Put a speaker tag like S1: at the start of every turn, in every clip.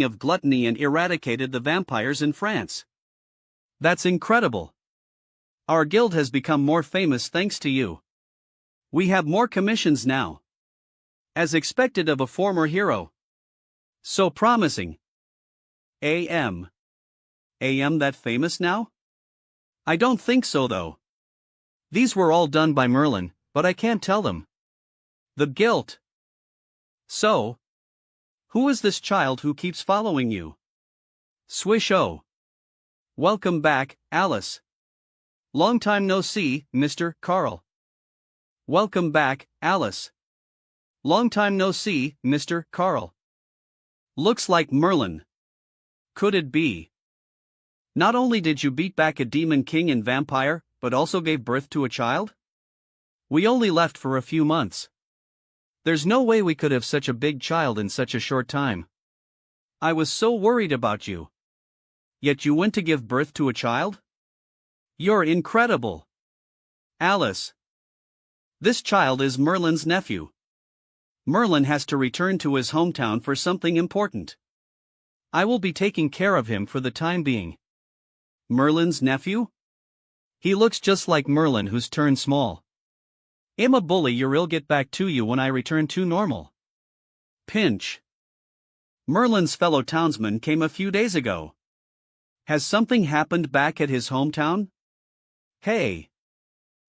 S1: of gluttony and eradicated the vampires in France. That's incredible. Our guild has become more famous thanks to you. We have more commissions now. As expected of a former hero. So promising. AM that famous now? I don't think so though. These were all done by Merlin, but I can't tell them. The guilt. So, who is this child who keeps following you? Swish-oh. Welcome back, Alice. Long time no see, Mr. Carl. Welcome back, Alice. Long time no see, Mr. Carl. Looks like Merlin. Could it be? Not only did you beat back a demon king and vampire, but also gave birth to a child? We only left for a few months. There's no way we could have such a big child in such a short time. I was so worried about you. Yet you went to give birth to a child? You're incredible. Alice. This child is Merlin's nephew. Merlin has to return to his hometown for something important. I will be taking care of him for the time being. Merlin's nephew? He looks just like Merlin who's turned small. I'm a bully, you'll get back to you when I return to normal. Pinch. Merlin's fellow townsman came a few days ago. Has something happened back at his hometown? Hey.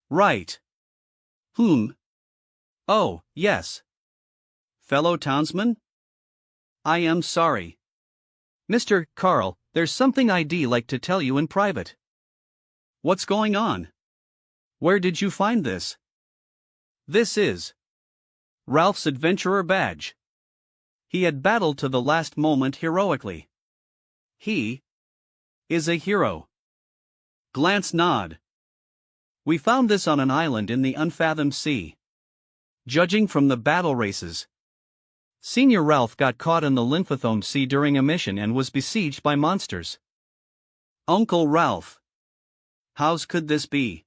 S1: Right. Oh, yes. Fellow townsman? I am sorry. Mr. Carl, there's something I'd like to tell you in private. What's going on? Where did you find this? This is Ralph's adventurer badge. He had battled to the last moment heroically. He is a hero. Glance nod. We found this on an island in the unfathomed sea. Judging from the battle races, Senior Ralph got caught in the lymphathomed sea during a mission and was besieged by monsters. Uncle Ralph. How's could this be?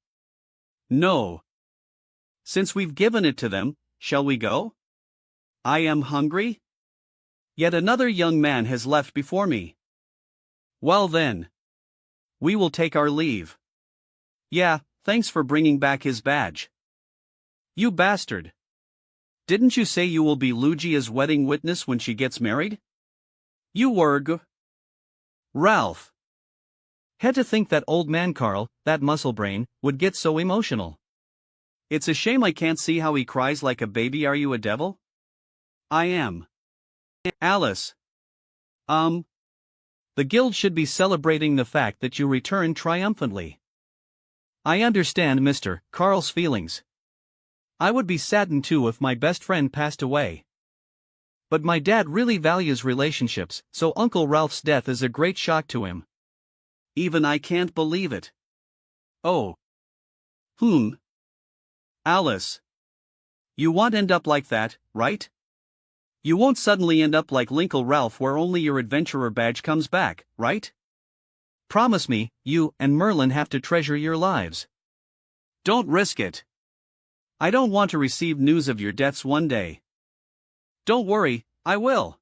S1: No. Since we've given it to them, shall we go? I am hungry. Yet another young man has left before me. Well then. We will take our leave. Yeah, thanks for bringing back his badge. You bastard. Didn't you say you will be Luigi's wedding witness when she gets married? You were Ralph. Had to think that old man Carl, that muscle brain, would get so emotional. It's a shame I can't see how he cries like a baby. Are you a devil? I am. Alice. The guild should be celebrating the fact that you returned triumphantly. I understand Mr. Carl's feelings. I would be saddened too if my best friend passed away. But my dad really values relationships, so Uncle Ralph's death is a great shock to him. Even I can't believe it. Oh. Alice. You won't end up like that, right? You won't suddenly end up like Uncle Ralph where only your adventurer badge comes back, right? Promise me, you and Merlin have to treasure your lives. Don't risk it. I don't want to receive news of your deaths one day. Don't worry, I will.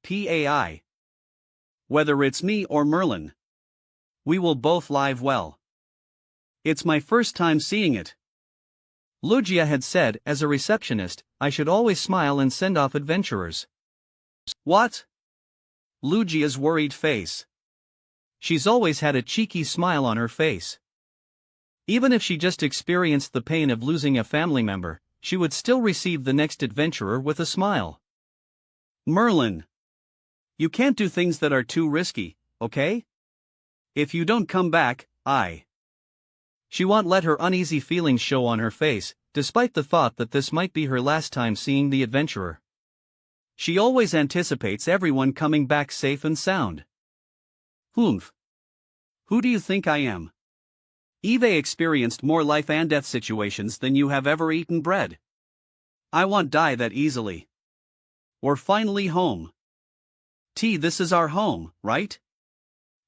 S1: PAI. Whether it's me or Merlin, we will both live well. It's my first time seeing it. Lugia had said, as a receptionist, I should always smile and send off adventurers. What? Lugia's worried face. She's always had a cheeky smile on her face. Even if she just experienced the pain of losing a family member, she would still receive the next adventurer with a smile. Merlin. You can't do things that are too risky, okay? If you don't come back, She won't let her uneasy feelings show on her face, despite the thought that this might be her last time seeing the adventurer. She always anticipates everyone coming back safe and sound. Who do you think I am? Eve experienced more life and death situations than you have ever eaten bread. I won't die that easily. We're finally home. This is our home, right?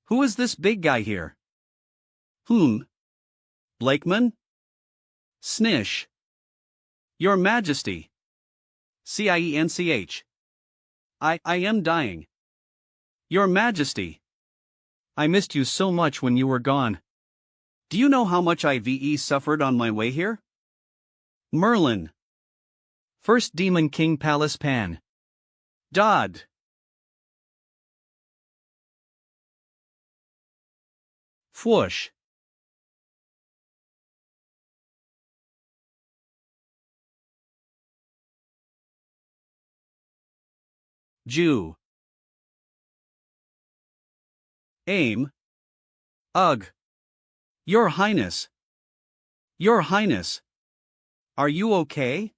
S1: Who is this big guy here? Blakeman? Snish. Your Majesty. Ciench. I am dying. Your Majesty. I missed you so much when you were gone. Do you know how much I've suffered on my way here? Merlin. First Demon King Palace Pan. Dodd. Fwoosh. Jew. Aim. Ugh. Your Highness. Your Highness. Are you okay?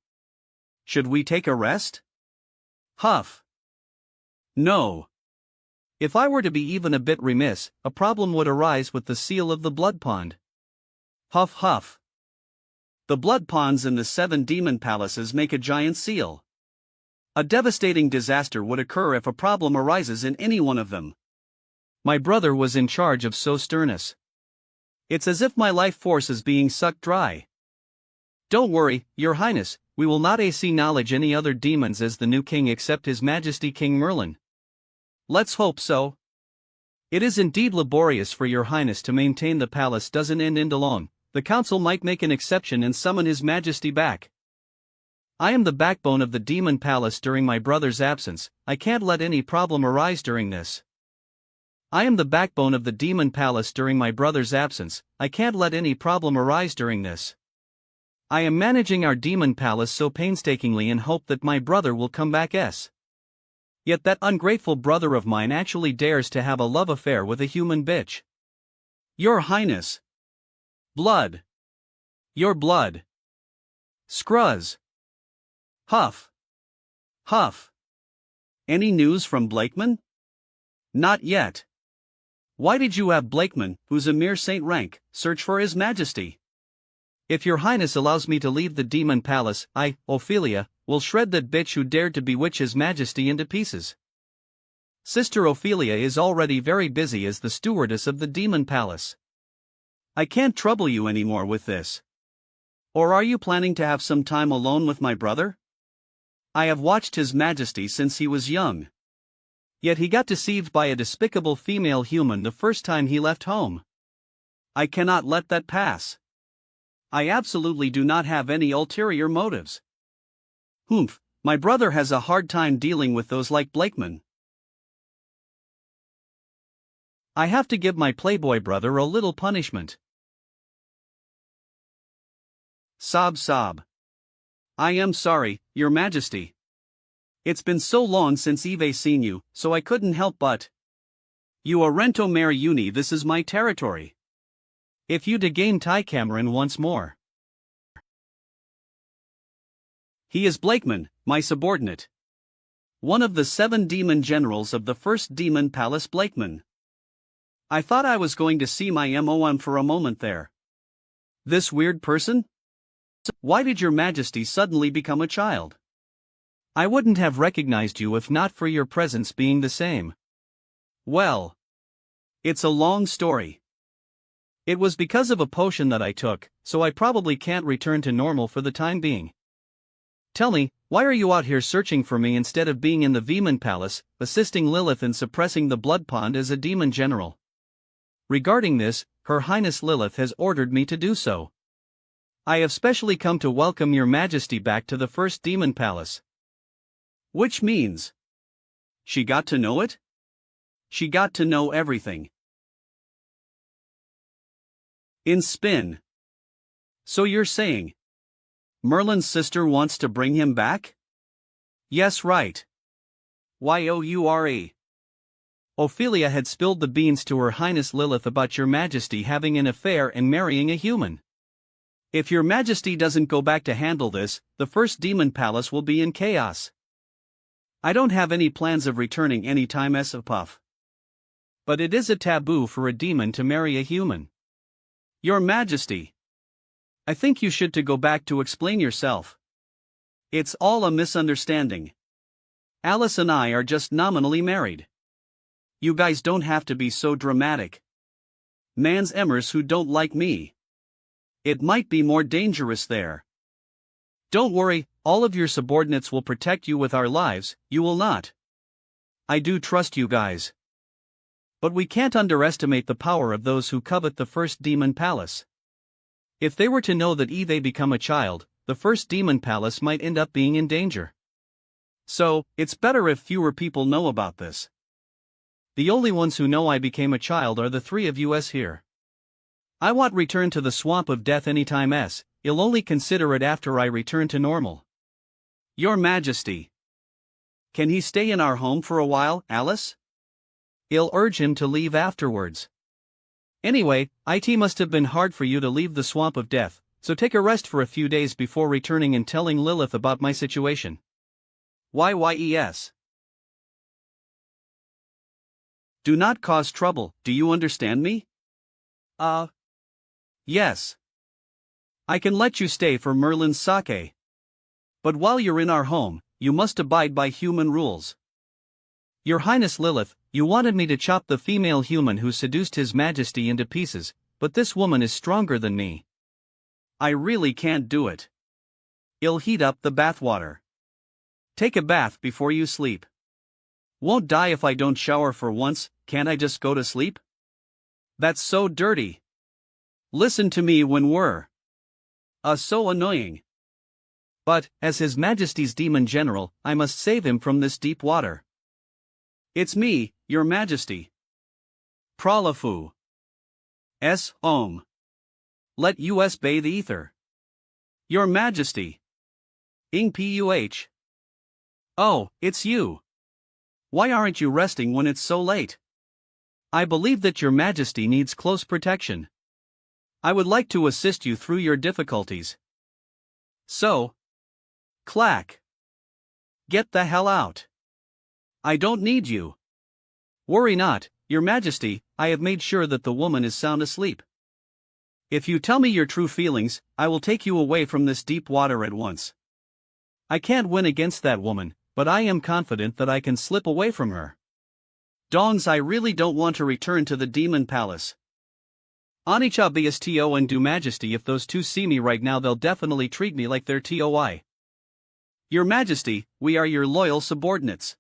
S1: Should we take a rest? Huff. No. If I were to be even a bit remiss, a problem would arise with the seal of the Blood Pond. Huff huff. The Blood Ponds in the 7 demon palaces make a giant seal. A devastating disaster would occur if a problem arises in any one of them. My brother was in charge of so sternness. It's as if my life force is being sucked dry. Don't worry, Your Highness, we will not acknowledge any other demons as the new king except His Majesty King Merlin. Let's hope so. It is indeed laborious for Your Highness to maintain the palace doesn't end alone. The council might make an exception and summon His Majesty back. I am the backbone of the demon palace during my brother's absence. I can't let any problem arise during this. I am the backbone of the demon palace during my brother's absence. I can't let any problem arise during this. I am managing our demon palace so painstakingly in hope that my brother will come back. Yet that ungrateful brother of mine actually dares to have a love affair with a human bitch. Your Highness. Blood. Your blood. Scruzz. Huff. Huff. Any news from Blakeman? Not yet. Why did you have Blakeman, who's a mere saint rank, search for His Majesty? If Your Highness allows me to leave the demon palace, I, Ophelia, will shred that bitch who dared to bewitch His Majesty into pieces. Sister Ophelia is already very busy as the stewardess of the demon palace. I can't trouble you anymore with this. Or are you planning to have some time alone with my brother? I have watched His Majesty since he was young. Yet he got deceived by a despicable female human the first time he left home. I cannot let that pass. I absolutely do not have any ulterior motives. Humph, my brother has a hard time dealing with those like Blakeman. I have to give my playboy brother a little punishment. Sob sob. I am sorry, Your Majesty. It's been so long since I've seen you, so I couldn't help but. You Arento Mare Uni, this is my territory. If you'd again Ty Cameron once more. He is Blakeman, my subordinate. One of the 7 demon generals of the first demon palace. Blakeman. I thought I was going to see my MOM for a moment there. This weird person? Why did Your Majesty suddenly become a child? I wouldn't have recognized you if not for your presence being the same. Well, it's a long story. It was because of a potion that I took, so I probably can't return to normal for the time being. Tell me, why are you out here searching for me instead of being in the Demon Palace, assisting Lilith in suppressing the Blood Pond as a demon general? Regarding this, Her Highness Lilith has ordered me to do so. I have specially come to welcome Your Majesty back to the first Demon Palace. Which means... she got to know it? She got to know everything. In spin. So you're saying... Merlin's sister wants to bring him back? Yes, right. Youre. Ophelia had spilled the beans to Her Highness Lilith about Your Majesty having an affair and marrying a human. If Your Majesty doesn't go back to handle this, the first Demon Palace will be in chaos. I don't have any plans of returning anytime as a puff. But it is a taboo for a demon to marry a human. Your Majesty. I think you should to go back to explain yourself. It's all a misunderstanding. Alice and I are just nominally married. You guys don't have to be so dramatic. Man's emmers who don't like me. It might be more dangerous there. Don't worry, all of your subordinates will protect you with our lives, you will not. I do trust you guys. But we can't underestimate the power of those who covet the first demon palace. If they were to know that they become a child, the first demon palace might end up being in danger. So, it's better if fewer people know about this. The only ones who know I became a child are the three of us here. I won't return to the swamp of death anytime s. I'll only consider it after I return to normal. Your Majesty. Can he stay in our home for a while, Alice? I'll urge him to leave afterwards. Anyway, it must have been hard for you to leave the swamp of death, so take a rest for a few days before returning and telling Lilith about my situation. Yes. Do not cause trouble, do you understand me? Yes. I can let you stay for Merlin's sake. But while you're in our home, you must abide by human rules. Your Highness Lilith, you wanted me to chop the female human who seduced His Majesty into pieces, but this woman is stronger than me. I really can't do it. I'll heat up the bathwater. Take a bath before you sleep. Won't die if I don't shower for once, can't I just go to sleep? That's so dirty. Listen to me when we're so annoying. But, as His Majesty's demon general, I must save him from this deep water. It's me, Your Majesty. Pralafu. Om. Let us bathe ether. Your Majesty. Ing Puh. Oh, it's you. Why aren't you resting when it's so late? I believe that Your Majesty needs close protection. I would like to assist you through your difficulties. So. Clack. Get the hell out. I don't need you. Worry not, Your Majesty, I have made sure that the woman is sound asleep. If you tell me your true feelings, I will take you away from this deep water at once. I can't win against that woman, but I am confident that I can slip away from her. Dongs, I really don't want to return to the demon palace. Anicha Bsto and Do Majesty, if those two see me right now they'll definitely treat me like they're TOI. Your Majesty, we are your loyal subordinates.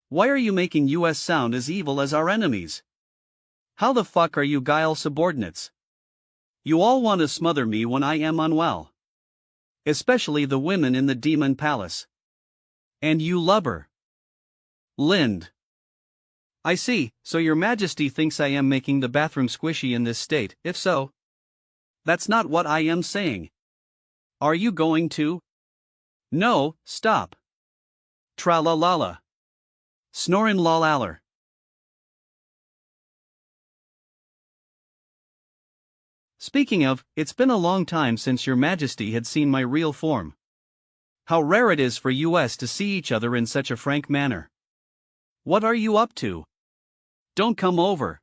S1: Why are you making us sound as evil as our enemies? How the fuck are you guile subordinates? You all want to smother me when I am unwell. Especially the women in the demon palace. And you lubber. Lind. I see, so Your Majesty thinks I am making the bathroom squishy in this state. If so, that's not what I am saying. Are you going to? No, stop. Tra-la-la-la. Snorin lol-aller. Speaking of, it's been a long time since Your Majesty had seen my real form. How rare it is for us to see each other in such a frank manner. What are you up to? Don't come over.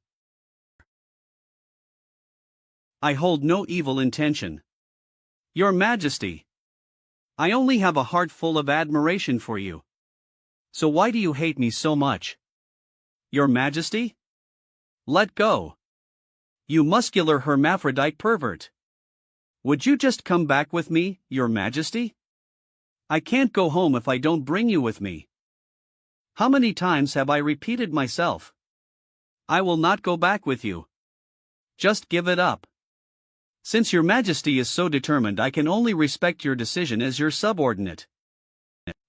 S1: I hold no evil intention. Your Majesty. I only have a heart full of admiration for you. So why do you hate me so much? Your Majesty? Let go. You muscular hermaphrodite pervert. Would you just come back with me, Your Majesty? I can't go home if I don't bring you with me. How many times have I repeated myself? I will not go back with you. Just give it up. Since Your Majesty is so determined, I can only respect your decision as your subordinate.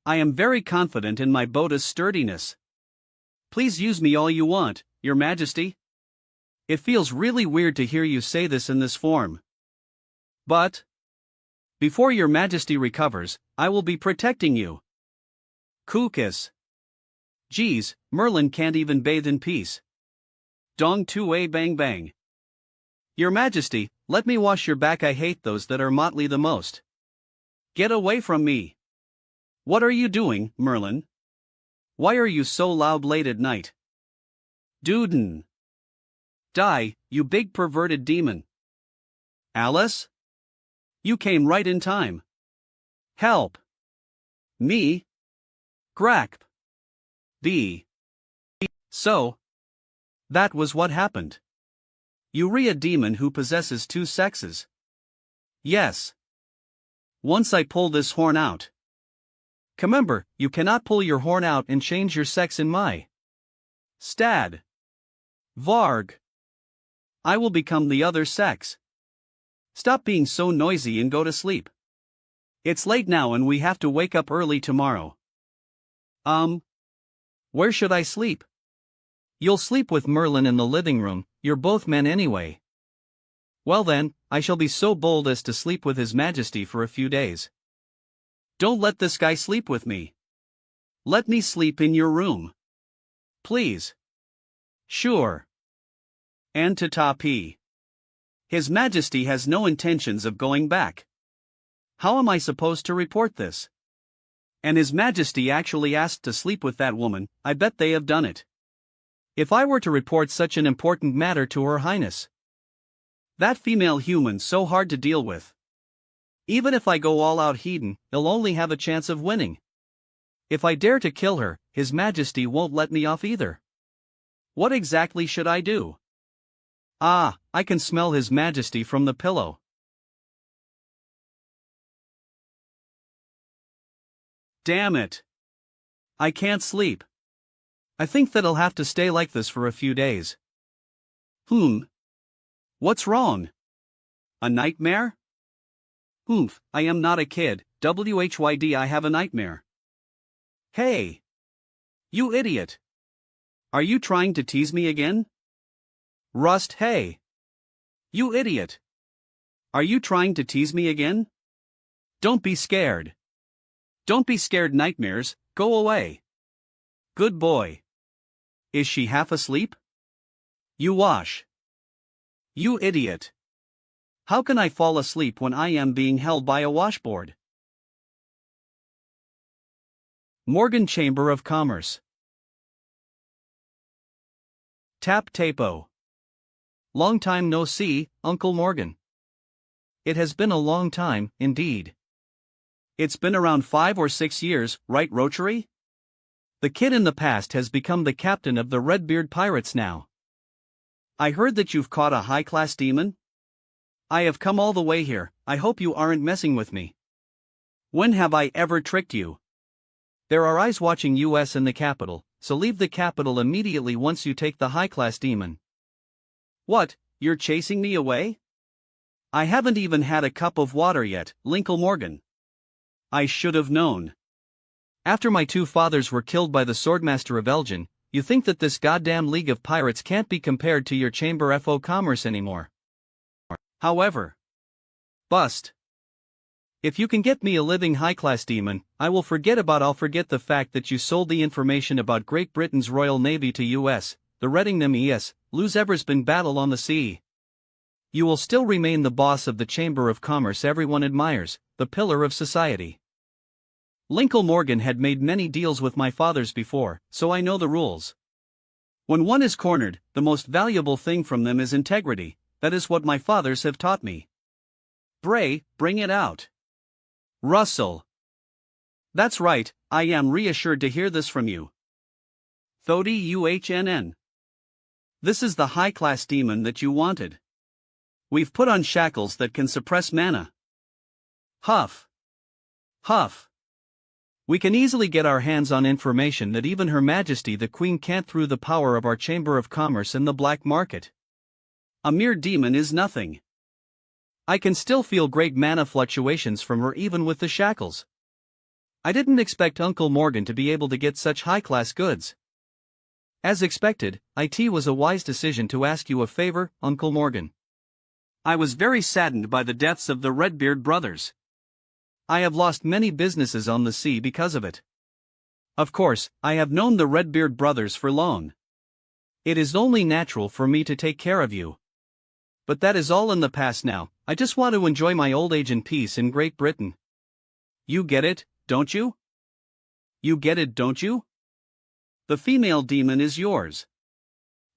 S1: I am very confident in my boda's sturdiness. Please use me all you want, Your Majesty. It feels really weird to hear you say this in this form. But before Your Majesty recovers, I will be protecting you. Kookus. Geez, Merlin can't even bathe in peace. Dong 2A bang bang. Your Majesty, let me wash your back. I hate those that are motley the most. Get away from me. What are you doing, Merlin? Why are you so loud late at night? Duden. Die, you big perverted demon. Alice? You came right in time. Help. Me? Grack. B. So. That was what happened. You're a demon who possesses two sexes. Yes. Once I pull this horn out. Remember, you cannot pull your horn out and change your sex in my stad. Varg. I will become the other sex. Stop being so noisy and go to sleep. It's late now and we have to wake up early tomorrow. Where should I sleep? You'll sleep with Merlin in the living room, you're both men anyway. Well then, I shall be so bold as to sleep with His Majesty for a few days. Don't let this guy sleep with me. Let me sleep in your room. Please. Sure. And to Tapi. His Majesty has no intentions of going back. How am I supposed to report this? And His Majesty actually asked to sleep with that woman, I bet they have done it. If I were to report such an important matter to Her Highness. That female human's so hard to deal with. Even if I go all out heathen, he'll only have a chance of winning. If I dare to kill her, His Majesty won't let me off either. What exactly should I do? Ah, I can smell His Majesty from the pillow. Damn it. I can't sleep. I think that I'll have to stay like this for a few days. What's wrong? A nightmare? I am not a kid, WHYD I have a nightmare. Hey! You idiot! Are you trying to tease me again? Rust, hey! You idiot! Are you trying to tease me again? Don't be scared. Don't be scared, nightmares, go away. Good boy. Is she half asleep? You wash. You idiot. How can I fall asleep when I am being held by a washboard? Morgan Chamber of Commerce. Tap Tapo. Long time no see, Uncle Morgan. It has been a long time, indeed. It's been around 5 or 6 years, right, Rochery? The kid in the past has become the captain of the Redbeard Pirates now. I heard that you've caught a high-class demon? I have come all the way here, I hope you aren't messing with me. When have I ever tricked you? There are eyes watching us in the capital, so leave the capital immediately once you take the high-class demon. What, you're chasing me away? I haven't even had a cup of water yet, Linkle Morgan. I should have known. After my 2 fathers were killed by the Swordmaster of Elgin, you think that this goddamn League of Pirates can't be compared to your Chamber of Commerce anymore. However, bust. If you can get me a living high-class demon, I'll forget the fact that you sold the information about Great Britain's Royal Navy to US, the Readingham lose Eversbeen battle on the sea. You will still remain the boss of the Chamber of Commerce everyone admires, the pillar of society. Linkle Morgan had made many deals with my fathers before, so I know the rules. When one is cornered, the most valuable thing from them is integrity, that is what my fathers have taught me. Bray, bring it out. Russell. That's right, I am reassured to hear this from you. Thodi UHNN. This is the high-class demon that you wanted. We've put on shackles that can suppress mana. Huff. Huff. We can easily get our hands on information that even Her Majesty the Queen can't through the power of our Chamber of Commerce in the black market. A mere demon is nothing. I can still feel great mana fluctuations from her even with the shackles. I didn't expect Uncle Morgan to be able to get such high-class goods. As expected, it was a wise decision to ask you a favor, Uncle Morgan. I was very saddened by the deaths of the Redbeard brothers. I have lost many businesses on the sea because of it. Of course, I have known the Redbeard brothers for long. It is only natural for me to take care of you. But that is all in the past now, I just want to enjoy my old age in peace in Great Britain. You get it, don't you? You get it, don't you? The female demon is yours.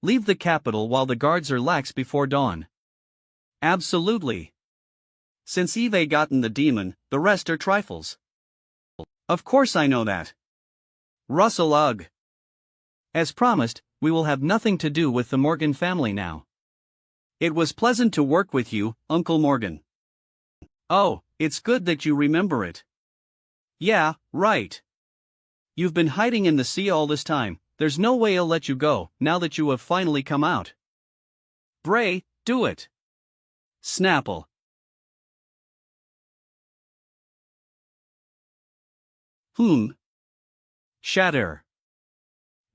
S1: Leave the capital while the guards are lax before dawn. Absolutely. Since Eve gotten the demon, the rest are trifles. Of course I know that. Russell ugh. As promised, we will have nothing to do with the Morgan family now. It was pleasant to work with you, Uncle Morgan. Oh, it's good that you remember it. Yeah, right. You've been hiding in the sea all this time, There's no way I'll let you go, now that you have finally come out. Bray, do it. Snapple. Shatter.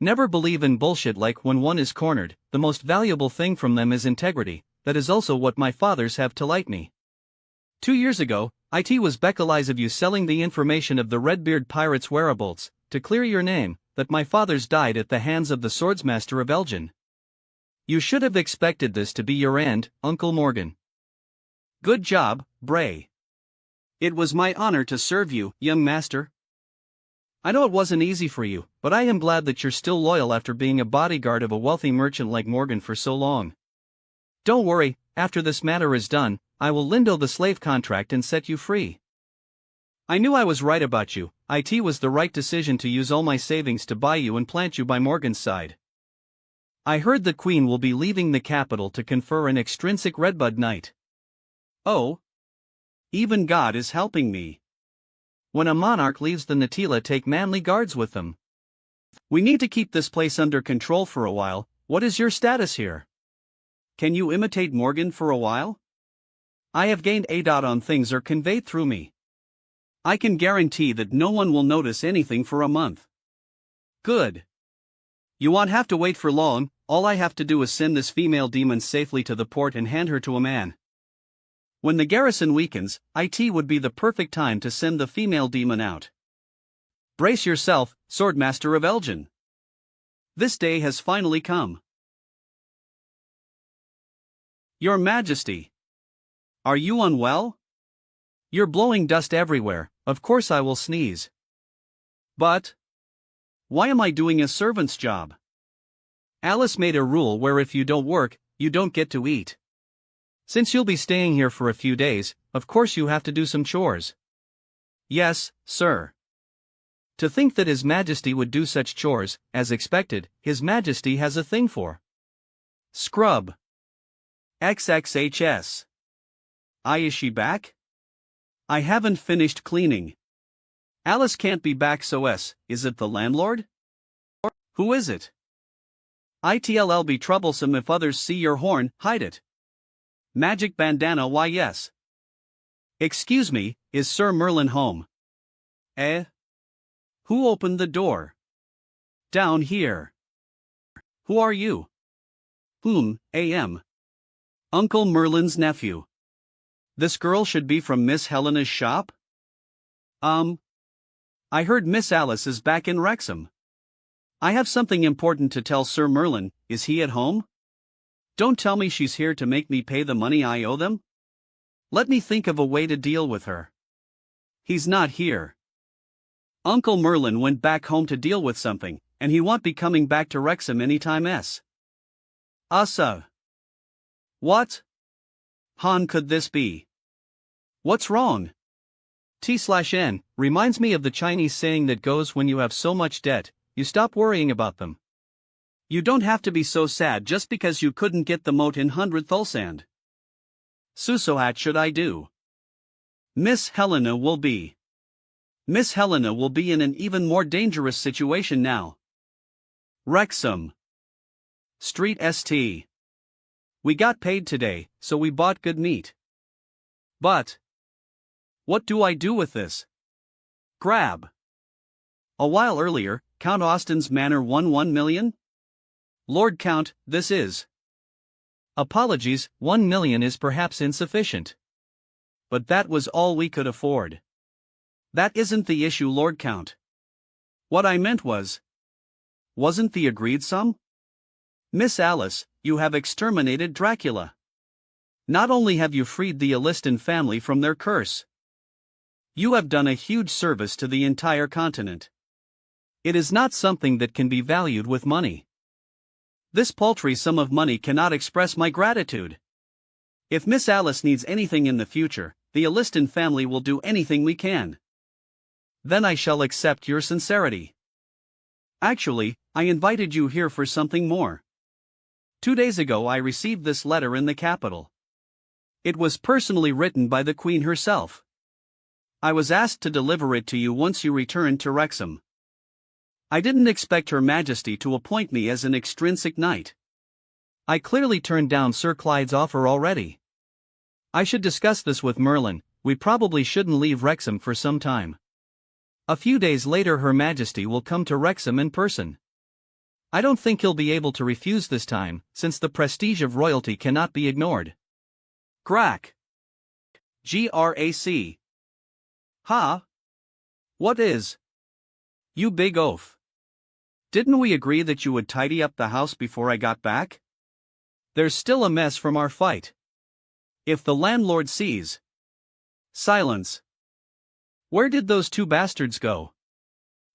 S1: Never believe in bullshit. Like when one is cornered, the most valuable thing from them is integrity. That is also what my fathers have taught me. 2 years ago, it was because of you selling the information of the Redbeard pirates' whereabouts, to clear your name, that my fathers died at the hands of the swordsmaster of Elgin. You should have expected this to be your end, Uncle Morgan. Good job, Bray. It was my honor to serve you, young master. I know it wasn't easy for you, but I am glad that you're still loyal after being a bodyguard of a wealthy merchant like Morgan for so long. Don't worry, after this matter is done, I will lindo the slave contract and set you free. I knew I was right about you. It was the right decision to use all my savings to buy you and plant you by Morgan's side. I heard the Queen will be leaving the capital to confer an extrinsic Redbud Knight. Oh. Even God is helping me. When a monarch leaves the Natila, take manly guards with them. We need to keep this place under control for a while. What is your status here? Can you imitate Morgan for a while? I have gained a dot on things are conveyed through me. I can guarantee that no one will notice anything for a month. Good. You won't have to wait for long. All I have to do is send this female demon safely to the port and hand her to a man. When the garrison weakens, it would be the perfect time to send the female demon out. Brace yourself, Swordmaster of Elgin. This day has finally come. Your Majesty. Are you unwell? You're blowing dust everywhere. Of course I will sneeze. But why am I doing a servant's job? Alice made a rule where if you don't work, you don't get to eat. Since you'll be staying here for a few days, of course you have to do some chores. Yes, sir. To think that His Majesty would do such chores, as expected, His Majesty has a thing for scrub. XXHS. Is she back? I haven't finished cleaning. Alice can't be back, so is it the landlord? Who is it? It'll be troublesome if others see your horn. Hide it. Magic bandana. Why yes. Excuse me, is Sir Merlin home? Who opened the door? Down here. Who are you? Am. Uncle Merlin's nephew. This girl should be from Miss Helena's shop? I heard Miss Alice is back in Wrexham. I have something important to tell Sir Merlin. Is he at home? Don't tell me she's here to make me pay the money I owe them? Let me think of a way to deal with her. He's not here. Uncle Merlin went back home to deal with something, and he won't be coming back to Wrexham anytime. Asa. What? Han, could this be? What's wrong? T/N reminds me of the Chinese saying that goes, when you have so much debt, you stop worrying about them. You don't have to be so sad just because you couldn't get the moat in 100th Thulsand. Susohat should I do? Miss Helena will be in an even more dangerous situation now. Wrexham Street St. We got paid today, so we bought good meat. But what do I do with this? Grab. A while earlier, Count Austin's manor won 1 million? Lord Count, this is. Apologies, 1 million is perhaps insufficient. But that was all we could afford. That isn't the issue, Lord Count. What I meant wasn't the agreed sum? Miss Alice, you have exterminated Dracula. Not only have you freed the Alliston family from their curse, you have done a huge service to the entire continent. It is not something that can be valued with money. This paltry sum of money cannot express my gratitude. If Miss Alice needs anything in the future, the Alliston family will do anything we can. Then I shall accept your sincerity. Actually, I invited you here for something more. 2 days ago I received this letter in the capital. It was personally written by the Queen herself. I was asked to deliver it to you once you returned to Wrexham. I didn't expect Her Majesty to appoint me as an extrinsic knight. I clearly turned down Sir Clyde's offer already. I should discuss this with Merlin. We probably shouldn't leave Wrexham for some time. A few days later Her Majesty will come to Wrexham in person. I don't think he'll be able to refuse this time, since the prestige of royalty cannot be ignored. Grac. Grac. Ha? What is? You big oaf. Didn't we agree that you would tidy up the house before I got back? There's still a mess from our fight. If the landlord sees. Silence. Where did those two bastards go?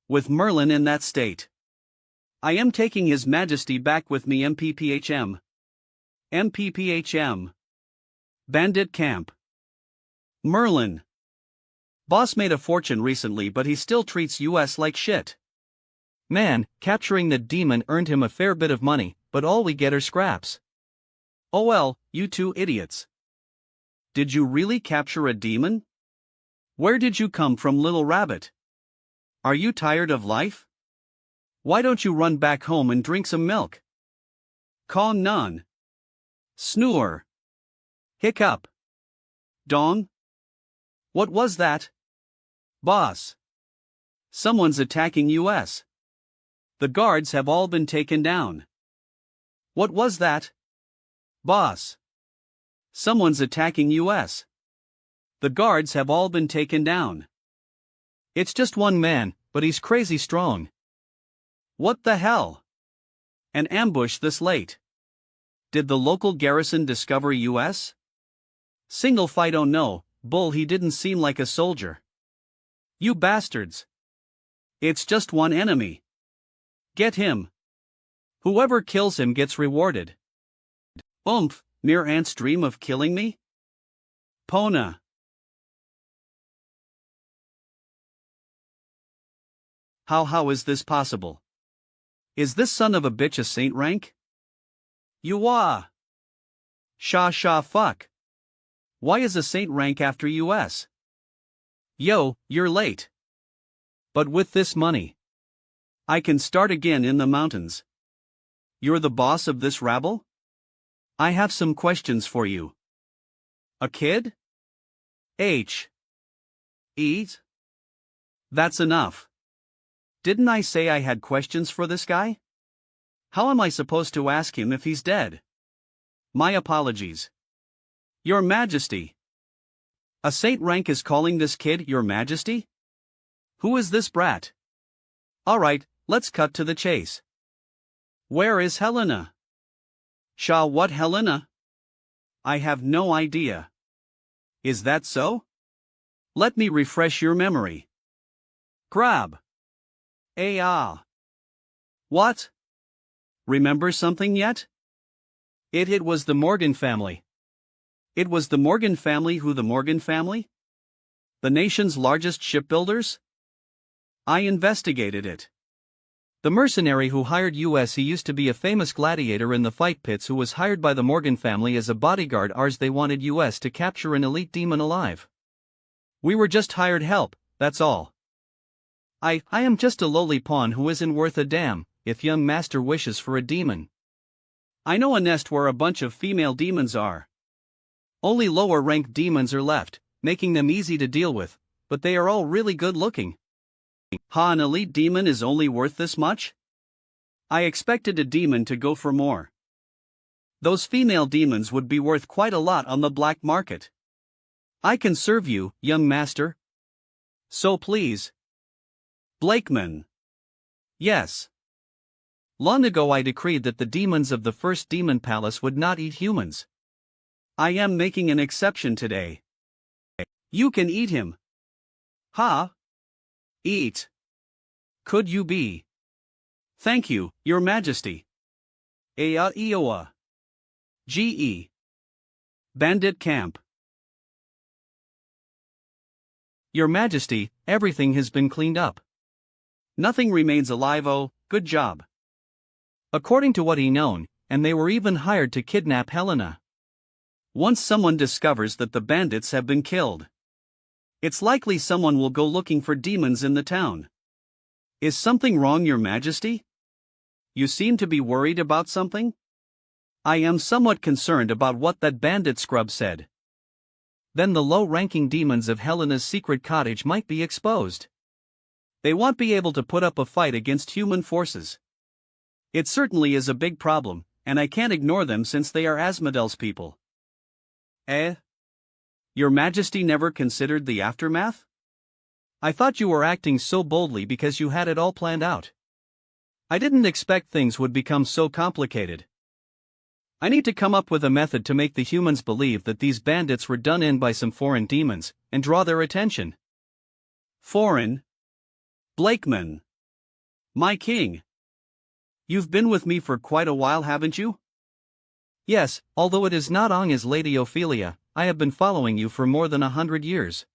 S1: With Merlin in that state. I am taking His Majesty back with me. MPPHM. MPPHM. Bandit camp. Merlin. Boss made a fortune recently, but he still treats US like shit. Man, capturing the demon earned him a fair bit of money, but all we get are scraps. Oh well, you two idiots. Did you really capture a demon? Where did you come from, little rabbit? Are you tired of life? Why don't you run back home and drink some milk? Caw none. Snore. Hiccup. Dong? What was that? Boss. Someone's attacking US. The guards have all been taken down. What was that? Boss. Someone's attacking US. The guards have all been taken down. It's just one man, but he's crazy strong. What the hell? An ambush this late. Did the local garrison discover US? Single fight. Oh no, bull, he didn't seem like a soldier. You bastards. It's just one enemy. Get him. Whoever kills him gets rewarded. Oomph, mere ants dream of killing me? Pona. How is this possible? Is this son of a bitch a saint rank? You are. Sha fuck. Why is a saint rank after US? Yo, you're late. But with this money, I can start again in the mountains. You're the boss of this rabble? I have some questions for you. A kid? H. Eat? That's enough. Didn't I say I had questions for this guy? How am I supposed to ask him if he's dead? My apologies. Your Majesty. A saint rank is calling this kid Your Majesty? Who is this brat? Alright, let's cut to the chase. Where is Helena? Shah, what Helena? I have no idea. Is that so? Let me refresh your memory. Grab. What? Remember something yet? It was the Morgan family. It was the Morgan family. Who the Morgan family? The nation's largest shipbuilders? I investigated it. The mercenary who hired US, he used to be a famous gladiator in the fight pits who was hired by the Morgan family as a bodyguard. Ours, they wanted US to capture an elite demon alive. We were just hired help, that's all. I am just a lowly pawn who isn't worth a damn, if young master wishes for a demon. I know a nest where a bunch of female demons are. Only lower ranked demons are left, making them easy to deal with, but they are all really good looking. An elite demon is only worth this much? I expected a demon to go for more. Those female demons would be worth quite a lot on the black market. I can serve you, young master. So please. Blakeman. Yes. Long ago I decreed that the demons of the first demon palace would not eat humans. I am making an exception today. You can eat him. Ha? Eat. Could you be? Thank you, Your Majesty. Eoa. GE. Bandit camp. Your Majesty, everything has been cleaned up. Nothing remains alive. Oh, good job. According to what he known, and they were even hired to kidnap Helena. Once someone discovers that the bandits have been killed, it's likely someone will go looking for demons in the town. Is something wrong, Your Majesty? You seem to be worried about something? I am somewhat concerned about what that bandit scrub said. Then the low-ranking demons of Helena's secret cottage might be exposed. They won't be able to put up a fight against human forces. It certainly is a big problem, and I can't ignore them since they are Asmodel's people. Eh? Your Majesty never considered the aftermath? I thought you were acting so boldly because you had it all planned out. I didn't expect things would become so complicated. I need to come up with a method to make the humans believe that these bandits were done in by some foreign demons, and draw their attention. Foreign? Blakeman. My king. You've been with me for quite a while, haven't you? Yes, although it is not on as Lady Ophelia, I have been following you for more than 100 years.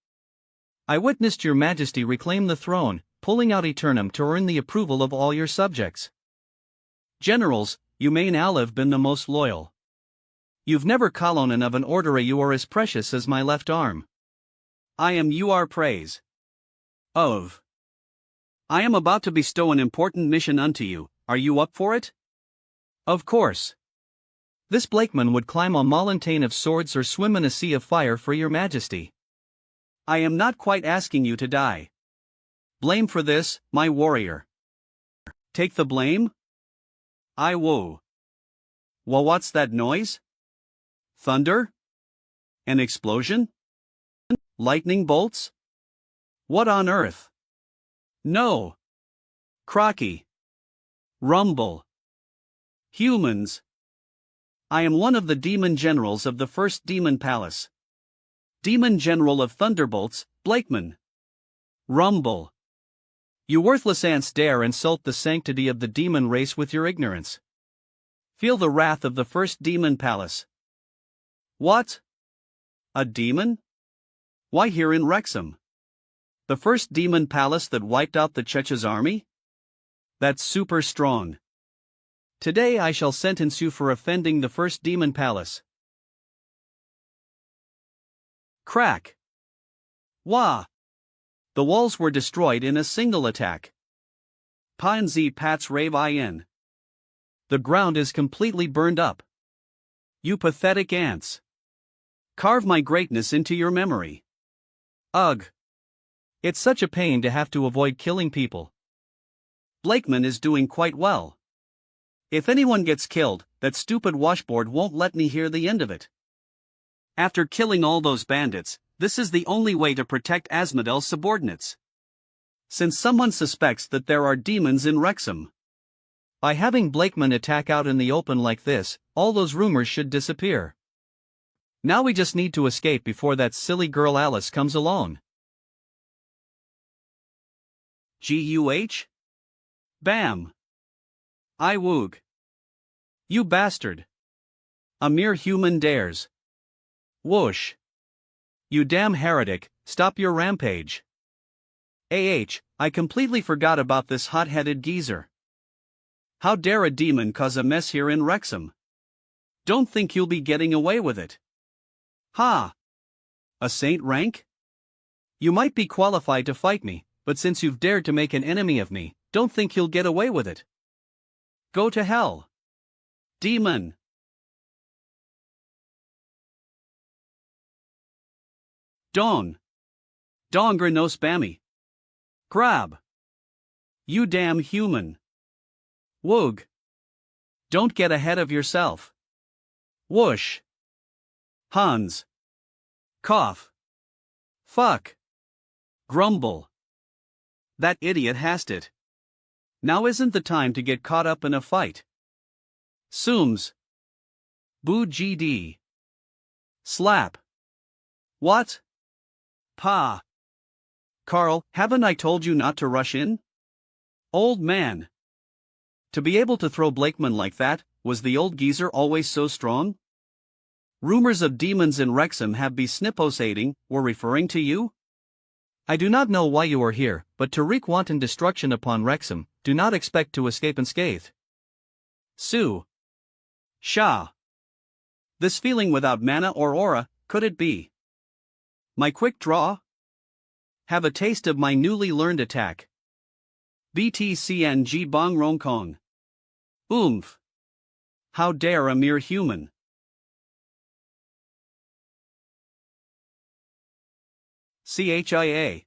S1: I witnessed your Majesty reclaim the throne, pulling out Eternum to earn the approval of all your subjects. Generals, you may now have been the most loyal. You've never Colonin of an order you are as precious as my left arm. I am your praise. Of. I am about to bestow an important mission unto you, are you up for it? Of course. This Blakeman would climb a mountain of swords or swim in a sea of fire for your Majesty. I am not quite asking you to die. Blame for this, my warrior. Take the blame? I woo. Well, what's that noise? Thunder? An explosion? Lightning bolts? What on earth? No. Crocky. Rumble. Humans. I am one of the demon generals of the first demon palace. Demon general of Thunderbolts, Blakeman. Rumble. You worthless ants dare insult the sanctity of the demon race with your ignorance. Feel the wrath of the first demon palace. What? A demon? Why here in Wrexham? The first demon palace that wiped out the Chech's army? That's super strong. Today I shall sentence you for offending the first demon palace. Crack. Wah! The walls were destroyed in a single attack. Pansy Pats Rave In. The ground is completely burned up. You pathetic ants. Carve my greatness into your memory. Ugh. It's such a pain to have to avoid killing people. Blakeman is doing quite well. If anyone gets killed, that stupid washboard won't let me hear the end of it. After killing all those bandits, this is the only way to protect Asmodel's subordinates. Since someone suspects that there are demons in Wrexham. By having Blakeman attack out in the open like this, all those rumors should disappear. Now we just need to escape before that silly girl Alice comes along. Guh? Bam! I woog. You bastard. A mere human dares. Whoosh. You damn heretic, stop your rampage. I completely forgot about this hot-headed geezer. How dare a demon cause a mess here in Wrexham? Don't think you'll be getting away with it. Ha! A saint rank? You might be qualified to fight me, but since you've dared to make an enemy of me, don't think you'll get away with it. Go to hell. Demon. Dong. Donger no spammy. Grab. You damn human. Woog. Don't get ahead of yourself. Whoosh. Hans. Cough. Fuck. Grumble. That idiot has it. Now isn't the time to get caught up in a fight. Sooms. Boo GD. Slap. What? Pa. Carl, haven't I told you not to rush in? Old man. To be able to throw Blakeman like that, was the old geezer always so strong? Rumors of demons in Wrexham have be snipposating, were referring to you? I do not know why you are here, but to wreak wanton destruction upon Wrexham, do not expect to escape unscathed. Sue. Shah. This feeling without mana or aura, could it be? My quick draw? Have a taste of my newly learned attack. BTCNG Bong Rong Kong. Oomph. How dare a mere human? CHIA.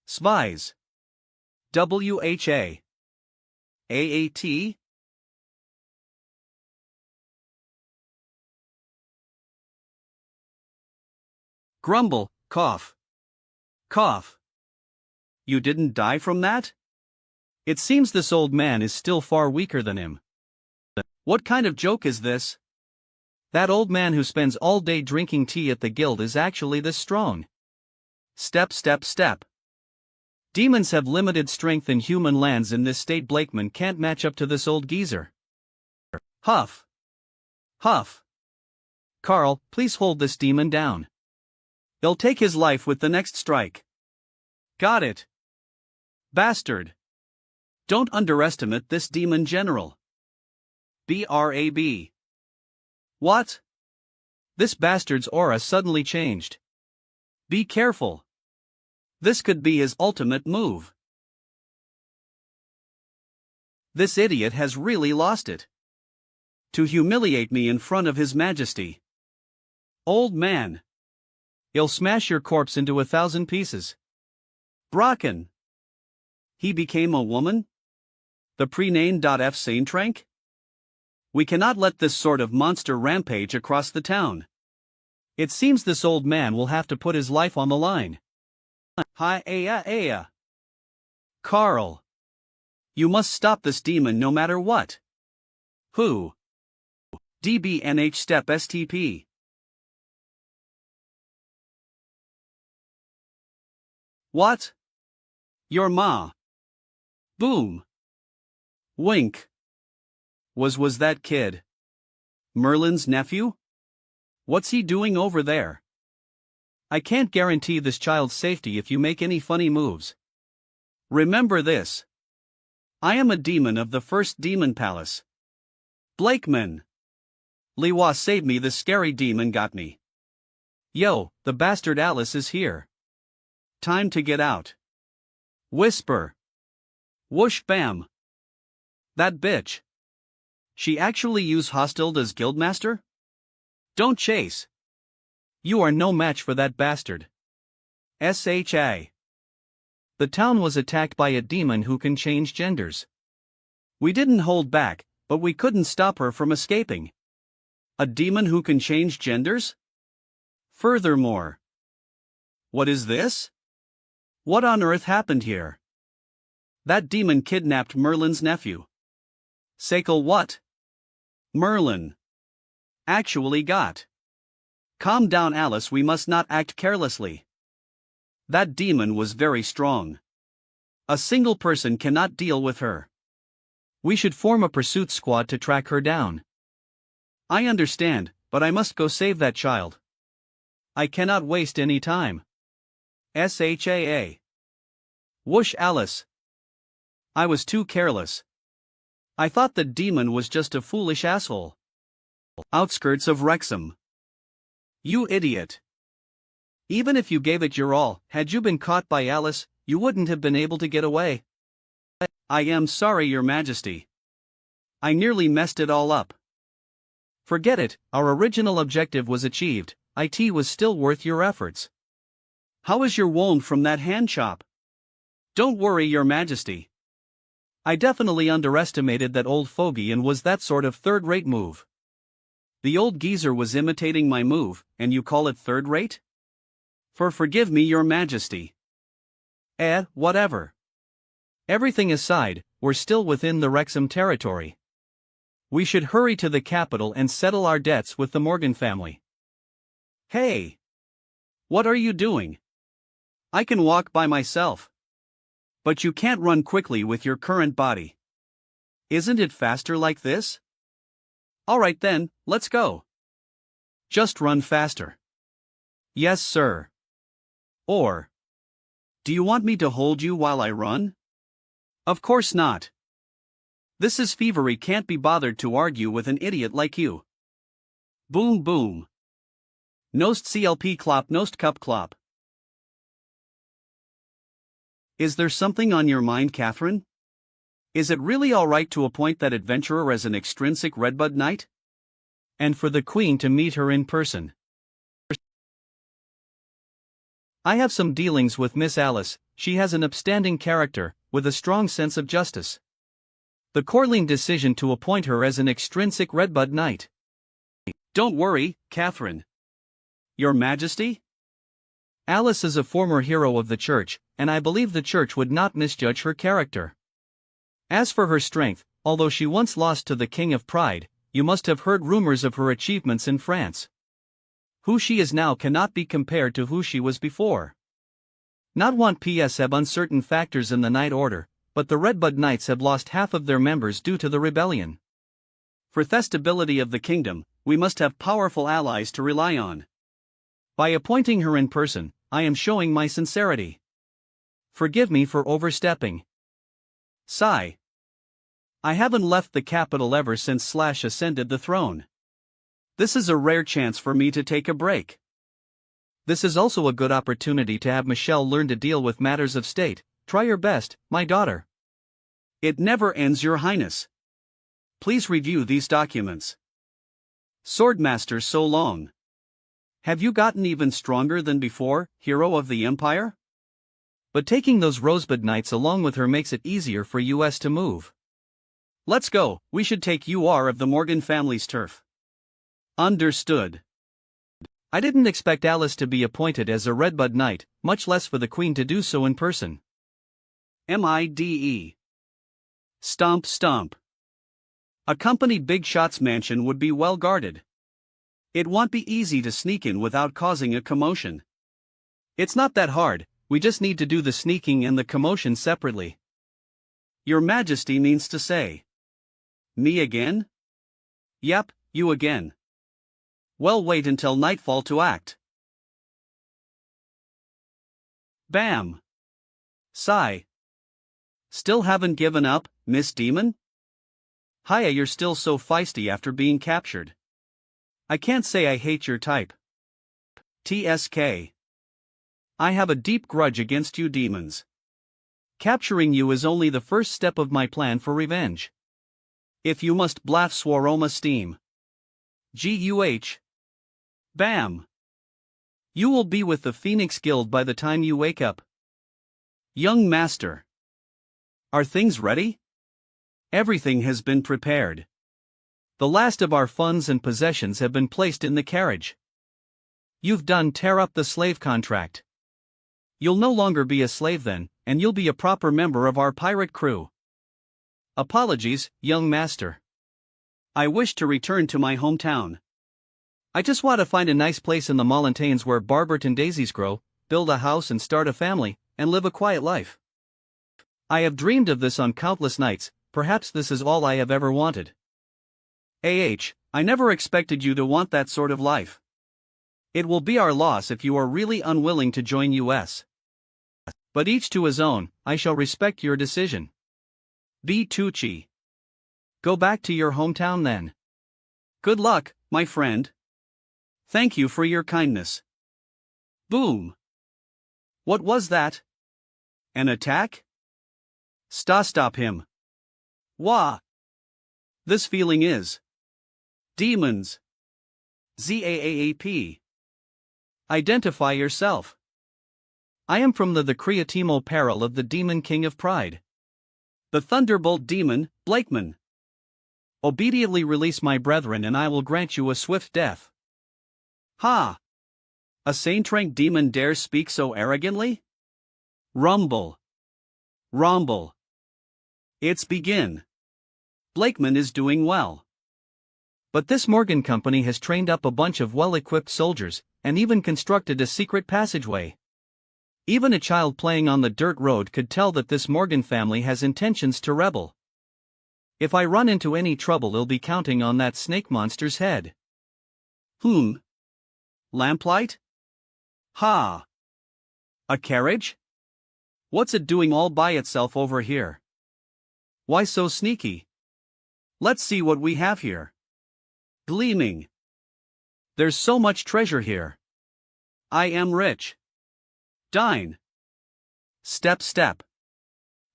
S1: Spies. WHA. AAT. Grumble, cough. Cough. You didn't die from that? It seems this old man is still far weaker than him. What kind of joke is this? That old man who spends all day drinking tea at the guild is actually this strong. Step, step, step. Demons have limited strength in human lands. In this state Blakeman can't match up to this old geezer. Huff. Huff. Carl, please hold this demon down. He'll take his life with the next strike. Got it. Bastard. Don't underestimate this demon general. BRAB. What? This bastard's aura suddenly changed. Be careful. This could be his ultimate move. This idiot has really lost it. To humiliate me in front of His Majesty. Old man. He'll smash your corpse into 1,000 pieces. Bracken. He became a woman? The pre-name.f Saintrank? We cannot let this sort of monster rampage across the town. It seems this old man will have to put his life on the line. Hi-aya-aya. Carl. You must stop this demon no matter what. Who? DBNH Step STP. What? Your ma. Boom. Wink. Was that kid Merlin's nephew? What's he doing over there? I can't guarantee this child's safety if you make any funny moves. Remember this. I am a demon of the first demon palace. Blakeman. Liwa, save me, this scary demon got me. Yo, the bastard Alice is here. Time to get out. Whisper. Whoosh bam. That bitch. She actually used Hostilde as guildmaster? Don't chase. You are no match for that bastard. SHA. The town was attacked by a demon who can change genders. We didn't hold back, but we couldn't stop her from escaping. A demon who can change genders? Furthermore. What is this? What on earth happened here? That demon kidnapped Merlin's nephew. Sekel what? Merlin. Actually got. Calm down, Alice, we must not act carelessly. That demon was very strong. A single person cannot deal with her. We should form a pursuit squad to track her down. I understand, but I must go save that child. I cannot waste any time. SHAA. Whoosh, Alice. I was too careless. I thought the demon was just a foolish asshole. Outskirts of Wrexham. You idiot. Even if you gave it your all, had you been caught by Alice, you wouldn't have been able to get away. I am sorry, Your Majesty. I nearly messed it all up. Forget it, our original objective was achieved. It was still worth your efforts. How is your wound from that hand chop? Don't worry, Your Majesty. I definitely underestimated that old fogey and was that sort of third-rate move. The old geezer was imitating my move, and you call it third-rate? Forgive me, Your Majesty. Whatever. Everything aside, we're still within the Wrexham territory. We should hurry to the capital and settle our debts with the Morgan family. Hey! What are you doing? I can walk by myself. But you can't run quickly with your current body. Isn't it faster like this? Alright then, let's go. Just run faster. Yes, sir. Or, do you want me to hold you while I run? Of course not. This is fevery, can't be bothered to argue with an idiot like you. Boom boom. Nost CLP klop, nost cup klop. Is there something on your mind, Catherine? Is it really all right to appoint that adventurer as an extrinsic Redbud Knight? And for the Queen to meet her in person. I have some dealings with Miss Alice. She has an upstanding character, with a strong sense of justice. The Corleen decision to appoint her as an extrinsic Redbud Knight. Don't worry, Catherine. Your Majesty? Alice is a former hero of the Church, and I believe the Church would not misjudge her character. As for her strength, although she once lost to the King of Pride, you must have heard rumors of her achievements in France. Who she is now cannot be compared to who she was before. Not one PS have uncertain factors in the Knight Order, but the Redbud Knights have lost half of their members due to the rebellion. For the stability of the kingdom, we must have powerful allies to rely on. By appointing her in person, I am showing my sincerity. Forgive me for overstepping. Sigh. I haven't left the capital ever since Slash ascended the throne. This is a rare chance for me to take a break. This is also a good opportunity to have Michelle learn to deal with matters of state. Try your best, my daughter. It never ends, Your Highness. Please review these documents. Swordmaster So Long. Have you gotten even stronger than before, hero of the Empire? But taking those Rosebud Knights along with her makes it easier for us to move. Let's go, we should take UR of the Morgan family's turf. Understood. I didn't expect Alice to be appointed as a Redbud Knight, much less for the Queen to do so in person. MIDE. Stomp stomp. A company big shot's mansion would be well guarded. It won't be easy to sneak in without causing a commotion. It's not that hard, we just need to do the sneaking and the commotion separately. Your Majesty means to say. Me again? Yep, you again. Well, wait until nightfall to act. Bam. Sigh. Still haven't given up, Miss Demon? Hiya, you're still so feisty after being captured. I can't say I hate your type. TSK. I have a deep grudge against you demons. Capturing you is only the first step of my plan for revenge. If you must blaff Swaroma steam. GUH. Bam. You will be with the Phoenix Guild by the time you wake up. Young master. Are things ready? Everything has been prepared. The last of our funds and possessions have been placed in the carriage. You've done tear up the slave contract. You'll no longer be a slave then, and you'll be a proper member of our pirate crew. Apologies, young master. I wish to return to my hometown. I just want to find a nice place in the Mountains where Barberton daisies grow, build a house and start a family, and live a quiet life. I have dreamed of this on countless nights, perhaps this is all I have ever wanted. I never expected you to want that sort of life. It will be our loss if you are really unwilling to join us. But each to his own, I shall respect your decision. B. Tucci. Go back to your hometown then. Good luck, my friend. Thank you for your kindness. Boom. What was that? An attack? Stop him. Wah. This feeling is. Demons. ZAAAP. Identify yourself. I am from the Creatimo Peril of the Demon King of Pride. The Thunderbolt Demon, Blakeman. Obediently release my brethren and I will grant you a swift death. Ha! A saint rank demon dares speak so arrogantly? Rumble. Rumble. It's begin. Blakeman is doing well. But this Morgan Company has trained up a bunch of well-equipped soldiers, and even constructed a secret passageway. Even a child playing on the dirt road could tell that this Morgan family has intentions to rebel. If I run into any trouble, I'll be counting on that snake monster's head. Lamplight? Ha! A carriage? What's it doing all by itself over here? Why so sneaky? Let's see what we have here. Gleaming. There's so much treasure here. I am rich. Dine. Step.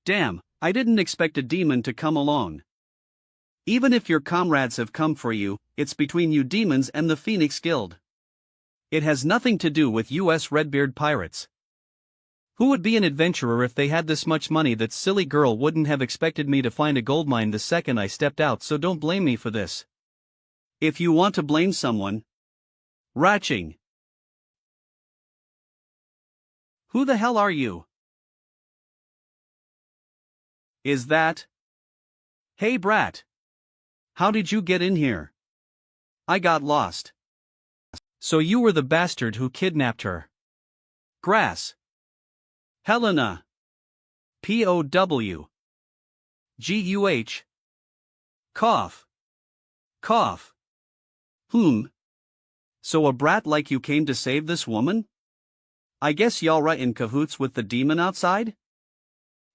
S1: Damn, I didn't expect a demon to come alone. Even if your comrades have come for you, it's between you demons and the Phoenix Guild. It has nothing to do with US Redbeard pirates. Who would be an adventurer if they had this much money? That silly girl wouldn't have expected me to find a gold mine the second I stepped out, so don't blame me for this. If you want to blame someone. Ratching. Who the hell are you? Is that? Hey brat. How did you get in here? I got lost. So you were the bastard who kidnapped her. Grass. Helena. POW. GUH. Cough. Cough. So a brat like you came to save this woman? I guess y'all right in cahoots with the demon outside?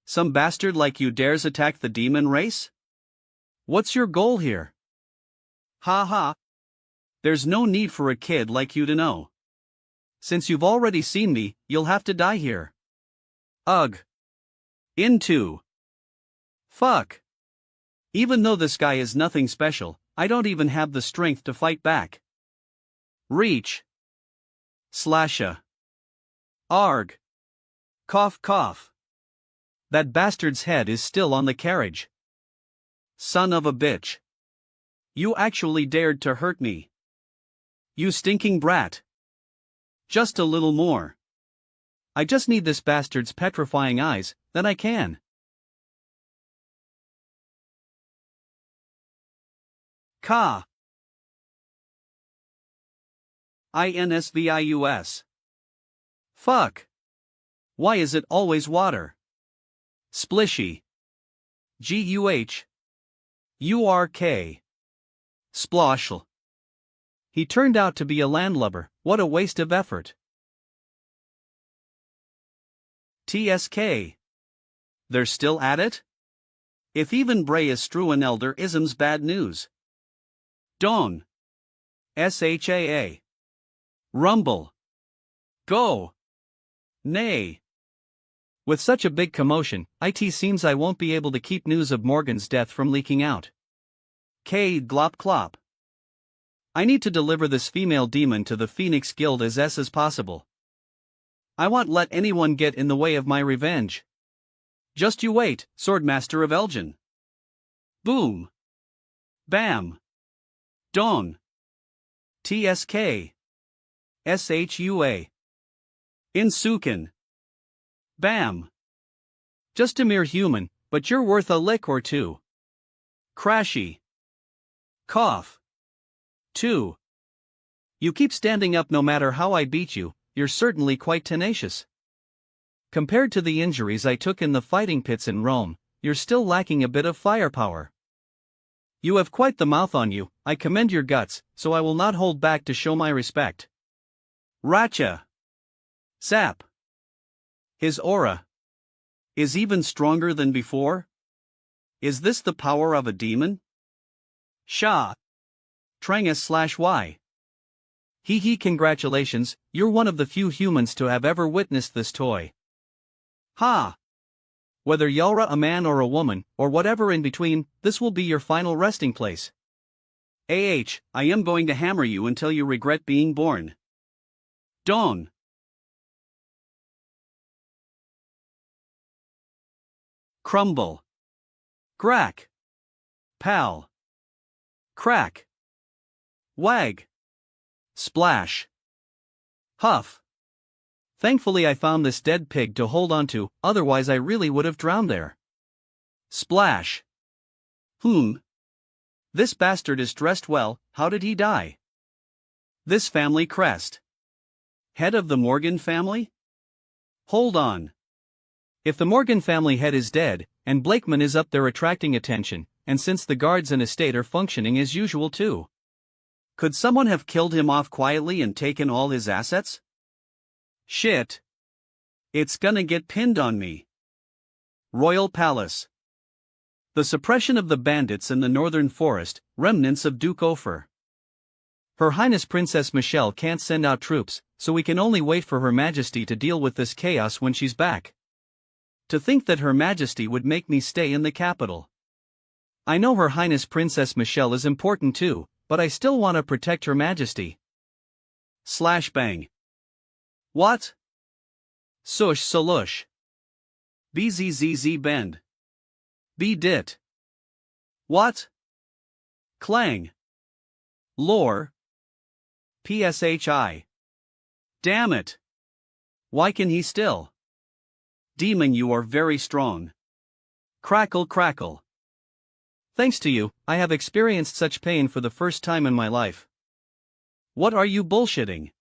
S1: Some bastard like you dares attack the demon race? What's your goal here? Ha ha. There's no need for a kid like you to know. Since you've already seen me, you'll have to die here. Ugh. Into. Fuck. Even though this guy is nothing special, I don't even have the strength to fight back. Reach. Slasha. Arg. Cough cough. That bastard's head is still on the carriage. Son of a bitch. You actually dared to hurt me. You stinking brat. Just a little more. I just need this bastard's petrifying eyes, then I can. Ka. INSVIUS. Fuck. Why is it always water? Splishy. GUH. URK. Sploshel. He turned out to be a landlubber, what a waste of effort. TSK. They're still at it? If even Bray is strewn elder ism's bad news. Dawn. SHAA. Rumble. Go. Nay. With such a big commotion, it seems I won't be able to keep news of Morgan's death from leaking out. K. Glop clop. I need to deliver this female demon to the Phoenix Guild as possible. I won't let anyone get in the way of my revenge. Just you wait, Swordmaster of Elgin. Boom. Bam. Dawn. TSK. SHUA. Insukin. Bam. Just a mere human, but you're worth a lick or two. Crashy. Cough. 2. You keep standing up no matter how I beat you, you're certainly quite tenacious. Compared to the injuries I took in the fighting pits in Rome, you're still lacking a bit of firepower. You have quite the mouth on you, I commend your guts, so I will not hold back to show my respect. Ratcha. Sap. His aura is even stronger than before? Is this the power of a demon? Shah. Trangus/Y. Hee congratulations, you're one of the few humans to have ever witnessed this toy. Ha! Whether you're a man or a woman, or whatever in between, this will be your final resting place. I am going to hammer you until you regret being born. Dawn. Crumble. Grack. Pal. Crack. Wag. Splash. Huff. Thankfully I found this dead pig to hold on to, otherwise I really would have drowned there. Splash. This bastard is dressed well, how did he die? This family crest. Head of the Morgan family? Hold on. If the Morgan family head is dead, and Blakeman is up there attracting attention, and since the guards and estate are functioning as usual too, could someone have killed him off quietly and taken all his assets? Shit. It's gonna get pinned on me. Royal Palace. The suppression of the bandits in the northern forest, remnants of Duke Ofer. Her Highness Princess Michelle can't send out troops, so we can only wait for Her Majesty to deal with this chaos when she's back. To think that Her Majesty would make me stay in the capital. I know Her Highness Princess Michelle is important too, but I still want to protect Her Majesty. Slash bang. What? Sush salush. Bzzz bend. Be dit. What? Clang. Lore. Pshi. Damn it. Why can he still? Demon, you are very strong. Crackle crackle. Thanks to you, I have experienced such pain for the first time in my life. What are you bullshitting?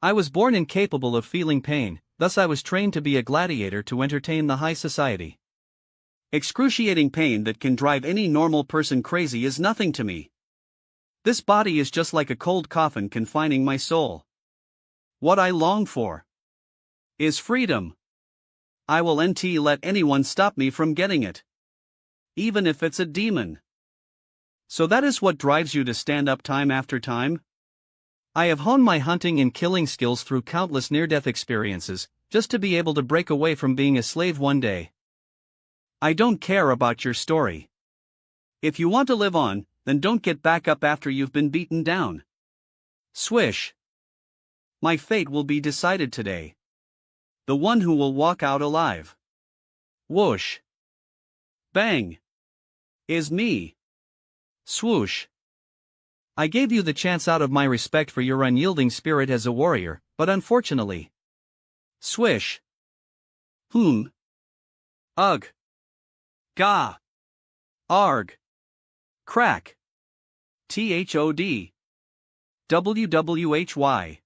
S1: I was born incapable of feeling pain, thus I was trained to be a gladiator to entertain the high society. Excruciating pain that can drive any normal person crazy is nothing to me. This body is just like a cold coffin confining my soul. What I long for is freedom. I will not let anyone stop me from getting it. Even if it's a demon. So that is what drives you to stand up time after time? I have honed my hunting and killing skills through countless near-death experiences, just to be able to break away from being a slave one day. I don't care about your story. If you want to live on, then don't get back up after you've been beaten down. Swish. My fate will be decided today. The one who will walk out alive. Whoosh. Bang. Is me. Swoosh. I gave you the chance out of my respect for your unyielding spirit as a warrior, but unfortunately. Swish. Ugh. Gah. Arg. Crack. THOD. WWHY.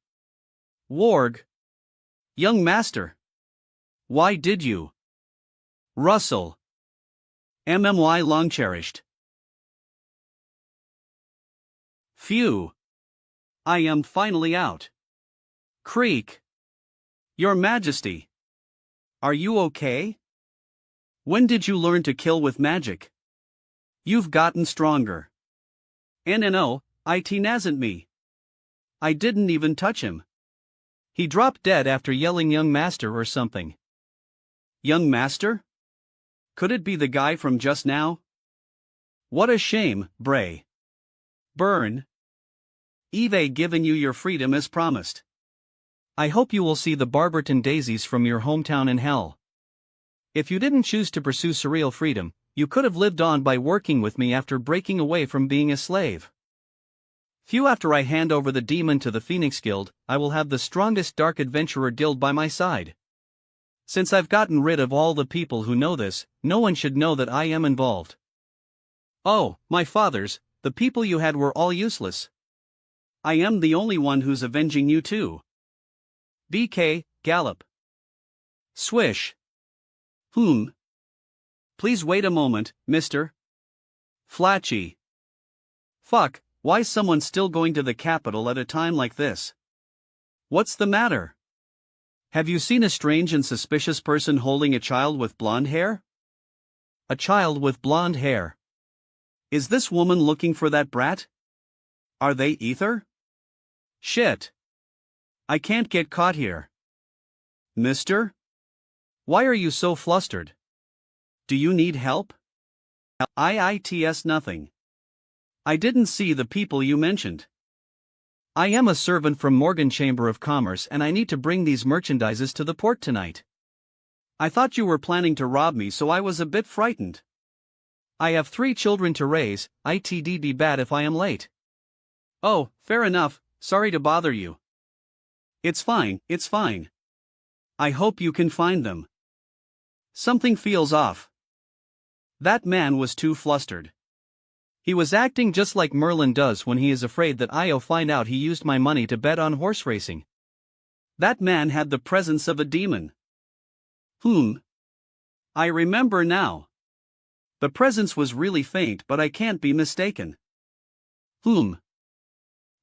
S1: Warg. Young master. Why did you? Russell. MMY long cherished. Phew. I am finally out. Creak. Your Majesty. Are you okay? When did you learn to kill with magic? You've gotten stronger. No, it nasn't me. I didn't even touch him. He dropped dead after yelling young master or something. Young master? Could it be the guy from just now? What a shame, Bray. Burn. Eve given you your freedom as promised. I hope you will see the Barberton daisies from your hometown in hell. If you didn't choose to pursue surreal freedom, you could have lived on by working with me after breaking away from being a slave. Few after I hand over the demon to the Phoenix Guild, I will have the strongest dark adventurer guild by my side. Since I've gotten rid of all the people who know this, no one should know that I am involved. Oh, my fathers, the people you had were all useless. I am the only one who's avenging you too. BK, Gallop. Swish. Please wait a moment, mister. Flatchy. Fuck, why's someone still going to the capital at a time like this? What's the matter? Have you seen a strange and suspicious person holding a child with blonde hair? A child with blonde hair. Is this woman looking for that brat? Are they ether? Shit. I can't get caught here. Mister? Why are you so flustered? Do you need help? IITS nothing. I didn't see the people you mentioned. I am a servant from Morgan Chamber of Commerce and I need to bring these merchandises to the port tonight. I thought you were planning to rob me, so I was a bit frightened. I have 3 children to raise, it'd be bad if I am late. Oh, fair enough, sorry to bother you. It's fine, it's fine. I hope you can find them. Something feels off. That man was too flustered. He was acting just like Merlin does when he is afraid that I'll find out he used my money to bet on horse racing. That man had the presence of a demon. I remember now. The presence was really faint, but I can't be mistaken.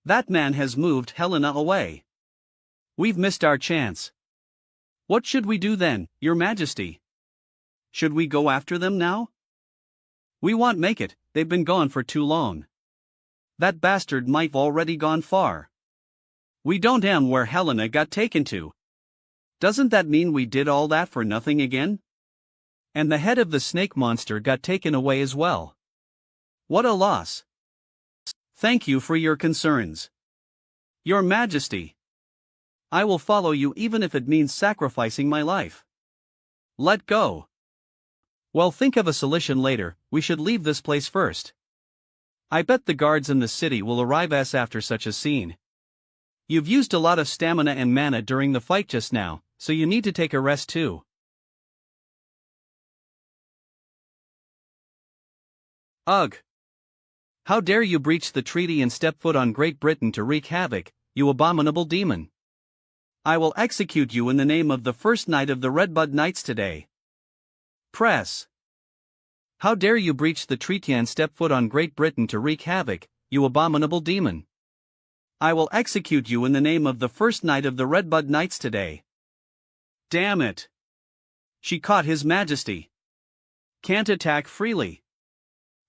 S1: That man has moved Helena away. We've missed our chance. What should we do then, Your Majesty? Should we go after them now? We won't make it, they've been gone for too long. That bastard might've already gone far. We don't know where Helena got taken to. Doesn't that mean we did all that for nothing again? And the head of the snake monster got taken away as well. What a loss. Thank you for your concerns. Your Majesty. I will follow you even if it means sacrificing my life. Let go. Well, think of a solution later. We should leave this place first. I bet the guards in the city will arrive after such a scene. You've used a lot of stamina and mana during the fight just now, so you need to take a rest too. Ugh! How dare you breach the treaty and step foot on Great Britain to wreak havoc, you abominable demon! I will execute you in the name of the first knight of the Redbud Knights today. Press! How dare you breach the treaty and step foot on Great Britain to wreak havoc, you abominable demon! I will execute you in the name of the first knight of the Redbud Knights today. Damn it! She caught His Majesty. Can't attack freely.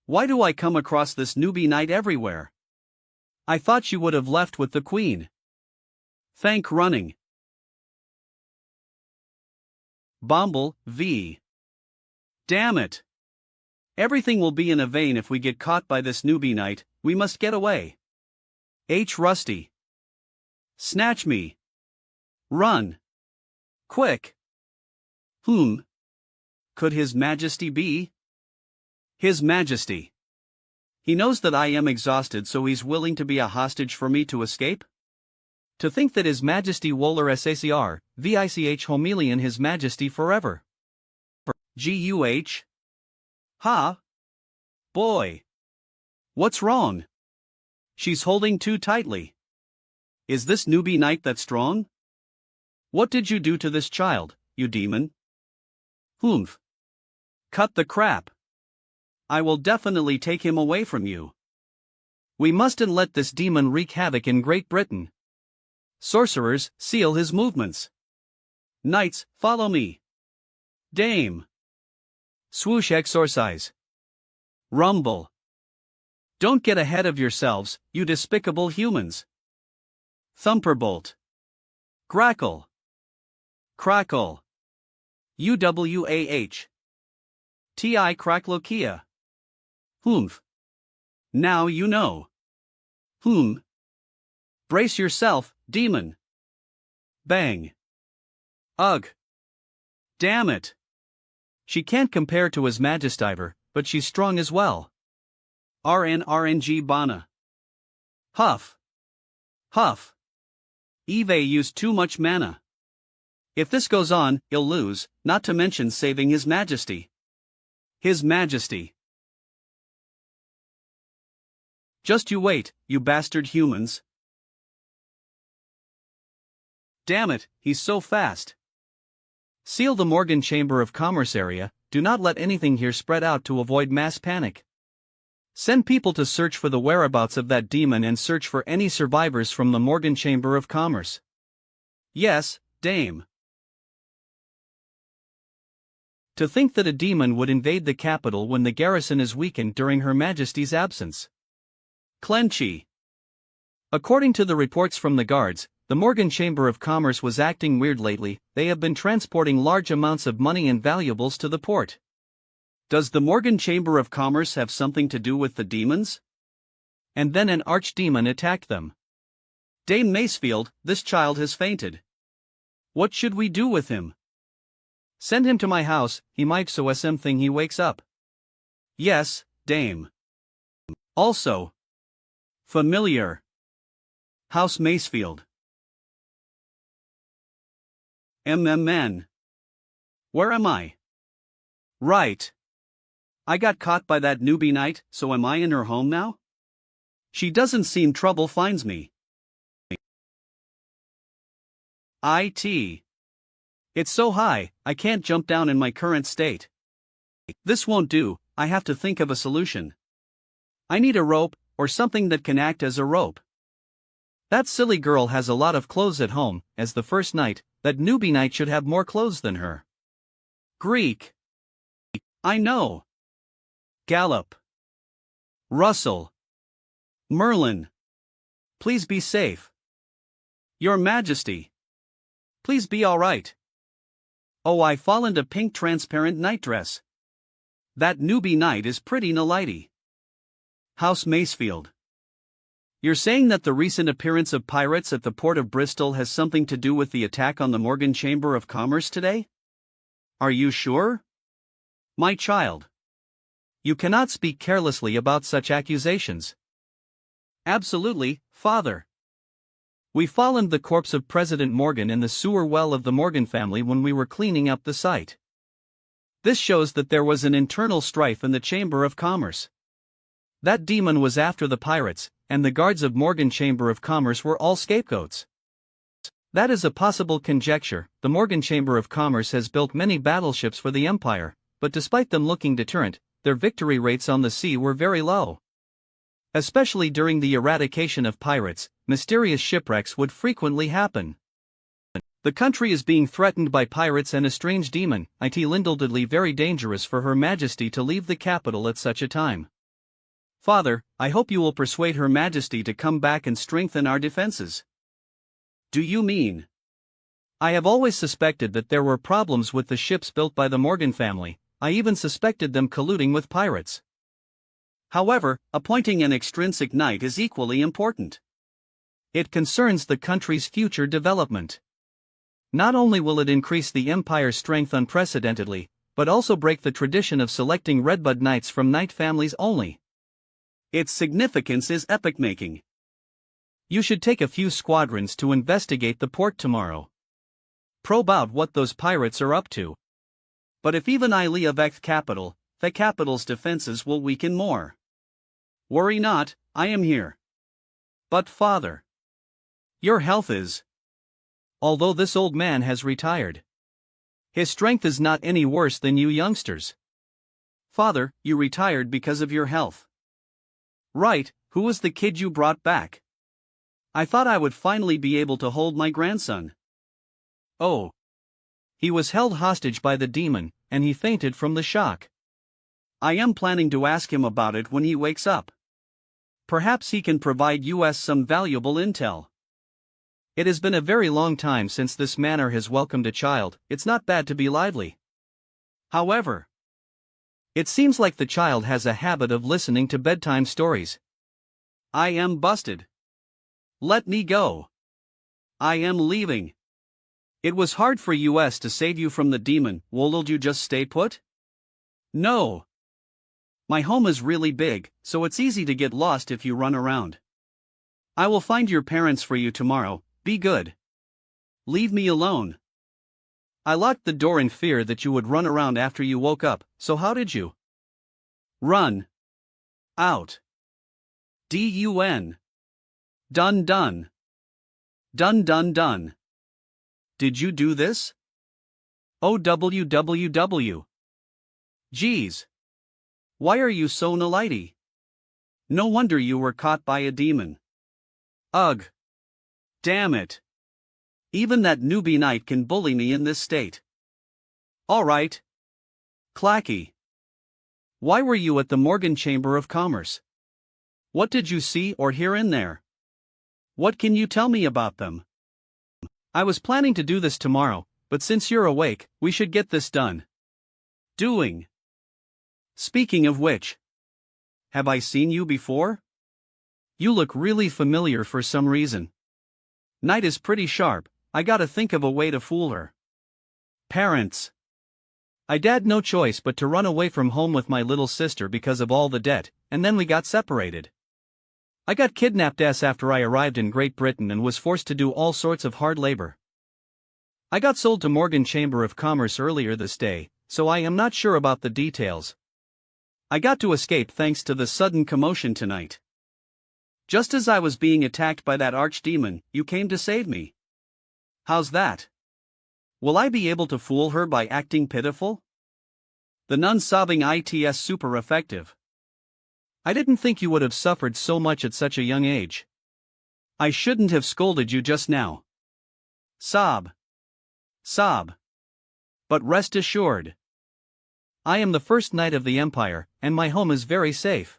S1: Why do I come across this newbie knight everywhere? I thought you would have left with the queen. Thank running. Bomble, v. Damn it! Everything will be in a vain if we get caught by this newbie knight. We must get away. H. Rusty. Snatch me. Run. Quick. Could His Majesty be? His Majesty. He knows that I am exhausted, so he's willing to be a hostage for me to escape? To think that His Majesty Wohler Sacr, Vich Homelian His Majesty forever. Guh? Ha? Boy. What's wrong? She's holding too tightly. Is this newbie knight that strong? What did you do to this child, you demon? Humph. Cut the crap. I will definitely take him away from you. We mustn't let this demon wreak havoc in Great Britain. Sorcerers, seal his movements. Knights, follow me. Dame. Swoosh, exorcise. Rumble. Don't get ahead of yourselves, you despicable humans. Thumperbolt. Grackle. Crackle. UWAH. TI Cracklokia. Humph. Now you know. Brace yourself, demon. Bang. Ugh. Damn it. She can't compare to His Majestyver, but she's strong as well. RNRNG Bana. Huff. Huff. Eve used too much mana. If this goes on, he'll lose, not to mention saving His Majesty. His Majesty. Just you wait, you bastard humans. Damn it, he's so fast. Seal the Morgan Chamber of Commerce area. Do not let anything here spread out to avoid mass panic. Send people to search for the whereabouts of that demon and search for any survivors from the Morgan Chamber of Commerce. Yes, Dame. To think that a demon would invade the capital when the garrison is weakened during Her Majesty's absence. Clenchy. According to the reports from the guards, the Morgan Chamber of Commerce was acting weird lately. They have been transporting large amounts of money and valuables to the port. Does the Morgan Chamber of Commerce have something to do with the demons? And then an archdemon attacked them. Dame Macefield, this child has fainted. What should we do with him? Send him to my house, he might so something he wakes up. Yes, Dame. Also. Familiar. House Macefield. MMN. Where am I? Right. I got caught by that newbie knight, so am I in her home now? She doesn't seem trouble finds me. IT. It's so high, I can't jump down in my current state. This won't do, I have to think of a solution. I need a rope, or something that can act as a rope. That silly girl has a lot of clothes at home. As the first knight, that newbie knight should have more clothes than her. Greek. I know. Gallop. Russell. Merlin. Please be safe. Your Majesty. Please be alright. Oh, I fall into pink transparent nightdress. That newbie knight is pretty nalighty. House Macefield. You're saying that the recent appearance of pirates at the port of Bristol has something to do with the attack on the Morgan Chamber of Commerce today? Are you sure? My child. You cannot speak carelessly about such accusations. Absolutely, father. We found the corpse of President Morgan in the sewer well of the Morgan family when we were cleaning up the site. This shows that there was an internal strife in the Chamber of Commerce. That demon was after the pirates, and the guards of Morgan Chamber of Commerce were all scapegoats. That is a possible conjecture. The Morgan Chamber of Commerce has built many battleships for the Empire, but despite them looking deterrent, their victory rates on the sea were very low. Especially during the eradication of pirates, mysterious shipwrecks would frequently happen. The country is being threatened by pirates and a strange demon. It is undoubtedly very dangerous for Her Majesty to leave the capital at such a time. Father, I hope you will persuade Her Majesty to come back and strengthen our defenses. Do you mean? I have always suspected that there were problems with the ships built by the Morgan family. I even suspected them colluding with pirates. However, appointing an extrinsic knight is equally important. It concerns the country's future development. Not only will it increase the Empire's strength unprecedentedly, but also break the tradition of selecting redbud knights from knight families only. Its significance is epoch-making. You should take a few squadrons to investigate the port tomorrow. Probe out what those pirates are up to. But if even I leave the capital's defenses will weaken more. Worry not, I am here. But father, your health is. Although this old man has retired, his strength is not any worse than you youngsters. Father, you retired because of your health. Right, who was the kid you brought back? I thought I would finally be able to hold my grandson. Oh. He was held hostage by the demon, and he fainted from the shock. I am planning to ask him about it when he wakes up. Perhaps he can provide us some valuable intel. It has been a very long time since this manor has welcomed a child. It's not bad to be lively. However, it seems like the child has a habit of listening to bedtime stories. I am busted. Let me go. I am leaving. It was hard for us to save you from the demon. Will you just stay put? No. My home is really big, so it's easy to get lost if you run around. I will find your parents for you tomorrow. Be good. Leave me alone. I locked the door in fear that you would run around after you woke up, so how did you? Run. Out. D-U-N. Done done. Done done done. Did you do this? OWWW. Geez. Why are you so nalighty? No wonder you were caught by a demon. Ugh. Damn it. Even that newbie knight can bully me in this state. All right. Clacky. Why were you at the Morgan Chamber of Commerce? What did you see or hear in there? What can you tell me about them? I was planning to do this tomorrow, but since you're awake, we should get this done. Doing. Speaking of which, have I seen you before? You look really familiar for some reason. Night is pretty sharp. I gotta think of a way to fool her. Parents. I had no choice but to run away from home with my little sister because of all the debt, and then we got separated. I got kidnapped after I arrived in Great Britain and was forced to do all sorts of hard labor. I got sold to Morgan Chamber of Commerce earlier this day, so I am not sure about the details. I got to escape thanks to the sudden commotion tonight. Just as I was being attacked by that archdemon, you came to save me. How's that? Will I be able to fool her by acting pitiful? The nun sobbing its super effective. I didn't think you would have suffered so much at such a young age. I shouldn't have scolded you just now. Sob. Sob. But rest assured. I am the first knight of the Empire, and my home is very safe.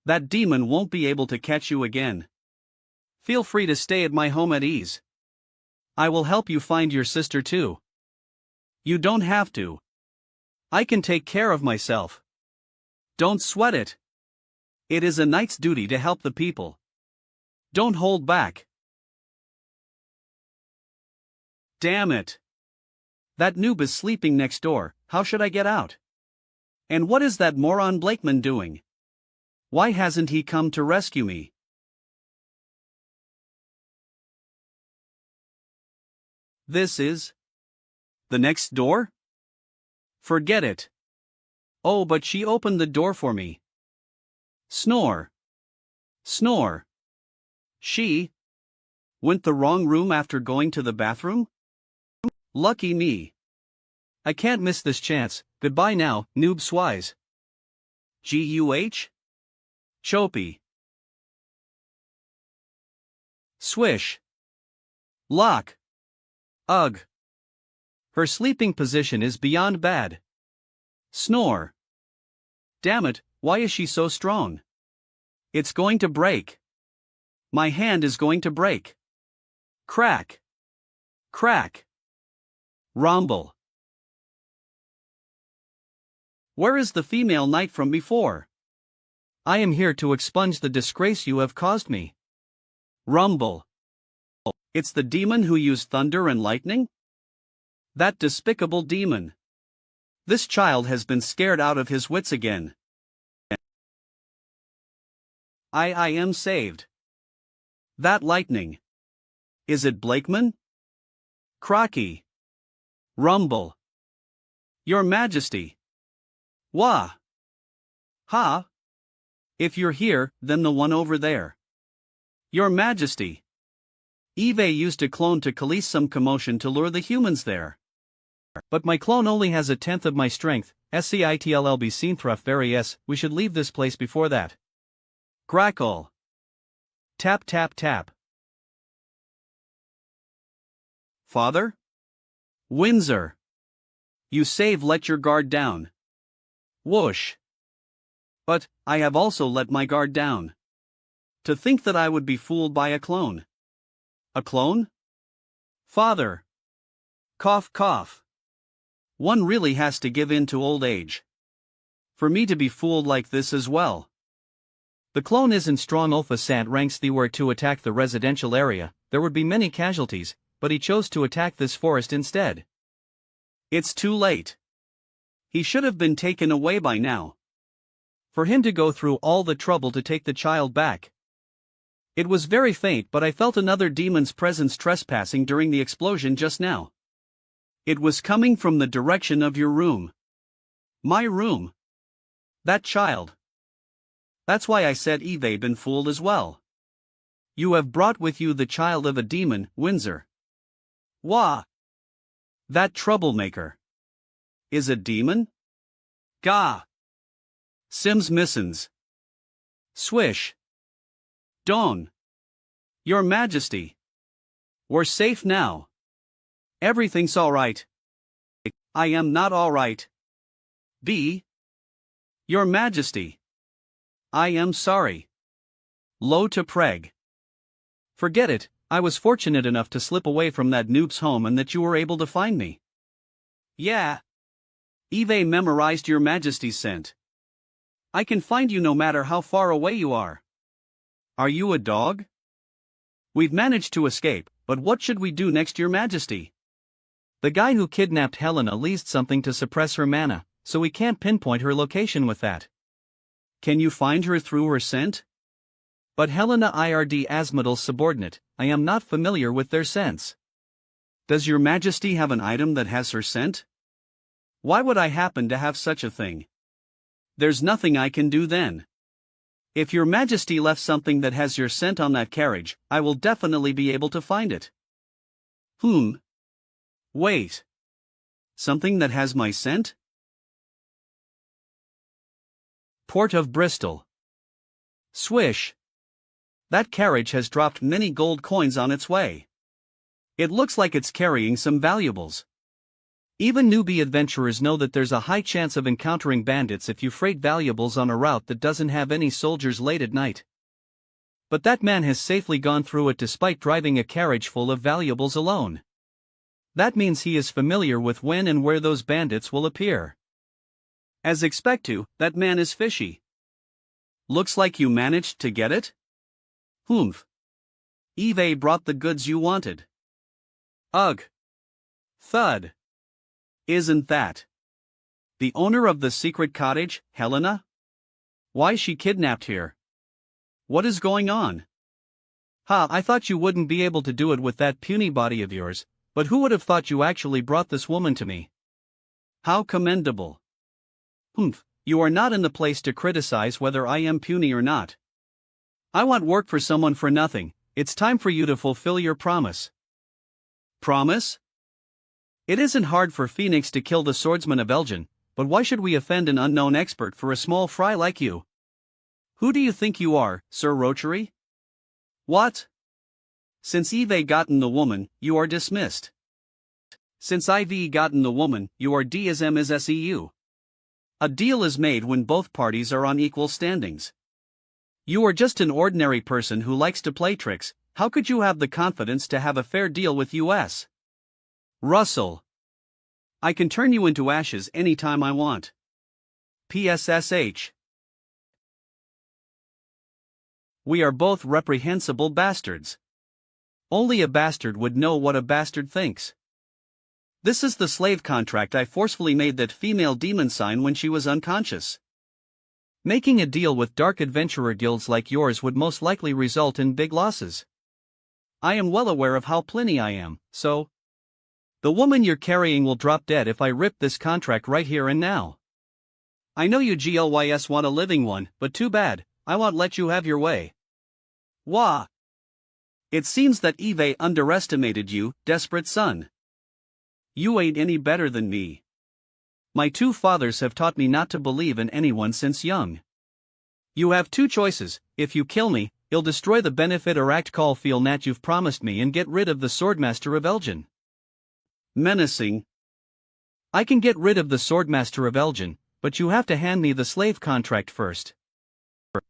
S1: That demon won't be able to catch you again. Feel free to stay at my home at ease. I will help you find your sister too. You don't have to. I can take care of myself. Don't sweat it. It is a knight's duty to help the people. Don't hold back. Damn it. That noob is sleeping next door, how should I get out? And what is that moron Blakeman doing? Why hasn't he come to rescue me? This is the next door? Forget it. Oh, but she opened the door for me. Snore. Snore. She went the wrong room after going to the bathroom? Lucky me. I can't miss this chance. Goodbye now, noob swise. Guh? Choppy. Swish. Lock. Ugh. Her sleeping position is beyond bad. Snore. Damn it, why is she so strong? It's going to break. My hand is going to break. Crack. Crack. Rumble. Where is the female knight from before? I am here to expunge the disgrace you have caused me. Rumble. It's the demon who used thunder and lightning? That despicable demon. This child has been scared out of his wits again. I am saved. That lightning. Is it Blakeman? Crocky. Rumble. Your Majesty. Wah. Ha. If you're here, then the one over there. Your Majesty. Eve used a clone to release some commotion to lure the humans there. But my clone only has a tenth of my strength. SCITLLB seen thruff very s. We should leave this place before that. Crackle. Tap tap tap. Father? Windsor. You save, let your guard down. Whoosh. But, I have also let my guard down. To think that I would be fooled by a clone. A clone? Father. Cough cough. One really has to give in to old age. For me to be fooled like this as well. The clone isn't strong. Alpha Sant ranks the were to attack the residential area, there would be many casualties, but he chose to attack this forest instead. It's too late. He should have been taken away by now. For him to go through all the trouble to take the child back. It was very faint, but I felt another demon's presence trespassing during the explosion just now. It was coming from the direction of your room. My room. That child. That's why I said Eve been fooled as well. You have brought with you the child of a demon, Windsor. Wah. That troublemaker. Is a demon? Gah. Sims missins. Swish. Don. Your Majesty. We're safe now. Everything's alright. I am not alright. B. Your Majesty. I am sorry. Low to Preg. Forget it, I was fortunate enough to slip away from that noob's home and that you were able to find me. Yeah. Eve memorized your Majesty's scent. I can find you no matter how far away you are. Are you a dog? We've managed to escape, but what should we do next, your Majesty? The guy who kidnapped Helena leased something to suppress her mana, so we can't pinpoint her location with that. Can you find her through her scent? But Helena IRD Asmodal's subordinate, I am not familiar with their scents. Does your Majesty have an item that has her scent? Why would I happen to have such a thing? There's nothing I can do then. If your Majesty left something that has your scent on that carriage, I will definitely be able to find it. Wait. Something that has my scent? Port of Bristol. Swish. That carriage has dropped many gold coins on its way. It looks like it's carrying some valuables. Even newbie adventurers know that there's a high chance of encountering bandits if you freight valuables on a route that doesn't have any soldiers late at night. But that man has safely gone through it despite driving a carriage full of valuables alone. That means he is familiar with when and where those bandits will appear. As expected, that man is fishy. Looks like you managed to get it? Humph. Eve brought the goods you wanted. Ugh. Thud. Isn't that the owner of the secret cottage, Helena? Why she kidnapped here? What is going on? Ha, I thought you wouldn't be able to do it with that puny body of yours, but who would have thought you actually brought this woman to me? How commendable. Humph, you are not in the place to criticize whether I am puny or not. I want work for someone for nothing. It's time for you to fulfill your promise. Promise? It isn't hard for Phoenix to kill the swordsman of Elgin, but why should we offend an unknown expert for a small fry like you? Who do you think you are, Sir Rochery? What? Since Eve gotten the woman, you are dismissed. Since IV gotten the woman, you are D as M as SEU. A deal is made when both parties are on equal standings. You are just an ordinary person who likes to play tricks. How could you have the confidence to have a fair deal with US? Russell. I can turn you into ashes anytime I want. PSSH. We are both reprehensible bastards. Only a bastard would know what a bastard thinks. This is the slave contract I forcefully made that female demon sign when she was unconscious. Making a deal with dark adventurer guilds like yours would most likely result in big losses. I am well aware of how plenty I am, so the woman you're carrying will drop dead if I rip this contract right here and now. I know you GLYS want a living one, but too bad, I won't let you have your way. Wah! It seems that Eve underestimated you, desperate son. You ain't any better than me. My two fathers have taught me not to believe in anyone since young. You have two choices: if you kill me, you'll destroy the benefit or act call feel nat you've promised me and get rid of the Swordmaster of Elgin. Menacing. I can get rid of the Swordmaster of Elgin, but you have to hand me the slave contract first.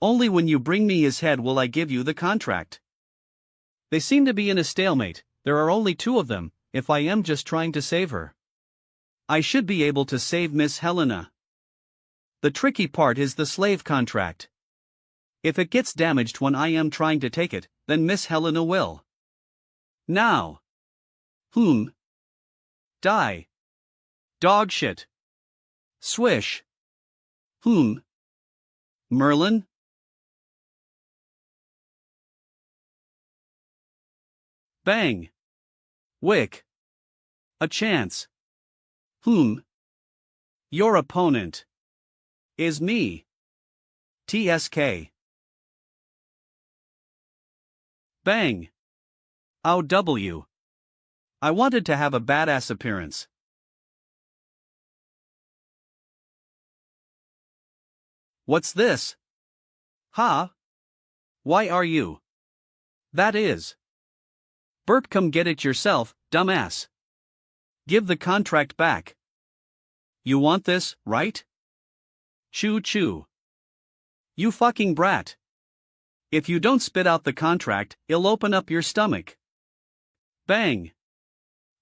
S1: Only when you bring me his head will I give you the contract. They seem to be in a stalemate. There are only two of them, if I am just trying to save her. I should be able to save Miss Helena. The tricky part is the slave contract. If it gets damaged when I am trying to take it, then Miss Helena will. Now. Die. Dog shit. Swish. Merlin? Bang. Wick. A chance. Your opponent is me. TSK. Bang. OW. I wanted to have a badass appearance. What's this? Ha? Why are you? That is. Burp, come get it yourself, dumbass. Give the contract back. You want this, right? Choo choo. You fucking brat. If you don't spit out the contract, it'll open up your stomach. Bang.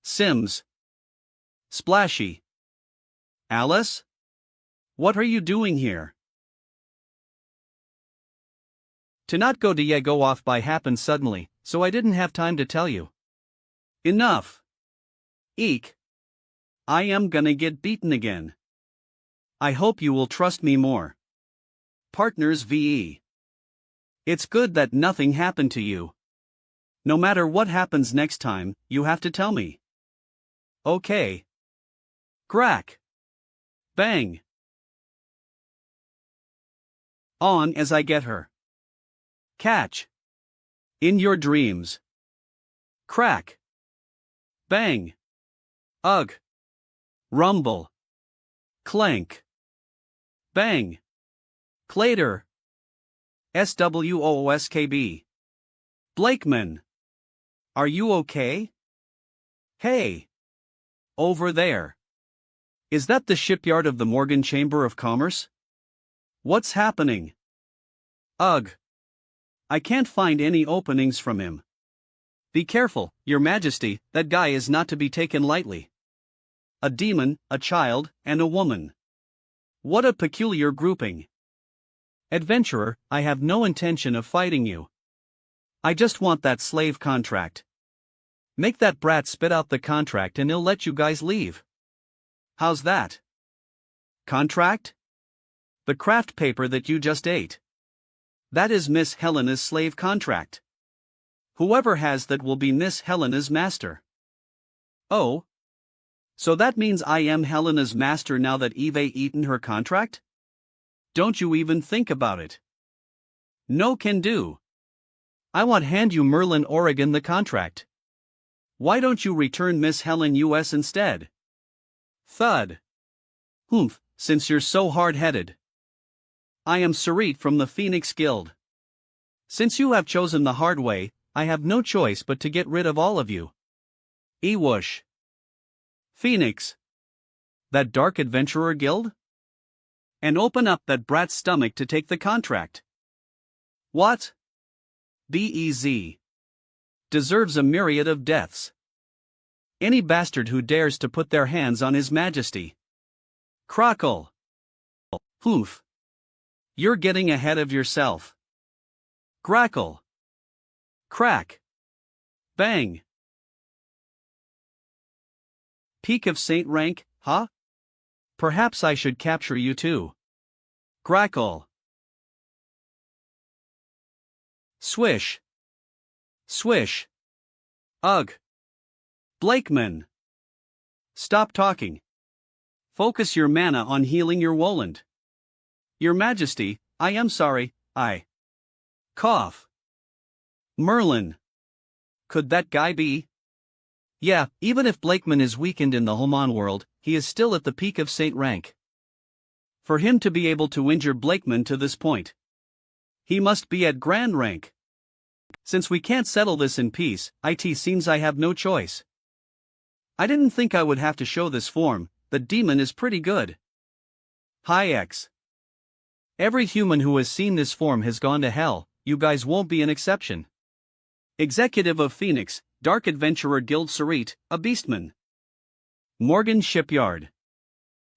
S1: Sims. Splashy. Alice? What are you doing here? To not go to go off by happened suddenly, so I didn't have time to tell you. Enough. Eek. I am gonna get beaten again. I hope you will trust me more. Partners VE. It's good that nothing happened to you. No matter what happens next time, you have to tell me. Okay. Crack. Bang. On as I get her. Catch. In your dreams. Crack. Bang. Ugh. Rumble. Clank. Bang. Clater. SWOOSKB. Blakeman. Are you okay? Hey. Over there. Is that the shipyard of the Morgan Chamber of Commerce? What's happening? Ugh. I can't find any openings from him. Be careful, Your Majesty, that guy is not to be taken lightly. A demon, a child, and a woman. What a peculiar grouping. Adventurer, I have no intention of fighting you. I just want that slave contract. Make that brat spit out the contract and he'll let you guys leave. How's that? Contract? The craft paper that you just ate. That is Miss Helena's slave contract. Whoever has that will be Miss Helena's master. Oh? So that means I am Helena's master now that Eve eaten her contract? Don't you even think about it. No can do. I want hand you Merlin Oregon the contract. Why don't you return Miss Helen US instead? Thud. Humph, since you're so hard-headed. I am Sarit from the Phoenix Guild. Since you have chosen the hard way, I have no choice but to get rid of all of you. Ewoosh. Phoenix. That dark adventurer guild? And open up that brat's stomach to take the contract. What? BEZ. Deserves a myriad of deaths. Any bastard who dares to put their hands on His Majesty. Crockle. Humph. You're getting ahead of yourself. Grackle. Crack. Bang. Peak of Saint rank, huh? Perhaps I should capture you too. Grackle. Swish. Swish. Ugh. Blakeman. Stop talking. Focus your mana on healing your Woland. Your Majesty, I am sorry, I. Cough. Merlin. Could that guy be? Yeah, even if Blakeman is weakened in the Holman world, he is still at the peak of Saint rank. For him to be able to injure Blakeman to this point, he must be at Grand rank. Since we can't settle this in peace, it seems I have no choice. I didn't think I would have to show this form, the demon is pretty good. Hi X. Every human who has seen this form has gone to hell, you guys won't be an exception. Executive of Phoenix, Dark Adventurer Guild Sarit, a beastman. Morgan Shipyard.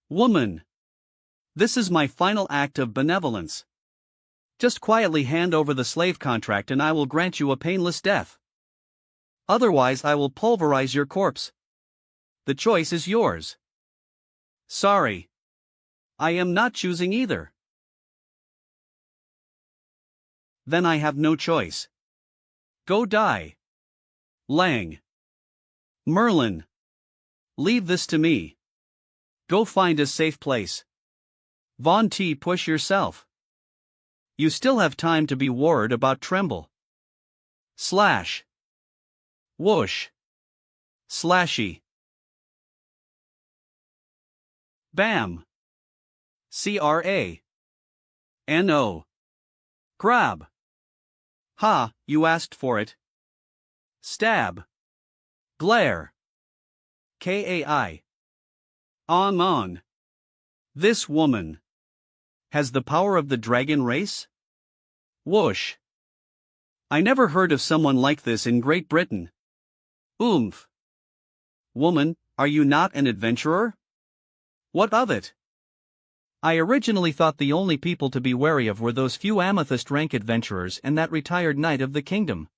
S1: Woman. This is my final act of benevolence. Just quietly hand over the slave contract and I will grant you a painless death. Otherwise I will pulverize your corpse. The choice is yours. Sorry. I am not choosing either. Then I have no choice. Go die. Lang. Merlin. Leave this to me. Go find a safe place. Von T. Push yourself. You still have time to be worried about Tremble. Slash. Whoosh. Slashy. Bam. CRA. NO. Grab. Ha, you asked for it. Stab. Glare. KAI. On. This woman has the power of the dragon race? Whoosh. I never heard of someone like this in Great Britain. Oomph. Woman, are you not an adventurer? What of it? I originally thought the only people to be wary of were those few amethyst rank adventurers and that retired knight of the kingdom.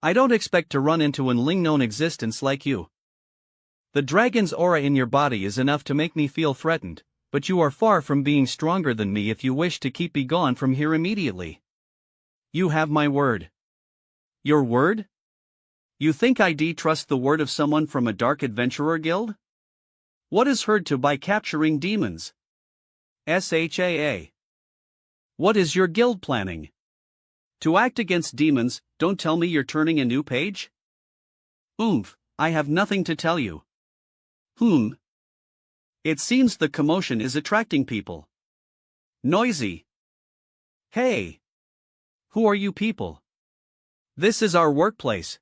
S1: I don't expect to run into an ling-known existence like you. The dragon's aura in your body is enough to make me feel threatened, but you are far from being stronger than me if you wish to keep me gone from here immediately. You have my word. Your word? You think I'd trust the word of someone from a dark adventurer guild? What is heard to by capturing demons? SHAA. What is your guild planning? To act against demons, don't tell me you're turning a new page? Oomph, I have nothing to tell you. It seems the commotion is attracting people. Noisy. Hey. Who are you people? This is our workplace.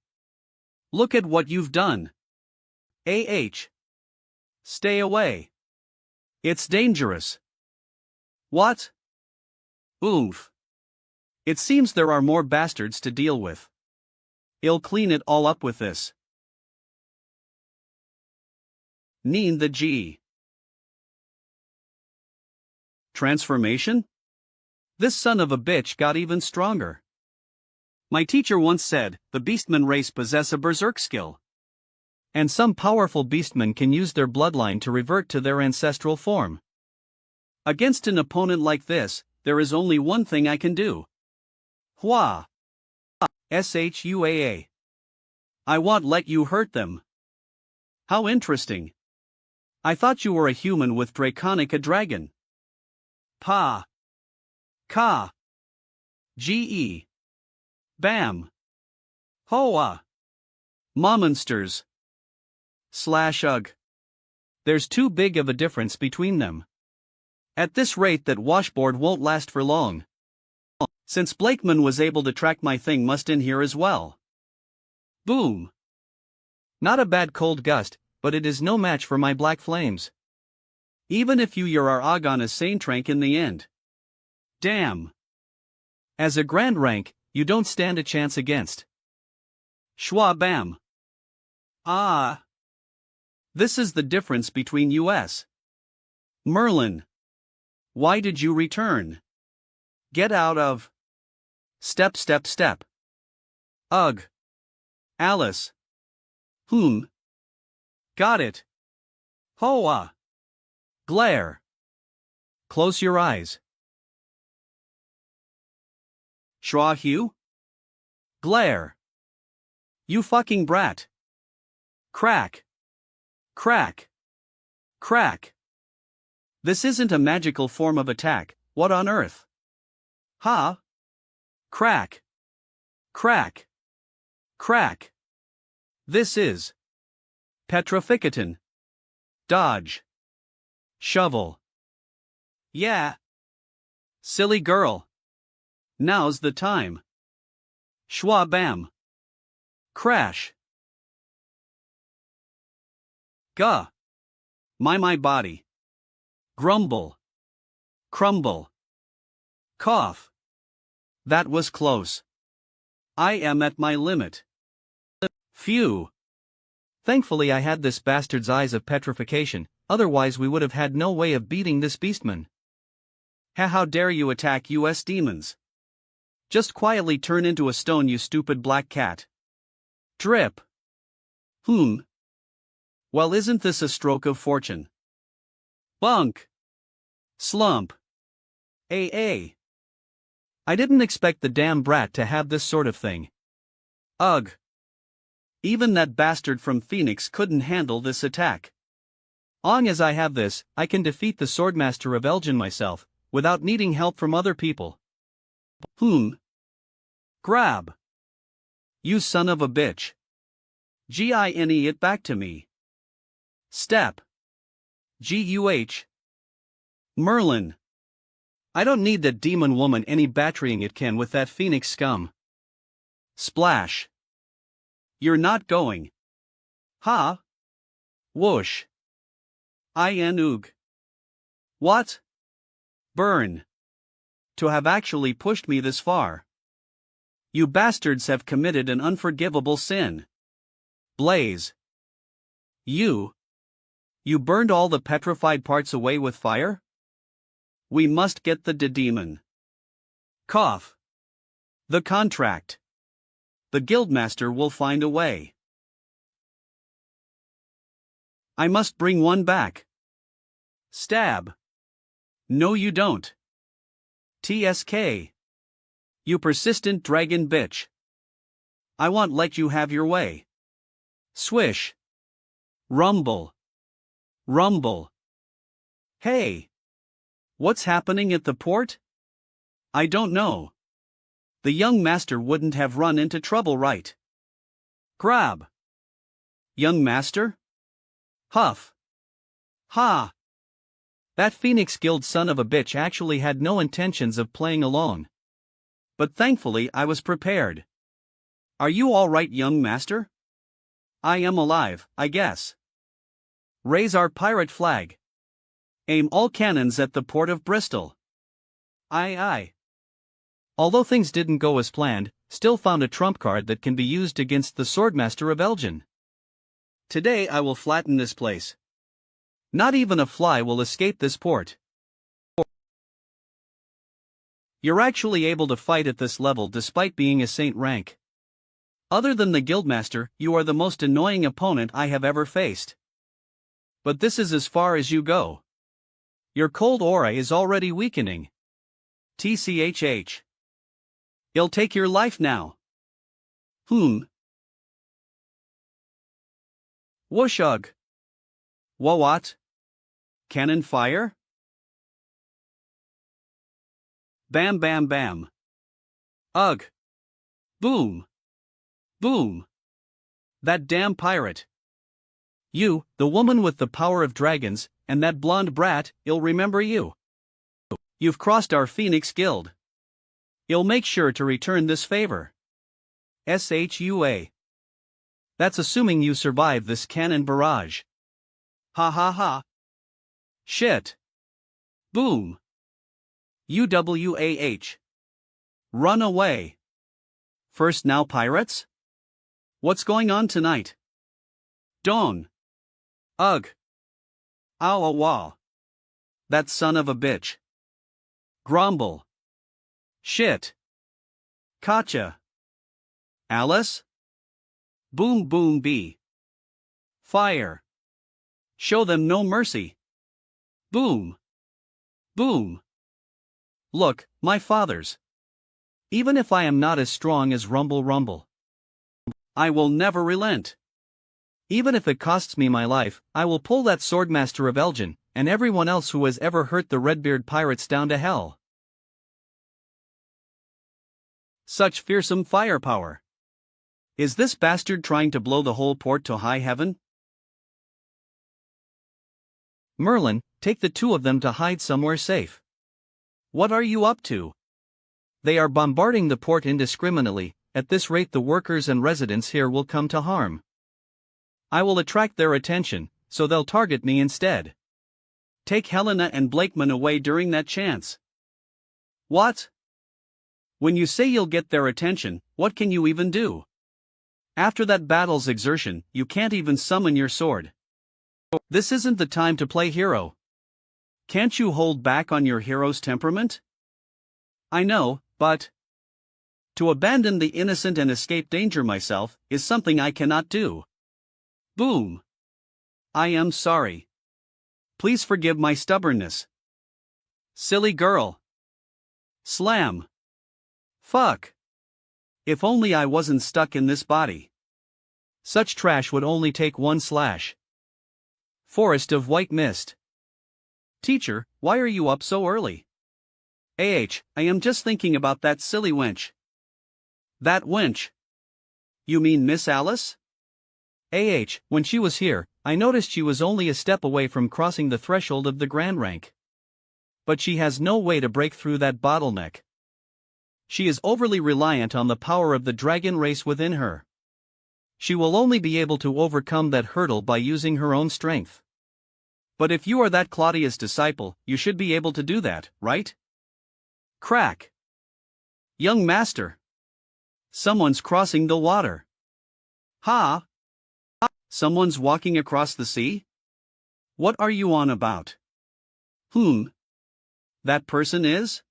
S1: Look at what you've done. Stay away. It's dangerous. What? Oomph. It seems there are more bastards to deal with. I'll clean it all up with this. Neen the G. Transformation? This son of a bitch got even stronger. My teacher once said, the beastman race possess a berserk skill. And some powerful beastmen can use their bloodline to revert to their ancestral form. Against an opponent like this, there is only one thing I can do. Hua. Shuaa. I won't let you hurt them. How interesting. I thought you were a human with draconic a dragon. Pa. Ka. Ge. Bam. Hoa. Monsters. Ugh. There's too big of a difference between them. At this rate that washboard won't last for long. Since Blakeman was able to track my thing must in here as well. Boom. Not a bad cold gust, but it is no match for my black flames. Even if you're Argon a sane trank in the end. Damn. As a grand rank, you don't stand a chance against. Shwa bam. Ah. This is the difference between us. Merlin. Why did you return? Get out of. Step. Ugh. Alice. Got it. Hoa. Glare. Close your eyes. Shra Hugh? Glare. You fucking brat. Crack. Crack. Crack. This isn't a magical form of attack, what on earth? Ha? Crack. Crack. Crack. This is. Petrificaton. Dodge. Shovel. Yeah. Silly girl. Now's the time. Shwa bam. Crash. Gah. My body. Grumble. Crumble. Cough. That was close. I am at my limit. Phew. Thankfully I had this bastard's eyes of petrification, otherwise we would have had no way of beating this beastman. How dare you attack us demons? Just quietly turn into a stone, you stupid black cat. Drip. Well, isn't this a stroke of fortune? Bunk. Slump. I didn't expect the damn brat to have this sort of thing. Ugh. Even that bastard from Phoenix couldn't handle this attack. Long as I have this, I can defeat the Swordmaster of Elgin myself, without needing help from other people. Grab. You son of a bitch. Gine it back to me. Step. Guh. Merlin. I don't need that demon woman any batterying it can with that Phoenix scum. Splash. You're not going. Ha? Whoosh. Oog. What? Burn. To have actually pushed me this far. You bastards have committed an unforgivable sin. Blaze. You burned all the petrified parts away with fire? We must get the demon. Cough. The contract. The guildmaster will find a way. I must bring one back. Stab. No you don't. TSK. You persistent dragon bitch. I won't let you have your way. Swish. Rumble. Rumble. Hey. What's happening at the port? I don't know. The young master wouldn't have run into trouble, right? Grab. Young master? Huff. Ha. That Phoenix Guild son of a bitch actually had no intentions of playing along. But thankfully I was prepared. Are you all right, young master? I am alive, I guess. Raise our pirate flag. Aim all cannons at the port of Bristol. Aye. Although things didn't go as planned, still found a trump card that can be used against the Swordmaster of Elgin. Today I will flatten this place. Not even a fly will escape this port. You're actually able to fight at this level despite being a saint rank. Other than the Guildmaster, you are the most annoying opponent I have ever faced. But this is as far as you go. Your cold aura is already weakening. TCHH. It'll take your life now. Whooshug. What? Cannon fire? Bam bam bam. Ugh. Boom. Boom. That damn pirate. You, the woman with the power of dragons, and that blonde brat, I'll remember you. You've crossed our Phoenix Guild. I'll make sure to return this favor. SHUA. That's assuming you survive this cannon barrage. Ha ha ha. Shit. Boom. UWAH. Run away. First now pirates? What's going on tonight? Dawn. Ugh. Ow wah. That son of a bitch. Grumble. Shit. Gotcha. Alice? Boom boom bee. Fire. Show them no mercy. Boom. Boom. Look, my fathers. Even if I am not as strong as Rumble Rumble, I will never relent. Even if it costs me my life, I will pull that Swordmaster of Elgin, and everyone else who has ever hurt the Redbeard pirates down to hell. Such fearsome firepower. Is this bastard trying to blow the whole port to high heaven? Merlin, take the two of them to hide somewhere safe. What are you up to? They are bombarding the port indiscriminately. At this rate the workers and residents here will come to harm. I will attract their attention, so they'll target me instead. Take Helena and Blakeman away during that chance. What? When you say you'll get their attention, what can you even do? After that battle's exertion, you can't even summon your sword. This isn't the time to play hero. Can't you hold back on your hero's temperament? I know, but to abandon the innocent and escape danger myself is something I cannot do. Boom. I am sorry. Please forgive my stubbornness. Silly girl. Slam. Fuck. If only I wasn't stuck in this body. Such trash would only take one slash. Forest of white mist. Teacher, why are you up so early? I am just thinking about that silly wench. That wench? You mean Miss Alice? When she was here, I noticed she was only a step away from crossing the threshold of the grand rank. But she has no way to break through that bottleneck. She is overly reliant on the power of the dragon race within her. She will only be able to overcome that hurdle by using her own strength. But if you are that Claudia's disciple, you should be able to do that, right? Crack. Young master. Someone's crossing the water. Ha! Someone's walking across the sea? What are you on about? That person is?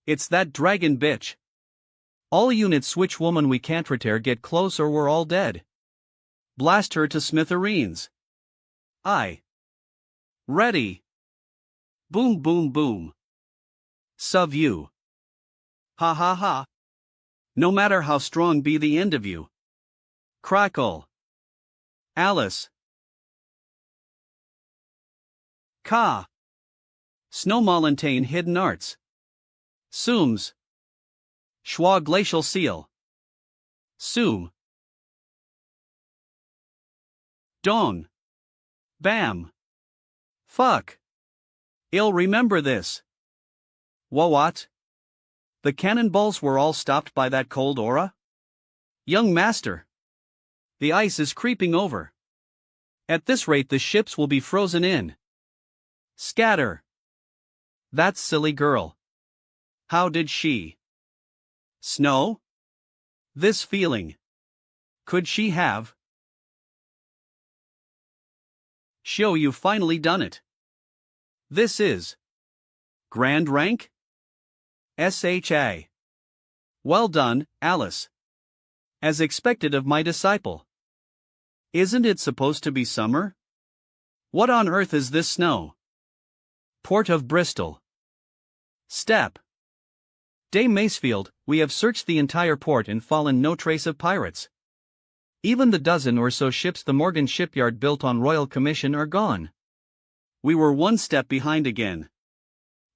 S1: It's that dragon bitch. All units switch woman we can't retire get close or we're all dead. Blast her to smithereens. Ready. Boom boom boom. Sub you. Ha ha ha. No matter how strong be the end of you. Crackle. Alice. Ka. Snowmountain hidden arts. Sooms. Schwa glacial seal. Soom. Dawn. Bam. Fuck. I'll remember this. What? The cannonballs were all stopped by that cold aura? Young master. The ice is creeping over. At this rate the ships will be frozen in. Scatter. That silly girl. How did she? Snow? This feeling. Could she have? Show you finally done it. This is grand rank? SHA. Well done, Alice. As expected of my disciple. Isn't it supposed to be summer? What on earth is this snow? Port of Bristol. Step. Dame Macefield, we have searched the entire port and fallen no trace of pirates. Even the dozen or so ships the Morgan shipyard built on royal commission are gone. We were one step behind again.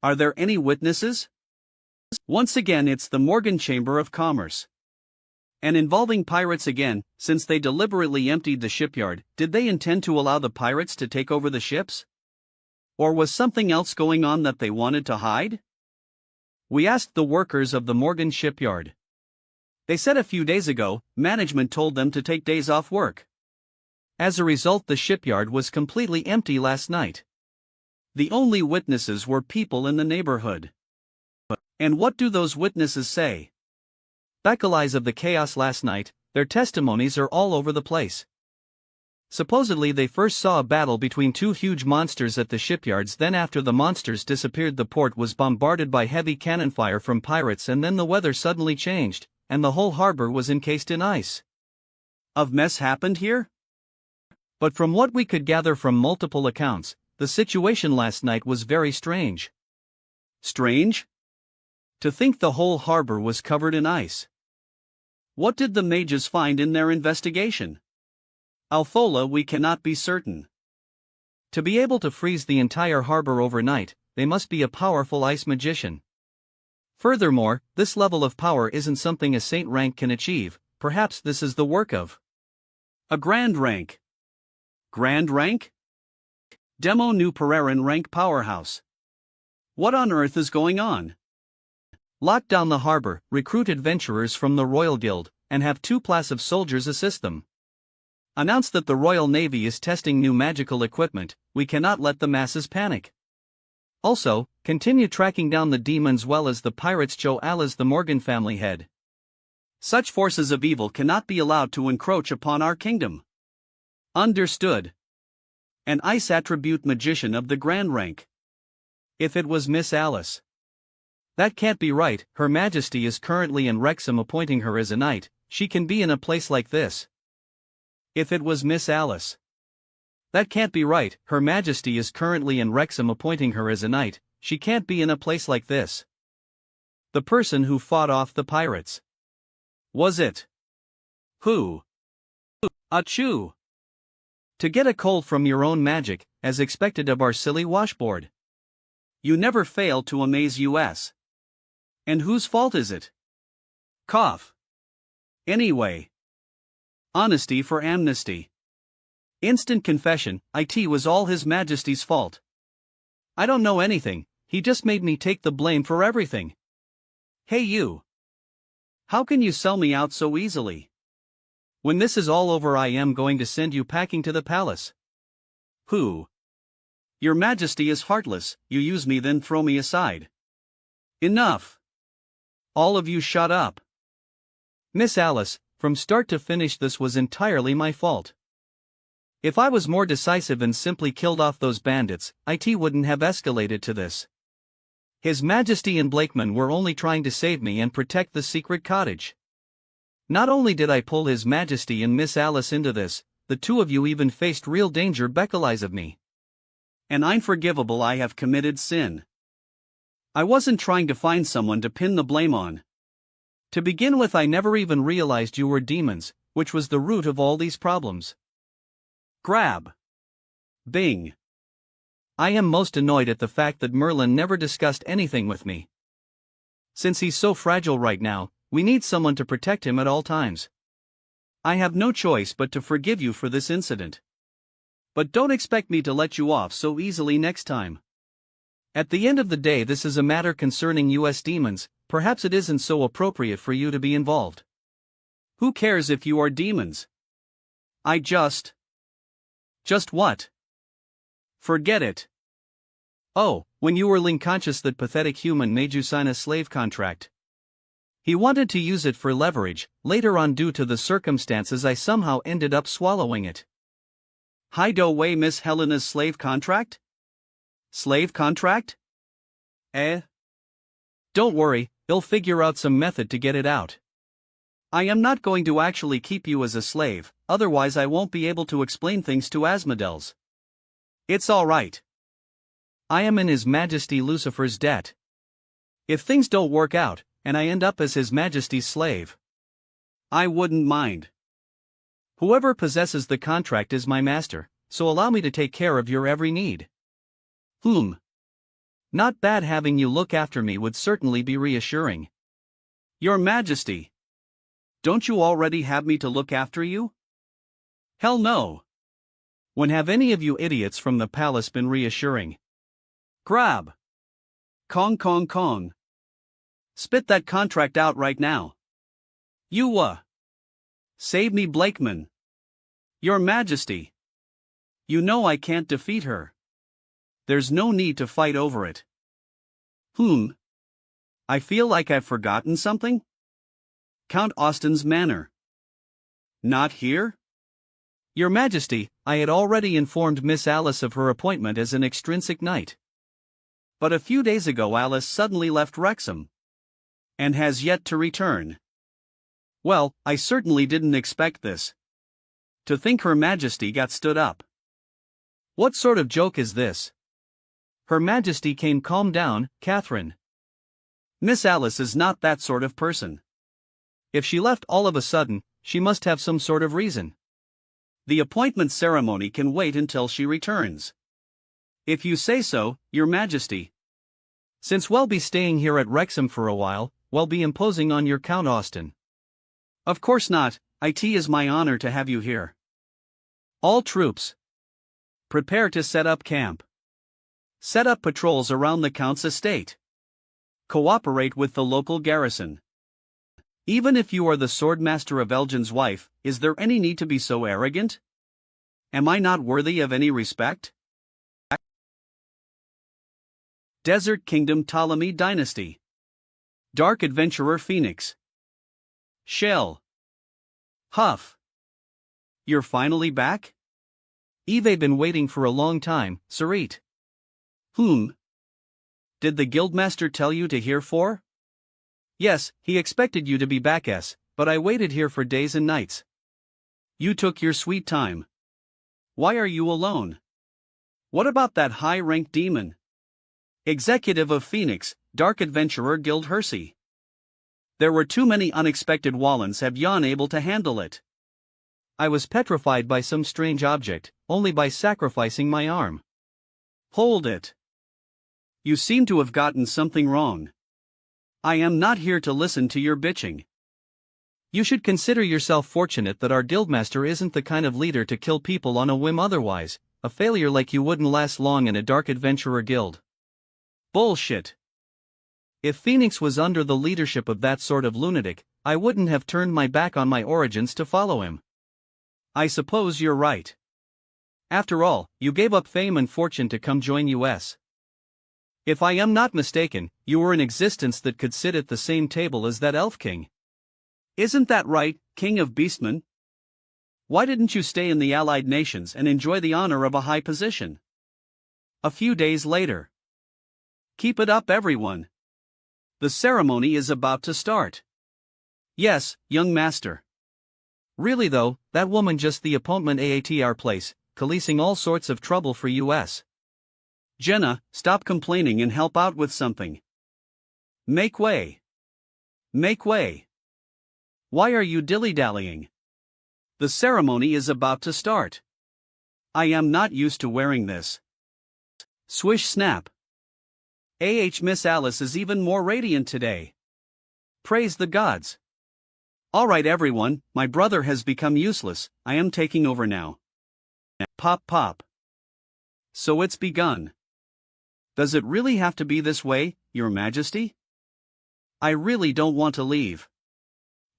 S1: Are there any witnesses? Once again it's the Morgan Chamber of Commerce. And involving pirates again, since they deliberately emptied the shipyard, did they intend to allow the pirates to take over the ships? Or was something else going on that they wanted to hide? We asked the workers of the Morgan shipyard. They said a few days ago, management told them to take days off work. As a result, the shipyard was completely empty last night. The only witnesses were people in the neighborhood. And what do those witnesses say? Baccalies of the chaos last night, their testimonies are all over the place. Supposedly they first saw a battle between two huge monsters at the shipyards, then after the monsters disappeared the port was bombarded by heavy cannon fire from pirates, and then the weather suddenly changed, and the whole harbor was encased in ice. Of mess happened here? But from what we could gather from multiple accounts, the situation last night was very strange. Strange? To think the whole harbor was covered in ice. What did the mages find in their investigation? Alfola, we cannot be certain. To be able to freeze the entire harbor overnight, they must be a powerful ice magician. Furthermore, this level of power isn't something a saint rank can achieve. Perhaps this is the work of a grand rank. Grand rank? Demo New Pereira rank powerhouse. What on earth is going on? Lock down the harbor, recruit adventurers from the Royal Guild, and have 2 class of soldiers assist them. Announce that the Royal Navy is testing new magical equipment. We cannot let the masses panic. Also, continue tracking down the demons well as the pirates Joe Alice the Morgan family head. Such forces of evil cannot be allowed to encroach upon our kingdom. Understood. An ice attribute magician of the grand rank. If it was Miss Alice. That can't be right. Her Majesty is currently in Wrexham appointing her as a knight. She can be in a place like this. If it was Miss Alice. That can't be right. Her Majesty is currently in Wrexham appointing her as a knight. She can't be in a place like this. The person who fought off the pirates. Was it? Who? Achoo! To get a cold from your own magic, as expected of our silly washboard. You never fail to amaze us. And whose fault is it? Cough. Anyway. Honesty for amnesty. Instant confession, it was all His Majesty's fault. I don't know anything, he just made me take the blame for everything. Hey you. How can you sell me out so easily? When this is all over I am going to send you packing to the palace. Who? Your Majesty is heartless, you use me then throw me aside. Enough. All of you shut up. Miss Alice, from start to finish this was entirely my fault. If I was more decisive and simply killed off those bandits, it wouldn't have escalated to this. His Majesty and Blakeman were only trying to save me and protect the secret cottage. Not only did I pull His Majesty and Miss Alice into this, the two of you even faced real danger Beccalize of me. And unforgivable I have committed sin. I wasn't trying to find someone to pin the blame on. To begin with I never even realized you were demons, which was the root of all these problems. Grab. Bing. I am most annoyed at the fact that Merlin never discussed anything with me. Since he's so fragile right now, we need someone to protect him at all times. I have no choice but to forgive you for this incident. But don't expect me to let you off so easily next time. At the end of the day this is a matter concerning US demons, perhaps it isn't so appropriate for you to be involved. Who cares if you are demons? Just what? Forget it. Oh, when you were unconscious that pathetic human made you sign a slave contract. He wanted to use it for leverage. Later on, due to the circumstances, I somehow ended up swallowing it. Hide away Miss Helena's slave contract? Slave contract? Don't worry, they'll figure out some method to get it out. I am not going to actually keep you as a slave, otherwise I won't be able to explain things to Asmodeus. It's alright. I am in His Majesty Lucifer's debt. If things don't work out, and I end up as His Majesty's slave, I wouldn't mind. Whoever possesses the contract is my master, so allow me to take care of your every need. Not bad. Having you look after me would certainly be reassuring. Your Majesty. Don't you already have me to look after you? Hell no. When have any of you idiots from the palace been reassuring? Grab. Kong Kong Kong. Spit that contract out right now. You Save me, Blakeman. Your Majesty. You know I can't defeat her. There's no need to fight over it. I feel like I've forgotten something? Count Austin's manor. Not here? Your Majesty, I had already informed Miss Alice of her appointment as an extrinsic knight. But a few days ago Alice suddenly left Wrexham. And has yet to return. Well, I certainly didn't expect this. To think Her Majesty got stood up. What sort of joke is this? Her Majesty came. Calm down, Catherine. Miss Alice is not that sort of person. If she left all of a sudden, she must have some sort of reason. The appointment ceremony can wait until she returns. If you say so, Your Majesty. Since we'll be staying here at Wrexham for a while, we'll be imposing on your Count Austin. Of course not. It is my honor to have you here. All troops. Prepare to set up camp. Set up patrols around the Count's estate. Cooperate with the local garrison. Even if you are the swordmaster of Elgin's wife, is there any need to be so arrogant? Am I not worthy of any respect? Desert Kingdom Ptolemy Dynasty. Dark Adventurer Phoenix. Shell. Huff. You're finally back? Eve been waiting for a long time, Sarit. Did the guildmaster tell you to here for? Yes, he expected you to be back, but I waited here for days and nights. You took your sweet time. Why are you alone? What about that high-ranked demon? Executive of Phoenix, Dark Adventurer Guild Hersey. There were too many unexpected Wallens have yon able to handle it. I was petrified by some strange object, only by sacrificing my arm. Hold it. You seem to have gotten something wrong. I am not here to listen to your bitching. You should consider yourself fortunate that our guildmaster isn't the kind of leader to kill people on a whim. Otherwise, a failure like you wouldn't last long in a Dark Adventurer Guild. Bullshit. If Phoenix was under the leadership of that sort of lunatic, I wouldn't have turned my back on my origins to follow him. I suppose you're right. After all, you gave up fame and fortune to come join us. If I am not mistaken, you were an existence that could sit at the same table as that elf king. Isn't that right, King of Beastmen? Why didn't you stay in the Allied Nations and enjoy the honor of a high position? A few days later. Keep it up, everyone. The ceremony is about to start. Yes, young master. Really though, that woman just the appointment at our place, policing all sorts of trouble for us. Jenna, stop complaining and help out with something. Make way. Make way. Why are you dilly-dallying? The ceremony is about to start. I am not used to wearing this. Swish snap. Miss Alice is even more radiant today. Praise the gods. Alright everyone, my brother has become useless, I am taking over now. Pop pop. So it's begun. Does it really have to be this way, Your Majesty? I really don't want to leave.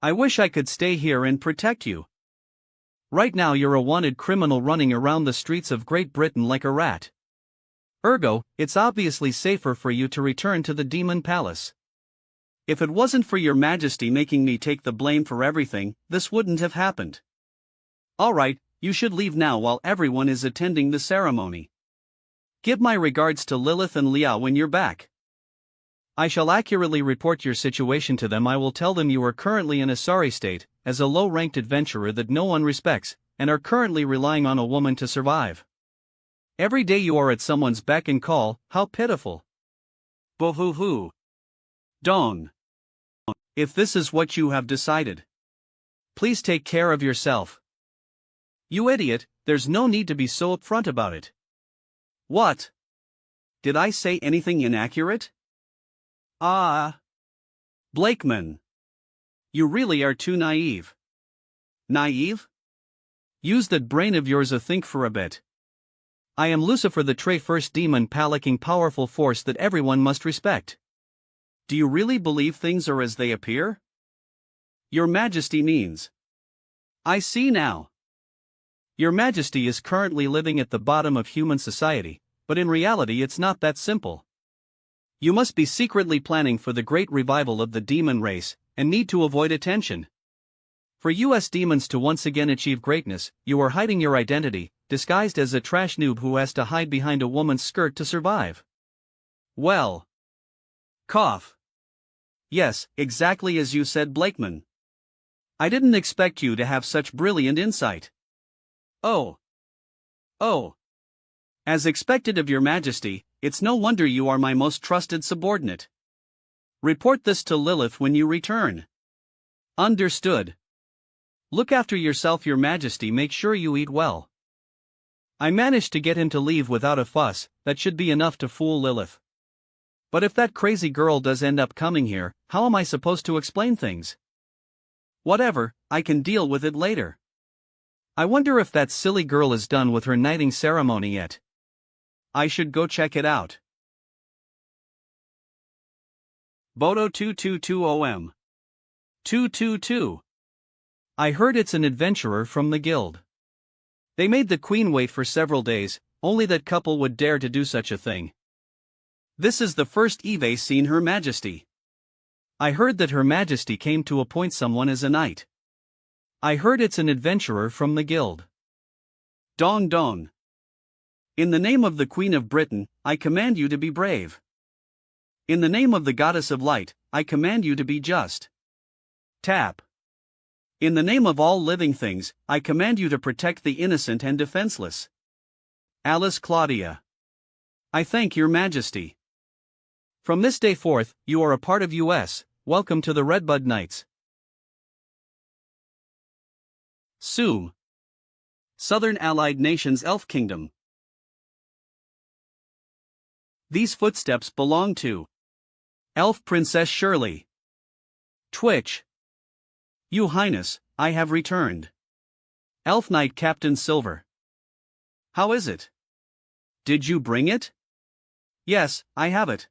S1: I wish I could stay here and protect you. Right now you're a wanted criminal running around the streets of Great Britain like a rat. Ergo, it's obviously safer for you to return to the Demon Palace. If it wasn't for your majesty making me take the blame for everything, this wouldn't have happened. Alright, you should leave now while everyone is attending the ceremony. Give my regards to Lilith and Liao when you're back. I shall accurately report your situation to them. I will tell them you are currently in a sorry state, as a low-ranked adventurer that no one respects, and are currently relying on a woman to survive. Every day you are at someone's beck and call, how pitiful. Boo-hoo-hoo. Dong. If this is what you have decided, please take care of yourself. You idiot, there's no need to be so upfront about it. What? Did I say anything inaccurate? Blakeman. You really are too naive. Naive? Use that brain of yours to think for a bit. I am Lucifer, the first demon palicking powerful force that everyone must respect. Do you really believe things are as they appear? Your Majesty means. I see now. Your Majesty is currently living at the bottom of human society, but in reality it's not that simple. You must be secretly planning for the great revival of the demon race, and need to avoid attention. For US demons to once again achieve greatness, you are hiding your identity, disguised as a trash noob who has to hide behind a woman's skirt to survive. Well. Cough. Yes, exactly as you said, Blakeman. I didn't expect you to have such brilliant insight. Oh. As expected of your Majesty, it's no wonder you are my most trusted subordinate. Report this to Lilith when you return. Understood. Look after yourself, your Majesty. Make sure you eat well. I managed to get him to leave without a fuss. That should be enough to fool Lilith. But if that crazy girl does end up coming here, how am I supposed to explain things? Whatever, I can deal with it later. I wonder if that silly girl is done with her knighting ceremony yet. I should go check it out. Bodo 2220M. 222. I heard it's an adventurer from the guild. They made the queen wait for several days, only that couple would dare to do such a thing. This is the first Eve seen Her Majesty. I heard that Her Majesty came to appoint someone as a knight. I heard it's an adventurer from the guild. Dong dong. In the name of the Queen of Britain, I command you to be brave. In the name of the Goddess of Light, I command you to be just. Tap. In the name of all living things, I command you to protect the innocent and defenseless. Alice Claudia. I thank your Majesty. From this day forth, you are a part of US. Welcome to the Redbud Knights. Soom. Southern Allied Nations Elf Kingdom. These footsteps belong to Elf Princess Shirley. Twitch. You Highness, I have returned. Elf Knight Captain Silver. How is it? Did you bring it? Yes, I have it.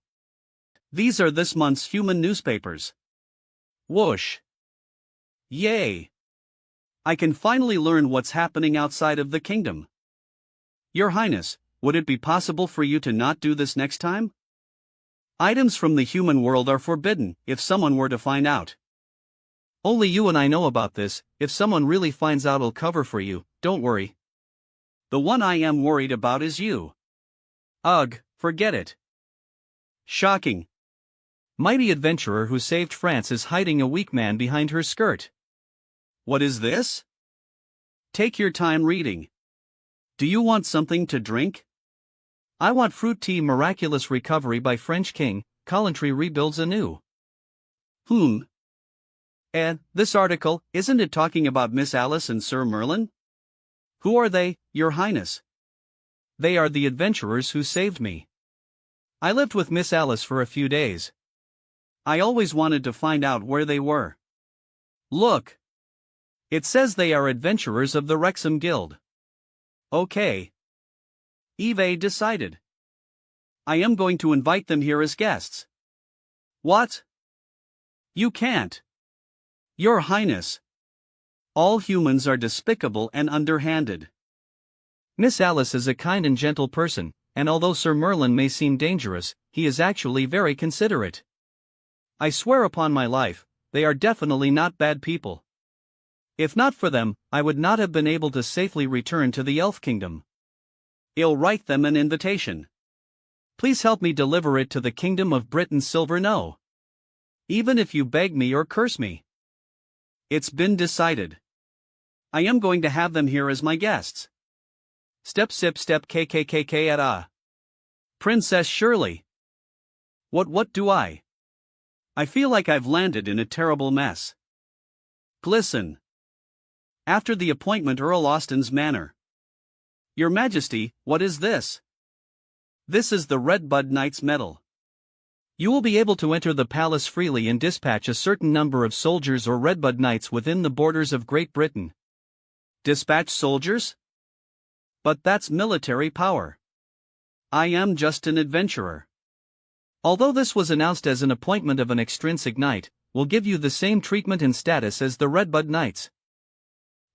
S1: These are this month's human newspapers. Whoosh. Yay. I can finally learn what's happening outside of the kingdom. Your Highness, would it be possible for you to not do this next time? Items from the human world are forbidden, if someone were to find out. Only you and I know about this. If someone really finds out, I'll cover for you, don't worry. The one I am worried about is you. Ugh, forget it. Shocking. Mighty adventurer who saved France is hiding a weak man behind her skirt. What is this? Take your time reading. Do you want something to drink? I want fruit tea. Miraculous recovery by French king, Calantry rebuilds anew. This article, isn't it talking about Miss Alice and Sir Merlin? Who are they, your Highness? They are the adventurers who saved me. I lived with Miss Alice for a few days. I always wanted to find out where they were. Look. It says they are adventurers of the Wrexham Guild. Okay. Eve decided. I am going to invite them here as guests. What? You can't. Your Highness. All humans are despicable and underhanded. Miss Alice is a kind and gentle person, and although Sir Merlin may seem dangerous, he is actually very considerate. I swear upon my life, they are definitely not bad people. If not for them, I would not have been able to safely return to the Elf Kingdom. I'll write them an invitation. Please help me deliver it to the Kingdom of Britain Silver No. Even if you beg me or curse me. It's been decided. I am going to have them here as my guests. Step sip step kkkk at ah. Princess Shirley. What do I? I feel like I've landed in a terrible mess. Glisten. After the appointment, Earl Austen's manor. Your Majesty, what is this? This is the Redbud Knight's medal. You will be able to enter the palace freely and dispatch a certain number of soldiers or Redbud Knights within the borders of Great Britain. Dispatch soldiers? But that's military power. I am just an adventurer. Although this was announced as an appointment of an extrinsic knight, will give you the same treatment and status as the Redbud Knights.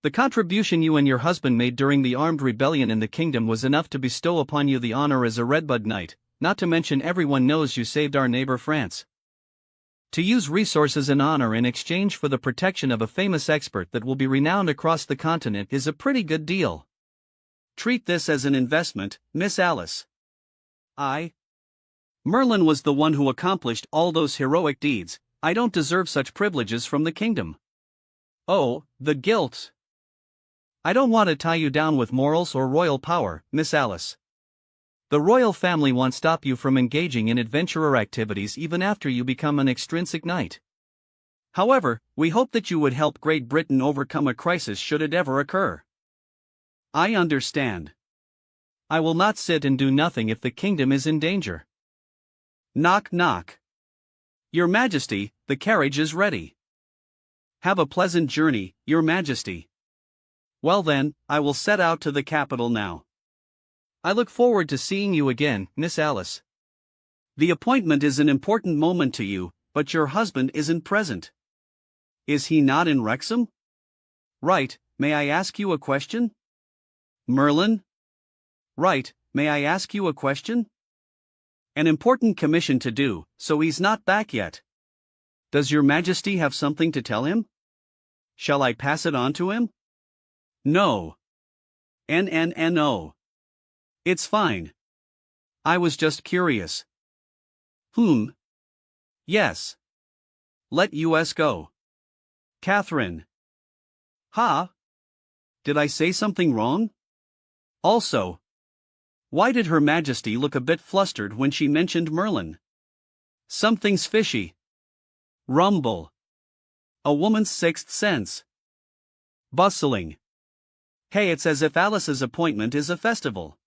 S1: The contribution you and your husband made during the armed rebellion in the kingdom was enough to bestow upon you the honor as a Redbud Knight, not to mention everyone knows you saved our neighbor France. To use resources and honor in exchange for the protection of a famous expert that will be renowned across the continent is a pretty good deal. Treat this as an investment, Miss Alice. Merlin was the one who accomplished all those heroic deeds. I don't deserve such privileges from the kingdom. Oh, the guilt. I don't want to tie you down with morals or royal power, Miss Alice. The royal family won't stop you from engaging in adventurer activities even after you become an extrinsic knight. However, we hope that you would help Great Britain overcome a crisis should it ever occur. I understand. I will not sit and do nothing if the kingdom is in danger. Knock knock. Your Majesty, the carriage is ready. Have a pleasant journey, Your Majesty. Well then, I will set out to the capital now. I look forward to seeing you again, Miss Alice. The appointment is an important moment to you, but your husband isn't present. Is he not in Wrexham? Right, may I ask you a question? Merlin? Right, may I ask you a question? An important commission to do, so he's not back yet. Does your Majesty have something to tell him? Shall I pass it on to him? No. No. It's fine. I was just curious. Yes. Let us go. Catherine. Ha? Did I say something wrong? Also, why did Her Majesty look a bit flustered when she mentioned Merlin? Something's fishy. Rumble. A woman's sixth sense. Bustling. Hey, it's as if Alice's appointment is a festival.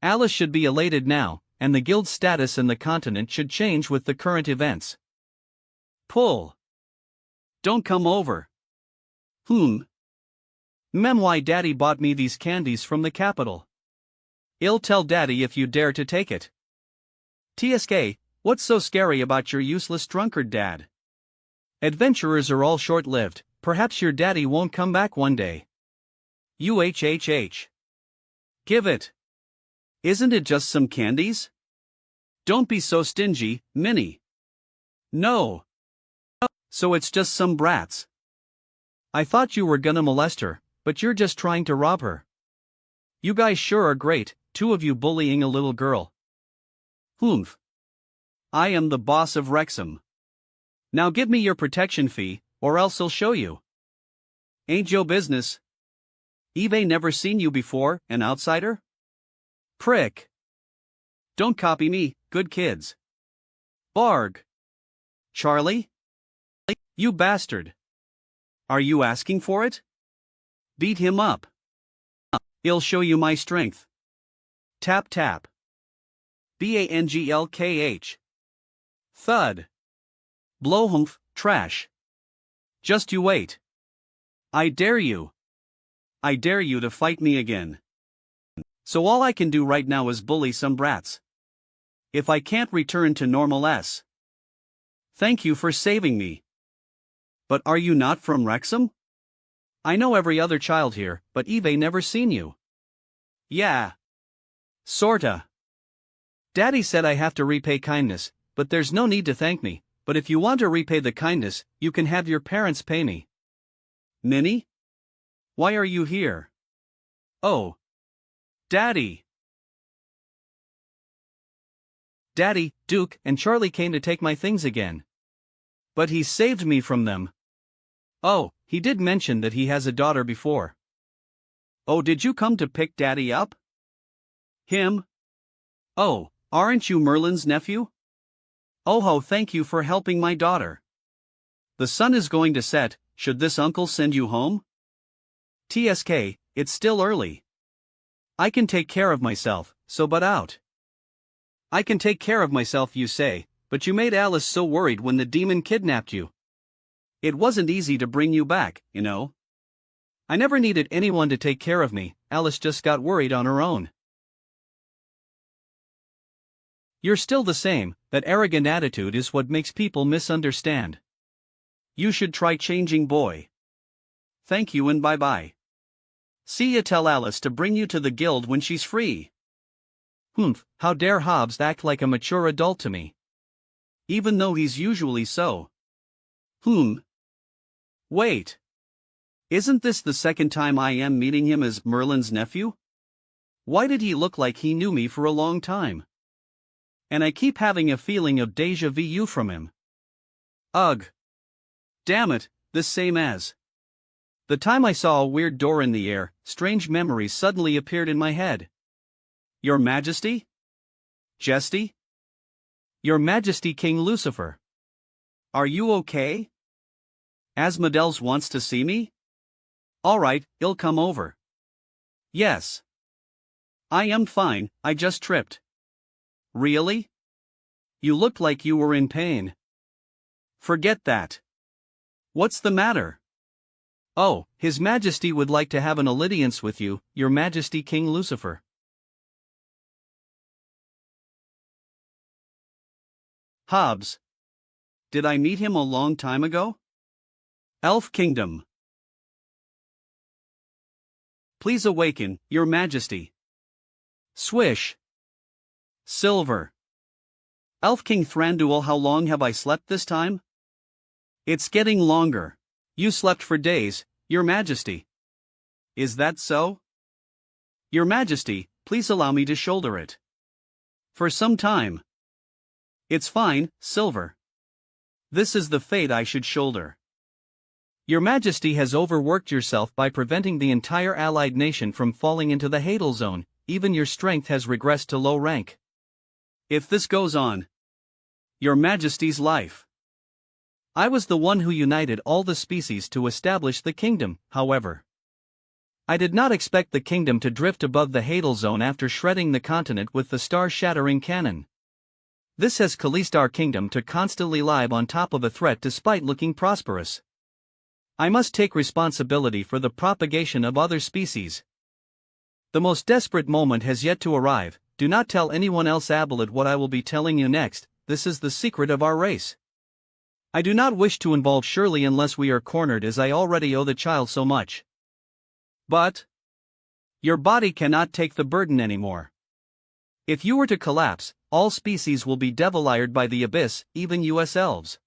S1: Alice should be elated now, and the guild's status in the continent should change with the current events. Pull. Don't come over. Why Daddy bought me these candies from the capital. I'll tell Daddy if you dare to take it. TSK, what's so scary about your useless drunkard dad? Adventurers are all short-lived, perhaps your daddy won't come back one day. UHHH. Give it. Isn't it just some candies? Don't be so stingy, Minnie. No. So it's just some brats. I thought you were gonna molest her, but you're just trying to rob her. You guys sure are great, two of you bullying a little girl. I am the boss of Wrexham. Now give me your protection fee, or else I'll show you. Ain't yo business. Eve never seen you before, an outsider? Prick. Don't copy me, good kids. Barg. Charlie? You bastard. Are you asking for it? Beat him up. I'll show you my strength. Tap tap. BANGLKH. Thud. Blowhumph, trash. Just you wait. I dare you. I dare you to fight me again. So all I can do right now is bully some brats. If I can't return to normal S. Thank you for saving me. But are you not from Wrexham? I know every other child here, but Eve never seen you. Yeah. Sorta. Daddy said I have to repay kindness, but there's no need to thank me. But if you want to repay the kindness, you can have your parents pay me. Minnie? Why are you here? Oh. Daddy! Daddy, Duke, and Charlie came to take my things again. But he saved me from them. Oh, he did mention that he has a daughter before. Oh, did you come to pick Daddy up? Him? Oh, aren't you Merlin's nephew? Oh ho, thank you for helping my daughter. The sun is going to set, should this uncle send you home? TSK, it's still early. I can take care of myself, so butt out. I can take care of myself, you say, but you made Alice so worried when the demon kidnapped you. It wasn't easy to bring you back, you know. I never needed anyone to take care of me, Alice just got worried on her own. You're still the same, that arrogant attitude is what makes people misunderstand. You should try changing, boy. Thank you and bye-bye. See ya, tell Alice to bring you to the guild when she's free. Humph, how dare Hobbs act like a mature adult to me? Even though he's usually so. Wait. Isn't this the second time I am meeting him as Merlin's nephew? Why did he look like he knew me for a long time? And I keep having a feeling of déjà vu from him. Ugh. Damn it, this same as. The time I saw a weird door in the air, strange memories suddenly appeared in my head. Your Majesty? Jesty? Your Majesty King Lucifer. Are you okay? Asmodeus wants to see me? Alright, he'll come over. Yes. I am fine, I just tripped. Really? You looked like you were in pain. Forget that. What's the matter? Oh, His Majesty would like to have an audience with you, Your Majesty King Lucifer. Hobbs. Did I meet him a long time ago? Elf Kingdom. Please awaken, Your Majesty. Swish. Silver. Elf King Thranduil, how long have I slept this time? It's getting longer. You slept for days, Your Majesty. Is that so? Your Majesty, please allow me to shoulder it. For some time. It's fine, Silver. This is the fate I should shoulder. Your Majesty has overworked yourself by preventing the entire allied nation from falling into the Hadal Zone, even your strength has regressed to low rank. If this goes on, Your Majesty's life. I was the one who united all the species to establish the kingdom, however. I did not expect the kingdom to drift above the Hadal Zone after shredding the continent with the star-shattering cannon. This has caused our kingdom to constantly live on top of a threat despite looking prosperous. I must take responsibility for the propagation of other species. The most desperate moment has yet to arrive. Do not tell anyone else Abelet what I will be telling you next, this is the secret of our race. I do not wish to involve Shirley unless we are cornered, as I already owe the child so much. But your body cannot take the burden anymore. If you were to collapse, all species will be devoured by the abyss, even US elves.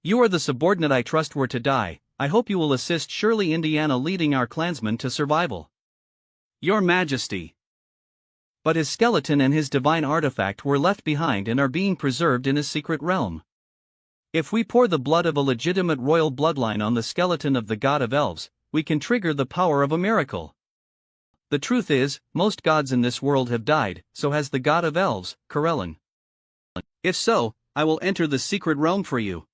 S1: You are the subordinate I trust were to die. I hope you will assist Shirley Indiana leading our clansmen to survival. Your Majesty. But his skeleton and his divine artifact were left behind and are being preserved in a secret realm. If we pour the blood of a legitimate royal bloodline on the skeleton of the god of elves, we can trigger the power of a miracle. The truth is, most gods in this world have died, so has the god of elves, Corellin. If so, I will enter the secret realm for you.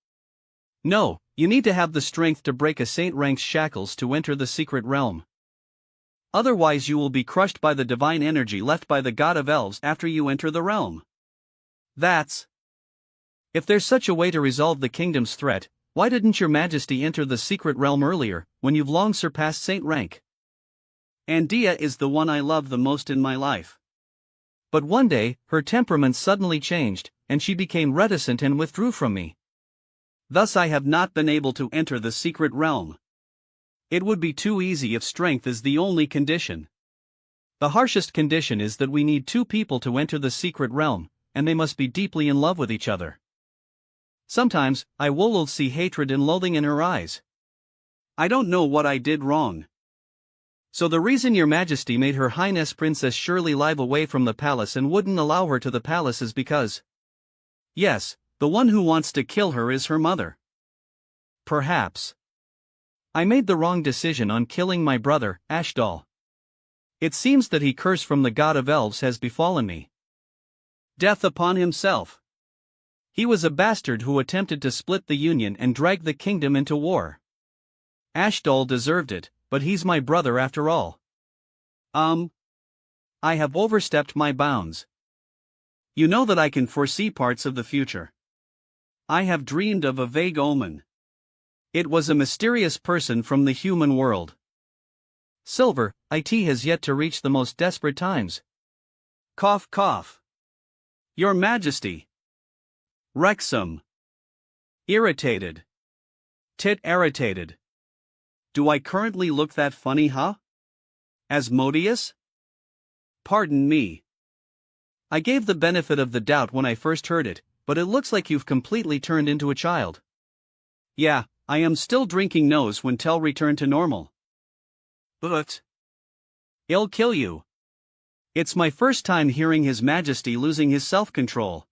S1: No, you need to have the strength to break a saint rank's shackles to enter the secret realm. Otherwise you will be crushed by the divine energy left by the god of elves after you enter the realm. That's... If there's such a way to resolve the kingdom's threat, why didn't your Majesty enter the secret realm earlier, when you've long surpassed saint rank? Andia is the one I love the most in my life. But one day, her temperament suddenly changed, and she became reticent and withdrew from me. Thus I have not been able to enter the secret realm. It would be too easy if strength is the only condition. The harshest condition is that we need two people to enter the secret realm, and they must be deeply in love with each other. Sometimes, I will see hatred and loathing in her eyes. I don't know what I did wrong. So the reason your majesty made her highness Princess Shirley live away from the palace and wouldn't allow her to the palace is because… Yes, the one who wants to kill her is her mother. Perhaps. I made the wrong decision on killing my brother, Ashdal. It seems that he curse from the god of elves has befallen me. Death upon himself. He was a bastard who attempted to split the union and drag the kingdom into war. Ashdal deserved it, but he's my brother after all. I have overstepped my bounds. You know that I can foresee parts of the future. I have dreamed of a vague omen. It was a mysterious person from the human world. Silver, it has yet to reach the most desperate times. Cough cough. Your Majesty. Wrexham. Irritated. Tit irritated. Do I currently look that funny, huh? Asmodeus? Pardon me. I gave the benefit of the doubt when I first heard it, but it looks like you've completely turned into a child. Yeah, I am still drinking nose when Tell returned to normal. But it'll kill you. It's my first time hearing His Majesty losing his self-control.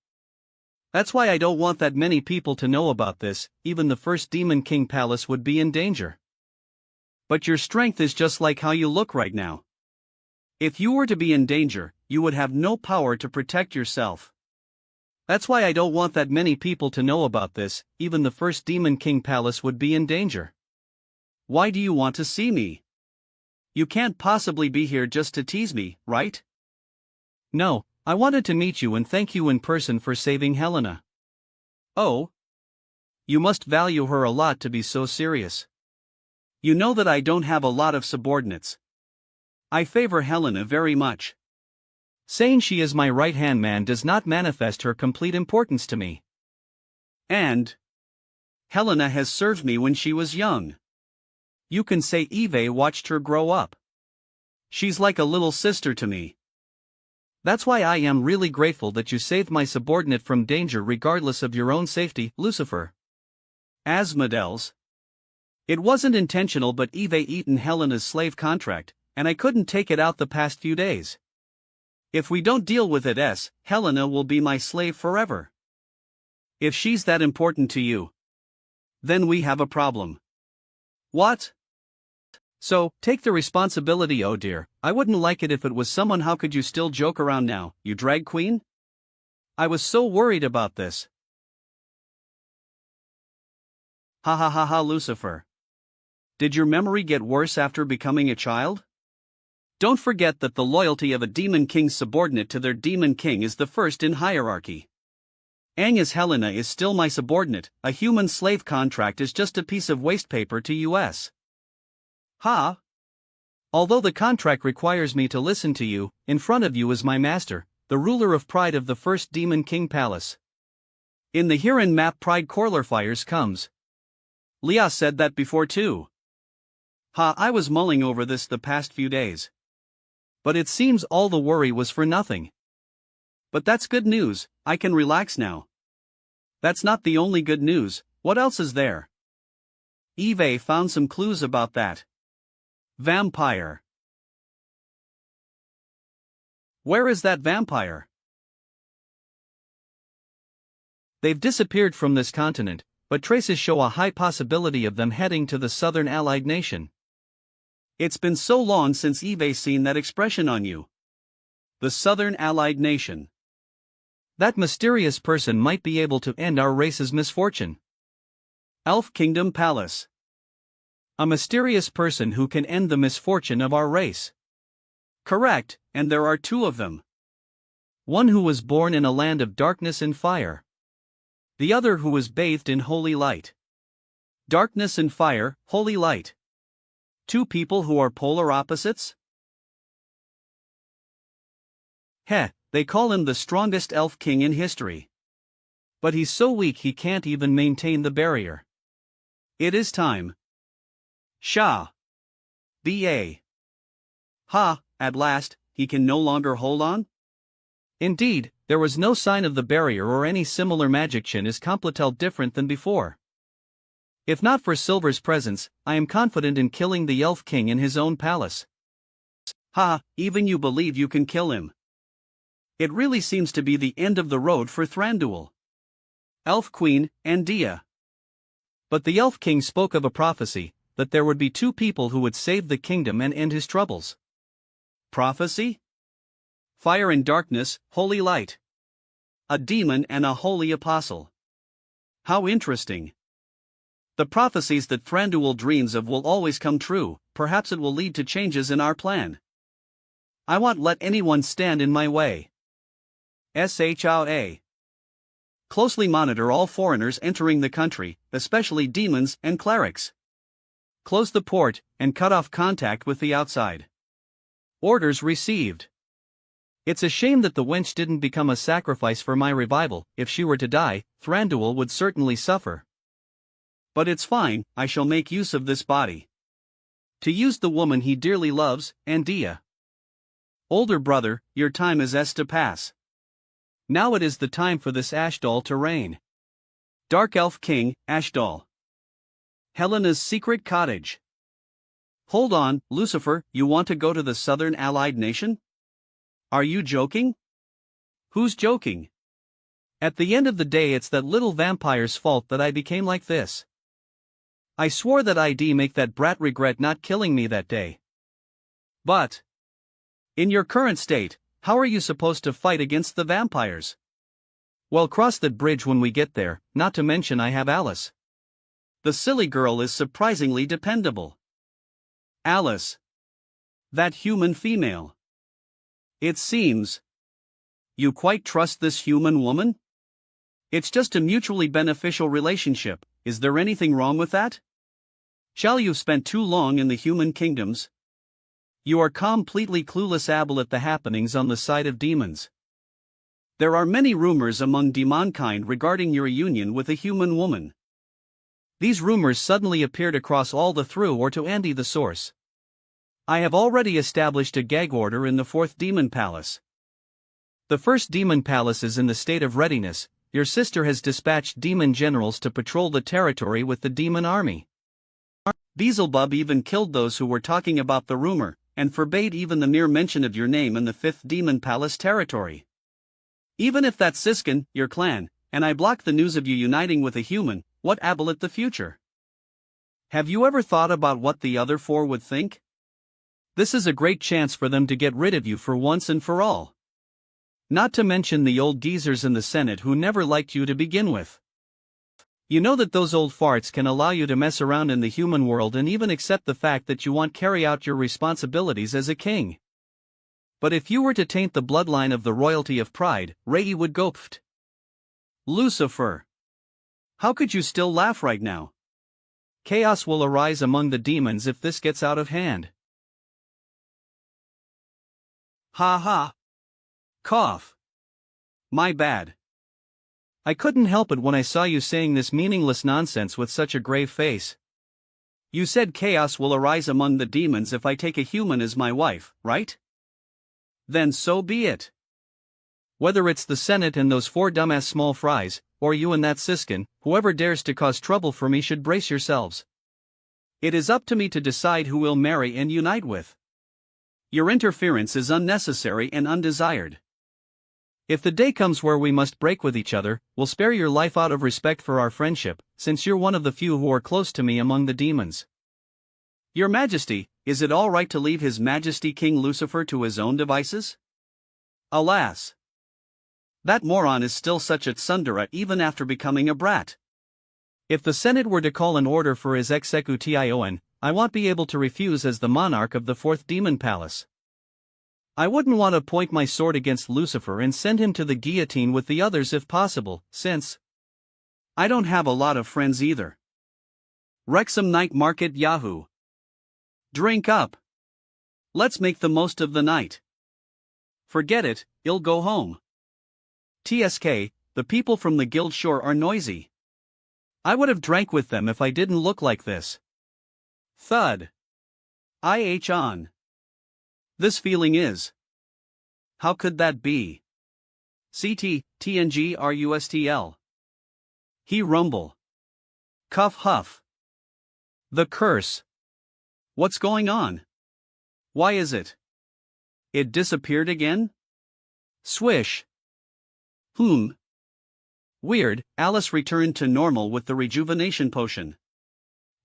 S1: That's why I don't want that many people to know about this, even the first Demon King Palace would be in danger. But your strength is just like how you look right now. If you were to be in danger, you would have no power to protect yourself. That's why I don't want that many people to know about this, even the first Demon King Palace would be in danger. Why do you want to see me? You can't possibly be here just to tease me, right? No, I wanted to meet you and thank you in person for saving Helena. Oh? You must value her a lot to be so serious. You know that I don't have a lot of subordinates. I favor Helena very much. Saying she is my right-hand man does not manifest her complete importance to me. And Helena has served me when she was young. You can say Eve watched her grow up. She's like a little sister to me. That's why I am really grateful that you saved my subordinate from danger regardless of your own safety, Lucifer. Asmodeus. It wasn't intentional, but Eve eaten Helena's slave contract, and I couldn't take it out the past few days. If we don't deal with it, Helena will be my slave forever. If she's that important to you, then we have a problem. What? So, take the responsibility, oh dear. I wouldn't like it if it was someone. How could you still joke around now, you drag queen? I was so worried about this. Ha ha ha ha, Lucifer. Did your memory get worse after becoming a child? Don't forget that the loyalty of a Demon King's subordinate to their Demon King is the first in hierarchy. Anya's Helena is still my subordinate. A human slave contract is just a piece of waste paper to us. Ha! Although the contract requires me to listen to you, in front of you is my master, the ruler of pride of the first Demon King Palace. In the Huron map, Pride Corler Fires comes. Leah said that before too. Ha! I was mulling over this the past few days. But it seems all the worry was for nothing. But that's good news, I can relax now. That's not the only good news. What else is there? Eve found some clues about that vampire. Where is that vampire? They've disappeared from this continent, but traces show a high possibility of them heading to the southern allied nation. It's been so long since Eve seen that expression on you. The southern allied nation. That mysterious person might be able to end our race's misfortune. Elf Kingdom Palace. A mysterious person who can end the misfortune of our race. Correct, and there are two of them. One who was born in a land of darkness and fire. The other who was bathed in holy light. Darkness and fire, holy light. Two people who are polar opposites? Heh, they call him the strongest elf king in history. But he's so weak he can't even maintain the barrier. It is time. Shah. B.A. Ha, at last, he can no longer hold on? Indeed, there was no sign of the barrier or any similar magician is completely different than before. If not for Silver's presence, I am confident in killing the Elf King in his own palace. Ha, even you believe you can kill him. It really seems to be the end of the road for Thranduil. Elf Queen, and Dia. But the Elf King spoke of a prophecy, that there would be two people who would save the kingdom and end his troubles. Prophecy? Fire and darkness, holy light. A demon and a holy apostle. How interesting. The prophecies that Thranduil dreams of will always come true, perhaps it will lead to changes in our plan. I won't let anyone stand in my way. SHA. Closely monitor all foreigners entering the country, especially demons and clerics. Close the port, and cut off contact with the outside. Orders received. It's a shame that the wench didn't become a sacrifice for my revival. If she were to die, Thranduil would certainly suffer. But it's fine, I shall make use of this body. To use the woman he dearly loves, and Dia. Older brother, your time is to pass. Now it is the time for this Ashdal to reign. Dark Elf King, Ashdal. Helena's secret cottage. Hold on, Lucifer, you want to go to the southern allied nation? Are you joking? Who's joking? At the end of the day, it's that little vampire's fault that I became like this. I swore that I'd make that brat regret not killing me that day. But, in your current state, how are you supposed to fight against the vampires? Well, cross that bridge when we get there, not to mention I have Alice. The silly girl is surprisingly dependable. Alice. That human female. It seems. You quite trust this human woman? It's just a mutually beneficial relationship, is there anything wrong with that? Shall you've spent too long in the human kingdoms? You are completely clueless able at the happenings on the side of demons. There are many rumors among demonkind regarding your union with a human woman. These rumors suddenly appeared across all the through or to Andy the source. I have already established a gag order in the 4th Demon Palace. The 1st Demon Palace is in the state of readiness. Your sister has dispatched demon generals to patrol the territory with the demon army. Beelzebub even killed those who were talking about the rumor, and forbade even the mere mention of your name in the 5th Demon Palace territory. Even if that's Siskin, your clan, and I block the news of you uniting with a human, what abillet the future? Have you ever thought about what the other 4 would think? This is a great chance for them to get rid of you for once and for all. Not to mention the old geezers in the Senate who never liked you to begin with. You know that those old farts can allow you to mess around in the human world and even accept the fact that you won't carry out your responsibilities as a king. But if you were to taint the bloodline of the royalty of pride, Ray would go pfft. Lucifer. How could you still laugh right now? Chaos will arise among the demons if this gets out of hand. Ha ha. Cough. My bad. I couldn't help it when I saw you saying this meaningless nonsense with such a grave face. You said chaos will arise among the demons if I take a human as my wife, right? Then so be it. Whether it's the Senate and those 4 dumbass small fries, or you and that Siskin, whoever dares to cause trouble for me should brace yourselves. It is up to me to decide who we'll marry and unite with. Your interference is unnecessary and undesired. If the day comes where we must break with each other, we'll spare your life out of respect for our friendship, since you're one of the few who are close to me among the demons. Your Majesty, is it all right to leave His Majesty King Lucifer to his own devices? Alas! That moron is still such a tsundere even after becoming a brat. If the Senate were to call an order for his execution, I won't be able to refuse as the monarch of the 4th Demon Palace. I wouldn't want to point my sword against Lucifer and send him to the guillotine with the others if possible, since I don't have a lot of friends either. Wrexham Night Market Yahoo! Drink up! Let's make the most of the night. Forget it, I'll go home. TSK, the people from the guild shore are noisy. I would have drank with them if I didn't look like this. Thud. IH on. This feeling is. How could that be? CT, TNGRUSTL. He rumble. Cuff huff. The curse. What's going on? Why is it? It disappeared again? Swish. Weird, Alice returned to normal with the rejuvenation potion.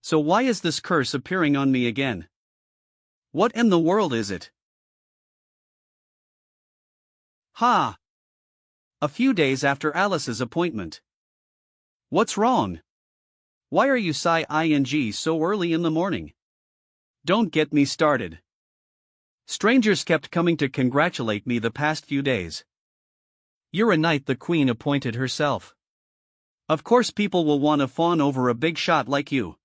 S1: So why is this curse appearing on me again? What in the world is it? Ha! A few days after Alice's appointment. What's wrong? Why are you ing so early in the morning? Don't get me started. Strangers kept coming to congratulate me the past few days. You're a knight the queen appointed herself. Of course people will want to fawn over a big shot like you.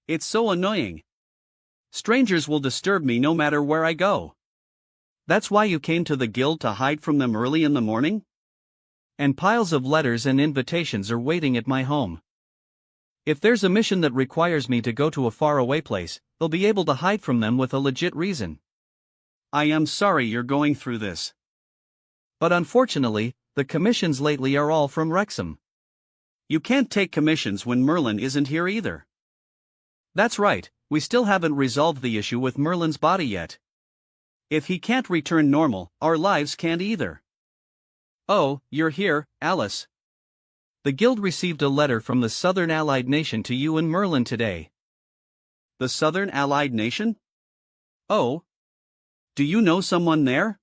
S1: It's so annoying. Strangers will disturb me no matter where I go. That's why you came to the guild to hide from them early in the morning? And piles of letters and invitations are waiting at my home. If there's a mission that requires me to go to a faraway place, they'll be able to hide from them with a legit reason. I am sorry you're going through this. But unfortunately, the commissions lately are all from Wrexham. You can't take commissions when Merlin isn't here either. That's right, we still haven't resolved the issue with Merlin's body yet. If he can't return normal, our lives can't either. Oh, you're here, Alice. The guild received a letter from the Southern Allied Nation to you and Merlin today. The Southern Allied Nation? Oh. Do you know someone there?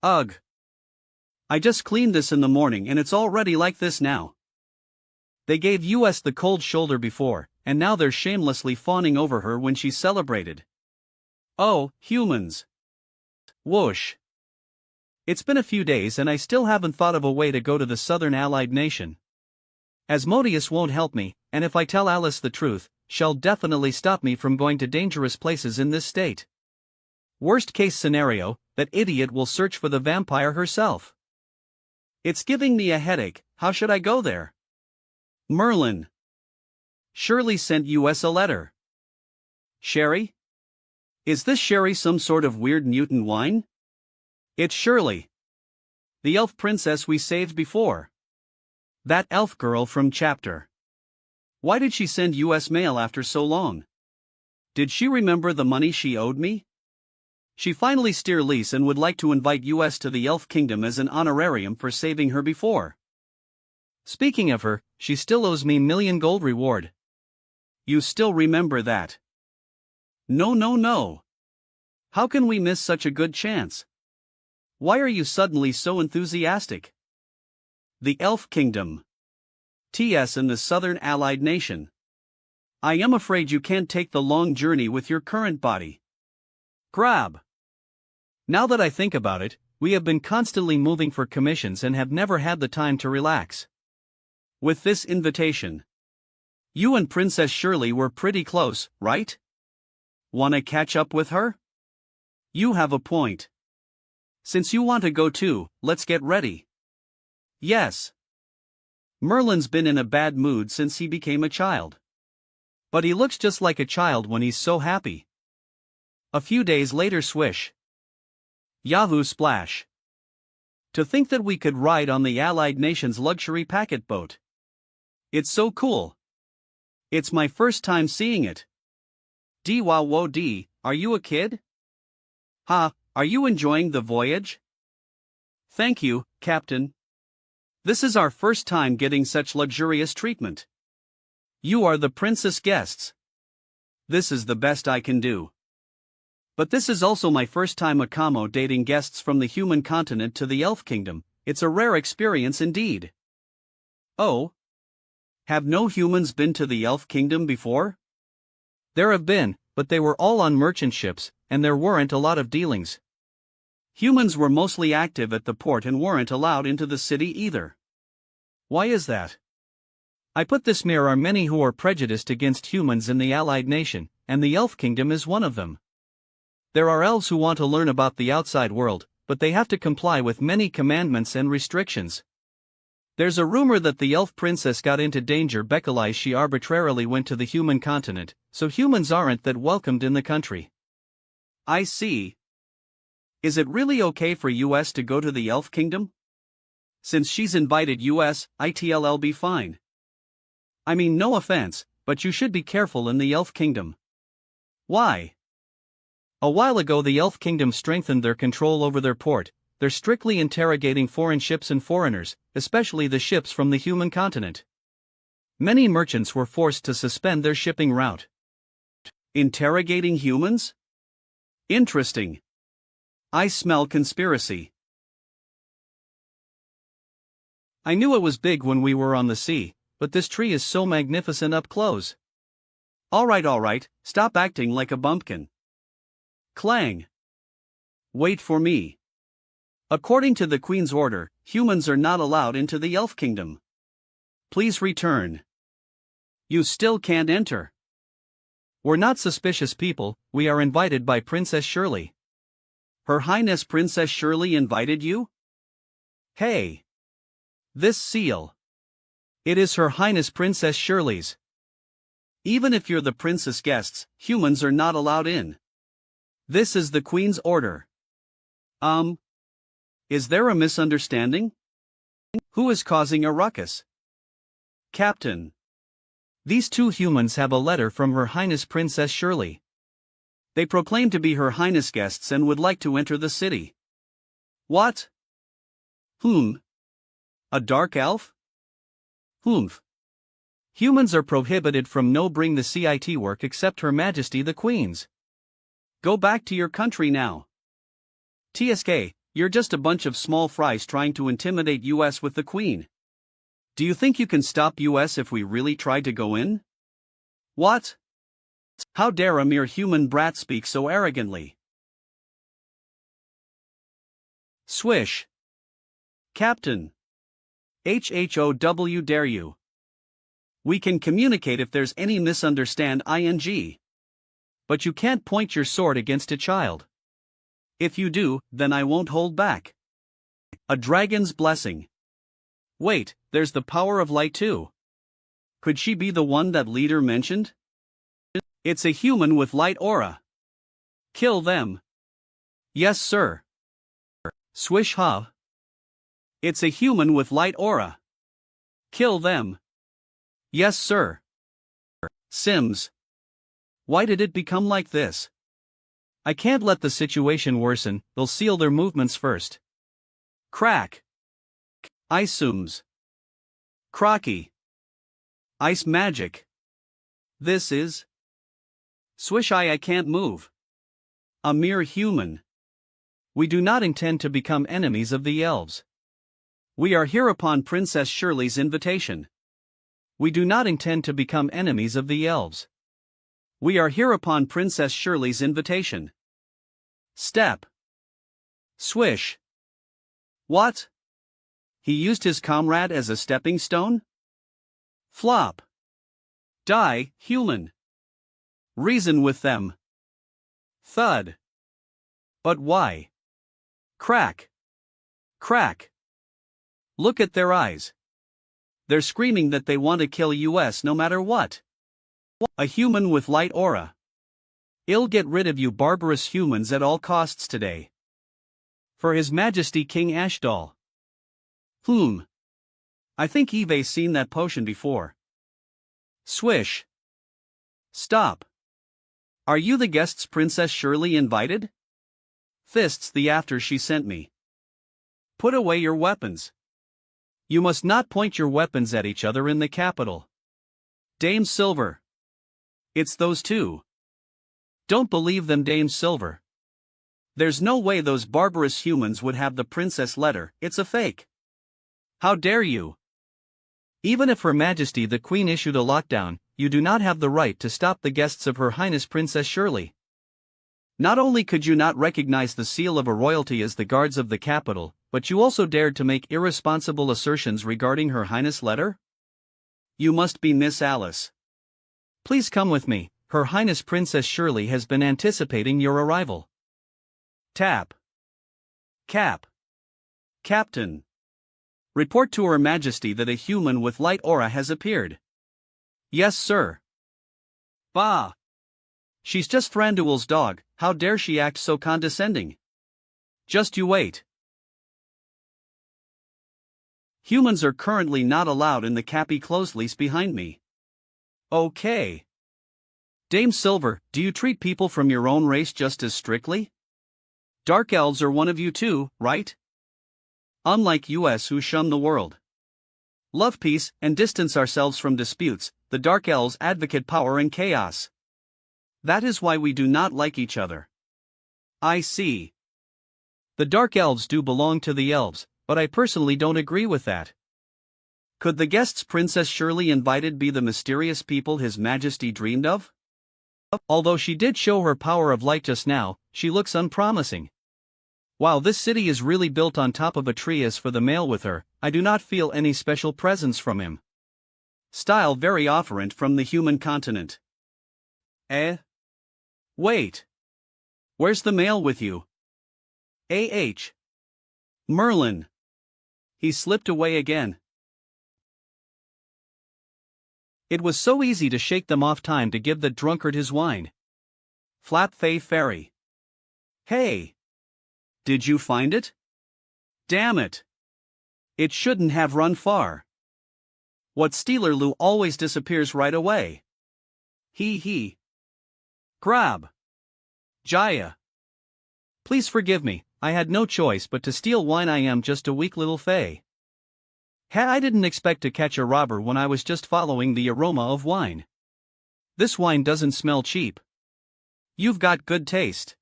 S1: Ugh. I just cleaned this in the morning and it's already like this now. They gave us the cold shoulder before, and now they're shamelessly fawning over her when she celebrated. Oh, humans. Whoosh. It's been a few days and I still haven't thought of a way to go to the Southern Allied Nation. Asmodeus won't help me, and if I tell Alice the truth, she'll definitely stop me from going to dangerous places in this state. Worst case scenario, that idiot will search for the vampire herself. It's giving me a headache, how should I go there? Merlin. Shirley sent us a letter. Sherry? Is this sherry some sort of weird mutant wine? It's Shirley. The elf princess we saved before. That elf girl from chapter. Why did she send us mail after so long? Did she remember the money she owed me? She finally steered lease and would like to invite us to the Elf Kingdom as an honorarium for saving her before. Speaking of her, she still owes me million gold reward. You still remember that? No. How can we miss such a good chance? Why are you suddenly so enthusiastic? The Elf Kingdom. TS in the Southern Allied Nation. I am afraid you can't take the long journey with your current body. Grab. Now that I think about it, we have been constantly moving for commissions and have never had the time to relax. With this invitation, you and Princess Shirley were pretty close, right? Wanna catch up with her? You have a point. Since you want to go too, let's get ready. Yes. Merlin's been in a bad mood since he became a child. But he looks just like a child when he's so happy. A few days later, swish. Yahoo splash. To think that we could ride on the Allied Nations luxury packet boat. It's so cool. It's my first time seeing it. D-wow-wo-dee, are you a kid? Ha, are you enjoying the voyage? Thank you, Captain. This is our first time getting such luxurious treatment. You are the princess guests. This is the best I can do. But this is also my first time accommodating guests from the human continent to the Elf Kingdom. It's a rare experience indeed. Oh? Have no humans been to the Elf Kingdom before? There have been, but they were all on merchant ships, and there weren't a lot of dealings. Humans were mostly active at the port and weren't allowed into the city either. Why is that? I put this there are many who are prejudiced against humans in the Allied Nation, and the Elf Kingdom is one of them. There are elves who want to learn about the outside world, but they have to comply with many commandments and restrictions. There's a rumor that the elf princess got into danger because she arbitrarily went to the human continent, so humans aren't that welcomed in the country. I see. Is it really okay for us to go to the Elf Kingdom? Since she's invited us, it'll be fine. I mean, no offense, but you should be careful in the Elf Kingdom. Why? A while ago the Elf Kingdom strengthened their control over their port. They're strictly interrogating foreign ships and foreigners, especially the ships from the human continent. Many merchants were forced to suspend their shipping route. Interrogating humans? Interesting. I smell conspiracy. I knew it was big when we were on the sea, but this tree is so magnificent up close. Alright, stop acting like a bumpkin. Clang. Wait for me. According to the Queen's order, humans are not allowed into the Elf Kingdom. Please return. You still can't enter. We're not suspicious people, we are invited by Princess Shirley. Her Highness Princess Shirley invited you? Hey! This seal. It is Her Highness Princess Shirley's. Even if you're the princess guests, humans are not allowed in. This is the Queen's order. Is there a misunderstanding? Who is causing a ruckus? Captain. These two humans have a letter from Her Highness Princess Shirley. They proclaim to be Her Highness guests and would like to enter the city. What? A dark elf? Humans are prohibited from bring the CIT work except Her Majesty the Queen's. Go back to your country now. TSK, you're just a bunch of small fries trying to intimidate us with the Queen. Do you think you can stop us if we really tried to go in? What? How dare a mere human brat speak so arrogantly? Swish. Captain. HHOW dare you. We can communicate if there's any misunderstand. But you can't point your sword against a child. If you do, then I won't hold back. A dragon's blessing. Wait, there's the power of light too. Could she be the one that leader mentioned? It's a human with light aura. Kill them. Yes, sir. Swish ha. It's a human with light aura. Kill them. Yes, sir. Sims. Why did it become like this? I can't let the situation worsen, they'll seal their movements first. Crack. Isums. Crocky. Ice magic. This is. Swish I can't move. A mere human. We do not intend to become enemies of the elves. We are here upon Princess Shirley's invitation. We do not intend to become enemies of the elves. We are here upon Princess Shirley's invitation. Step. Swish. What? He used his comrade as a stepping stone? Flop. Die, human. Reason with them. Thud. But why? Crack. Crack. Look at their eyes. They're screaming that they want to kill us no matter what. A human with light aura. I'll get rid of you barbarous humans at all costs today. For His Majesty King Ashdal. I think Eve's seen that potion before. Swish. Stop. Are you the guests Princess Shirley invited? Fists the after she sent me. Put away your weapons. You must not point your weapons at each other in the capital. Dame Silver. It's those two. Don't believe them, Dame Silver. There's no way those barbarous humans would have the princess letter, it's a fake. How dare you? Even if Her Majesty the Queen issued a lockdown, you do not have the right to stop the guests of Her Highness Princess Shirley. Not only could you not recognize the seal of a royalty as the guards of the capital, but you also dared to make irresponsible assertions regarding Her Highness letter? You must be Miss Alice. Please come with me, Her Highness Princess Shirley has been anticipating your arrival. Tap. Cap. Captain. Report to Her Majesty that a human with light aura has appeared. Yes, sir. Bah! She's just Thranduil's dog, how dare she act so condescending? Just you wait. Humans are currently not allowed in the Cappy Closelease behind me. Okay. Dame Silver, do you treat people from your own race just as strictly? Dark elves are one of you too, right? Unlike us who shun the world, love peace, and distance ourselves from disputes, the Dark Elves advocate power and chaos. That is why we do not like each other. I see. The Dark Elves do belong to the elves, but I personally don't agree with that. Could the guests Princess Shirley invited be the mysterious people His Majesty dreamed of? Although she did show her power of light just now, she looks unpromising. While this city is really built on top of a tree as for the male with her, I do not feel any special presence from him. Style very different from the human continent. Wait. Where's the male with you? Merlin. He slipped away again. It was so easy to shake them off. Time to give the drunkard his wine. Flap Fay Fairy. Hey! Did you find it? Damn it! It shouldn't have run far. What Stealer Lou always disappears right away. He. Grab. Jaya. Please forgive me, I had no choice but to steal wine. I am just a weak little fay. I didn't expect to catch a robber when I was just following the aroma of wine. This wine doesn't smell cheap. You've got good taste.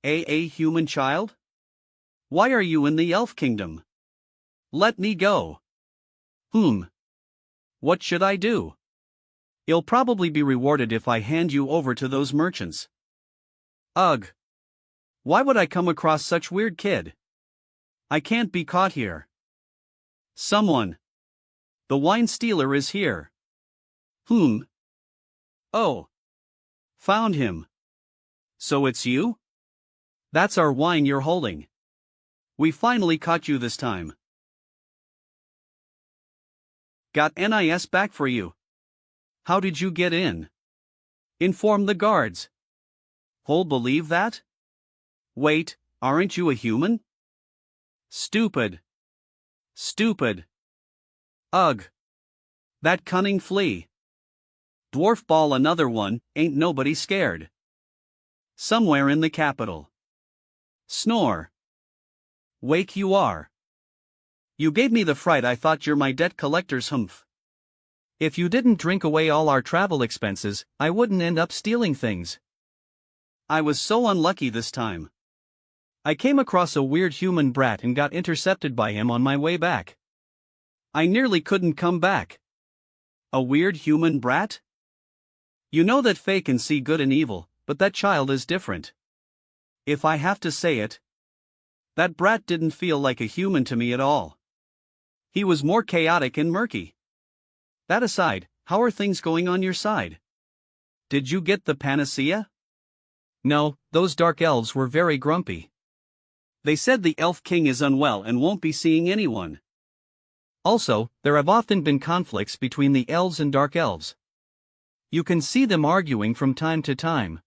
S1: Human child? Why are you in the elf kingdom? Let me go. What should I do? You'll probably be rewarded if I hand you over to those merchants. Ugh. Why would I come across such weird kid? I can't be caught here. Someone. The wine stealer is here. Oh. Found him. So it's you? That's our wine you're holding. We finally caught you this time. Got NIS back for you. How did you get in? Inform the guards. Who'll believe that? Wait, aren't you a human? Stupid. Ugh. That cunning flea. Dwarf ball, another one, ain't nobody scared. Somewhere in the capital. Snore. Wake you are. You gave me the fright. I thought you're my debt collector's humph. If you didn't drink away all our travel expenses, I wouldn't end up stealing things. I was so unlucky this time. I came across a weird human brat and got intercepted by him on my way back. I nearly couldn't come back. A weird human brat? You know that Fae can see good and evil, but that child is different. If I have to say it, that brat didn't feel like a human to me at all. He was more chaotic and murky. That aside, how are things going on your side? Did you get the panacea? No, those dark elves were very grumpy. They said the Elf King is unwell and won't be seeing anyone. Also, there have often been conflicts between the elves and dark elves. You can see them arguing from time to time.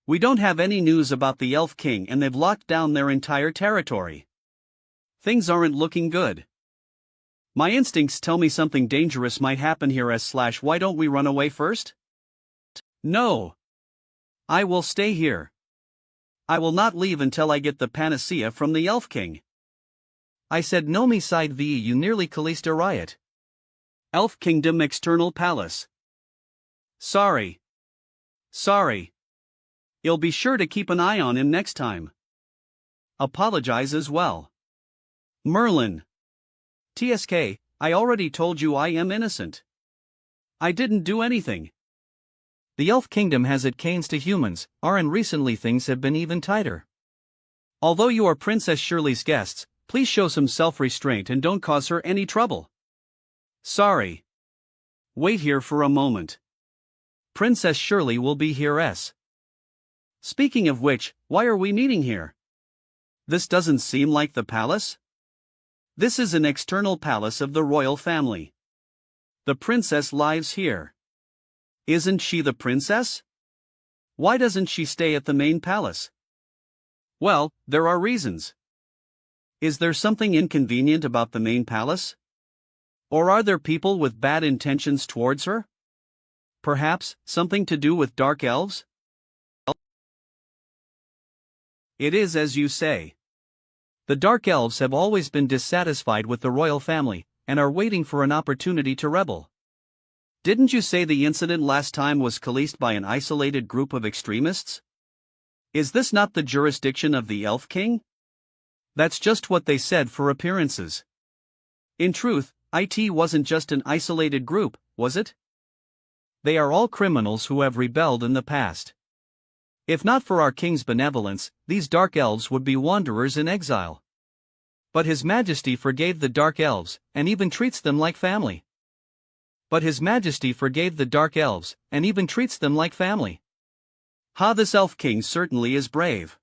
S1: We don't have any news about the Elf King and they've locked down their entire territory. Things aren't looking good. My instincts tell me something dangerous might happen here. Why don't we run away first? No. I will stay here. I will not leave until I get the panacea from the Elf King. I said no. Me side v you nearly caused a riot. Elf Kingdom External Palace. Sorry. You'll be sure to keep an eye on him next time. Apologize as well. Merlin. TSK, I already told you I am innocent. I didn't do anything. The Elf Kingdom has its canes to humans, and recently things have been even tighter. Although you are Princess Shirley's guests, please show some self-restraint and don't cause her any trouble. Sorry. Wait here for a moment. Princess Shirley will be here. Speaking of which, why are we meeting here? This doesn't seem like the palace. This is an external palace of the royal family. The princess lives here. Isn't she the princess? Why doesn't she stay at the main palace? Well, there are reasons. Is there something inconvenient about the main palace? Or are there people with bad intentions towards her? Perhaps, something to do with dark elves? It is as you say. The dark elves have always been dissatisfied with the royal family, and are waiting for an opportunity to rebel. Didn't you say the incident last time was caused by an isolated group of extremists? Is this not the jurisdiction of the Elf King? That's just what they said for appearances. In truth, it wasn't just an isolated group, was it? They are all criminals who have rebelled in the past. If not for our king's benevolence, these dark elves would be wanderers in exile. But His Majesty forgave the dark elves, and even treats them like family. This elf king certainly is brave.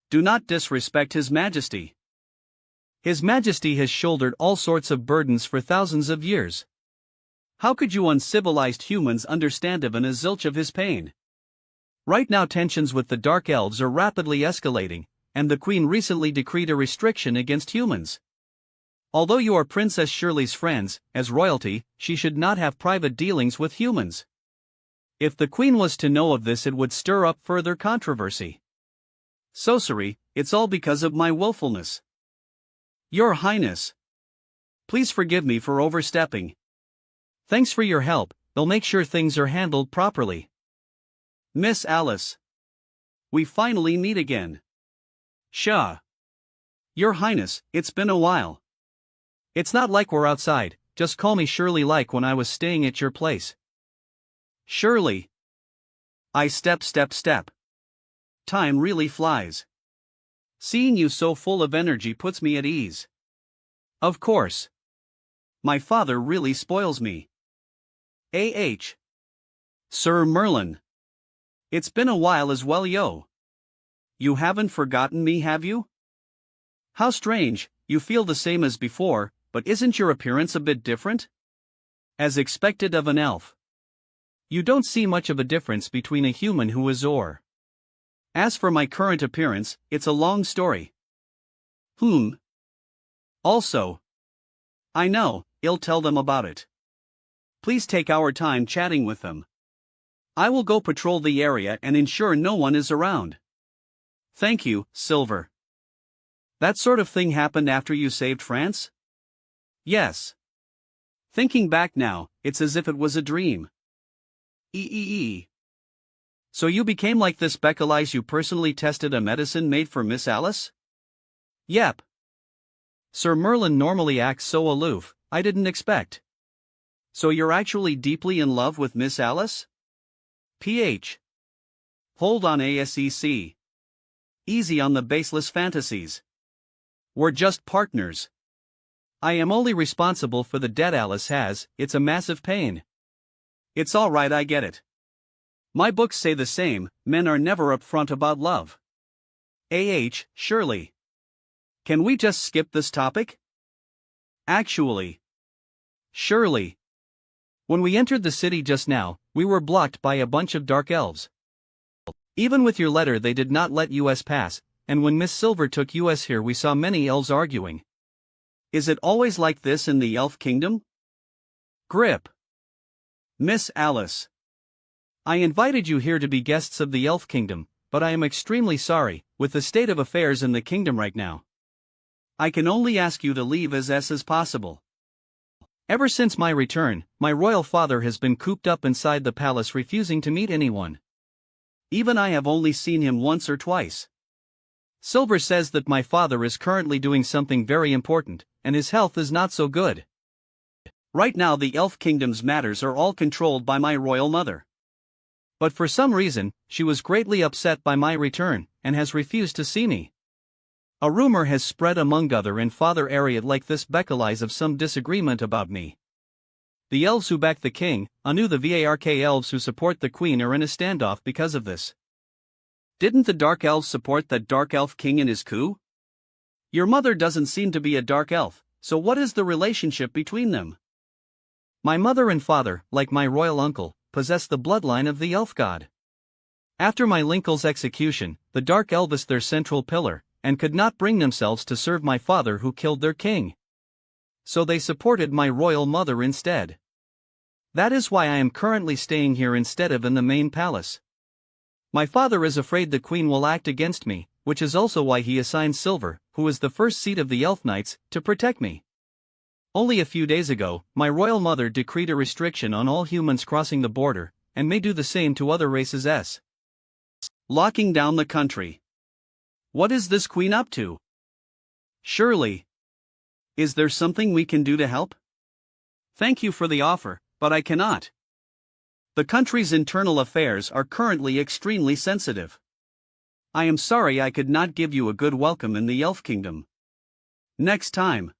S1: Do not disrespect His Majesty. His Majesty has shouldered all sorts of burdens for thousands of years. How could you uncivilized humans understand even a zilch of his pain? Right now tensions with the dark elves are rapidly escalating, and the Queen recently decreed a restriction against humans. Although you are Princess Shirley's friends, as royalty, she should not have private dealings with humans. If the Queen was to know of this, it would stir up further controversy. Sorcery, it's all because of my willfulness. Your Highness, please forgive me for overstepping. Thanks for your help, they'll make sure things are handled properly. Miss Alice. We finally meet again. Shah. Your Highness, it's been a while. It's not like we're outside, just call me Shirley like when I was staying at your place. Shirley. I step. Time really flies. Seeing you so full of energy puts me at ease. Of course. My father really spoils me. Sir Merlin. It's been a while as well, yo. You haven't forgotten me, have you? How strange, you feel the same as before, but isn't your appearance a bit different? As expected of an elf. You don't see much of a difference between a human who is or. As for my current appearance, it's a long story. Also. I know, I'll tell them about it. Please take our time chatting with them. I will go patrol the area and ensure no one is around. Thank you, Silver. That sort of thing happened after you saved France? Yes. Thinking back now, it's as if it was a dream. So you became like this because you personally tested a medicine made for Miss Alice? Yep. Sir Merlin normally acts so aloof, I didn't expect. So you're actually deeply in love with Miss Alice? Hold on ASEC. Easy on the baseless fantasies. We're just partners. I am only responsible for the debt Alice has, it's a massive pain. It's alright, I get it. My books say the same, men are never upfront about love. Shirley. Can we just skip this topic? Actually. Shirley. When we entered the city just now, we were blocked by a bunch of dark elves. Even with your letter they did not let us pass, and when Miss Silver took us here we saw many elves arguing. Is it always like this in the Elf Kingdom? Grip. Miss Alice. I invited you here to be guests of the Elf Kingdom, but I am extremely sorry, with the state of affairs in the kingdom right now. I can only ask you to leave as possible. Ever since my return, my royal father has been cooped up inside the palace refusing to meet anyone. Even I have only seen him once or twice. Silver says that my father is currently doing something very important, and his health is not so good. Right now the Elf Kingdom's matters are all controlled by my royal mother. But for some reason, she was greatly upset by my return, and has refused to see me. A rumor has spread among other in Father area like this because of some disagreement about me. The elves who back the king, anu the VARK elves who support the queen are in a standoff because of this. Didn't the dark elves support that dark elf king in his coup? Your mother doesn't seem to be a dark elf, so what is the relationship between them? My mother and father, like my royal uncle, possess the bloodline of the elf god. After my uncle's execution, the dark elvis their central pillar, and could not bring themselves to serve my father who killed their king. So they supported my royal mother instead. That is why I am currently staying here instead of in the main palace. My father is afraid the queen will act against me, which is also why he assigned Silver, who is the first seat of the Elf Knights, to protect me. Only a few days ago, my royal mother decreed a restriction on all humans crossing the border, and may do the same to other races. Locking down the country. What is this queen up to? Surely. Is there something we can do to help? Thank you for the offer, but I cannot. The country's internal affairs are currently extremely sensitive. I am sorry I could not give you a good welcome in the Elf Kingdom. Next time.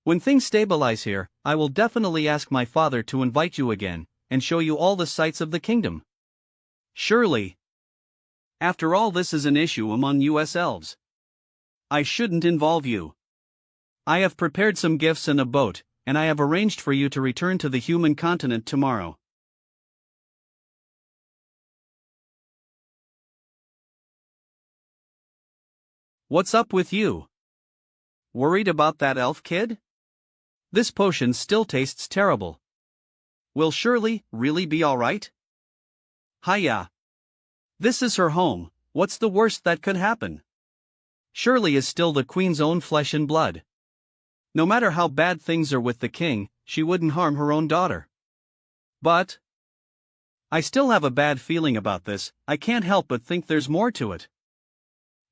S1: When things stabilize here, I will definitely ask my father to invite you again, and show you all the sights of the kingdom. Surely. After all, this is an issue among US elves. I shouldn't involve you. I have prepared some gifts and a boat, and I have arranged for you to return to the human continent tomorrow. What's up with you? Worried about that elf kid? This potion still tastes terrible. Will Shirley really be alright? Hiya. This is her home, what's the worst that could happen? Shirley is still the queen's own flesh and blood. No matter how bad things are with the king, she wouldn't harm her own daughter. But I still have a bad feeling about this. I can't help but think there's more to it.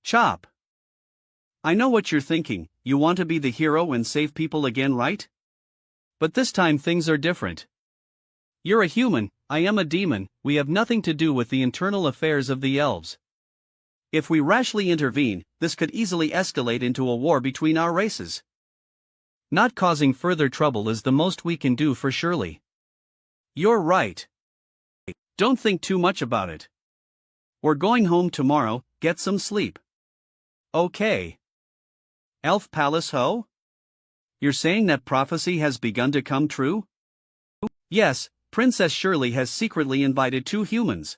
S1: Chop. I know what you're thinking, you want to be the hero and save people again, right? But this time things are different. You're a human, I am a demon, we have nothing to do with the internal affairs of the elves. If we rashly intervene, this could easily escalate into a war between our races. Not causing further trouble is the most we can do for Shirley. You're right. Don't think too much about it. We're going home tomorrow, get some sleep. Okay. Elf Palace ho? You're saying that prophecy has begun to come true? Yes, Princess Shirley has secretly invited 2 humans.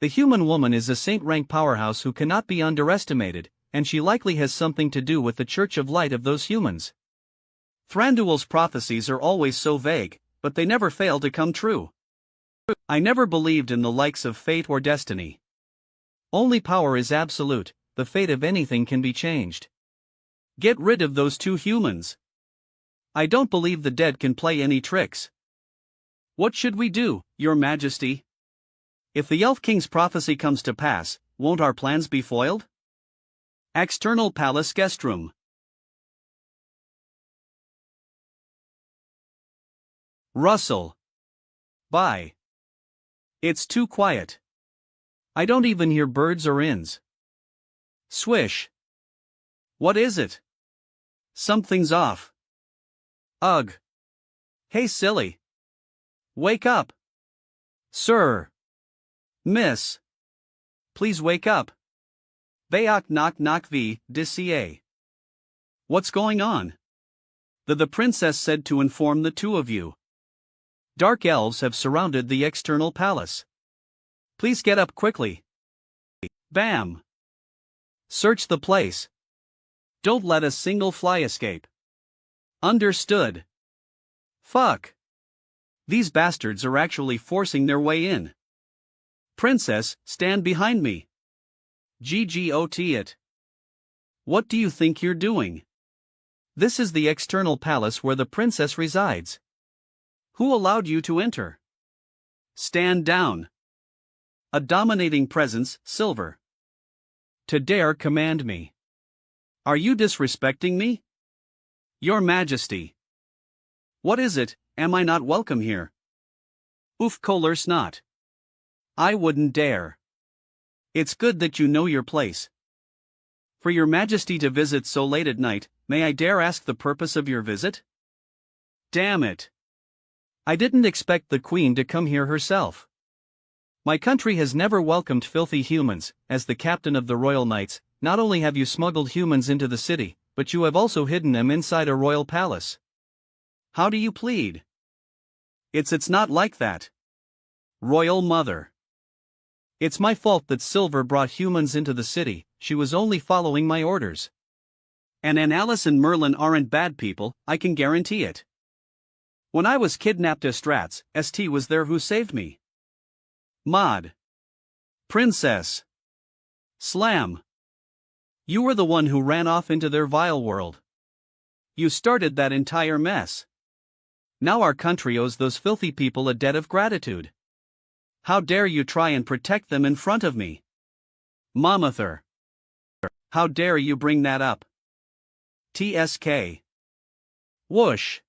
S1: The human woman is a saint-rank powerhouse who cannot be underestimated, and she likely has something to do with the Church of Light of those humans. Thranduil's prophecies are always so vague, but they never fail to come true. I never believed in the likes of fate or destiny. Only power is absolute, the fate of anything can be changed. Get rid of those 2 humans. I don't believe the dead can play any tricks. What should we do, Your Majesty? If the Elf King's prophecy comes to pass, won't our plans be foiled? External Palace Guest Room. Russell. Bye. It's too quiet. I don't even hear birds or inns. Swish. What is it? Something's off. Ugh. Hey silly. Wake up. Sir. Miss. Please wake up. Bayok knock knock v dca. What's going on? The princess said to inform the 2 of you. Dark elves have surrounded the external palace. Please get up quickly. Bam. Search the place. Don't let a single fly escape. Understood. Fuck. These bastards are actually forcing their way in. Princess, stand behind me. GGOT it. What do you think you're doing? This is the external palace where the princess resides. Who allowed you to enter? Stand down. A dominating presence, Silver. To dare command me. Are you disrespecting me? Your Majesty. What is it, am I not welcome here? Oof Kohler Snot. I wouldn't dare. It's good that you know your place. For your Majesty to visit so late at night, may I dare ask the purpose of your visit? Damn it. I didn't expect the Queen to come here herself. My country has never welcomed filthy humans. As the captain of the Royal Knights, not only have you smuggled humans into the city, but you have also hidden them inside a royal palace. How do you plead? It's not like that. Royal Mother. It's my fault that Silver brought humans into the city. she was only following my orders. And Alice and Merlin aren't bad people, I can guarantee it. When I was kidnapped Estrats, St was there who saved me. Maud. Princess. Slam. You were the one who ran off into their vile world. You started that entire mess. Now our country owes those filthy people a debt of gratitude. How dare you try and protect them in front of me? Mamather. How dare you bring that up? TSK. Whoosh.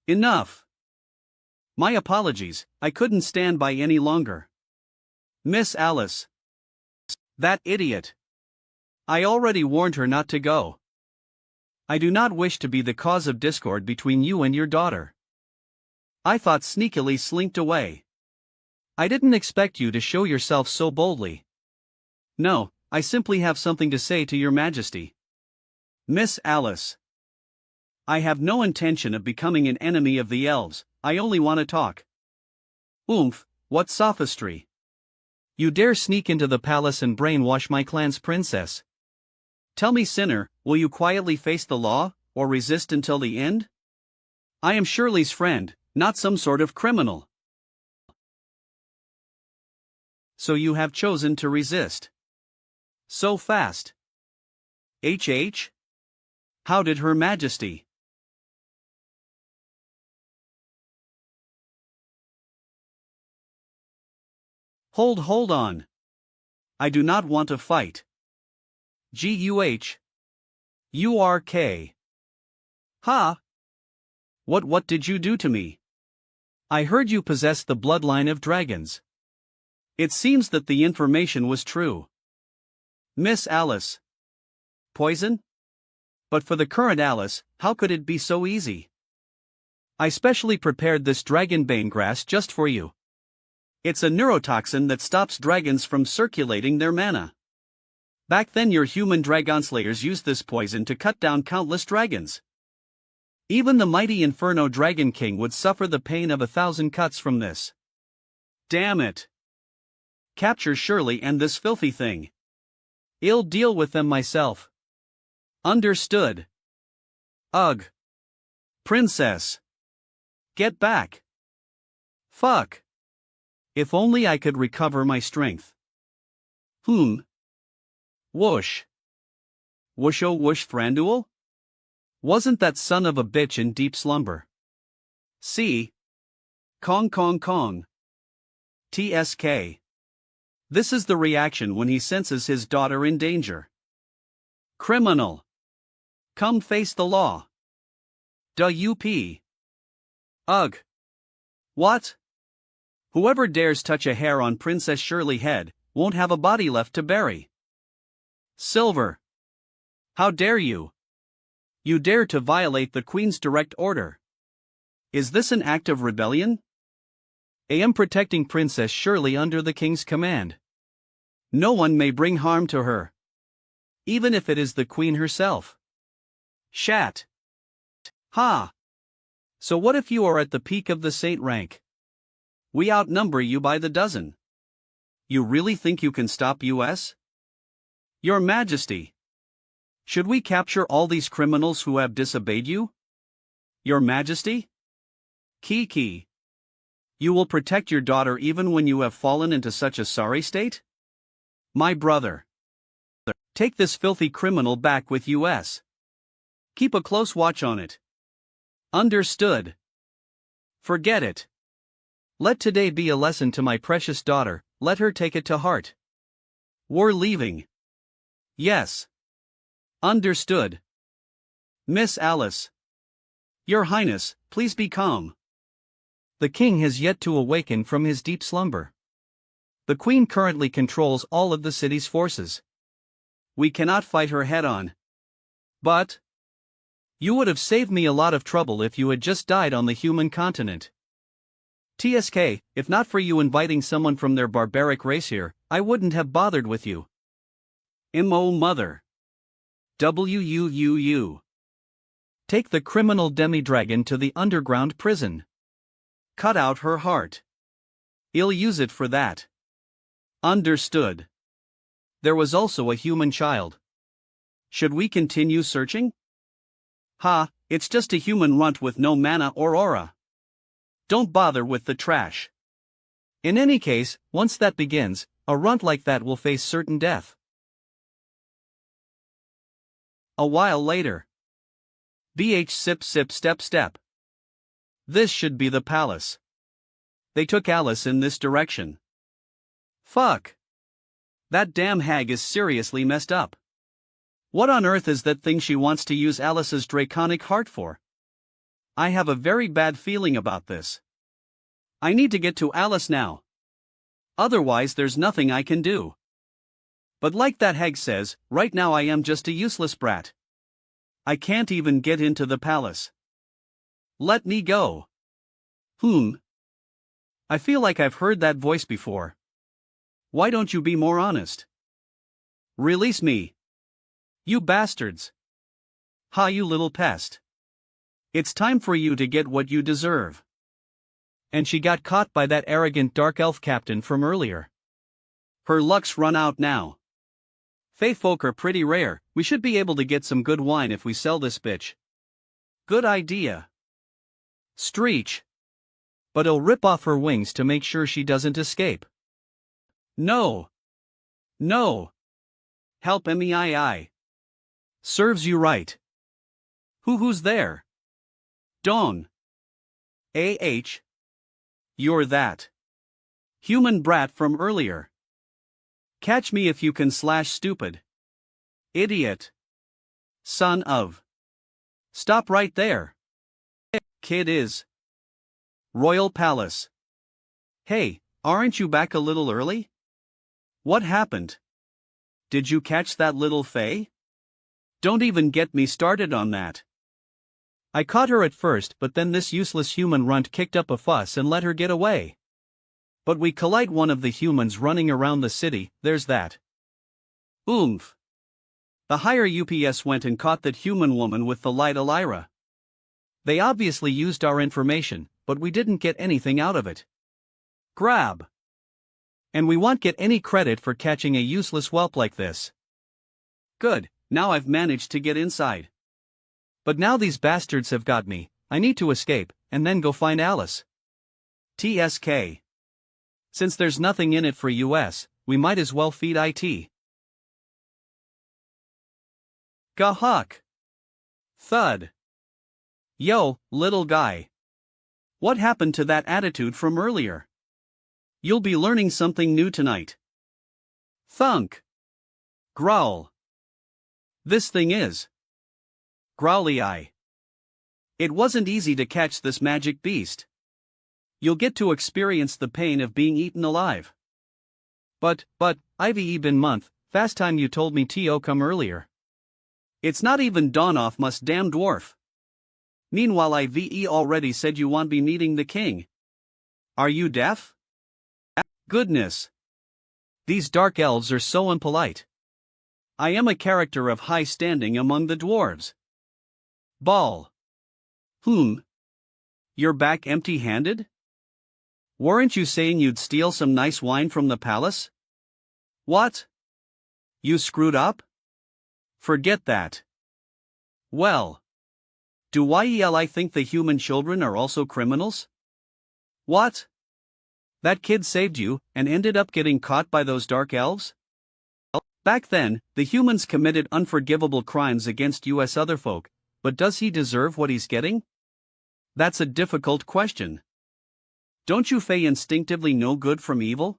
S1: Enough. My apologies, I couldn't stand by any longer. Miss Alice. That idiot. I already warned her not to go. I do not wish to be the cause of discord between you and your daughter. I thought sneakily slinked away. I didn't expect you to show yourself so boldly. No, I simply have something to say to your majesty. Miss Alice. I have no intention of becoming an enemy of the elves, I only want to talk. Oomph, what sophistry. You dare sneak into the palace and brainwash my clan's princess. Tell me, sinner, will you quietly face the law, or resist until the end? I am Shirley's friend, not some sort of criminal. So you have chosen to resist. So fast. HH? How did Her Majesty? Hold on. I do not want to fight. GUH. URK. Ha! What did you do to me? I heard you possess the bloodline of dragons. It seems that the information was true. Miss Alice. Poison? But for the current Alice, how could it be so easy? I specially prepared this dragonbane grass just for you. It's a neurotoxin that stops dragons from circulating their mana. Back then your human dragonslayers used this poison to cut down countless dragons. Even the mighty Inferno Dragon King would suffer the pain of 1,000 cuts from this. Damn it. Capture Shirley and this filthy thing. I'll deal with them myself. Understood. Ugh. Princess. Get back. Fuck. If only I could recover my strength. Whoosh. Whoosho whoosh Thranduil? Wasn't that son of a bitch in deep slumber? See? Kong. TSK. This is the reaction when he senses his daughter in danger. Criminal. Come face the law. DUP. Ugh. What? Whoever dares touch a hair on Princess Shirley head, won't have a body left to bury. Silver. How dare you? You dare to violate the Queen's direct order. Is this an act of rebellion? I am protecting Princess Shirley under the King's command. No one may bring harm to her. Even if it is the Queen herself. Shat. Ha! So what if you are at the peak of the saint rank? We outnumber you by the dozen. You really think you can stop us? Your Majesty. Should we capture all these criminals who have disobeyed you? Your Majesty? Kiki. You will protect your daughter even when you have fallen into such a sorry state? My brother. Take this filthy criminal back with us. Keep a close watch on it. Understood. Forget it. Let today be a lesson to my precious daughter, let her take it to heart. We're leaving. Yes. Understood. Miss Alice. Your Highness, please be calm. The King has yet to awaken from his deep slumber. The Queen currently controls all of the city's forces. We cannot fight her head-on. But you would have saved me a lot of trouble if you had just died on the human continent. TSK, if not for you inviting someone from their barbaric race here, I wouldn't have bothered with you. Mo mother. WUUU. Take the criminal demi-dragon to the underground prison. Cut out her heart. I'll use it for that. Understood. There was also a human child. Should we continue searching? Ha, it's just a human runt with no mana or aura. Don't bother with the trash. In any case, once that begins, a runt like that will face certain death. A while later. BH sip sip step step. This should be the palace. They took Alice in this direction. Fuck. That damn hag is seriously messed up. What on earth is that thing she wants to use Alice's draconic heart for? I have a very bad feeling about this. I need to get to Alice now. Otherwise there's nothing I can do. But like that hag says, right now I am just a useless brat. I can't even get into the palace. Let me go. I feel like I've heard that voice before. Why don't you be more honest? Release me. You bastards. Ha, you little pest. It's time for you to get what you deserve. And she got caught by that arrogant dark elf captain from earlier. Her luck's run out now. Fae folk are pretty rare, we should be able to get some good wine if we sell this bitch. Good idea. Streech. But I'll rip off her wings to make sure she doesn't escape. No. No. Help me. Serves you right. Who's there? Dawn. AH. You're that human brat from earlier. Catch me if you can / stupid. Idiot. Son of. Stop right there. Kid is. Royal Palace. Hey, aren't you back a little early? What happened? Did you catch that little fae? Don't even get me started on that. I caught her at first, but then this useless human runt kicked up a fuss and let her get away. But we collide one of the humans running around the city, there's that. Oomph. The higher UPS went and caught that human woman with the light Elira. They obviously used our information, but we didn't get anything out of it. Grab. And we won't get any credit for catching a useless whelp like this. Good, now I've managed to get inside. But now these bastards have got me, I need to escape, and then go find Alice. TSK. Since there's nothing in it for US, we might as well feed IT. Gahawk. Thud. Yo, little guy. What happened to that attitude from earlier? You'll be learning something new tonight. Thunk. Growl. This thing is. Growly eye. It wasn't easy to catch this magic beast. You'll get to experience the pain of being eaten alive. But, I've been month, fast time you told me to come earlier. It's not even dawn off must damn dwarf. Meanwhile I've already said you want be meeting the king. Are you deaf? Goodness. These dark elves are so impolite. I am a character of high standing among the dwarves. Ball. You're back empty-handed? Weren't you saying you'd steal some nice wine from the palace? What? You screwed up? Forget that. Well. Do I think the human children are also criminals? What? That kid saved you, and ended up getting caught by those dark elves? Back then, the humans committed unforgivable crimes against US other folk, but does he deserve what he's getting? That's a difficult question. Don't you Fae instinctively know good from evil?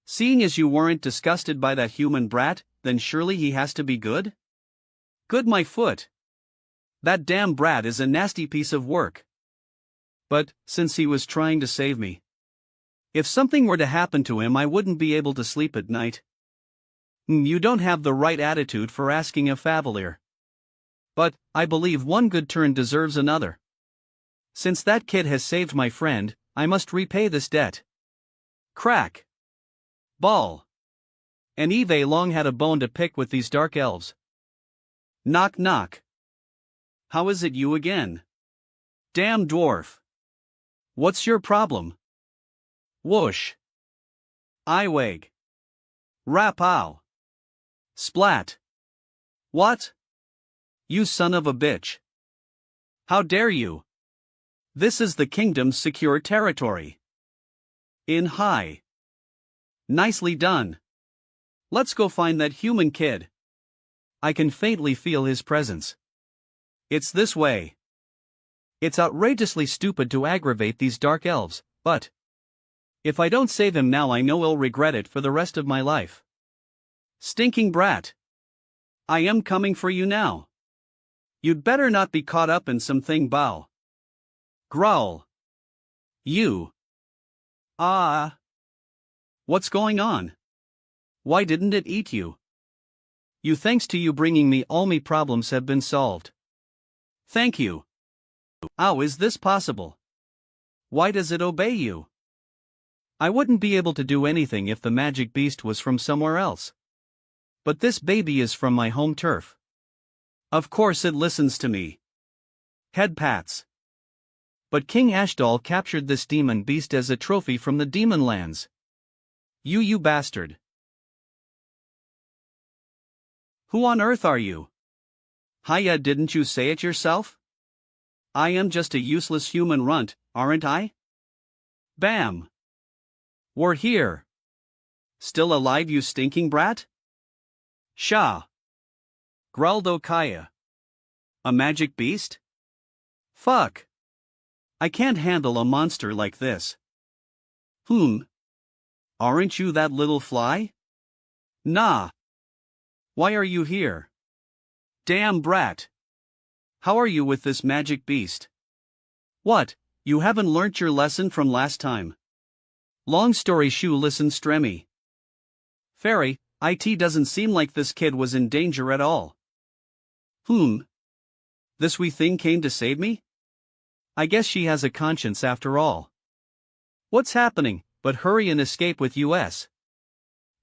S1: Seeing as you weren't disgusted by that human brat, then surely he has to be good? Good my foot. That damn brat is a nasty piece of work. But, since he was trying to save me. If something were to happen to him I wouldn't be able to sleep at night. You don't have the right attitude for asking a favalier. But, I believe one good turn deserves another. Since that kid has saved my friend, I must repay this debt. Crack. Ball. And Eve long had a bone to pick with these dark elves. Knock knock. How is it you again? Damn dwarf. What's your problem? Whoosh. I wag. Rap-ow. Splat. What? You son of a bitch. How dare you? This is the kingdom's secure territory. In high. Nicely done. Let's go find that human kid. I can faintly feel his presence. It's this way. It's outrageously stupid to aggravate these dark elves, but if I don't save him now, I know I'll regret it for the rest of my life. Stinking brat. I am coming for you now. You'd better not be caught up in something, bow. Growl. You. Ah. What's going on? Why didn't it eat you? You, thanks to you bringing me all me problems have been solved. Thank you. How is this possible? Why does it obey you? I wouldn't be able to do anything if the magic beast was from somewhere else. But this baby is from my home turf. Of course it listens to me. Head pats. But King Ashdal captured this demon beast as a trophy from the demon lands. You bastard. Who on earth are you? Hiya, didn't you say it yourself? I am just a useless human runt, aren't I? Bam. We're here. Still alive, you stinking brat? Shah. Growled Okaya. A magic beast? Fuck. I can't handle a monster like this. Aren't you that little fly? Nah. Why are you here? Damn brat. How are you with this magic beast? What, you haven't learnt your lesson from last time? Long story short, listen Stremmy. Fairy, it doesn't seem like this kid was in danger at all. This wee thing came to save me? I guess she has a conscience after all. What's happening? But hurry and escape with us.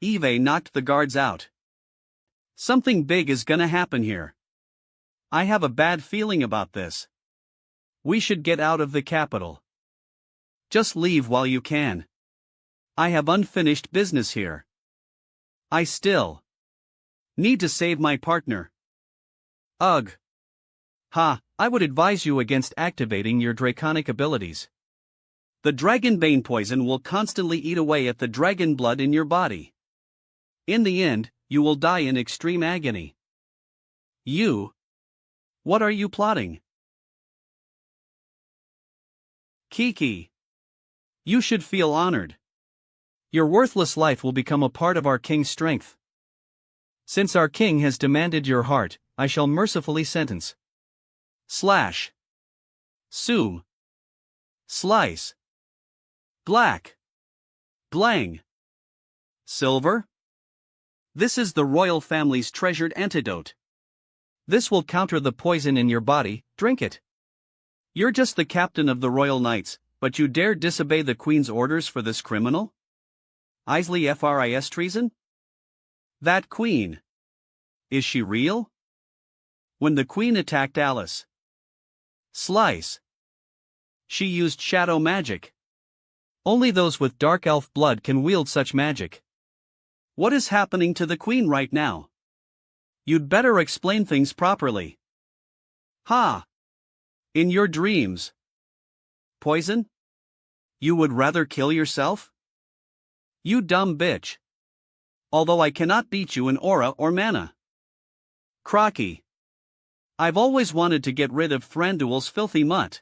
S1: Eve knocked the guards out. Something big is gonna happen here. I have a bad feeling about this. We should get out of the capital. Just leave while you can. I have unfinished business here. I still need to save my partner. Ugh. I would advise you against activating your draconic abilities. The dragon bane poison will constantly eat away at the dragon blood in your body. In the end, you will die in extreme agony. What are you plotting? Kiki. You should feel honored. Your worthless life will become a part of our king's strength. Since our king has demanded your heart, I shall mercifully sentence. Slash. Sue. Slice. Black. Blang. Silver? This is the royal family's treasured antidote. This will counter the poison in your body, drink it. You're just the captain of the royal knights, but you dare disobey the queen's orders for this criminal? Isley Fris treason? That queen. Is she real? When the queen attacked Alice. Slice. She used shadow magic. Only those with dark elf blood can wield such magic. What is happening to the queen right now? You'd better explain things properly. In your dreams. Poison? You would rather kill yourself? You dumb bitch. Although I cannot beat you in aura or mana. Crocky. I've always wanted to get rid of Thranduil's filthy mutt.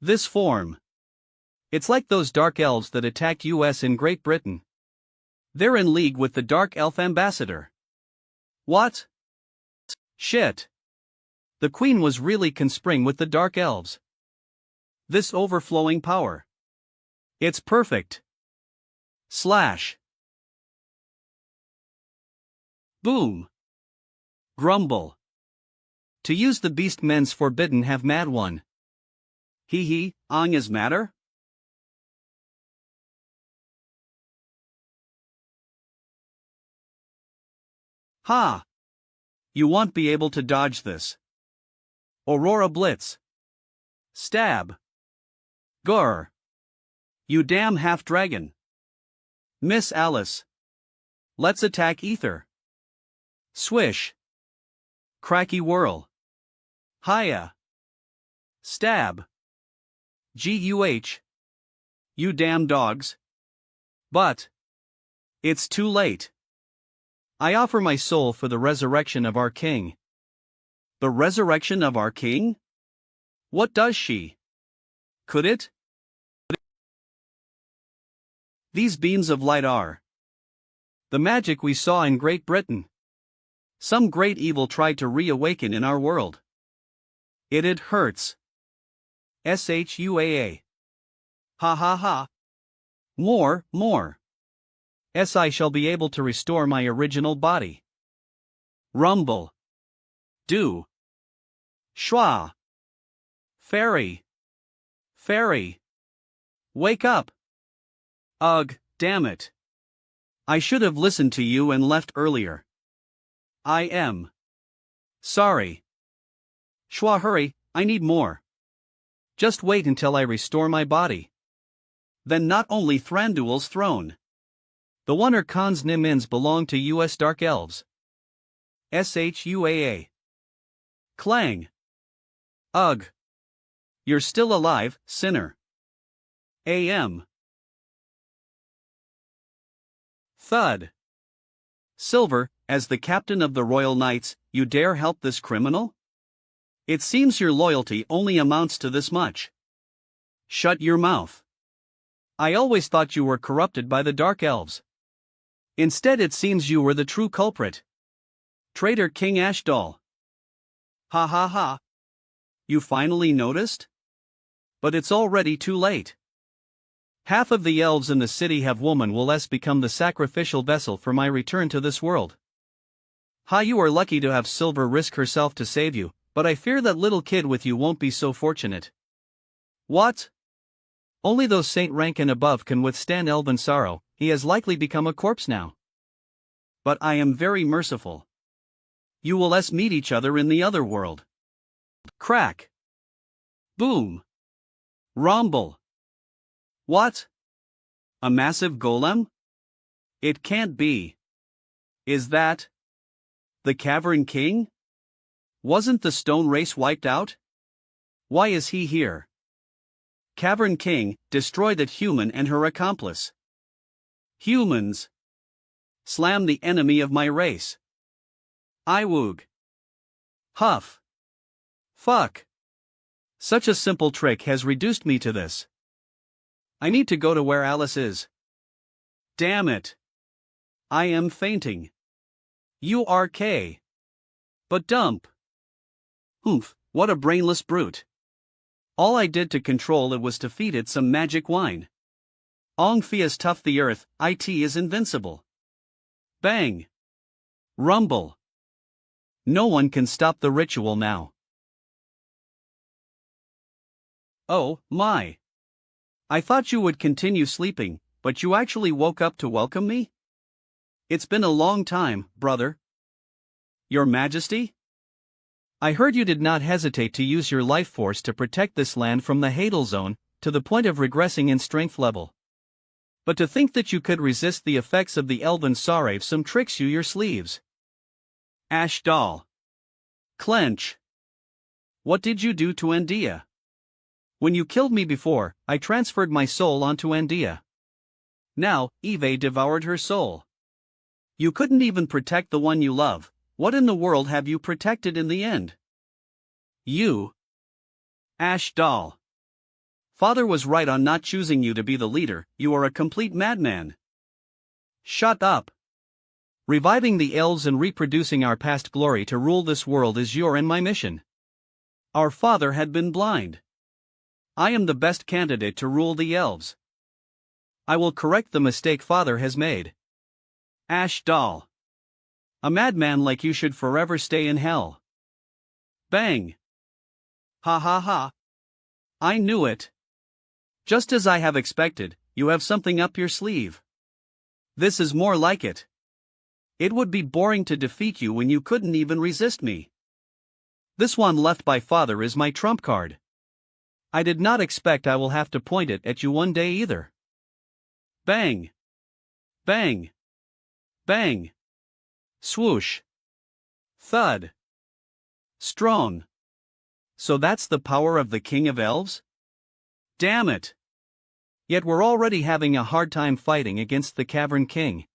S1: This form. It's like those dark elves that attacked us in Great Britain. They're in league with the Dark Elf Ambassador. What? Shit. The Queen was really conspiring with the Dark Elves. This overflowing power. It's perfect. Slash. Boom. Grumble. To use the beast men's forbidden have mad one. Ong is matter? You won't be able to dodge this. Aurora Blitz. Stab. Grr. You damn half-dragon. Miss Alice. Let's attack Ether. Swish. Cracky whirl. Hiya. Stab. Guh. You damn dogs. But it's too late. I offer my soul for the resurrection of our king. The resurrection of our king? What does she? Could it? These beams of light are the magic we saw in Great Britain. Some great evil tried to reawaken in our world. It hurts. Shuaa. Ha ha ha. More. I shall be able to restore my original body. Rumble. Do. Schwa. Fairy. Wake up. Ugh, damn it. I should have listened to you and left earlier. I am sorry. Schwa, hurry, I need more. Just wait until I restore my body. Then not only Thranduil's throne. The Wonder Khan's Nimins belong to US Dark Elves. Shuaa. Clang. Ugh. You're still alive, sinner. Am. Thud. Silver, as the captain of the Royal Knights, you dare help this criminal? It seems your loyalty only amounts to this much. Shut your mouth. I always thought you were corrupted by the Dark Elves. Instead, it seems you were the true culprit. Traitor King Ashdal. Ha ha ha. You finally noticed? But it's already too late. Half of the elves in the city have woman will become the sacrificial vessel for my return to this world. Ha, you are lucky to have Silver risk herself to save you, but I fear that little kid with you won't be so fortunate. What? Only those saint rank and above can withstand elven sorrow. He has likely become a corpse now. But I am very merciful. You will meet each other in the other world. Crack. Boom. Rumble. What? A massive golem? It can't be. Is that the Cavern King? Wasn't the stone race wiped out? Why is he here? Cavern King, destroy that human and her accomplice. Humans. Slam the enemy of my race. Iwoog. Huff. Fuck. Such a simple trick has reduced me to this. I need to go to where Alice is. Damn it. I am fainting. URK. But dump. Oomph, what a brainless brute. All I did to control it was to feed it some magic wine. Ong Fias tough the earth, it is invincible. Bang. Rumble. No one can stop the ritual now. Oh, my. I thought you would continue sleeping, but you actually woke up to welcome me? It's been a long time, brother. Your Majesty? I heard you did not hesitate to use your life force to protect this land from the Hadal Zone, to the point of regressing in strength level. But to think that you could resist the effects of the Elven Sarave some tricks you your sleeves. Ashdal. Clench. What did you do to Andia? When you killed me before, I transferred my soul onto Andia. Now, Eve devoured her soul. You couldn't even protect the one you love. What in the world have you protected in the end? You. Ashdal. Father was right on not choosing you to be the leader, you are a complete madman. Shut up. Reviving the elves and reproducing our past glory to rule this world is your and my mission. Our father had been blind. I am the best candidate to rule the elves. I will correct the mistake father has made. Ashdal. A madman like you should forever stay in hell. Bang. Ha ha ha. I knew it. Just as I have expected, you have something up your sleeve. This is more like it. It would be boring to defeat you when you couldn't even resist me. This one left by father is my trump card. I did not expect I will have to point it at you one day either. Bang. Bang. Bang. Swoosh. Thud. Strong. So that's the power of the King of Elves? Damn it! Yet we're already having a hard time fighting against the Cavern King.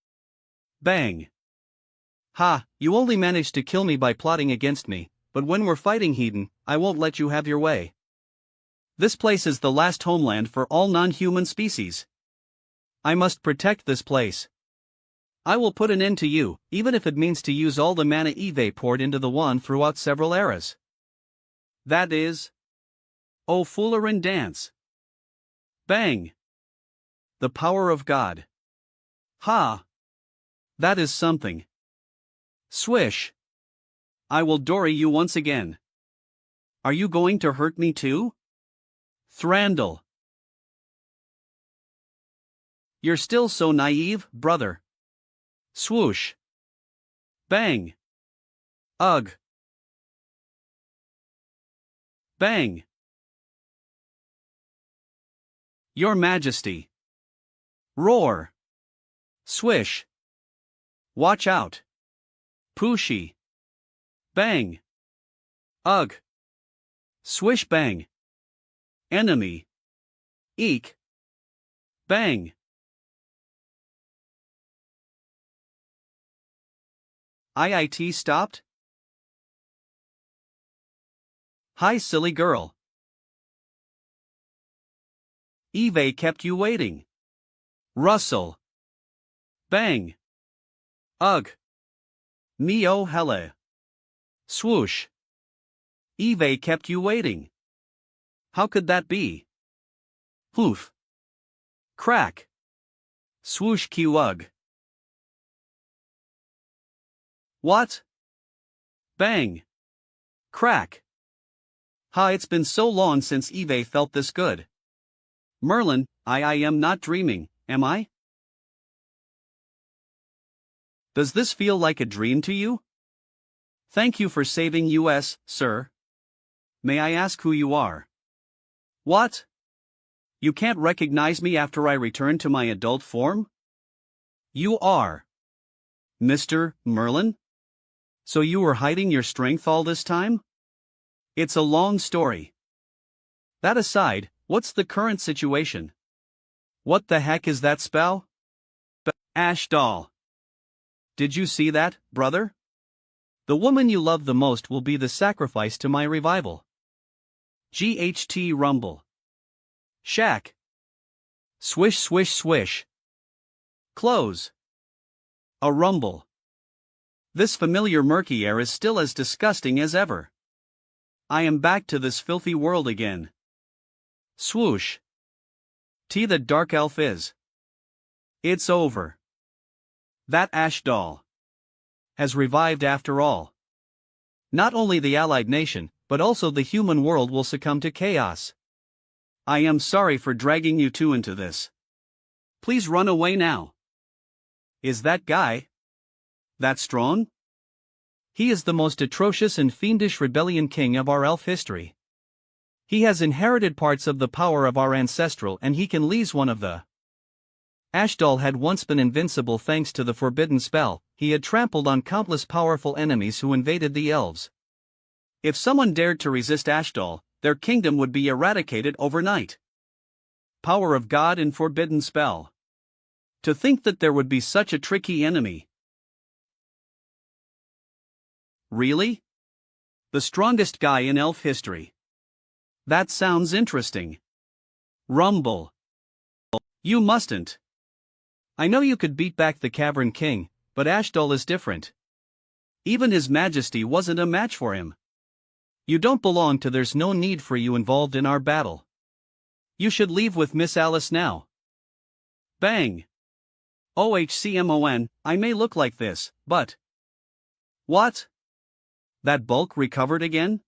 S1: Bang! Ha, you only managed to kill me by plotting against me, but when we're fighting Hedon, I won't let you have your way. This place is the last homeland for all non-human species. I must protect this place. I will put an end to you, even if it means to use all the mana Eve poured into the one throughout several eras. That is... Oh, Foolerin dance. Bang! The power of God. Ha! That is something. Swish! I will dory you once again. Are you going to hurt me too? Thrandle. You're still so naive, brother. Swoosh. Bang. Ugh. Bang. Your Majesty. Roar. Swish. Watch out. Pooshy. Bang. Ugh. Swish bang. Enemy. Eek. Bang. IIT stopped? Hi, silly girl. Eve kept you waiting. Russell. Bang. Ugh. Neo helle. Swoosh. Eve kept you waiting. How could that be? Poof. Crack. Swoosh ugh. What? Bang. Crack. Ha, it's been so long since Eve felt this good. Merlin, I am not dreaming, am I? Does this feel like a dream to you? Thank you for saving us, sir. May I ask who you are? What? You can't recognize me after I return to my adult form? You are Mr. Merlin? So you were hiding your strength all this time? It's a long story. That aside, what's the current situation? What the heck is that spell? Ash doll. Did you see that, brother? The woman you love the most will be the sacrifice to my revival. GHT rumble. Shack. Swish swish swish. Close. A rumble. This familiar murky air is still as disgusting as ever. I am back to this filthy world again. Swoosh. The dark elf is. It's over. That ash doll has revived after all. Not only the allied nation, but also the human world will succumb to chaos. I am sorry for dragging you two into this. Please run away now. Is that guy that strong? He is the most atrocious and fiendish rebellion king of our elf history. He has inherited parts of the power of our ancestral, and he can lease one of the. Ashdal had once been invincible thanks to the forbidden spell. He had trampled on countless powerful enemies who invaded the elves. If someone dared to resist Ashdal, their kingdom would be eradicated overnight. Power of God and forbidden spell. To think that there would be such a tricky enemy. Really? The strongest guy in elf history. That sounds interesting. Rumble. You mustn't. I know you could beat back the Cavern King, but Ashdal is different. Even His Majesty wasn't a match for him. You don't belong to. There's no need for you involved in our battle. You should leave with Miss Alice now. Bang. OHCMON, I may look like this, but. What? That bulk recovered again?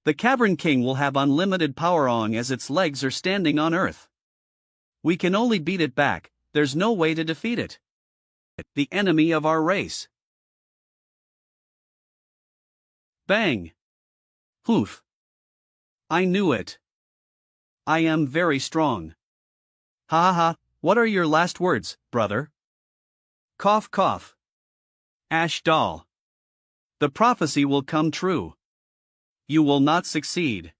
S1: The Cavern King will have unlimited power long as its legs are standing on Earth. We can only beat it back, there's no way to defeat it. The enemy of our race. Bang. Poof. I knew it. I am very strong. Ha ha ha, what are your last words, brother? Cough cough. Ash doll. The prophecy will come true. You will not succeed.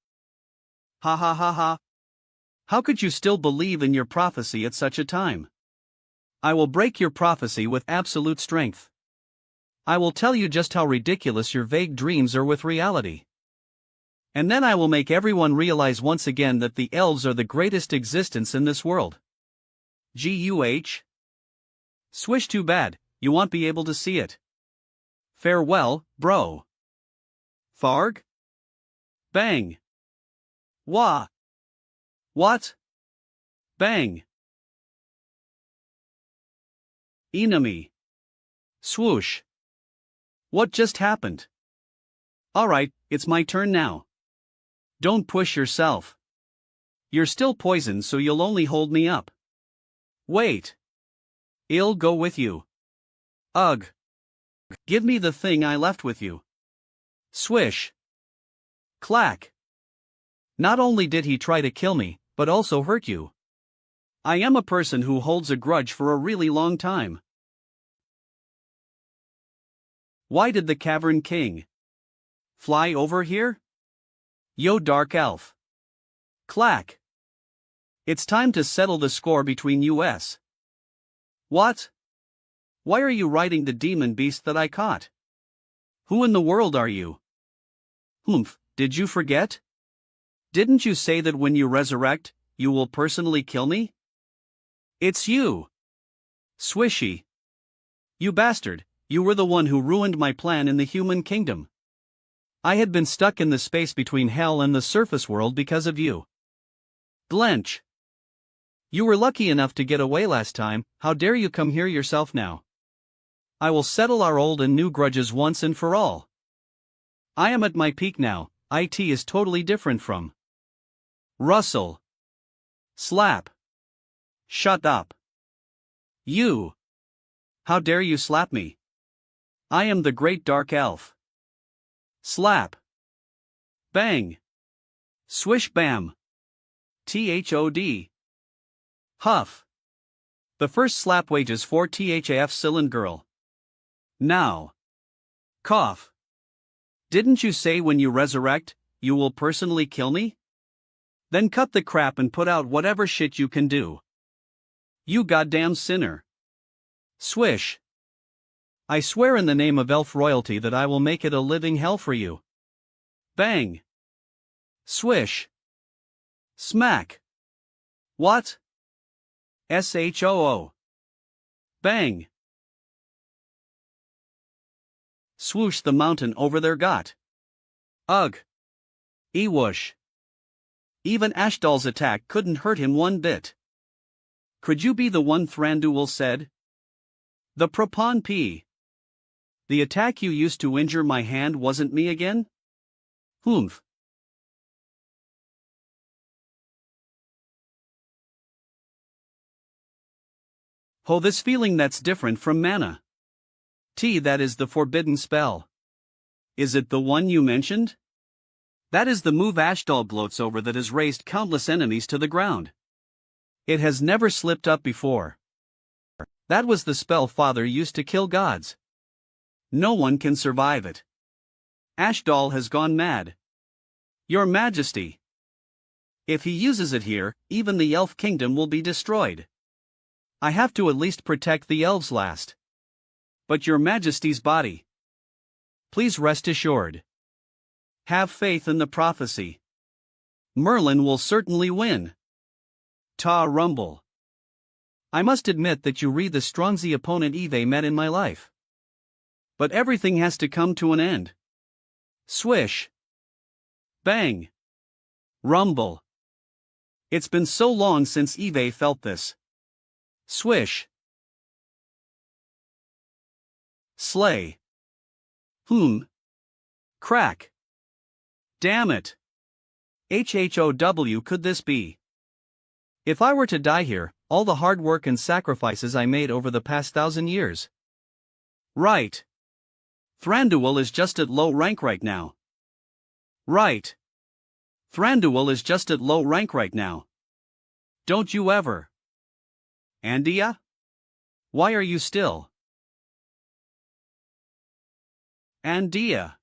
S1: Ha ha ha ha. How could you still believe in your prophecy at such a time? I will break your prophecy with absolute strength. I will tell you just how ridiculous your vague dreams are with reality. And then I will make everyone realize once again that the elves are the greatest existence in this world. Guh. Swish, too bad, you won't be able to see it. Farewell, bro. Farg? Bang. Wah. What? Bang. Enemy. Swoosh. What just happened? Alright, it's my turn now. Don't push yourself. You're still poisoned, so you'll only hold me up. Wait. I'll go with you. Ugh. Give me the thing I left with you. Swish. Clack. Not only did he try to kill me, but also hurt you. I am a person who holds a grudge for a really long time. Why did the Cavern King fly over here? Yo, Dark Elf. Clack. It's time to settle the score between us. What? Why are you riding the demon beast that I caught? Who in the world are you? Humph, did you forget? Didn't you say that when you resurrect, you will personally kill me? It's you. Swishy. You bastard, you were the one who ruined my plan in the human kingdom. I had been stuck in the space between hell and the surface world because of you. Blench. You were lucky enough to get away last time, how dare you come here yourself now? I will settle our old and new grudges once and for all. I am at my peak now, it is totally different from Russell. Slap. Shut up. You. How dare you slap me? I am the great dark elf. Slap. Bang. Swish bam. THOD. Huff. The first slap wages for THAF Cylind girl. Now. Cough. Didn't you say when you resurrect, you will personally kill me? Then cut the crap and put out whatever shit you can do. You goddamn sinner. Swish. I swear in the name of elf royalty that I will make it a living hell for you. Bang. Swish. Smack. What? SHOO. Bang. Swoosh the mountain over their got. Ugh. Ewoosh. Even Ashdal's attack couldn't hurt him one bit. Could you be the one Thranduil said? The Propon P. The attack you used to injure my hand wasn't me again? Humph. Oh, this feeling that's different from mana. That is the forbidden spell. Is it the one you mentioned? That is the move Ashdal gloats over that has raised countless enemies to the ground. It has never slipped up before. That was the spell Father used to kill gods. No one can survive it. Ashdal has gone mad. Your Majesty. If he uses it here, even the elf kingdom will be destroyed. I have to at least protect the elves last. But your Majesty's body. Please rest assured. Have faith in the prophecy. Merlin will certainly win. Ta rumble. I must admit that you read the strongest opponent Eve met in my life. But everything has to come to an end. Swish. Bang. Rumble. It's been so long since Eve felt this. Swish. Slay. Crack. Damn it. HHOW could this be? If I were to die here, all the hard work and sacrifices I made over the past 1,000 years. Right. Thranduil is just at low rank right now. Right. Thranduil is just at low rank right now. Don't you ever. Andia? Why are you still? Andia.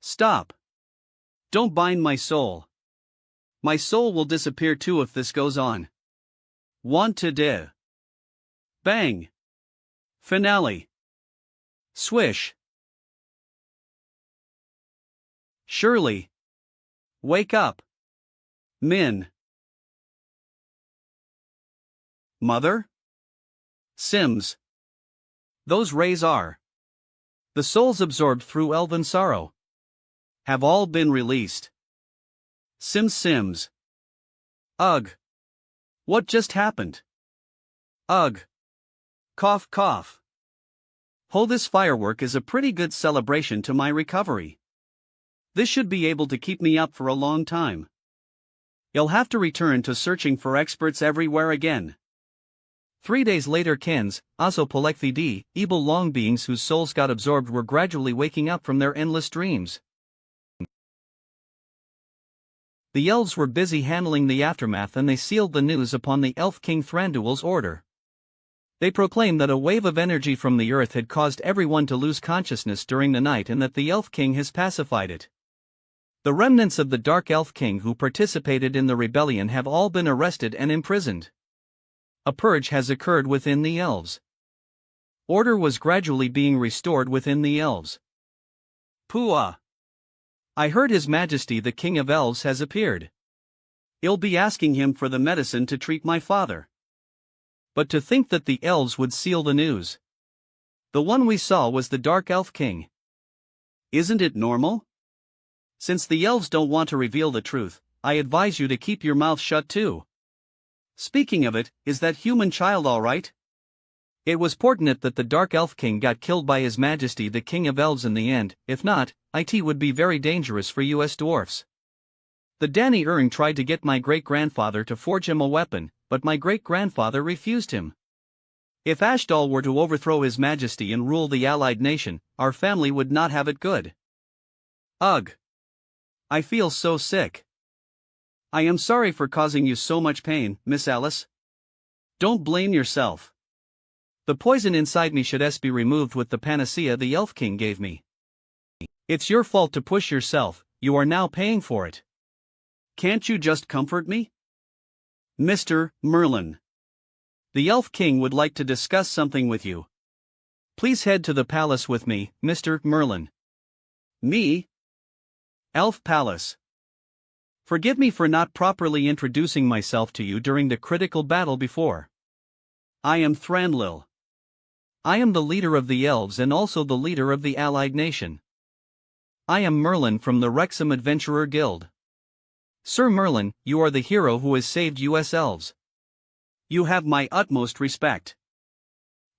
S1: Stop. Don't bind my soul. My soul will disappear too if this goes on. Want to do. Bang. Finale. Swish. Shirley. Wake up. Min. Mother? Sims. Those rays are the souls absorbed through elven sorrow. Have all been released. Sims. Ugh. What just happened? Ugh. Cough cough. Oh, this firework is a pretty good celebration to my recovery. This should be able to keep me up for a long time. You'll have to return to searching for experts everywhere again. 3 days later, Kens, also Polekthidi, evil long beings whose souls got absorbed were gradually waking up from their endless dreams. The elves were busy handling the aftermath, and they sealed the news upon the elf king Thranduil's order. They proclaimed that a wave of energy from the earth had caused everyone to lose consciousness during the night and that the elf king has pacified it. The remnants of the dark elf king who participated in the rebellion have all been arrested and imprisoned. A purge has occurred within the elves. Order was gradually being restored within the elves. Pua. I heard His Majesty the King of Elves has appeared. I'll be asking him for the medicine to treat my father. But to think that the elves would seal the news. The one we saw was the Dark Elf King. Isn't it normal? Since the elves don't want to reveal the truth, I advise you to keep your mouth shut too. Speaking of it, is that human child all right? It was fortunate that the Dark Elf King got killed by His Majesty the King of Elves in the end. If not, it would be very dangerous for us dwarfs. The Danny Ering tried to get my great-grandfather to forge him a weapon, but my great-grandfather refused him. If Ashdal were to overthrow His Majesty and rule the allied nation, our family would not have it good. Ugh. I feel so sick. I am sorry for causing you so much pain, Miss Alice. Don't blame yourself. The poison inside me should be removed with the panacea the Elf King gave me. It's your fault to push yourself, you are now paying for it. Can't you just comfort me? Mr. Merlin. The Elf King would like to discuss something with you. Please head to the palace with me, Mr. Merlin. Me? Elf Palace. Forgive me for not properly introducing myself to you during the critical battle before. I am Thranduil. I am the leader of the elves and also the leader of the allied nation. I am Merlin from the Wrexham Adventurer Guild. Sir Merlin, you are the hero who has saved us elves. You have my utmost respect.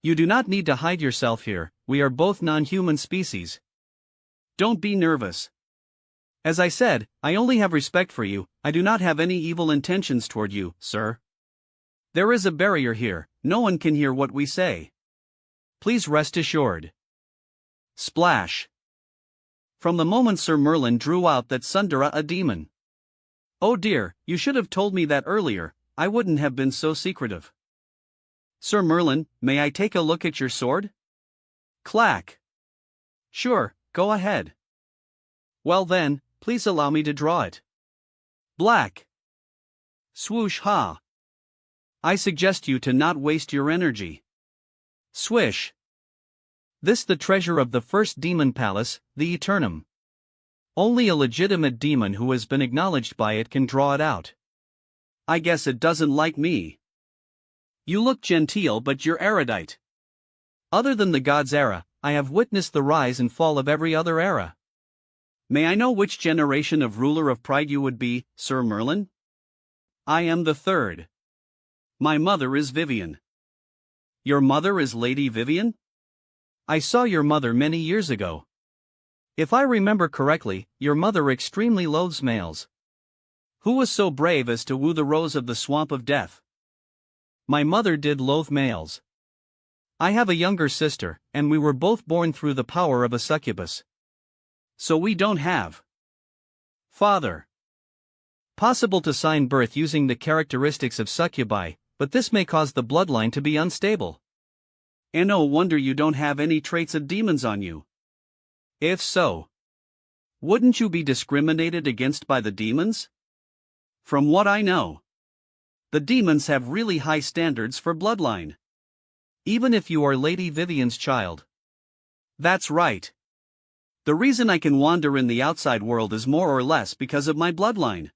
S1: You do not need to hide yourself here, we are both non-human species. Don't be nervous. As I said, I only have respect for you, I do not have any evil intentions toward you, sir. There is a barrier here, no one can hear what we say. Please rest assured. Splash. From the moment Sir Merlin drew out that Sundara a demon. Oh dear, you should have told me that earlier, I wouldn't have been so secretive. Sir Merlin, may I take a look at your sword? Clack. Sure, go ahead. Well then, please allow me to draw it. Black. Swoosh ha. I suggest you to not waste your energy. Swish. This the treasure of the first demon palace, the Eternum. Only a legitimate demon who has been acknowledged by it can draw it out. I guess it doesn't like me. You look genteel but you're erudite. Other than the gods' era, I have witnessed the rise and fall of every other era. May I know which generation of ruler of pride you would be, Sir Merlin? I am the third. My mother is Vivian. Your mother is Lady Vivian? I saw your mother many years ago. If I remember correctly, your mother extremely loathes males. Who was so brave as to woo the rose of the swamp of death? My mother did loathe males. I have a younger sister, and we were both born through the power of a succubus. So we don't have father. Possible to sign birth using the characteristics of succubi, but this may cause the bloodline to be unstable. And no wonder you don't have any traits of demons on you. If so, wouldn't you be discriminated against by the demons? From what I know, the demons have really high standards for bloodline. Even if you are Lady Vivian's child. That's right. The reason I can wander in the outside world is more or less because of my bloodline.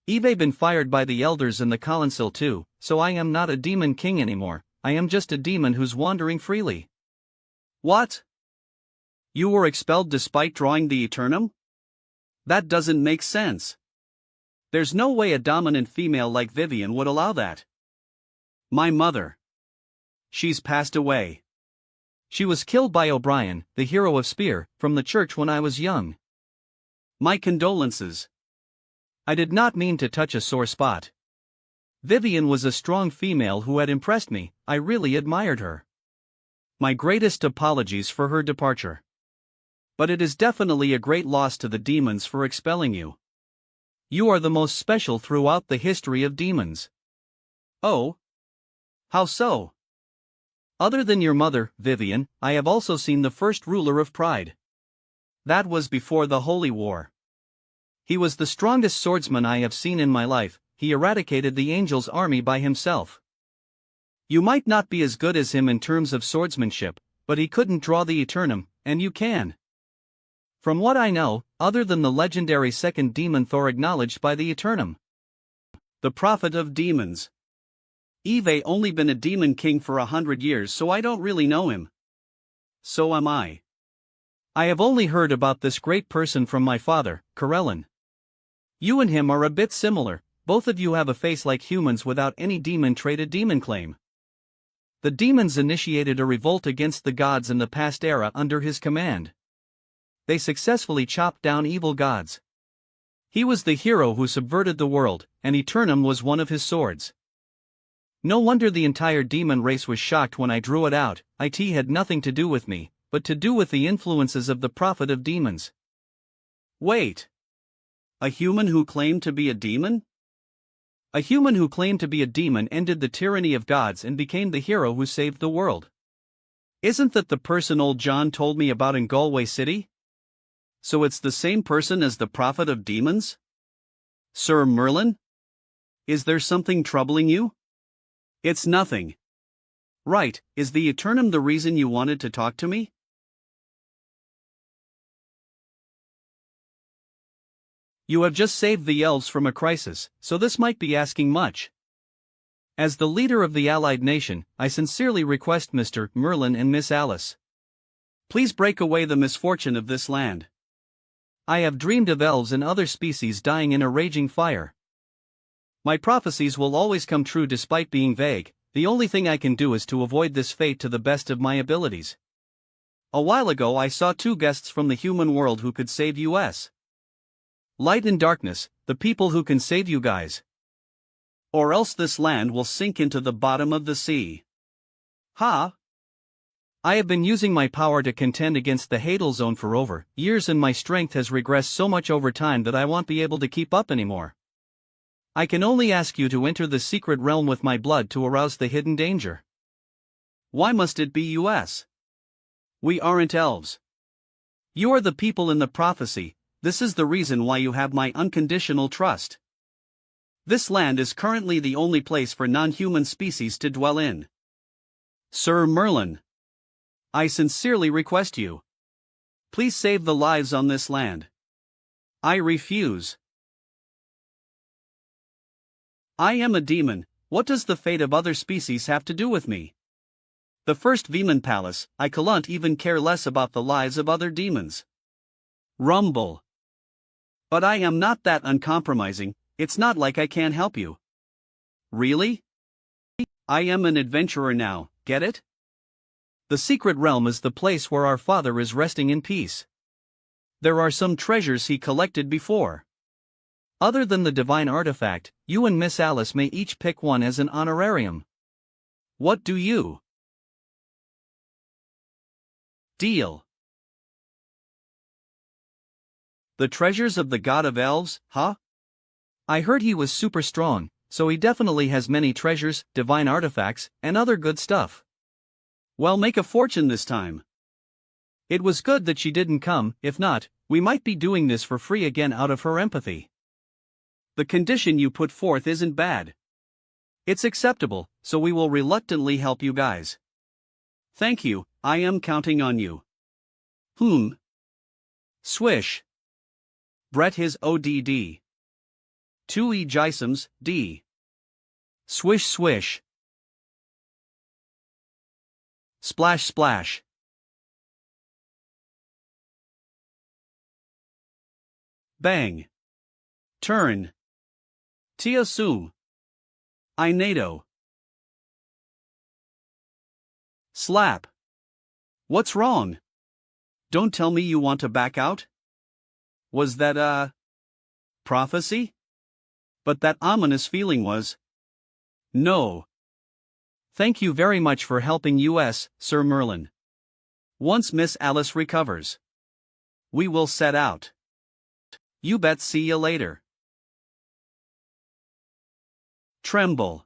S1: I've been fired by the elders in the council too, so I am not a demon king anymore, I am just a demon who's wandering freely. What? You were expelled despite drawing the Eternum? That doesn't make sense. There's no way a dominant female like Vivian would allow that. My mother. She's passed away. She was killed by O'Brien, the hero of Spear, from the church when I was young. My condolences. I did not mean to touch a sore spot. Vivian was a strong female who had impressed me, I really admired her. My greatest apologies for her departure. But it is definitely a great loss to the demons for expelling you. You are the most special throughout the history of demons. Oh? How so? Other than your mother, Vivian, I have also seen the first ruler of Pride. That was before the Holy War. He was the strongest swordsman I have seen in my life, he eradicated the Angel's army by himself. You might not be as good as him in terms of swordsmanship, but he couldn't draw the Eternum, and you can. From what I know, other than the legendary second demon Thor acknowledged by the Eternum. The prophet of demons. I've only been a demon king for 100 years, so I don't really know him. So am I. I have only heard about this great person from my father, Corellin. You and him are a bit similar, both of you have a face like humans without any demon-traded demon claim. The demons initiated a revolt against the gods in the past era under his command. They successfully chopped down evil gods. He was the hero who subverted the world, and Eternum was one of his swords. No wonder the entire demon race was shocked when I drew it out. It had nothing to do with me, but to do with the influences of the prophet of demons. Wait. A human who claimed to be a demon? A human who claimed to be a demon ended the tyranny of gods and became the hero who saved the world. Isn't that the person old John told me about in Galway City? So it's the same person as the prophet of demons? Sir Merlin? Is there something troubling you? It's nothing. Right, is the Eternum the reason you wanted to talk to me? You have just saved the elves from a crisis, so this might be asking much. As the leader of the allied nation, I sincerely request Mr. Merlin and Miss Alice. Please break away the misfortune of this land. I have dreamed of elves and other species dying in a raging fire. My prophecies will always come true despite being vague, the only thing I can do is to avoid this fate to the best of my abilities. A while ago I saw two guests from the human world who could save us. Light and darkness, the people who can save you guys. Or else this land will sink into the bottom of the sea. Ha! I have been using my power to contend against the Hadal Zone for over years, and my strength has regressed so much over time that I won't be able to keep up anymore. I can only ask you to enter the secret realm with my blood to arouse the hidden danger. Why must it be us? We aren't elves. You are the people in the prophecy. This is the reason why you have my unconditional trust. This land is currently the only place for non-human species to dwell in. Sir Merlin, I sincerely request you. Please save the lives on this land. I refuse. I am a demon, what does the fate of other species have to do with me? The first Veman Palace, I can't even care less about the lives of other demons. Rumble. But I am not that uncompromising, it's not like I can't help you. Really? I am an adventurer now, get it? The secret realm is the place where our father is resting in peace. There are some treasures he collected before. Other than the divine artifact, you and Miss Alice may each pick one as an honorarium. What do you? Deal. The treasures of the god of elves, huh? I heard he was super strong, so he definitely has many treasures, divine artifacts, and other good stuff. Well, make a fortune this time. It was good that she didn't come, if not, we might be doing this for free again out of her empathy. The condition you put forth isn't bad. It's acceptable, so we will reluctantly help you guys. Thank you, I am counting on you. Swish. Brett his ODD. 2 Jisums, D. Swish swish. Splash splash. Bang. Turn. Tia sum. I NATO. Slap. What's wrong? Don't tell me you want to back out? Was that a prophecy? But that ominous feeling was. No. Thank you very much for helping us, Sir Merlin. Once Miss Alice recovers, we will set out. You bet, see you later. Tremble.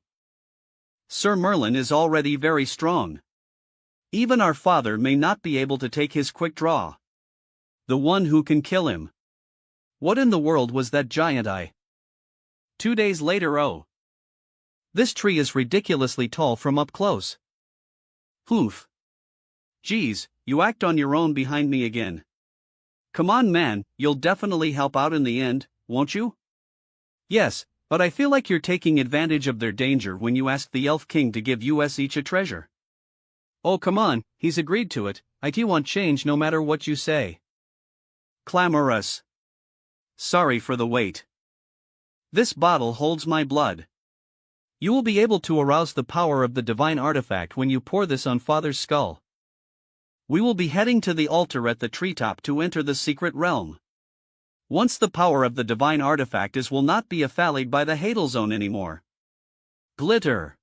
S1: Sir Merlin is already very strong. Even our father may not be able to take his quick draw. The one who can kill him. What in the world was that giant eye? 2 days later. Oh. This tree is ridiculously tall from up close. Hoof. Geez, you act on your own behind me again. Come on man, you'll definitely help out in the end, won't you? Yes, but I feel like you're taking advantage of their danger when you ask the Elf King to give us each a treasure. Oh come on, he's agreed to it, I won't change no matter what you say. Clamorous. Sorry for the wait. This bottle holds my blood. You will be able to arouse the power of the divine artifact when you pour this on Father's skull. We will be heading to the altar at the treetop to enter the secret realm. Once the power of the divine artifact will not be affalied by the Hadal Zone anymore. Glitter.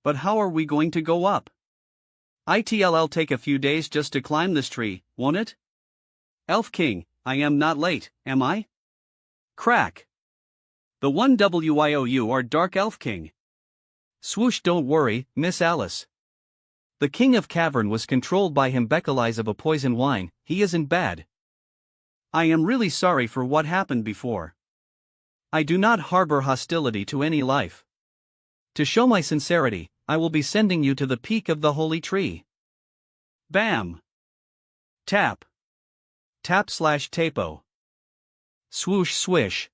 S1: But how are we going to go up? It'll take a few days just to climb this tree, won't it? Elf King, I am not late, am I? Crack. The one WIOU our Dark Elf King. Swoosh, don't worry, Miss Alice. The King of Cavern was controlled by him Beckeleyes of a poison wine, he isn't bad. I am really sorry for what happened before. I do not harbor hostility to any life. To show my sincerity, I will be sending you to the peak of the holy tree. Bam. Tap. Tap/tapo. Swoosh swish.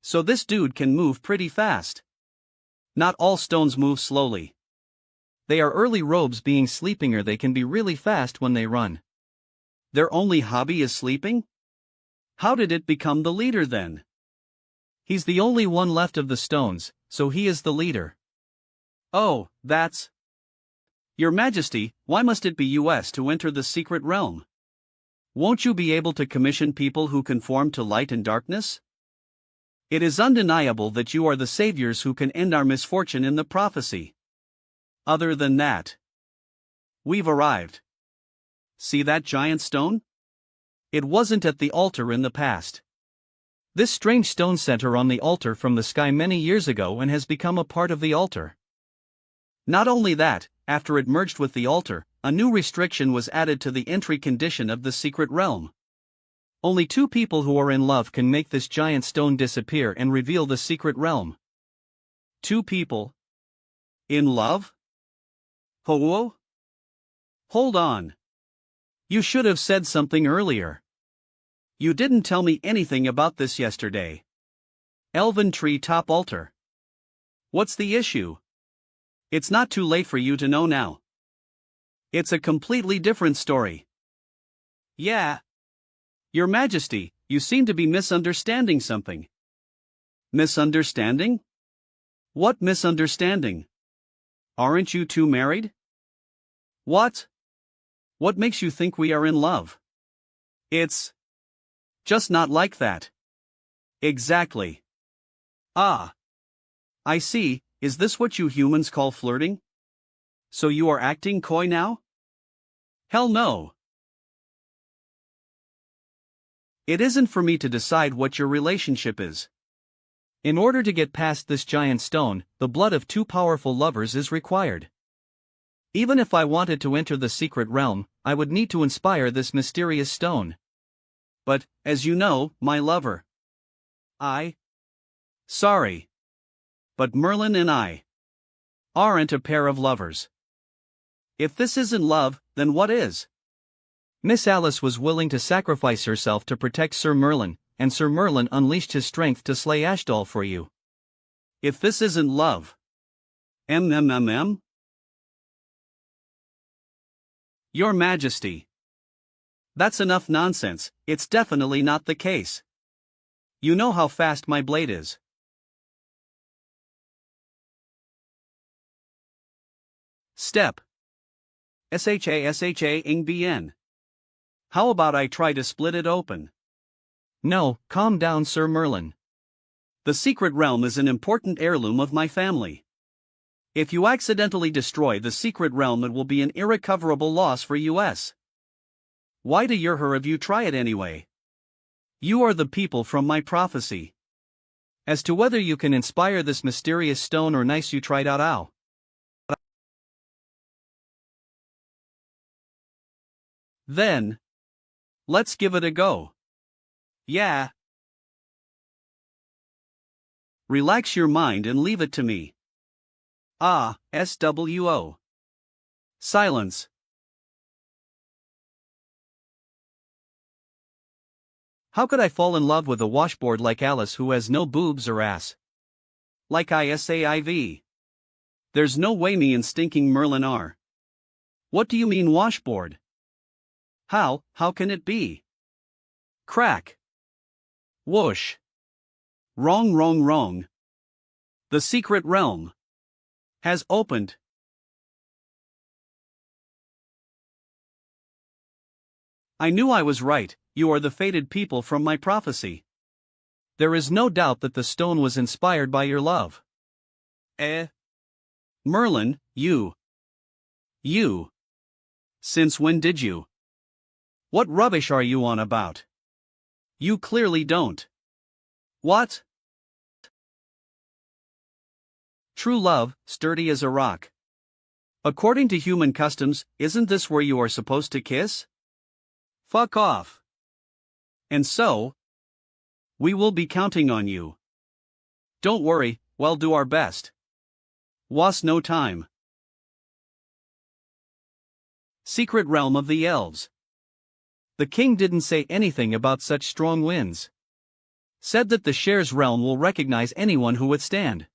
S1: So this dude can move pretty fast. Not all stones move slowly. They are early robes being sleeping, or they can be really fast when they run. Their only hobby is sleeping? How did it become the leader then? He's the only one left of the stones, so he is the leader. Oh, that's... Your Majesty, why must it be us to enter the secret realm? Won't you be able to commission people who conform to light and darkness? It is undeniable that you are the saviors who can end our misfortune in the prophecy. Other than that, we've arrived. See that giant stone? It wasn't at the altar in the past. This strange stone sent her on the altar from the sky many years ago and has become a part of the altar. Not only that, after it merged with the altar, a new restriction was added to the entry condition of the secret realm. Only 2 people who are in love can make this giant stone disappear and reveal the secret realm. 2 people? In love? Ho-oh? Hold on. You should have said something earlier. You didn't tell me anything about this yesterday. Elven tree top altar. What's the issue? It's not too late for you to know now. It's a completely different story. Yeah. Your Majesty, you seem to be misunderstanding something. Misunderstanding? What misunderstanding? Aren't you 2 married? What? What makes you think we are in love? It's just not like that. Exactly. Ah. I see, is this what you humans call flirting? So you are acting coy now? Hell no. It isn't for me to decide what your relationship is. In order to get past this giant stone, the blood of 2 powerful lovers is required. Even if I wanted to enter the secret realm, I would need to inspire this mysterious stone. But, as you know, my lover. Sorry. But Merlin and I aren't a pair of lovers. If this isn't love, then what is? Miss Alice was willing to sacrifice herself to protect Sir Merlin, and Sir Merlin unleashed his strength to slay Ashdol for you. If this isn't love. Your Majesty. That's enough nonsense, it's definitely not the case. You know how fast my blade is. Step. SHA-SHA-ING-BN. How about I try to split it open? No, calm down, Sir Merlin. The secret realm is an important heirloom of my family. If you accidentally destroy the secret realm, it will be an irrecoverable loss for us. Why do you try it anyway? You are the people from my prophecy. As to whether you can inspire this mysterious stone or nice, you tried out. Then, let's give it a go. Yeah. Relax your mind and leave it to me. SWO. Silence. How could I fall in love with a washboard like Alice who has no boobs or ass? Like ISAIV. There's no way me and stinking Merlin are. What do you mean washboard? How can it be? Crack. Whoosh. Wrong. The secret realm has opened. I knew I was right, you are the fated people from my prophecy. There is no doubt that the stone was inspired by your love. Merlin, you. Since when did you? What rubbish are you on about? You clearly don't. What? True love, sturdy as a rock. According to human customs, isn't this where you are supposed to kiss? Fuck off. And so, we will be counting on you. Don't worry, we'll do our best. Was no time. Secret realm of the elves. The king didn't say anything about such strong winds. Said that the Share's realm will recognize anyone who withstand.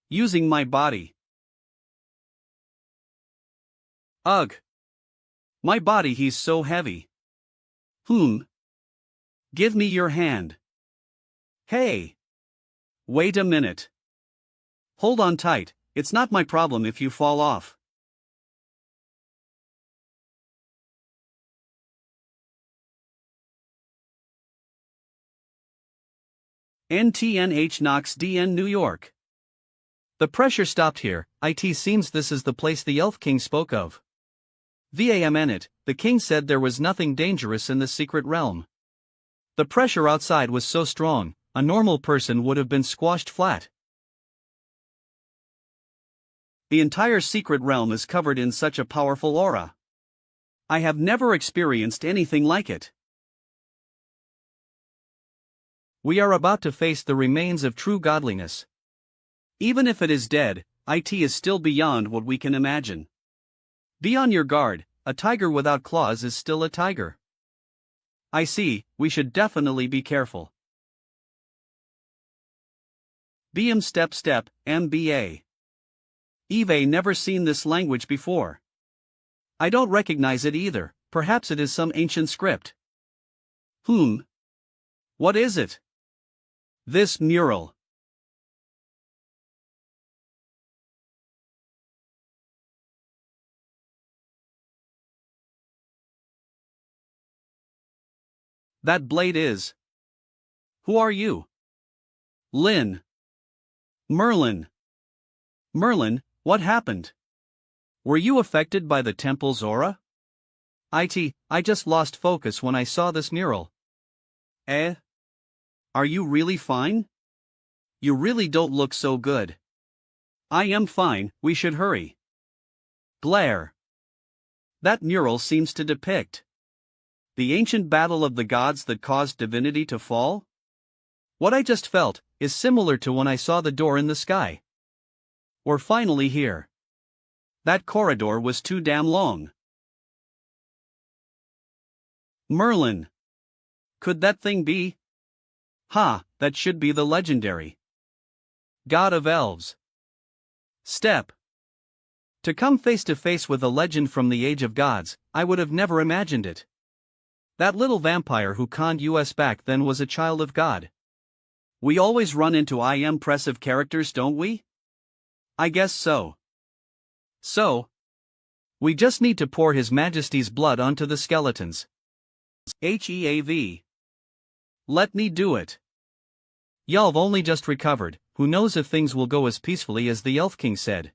S1: Using my body. Ugh. My body, he's so heavy. Give me your hand. Hey. Wait a minute. Hold on tight, it's not my problem if you fall off. NTNH Knox DN New York. The pressure stopped here. It seems this is the place the Elf King spoke of. VAMN, the king said there was nothing dangerous in the secret realm. The pressure outside was so strong, a normal person would have been squashed flat. The entire secret realm is covered in such a powerful aura. I have never experienced anything like it. We are about to face the remains of true godliness. Even if it is dead, it is still beyond what we can imagine. Be on your guard, a tiger without claws is still a tiger. I see, we should definitely be careful. BM step, MBA. Eve never seen this language before. I don't recognize it either, perhaps it is some ancient script. What is it? This mural. That blade is. Who are you? Lynn. Merlin. Merlin, what happened? Were you affected by the temple's aura? I just lost focus when I saw this mural. Are you really fine? You really don't look so good. I am fine, we should hurry. Glare. That mural seems to depict the ancient battle of the gods that caused divinity to fall? What I just felt is similar to when I saw the door in the sky. We're finally here. That corridor was too damn long. Merlin. Could that thing be? Ha, that should be the legendary god of elves. Step. To come face to face with a legend from the age of gods, I would have never imagined it. That little vampire who conned us back then was a child of God. We always run into impressive characters, don't we? I guess so. So, we just need to pour His Majesty's blood onto the skeletons. HEAV. Let me do it. Y'all've only just recovered, who knows if things will go as peacefully as the Elf King said.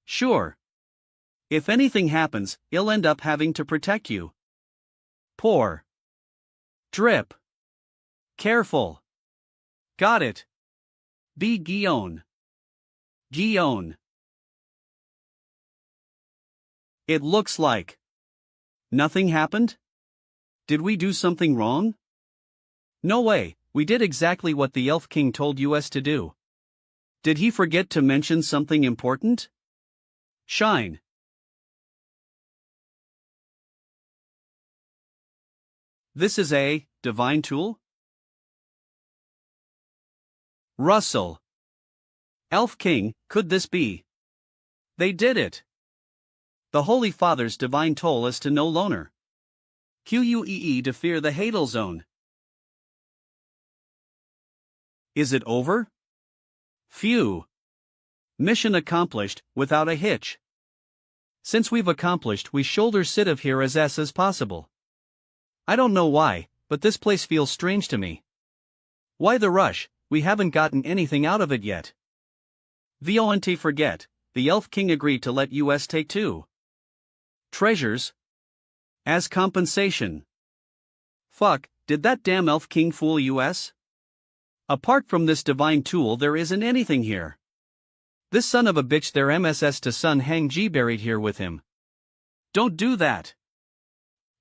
S1: Sure. If anything happens, he'll end up having to protect you. Pour. Drip. Careful. Got it. Be Guion. Guion. It looks like nothing happened? Did we do something wrong? No way, we did exactly what the Elf King told us to do. Did he forget to mention something important? Shine. This is a divine tool? Russell. Elf King, could this be? They did it. The Holy Father's divine toll is to no loner. QUEE to fear the Hadal Zone. Is it over? Phew. Mission accomplished, without a hitch. Since we've accomplished, we shoulder sit of here as possible. I don't know why, but this place feels strange to me. Why the rush? We haven't gotten anything out of it yet. Don't forget, the Elf King agreed to let us take 2 treasures as compensation. Fuck, did that damn Elf King fool us? Apart from this divine tool, there isn't anything here. This son of a bitch, their MSS to son Hang G buried here with him. Don't do that.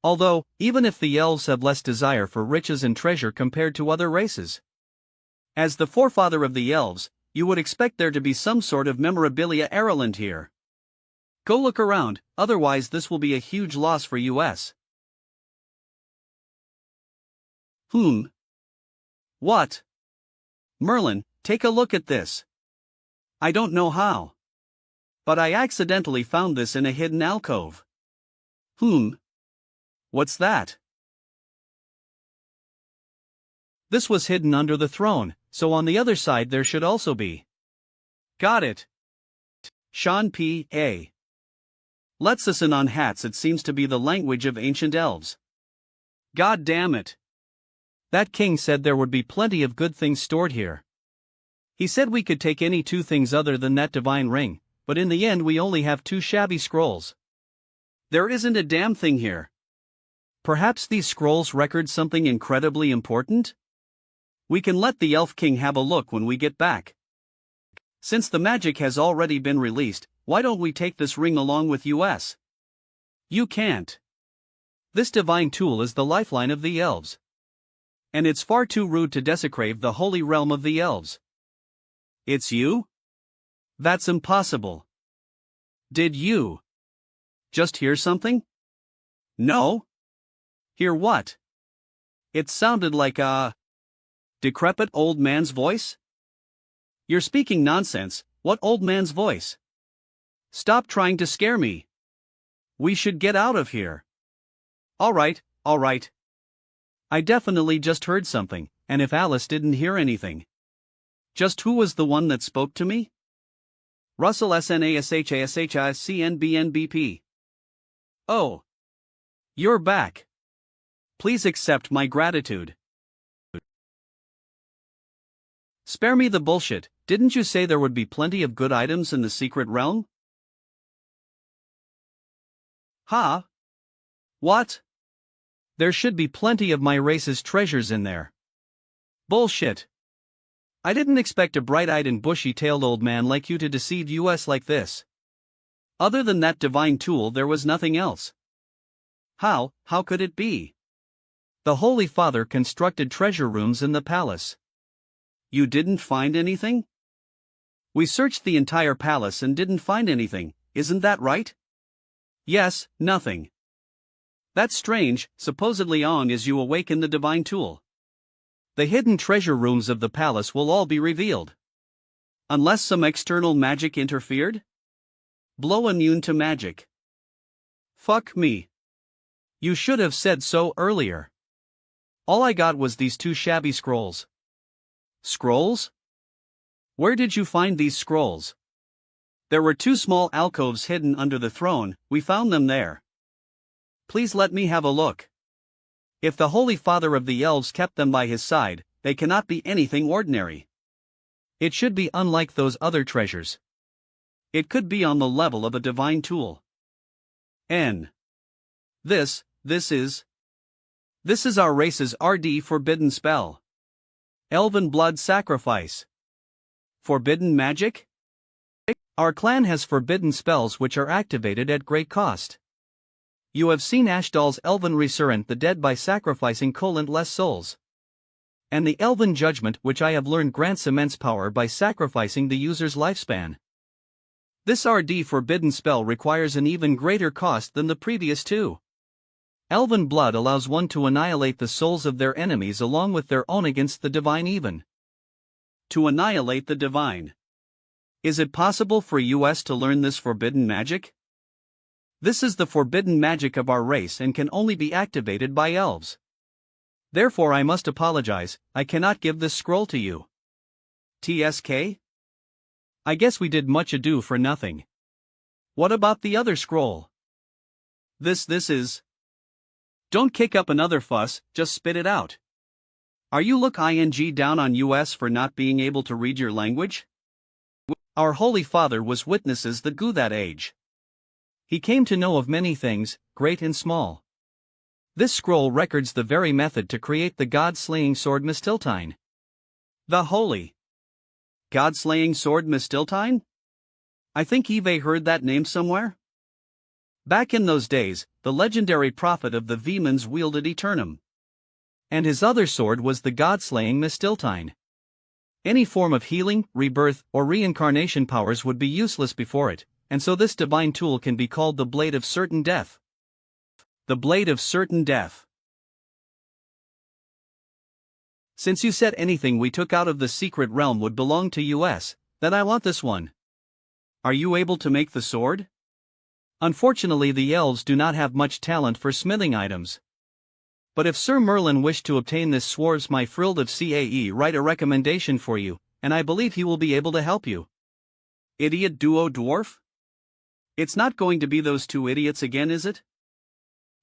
S1: Although, even if the elves have less desire for riches and treasure compared to other races. As the forefather of the elves, you would expect there to be some sort of memorabilia heirloom here. Go look around, otherwise this will be a huge loss for us. What? Merlin, take a look at this. I don't know how, but I accidentally found this in a hidden alcove. What's that? This was hidden under the throne, so on the other side there should also be. Got it. Sean P.A. Lets us in on hats. It seems to be the language of ancient elves. God damn it. That king said there would be plenty of good things stored here. He said we could take any 2 things other than that divine ring, but in the end we only have 2 shabby scrolls. There isn't a damn thing here. Perhaps these scrolls record something incredibly important? We can let the Elf King have a look when we get back. Since the magic has already been released, why don't we take this ring along with us? You can't. This divine tool is the lifeline of the elves. And it's far too rude to desecrate the holy realm of the elves. It's you? That's impossible. Did you just hear something? No? Hear what? It sounded like a decrepit old man's voice? You're speaking nonsense. What old man's voice? Stop trying to scare me. We should get out of here. All right. I definitely just heard something, and if Alice didn't hear anything. Just who was the one that spoke to me? Russell SNASHASHICNBNBP. Oh. You're back. Please accept my gratitude. Spare me the bullshit, didn't you say there would be plenty of good items in the secret realm? Huh? What? There should be plenty of my race's treasures in there. Bullshit. I didn't expect a bright-eyed and bushy-tailed old man like you to deceive us like this. Other than that divine tool, there was nothing else. How could it be? The Holy Father constructed treasure rooms in the palace. You didn't find anything? We searched the entire palace and didn't find anything, isn't that right? Yes, nothing. That's strange, supposedly as you awaken the divine tool. The hidden treasure rooms of the palace will all be revealed. Unless some external magic interfered? Blow immune to magic. Fuck me. You should have said so earlier. All I got was these 2 shabby scrolls. Scrolls? Where did you find these scrolls? There were 2 small alcoves hidden under the throne, we found them there. Please let me have a look. If the Holy Father of the Elves kept them by his side, they cannot be anything ordinary. It should be unlike those other treasures. It could be on the level of a divine tool. This is our race's RD forbidden spell. Elven blood sacrifice. Forbidden magic? Our clan has forbidden spells which are activated at great cost. You have seen Ashdal's elven resurrent the dead by sacrificing less souls. And the elven judgment which I have learned grants immense power by sacrificing the user's lifespan. This RD forbidden spell requires an even greater cost than the previous 2. Elven blood allows one to annihilate the souls of their enemies along with their own against the divine even. To annihilate the divine. Is it possible for us to learn this forbidden magic? This is the forbidden magic of our race and can only be activated by elves. Therefore I must apologize, I cannot give this scroll to you. TSK? I guess we did much ado for nothing. What about the other scroll? This is... Don't kick up another fuss, just spit it out. Are you down on us for not being able to read your language? Our Holy Father was witnesses that grew that age. He came to know of many things, great and small. This scroll records the very method to create the god-slaying sword Mistiltine. The holy god-slaying sword Mistiltine? I think Eve heard that name somewhere. Back in those days, the legendary prophet of the Vemans wielded Eternum. And his other sword was the god-slaying Mistiltine. Any form of healing, rebirth, or reincarnation powers would be useless before it, and so this divine tool can be called the Blade of Certain Death. The Blade of Certain Death. Since you said anything we took out of the secret realm would belong to us, then I want this one. Are you able to make the sword? Unfortunately, the elves do not have much talent for smithing items. But if Sir Merlin wished to obtain this sword, my Frild of CAE write a recommendation for you, and I believe he will be able to help you. Idiot duo dwarf? It's not going to be those 2 idiots again, is it?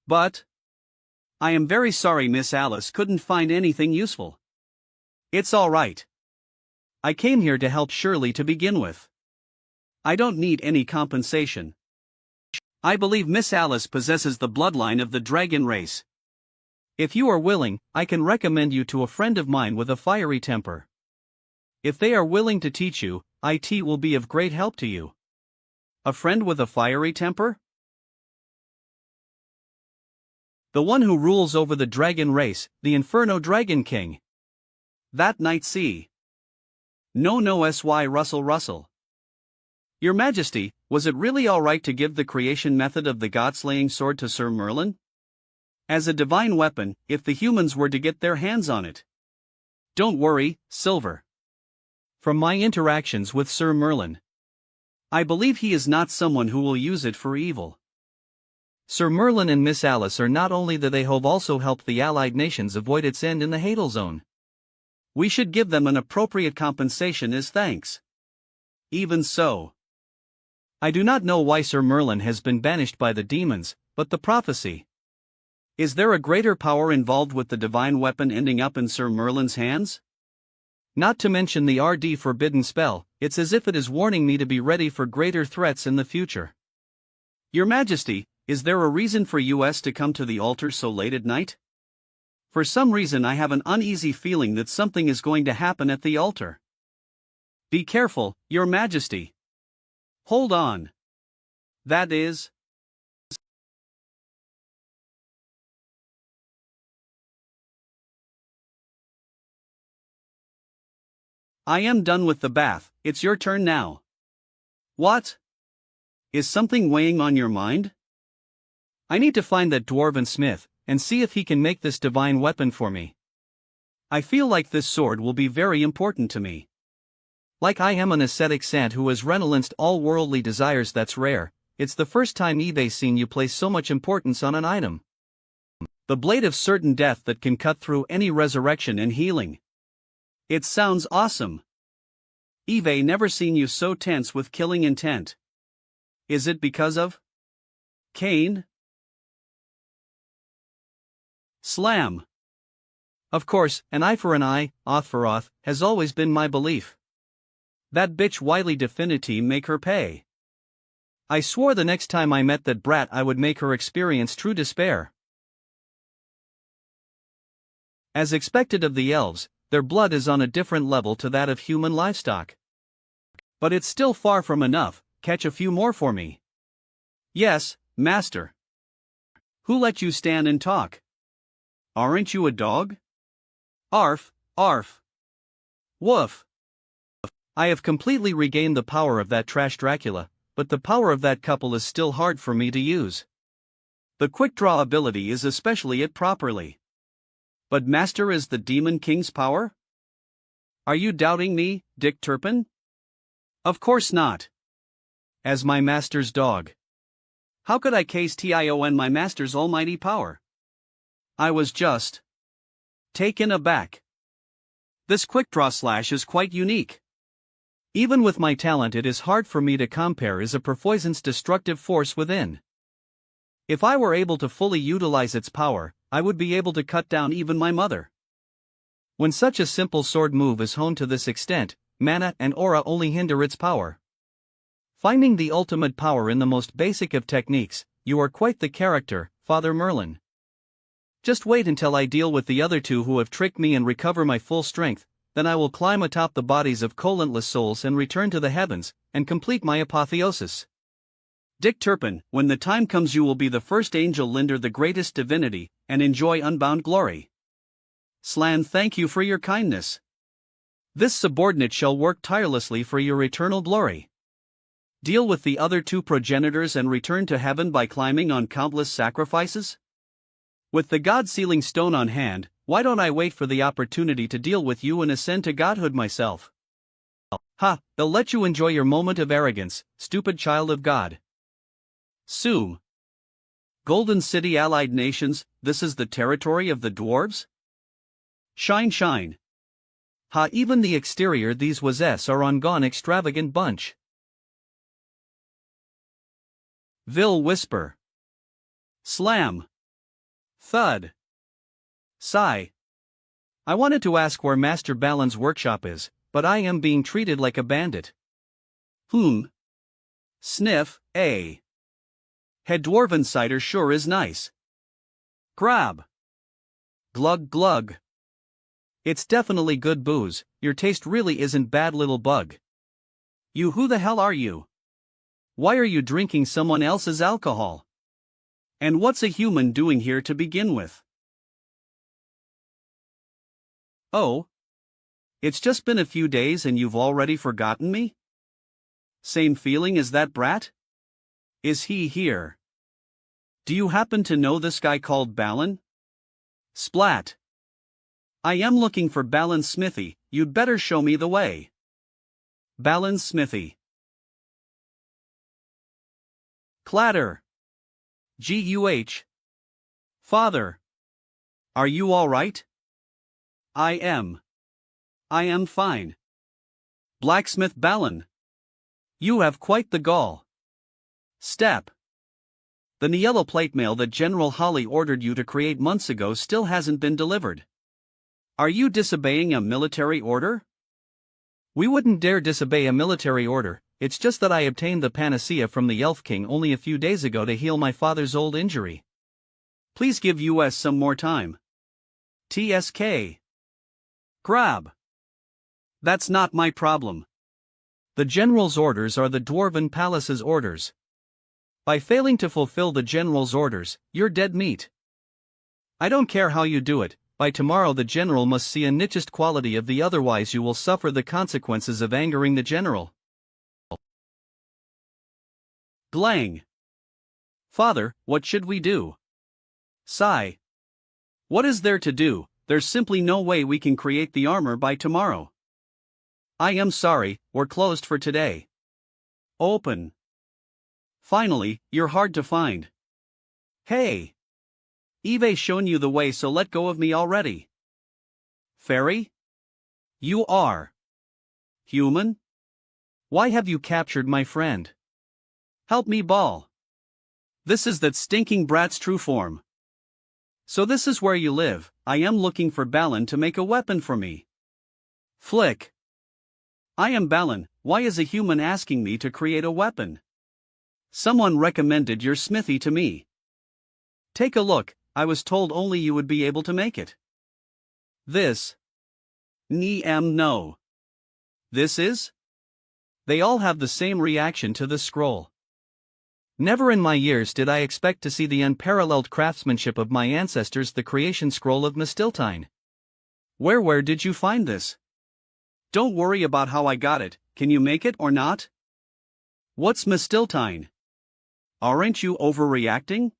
S1: But I am very sorry Miss Alice couldn't find anything useful. It's all right. I came here to help Shirley to begin with. I don't need any compensation. I believe Miss Alice possesses the bloodline of the dragon race. If you are willing, I can recommend you to a friend of mine with a fiery temper. If they are willing to teach you, it will be of great help to you. A friend with a fiery temper? The one who rules over the dragon race, the Inferno Dragon King. That Knight C. No sy Russell. Your Majesty, was it really alright to give the creation method of the god-slaying sword to Sir Merlin? As a divine weapon, if the humans were to get their hands on it. Don't worry, Silver. From my interactions with Sir Merlin, I believe he is not someone who will use it for evil. Sir Merlin and Miss Alice are not only that they have also helped the allied nations avoid its end in the Hadal Zone. We should give them an appropriate compensation as thanks. Even so, I do not know why Sir Merlin has been banished by the demons, but the prophecy. Is there a greater power involved with the divine weapon ending up in Sir Merlin's hands? Not to mention the RD forbidden spell, it's as if it is warning me to be ready for greater threats in the future. Your Majesty, is there a reason for us to come to the altar so late at night? For some reason I have an uneasy feeling that something is going to happen at the altar. Be careful, Your Majesty. Hold on. That is. I am done with the bath, it's your turn now. What? Is something weighing on your mind? I need to find that dwarven smith, and see if he can make this divine weapon for me. I feel like this sword will be very important to me. Like I am an ascetic sant who has renunced all worldly desires, that's rare. It's the first time eBay's seen you place so much importance on an item. The blade of certain death that can cut through any resurrection and healing. It sounds awesome. eBay never seen you so tense with killing intent. Is it because of Cain? Slam. Of course, an eye for an eye, oath for oath, has always been my belief. That bitch Wiley Definity make her pay. I swore the next time I met that brat I would make her experience true despair. As expected of the elves, their blood is on a different level to that of human livestock. But it's still far from enough. Catch a few more for me. Yes, master. Who let you stand and talk? Aren't you a dog? Arf, arf. Woof. I have completely regained the power of that trash Dracula, but the power of that couple is still hard for me to use. The quick draw ability is especially it properly. But master is the Demon King's power? Are you doubting me, Dick Turpin? Of course not. As my master's dog. How could I case TION my master's almighty power? I was just taken aback. This quick draw slash is quite unique. Even with my talent, it is hard for me to compare as a poison's destructive force within. If I were able to fully utilize its power, I would be able to cut down even my mother. When such a simple sword move is honed to this extent, mana and aura only hinder its power. Finding the ultimate power in the most basic of techniques, you are quite the character, Father Merlin. Just wait until I deal with the other two who have tricked me and recover my full strength, then I will climb atop the bodies of colentless souls and return to the heavens, and complete my apotheosis. Dick Turpin, when the time comes you will be the first angel Linder the greatest divinity, and enjoy unbound glory. Slan, thank you for your kindness. This subordinate shall work tirelessly for your eternal glory. Deal with the other two progenitors and return to heaven by climbing on countless sacrifices? With the God-sealing stone on hand, why don't I wait for the opportunity to deal with you and ascend to godhood myself? Ha, they'll let you enjoy your moment of arrogance, stupid child of God. Soom. Golden City Allied Nations, this is the territory of the dwarves? Shine shine. Ha, even the exterior these wazes are on gone extravagant bunch. Vil whisper. Slam. Thud. Sigh. I wanted to ask where Master Balin's workshop is, but I am being treated like a bandit. Sniff, eh? Head dwarven cider sure is nice. Grab. Glug glug. It's definitely good booze, your taste really isn't bad, little bug. You, who the hell are you? Why are you drinking someone else's alcohol? And what's a human doing here to begin with? Oh. It's just been a few days and you've already forgotten me? Same feeling as that brat? Is he here? Do you happen to know this guy called Balin? Splat. I am looking for Balin's smithy, you'd better show me the way. Balin's smithy. Clatter. Guh. Father. Are you all right? I am fine. Blacksmith Balin. You have quite the gall. Step. The yellow plate mail that General Holly ordered you to create months ago still hasn't been delivered. Are you disobeying a military order? We wouldn't dare disobey a military order, it's just that I obtained the panacea from the Elf King only a few days ago to heal my father's old injury. Please give us some more time. TSK. Grab. That's not my problem. The General's orders are the Dwarven Palace's orders. By failing to fulfill the general's orders, you're dead meat. I don't care how you do it, by tomorrow the general must see a nichest quality of the, otherwise you will suffer the consequences of angering the general. Glang. Father, what should we do? Sigh. What is there to do? There's simply no way we can create the armor by tomorrow. I am sorry, we're closed for today. Open. Finally, you're hard to find. Hey! Eve's shown you the way, so let go of me already. Fairy? You are human? Why have you captured my friend? Help me, Ball. This is that stinking brat's true form. So this is where you live. I am looking for Balin to make a weapon for me. Flick. I am Balin, why is a human asking me to create a weapon? Someone recommended your smithy to me. Take a look, I was told only you would be able to make it. This. No. This is? They all have the same reaction to the scroll. Never in my years did I expect to see the unparalleled craftsmanship of my ancestors, the creation scroll of Mistiltine. Where did you find this? Don't worry about how I got it, can you make it or not? What's Mistiltine? Aren't you overreacting?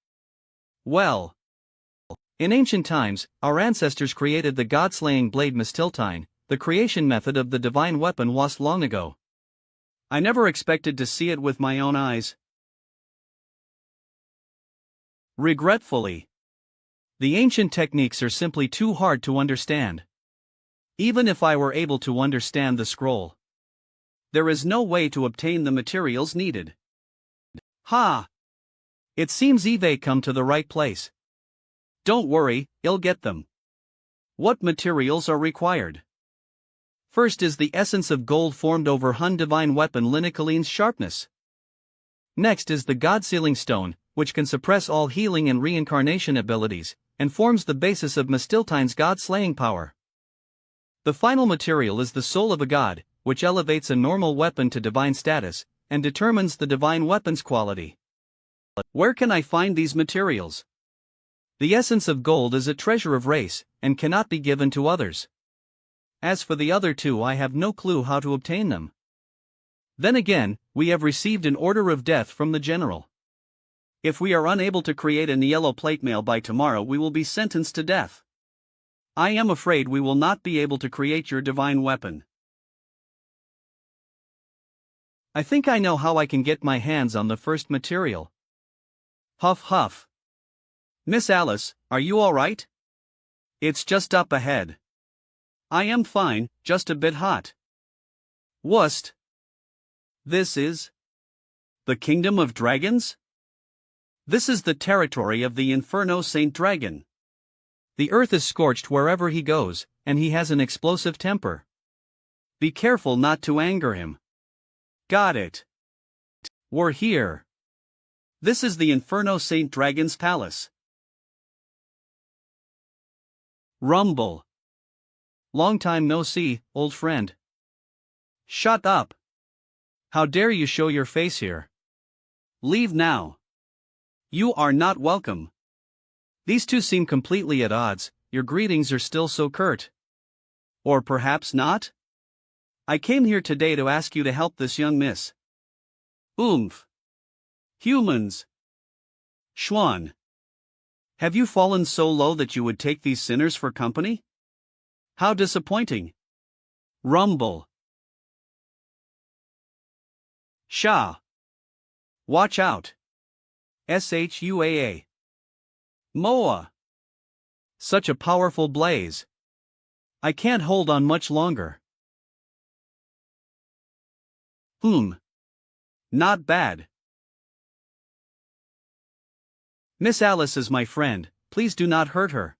S1: Well. In ancient times, our ancestors created the god-slaying blade Mistiltine, the creation method of the divine weapon lost long ago. I never expected to see it with my own eyes. Regretfully. The ancient techniques are simply too hard to understand. Even if I were able to understand the scroll, there is no way to obtain the materials needed. Ha! It seems Eve come to the right place. Don't worry, I'll get them. What materials are required? First is the essence of gold formed over Hun divine weapon Linicoline's sharpness. Next is the God-sealing stone, which can suppress all healing and reincarnation abilities, and forms the basis of Mistiltine's god-slaying power. The final material is the soul of a god, which elevates a normal weapon to divine status, and determines the divine weapon's quality. Where can I find these materials? The essence of gold is a treasure of race, and cannot be given to others. As for the other two, I have no clue how to obtain them. Then again, we have received an order of death from the general. If we are unable to create an yellow plate mail by tomorrow, we will be sentenced to death. I am afraid we will not be able to create your divine weapon. I think I know how I can get my hands on the first material. Huff huff. Miss Alice, are you all right? It's just up ahead. I am fine, just a bit hot. Wust. This is the Kingdom of Dragons? This is the territory of the Inferno Saint Dragon. The earth is scorched wherever he goes, and he has an explosive temper. Be careful not to anger him. Got it. We're here. This is the Inferno Saint Dragon's palace. Rumble. Long time no see, old friend. Shut up. How dare you show your face here? Leave now. You are not welcome. These two seem completely at odds, your greetings are still so curt. Or perhaps not? I came here today to ask you to help this young miss. Oomph. Humans. Schwan. Have you fallen so low that you would take these sinners for company? How disappointing. Rumble. Sha. Watch out. Shuaa. Moa. Such a powerful blaze. I can't hold on much longer. Not bad. Miss Alice is my friend, please do not hurt her.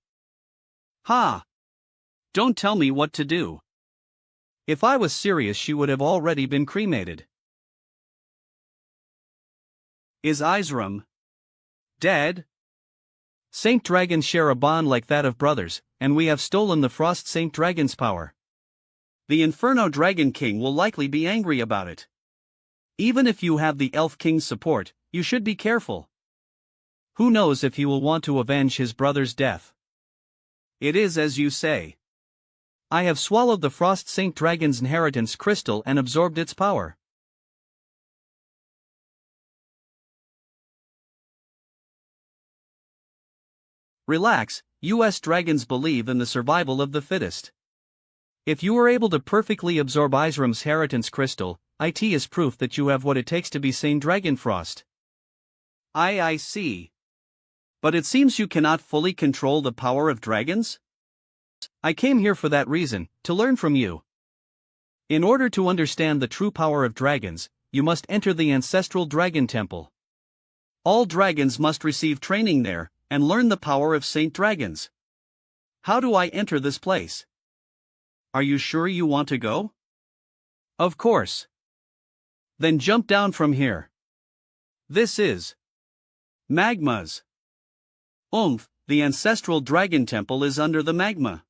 S1: Ha! Don't tell me what to do. If I was serious, she would have already been cremated. Is Isram dead? Saint Dragons share a bond like that of brothers, and we have stolen the Frost Saint Dragon's power. The Inferno Dragon King will likely be angry about it. Even if you have the Elf King's support, you should be careful. Who knows if he will want to avenge his brother's death? It is as you say. I have swallowed the Frost Saint Dragon's inheritance crystal and absorbed its power. Relax, US dragons believe in the survival of the fittest. If you are able to perfectly absorb Isram's inheritance crystal, it is proof that you have what it takes to be Saint Dragonfrost. I see. But it seems you cannot fully control the power of dragons? I came here for that reason, to learn from you. In order to understand the true power of dragons, you must enter the ancestral dragon temple. All dragons must receive training there, and learn the power of Saint Dragons. How do I enter this place? Are you sure you want to go? Of course. Then jump down from here. This is Magma's. The ancestral dragon temple is under the magma.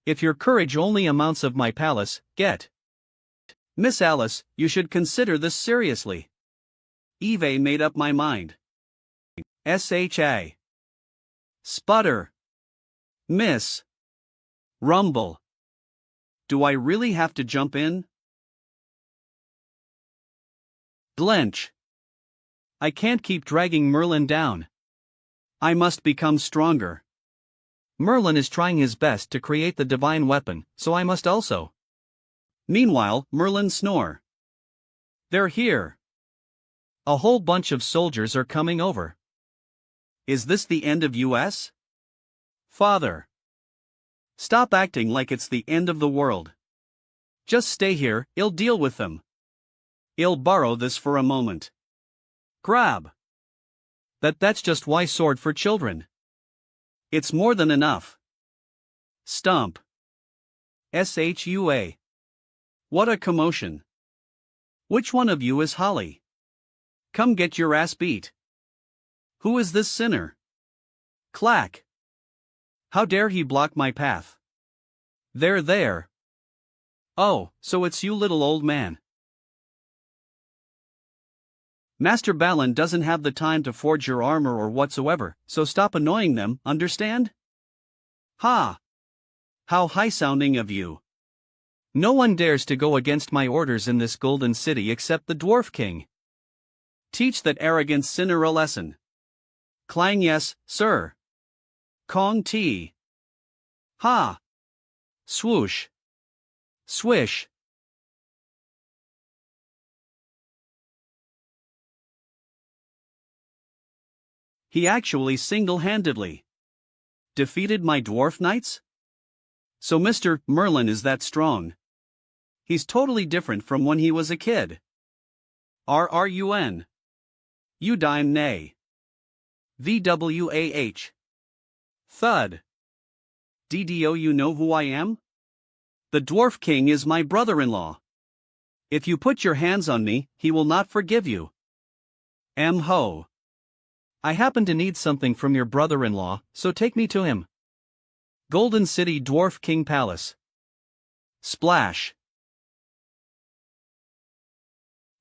S1: If your courage only amounts of my palace, get. Miss Alice, you should consider this seriously. Eve made up my mind. SHA. Sputter. Miss. Rumble. Do I really have to jump in? Blench. I can't keep dragging Merlin down. I must become stronger. Merlin is trying his best to create the divine weapon, so I must also. Meanwhile, Merlin snore. They're here. A whole bunch of soldiers are coming over. Is this the end of US? Father. Stop acting like it's the end of the world. Just stay here, I'll deal with them. I'll borrow this for a moment. Grab. That's just why sword for children. It's more than enough. Stomp. SHUA. What a commotion. Which one of you is Holly? Come get your ass beat. Who is this sinner? Clack. How dare he block my path? There. Oh, so it's you, little old man. Master Balin doesn't have the time to forge your armor or whatsoever, so stop annoying them, understand? Ha! How high-sounding of you. No one dares to go against my orders in this golden city except the Dwarf King. Teach that arrogant sinner a lesson. Clang yes, sir. Kong T. Ha! Swoosh. Swish. He actually single-handedly defeated my dwarf knights? So Mr. Merlin is that strong. He's totally different from when he was a kid. RRUN. You dime nay. VWAH. Thud. DDO, you know who I am? The Dwarf King is my brother-in-law. If you put your hands on me, he will not forgive you. M-ho. I happen to need something from your brother-in-law, so take me to him. Golden City Dwarf King Palace. Splash.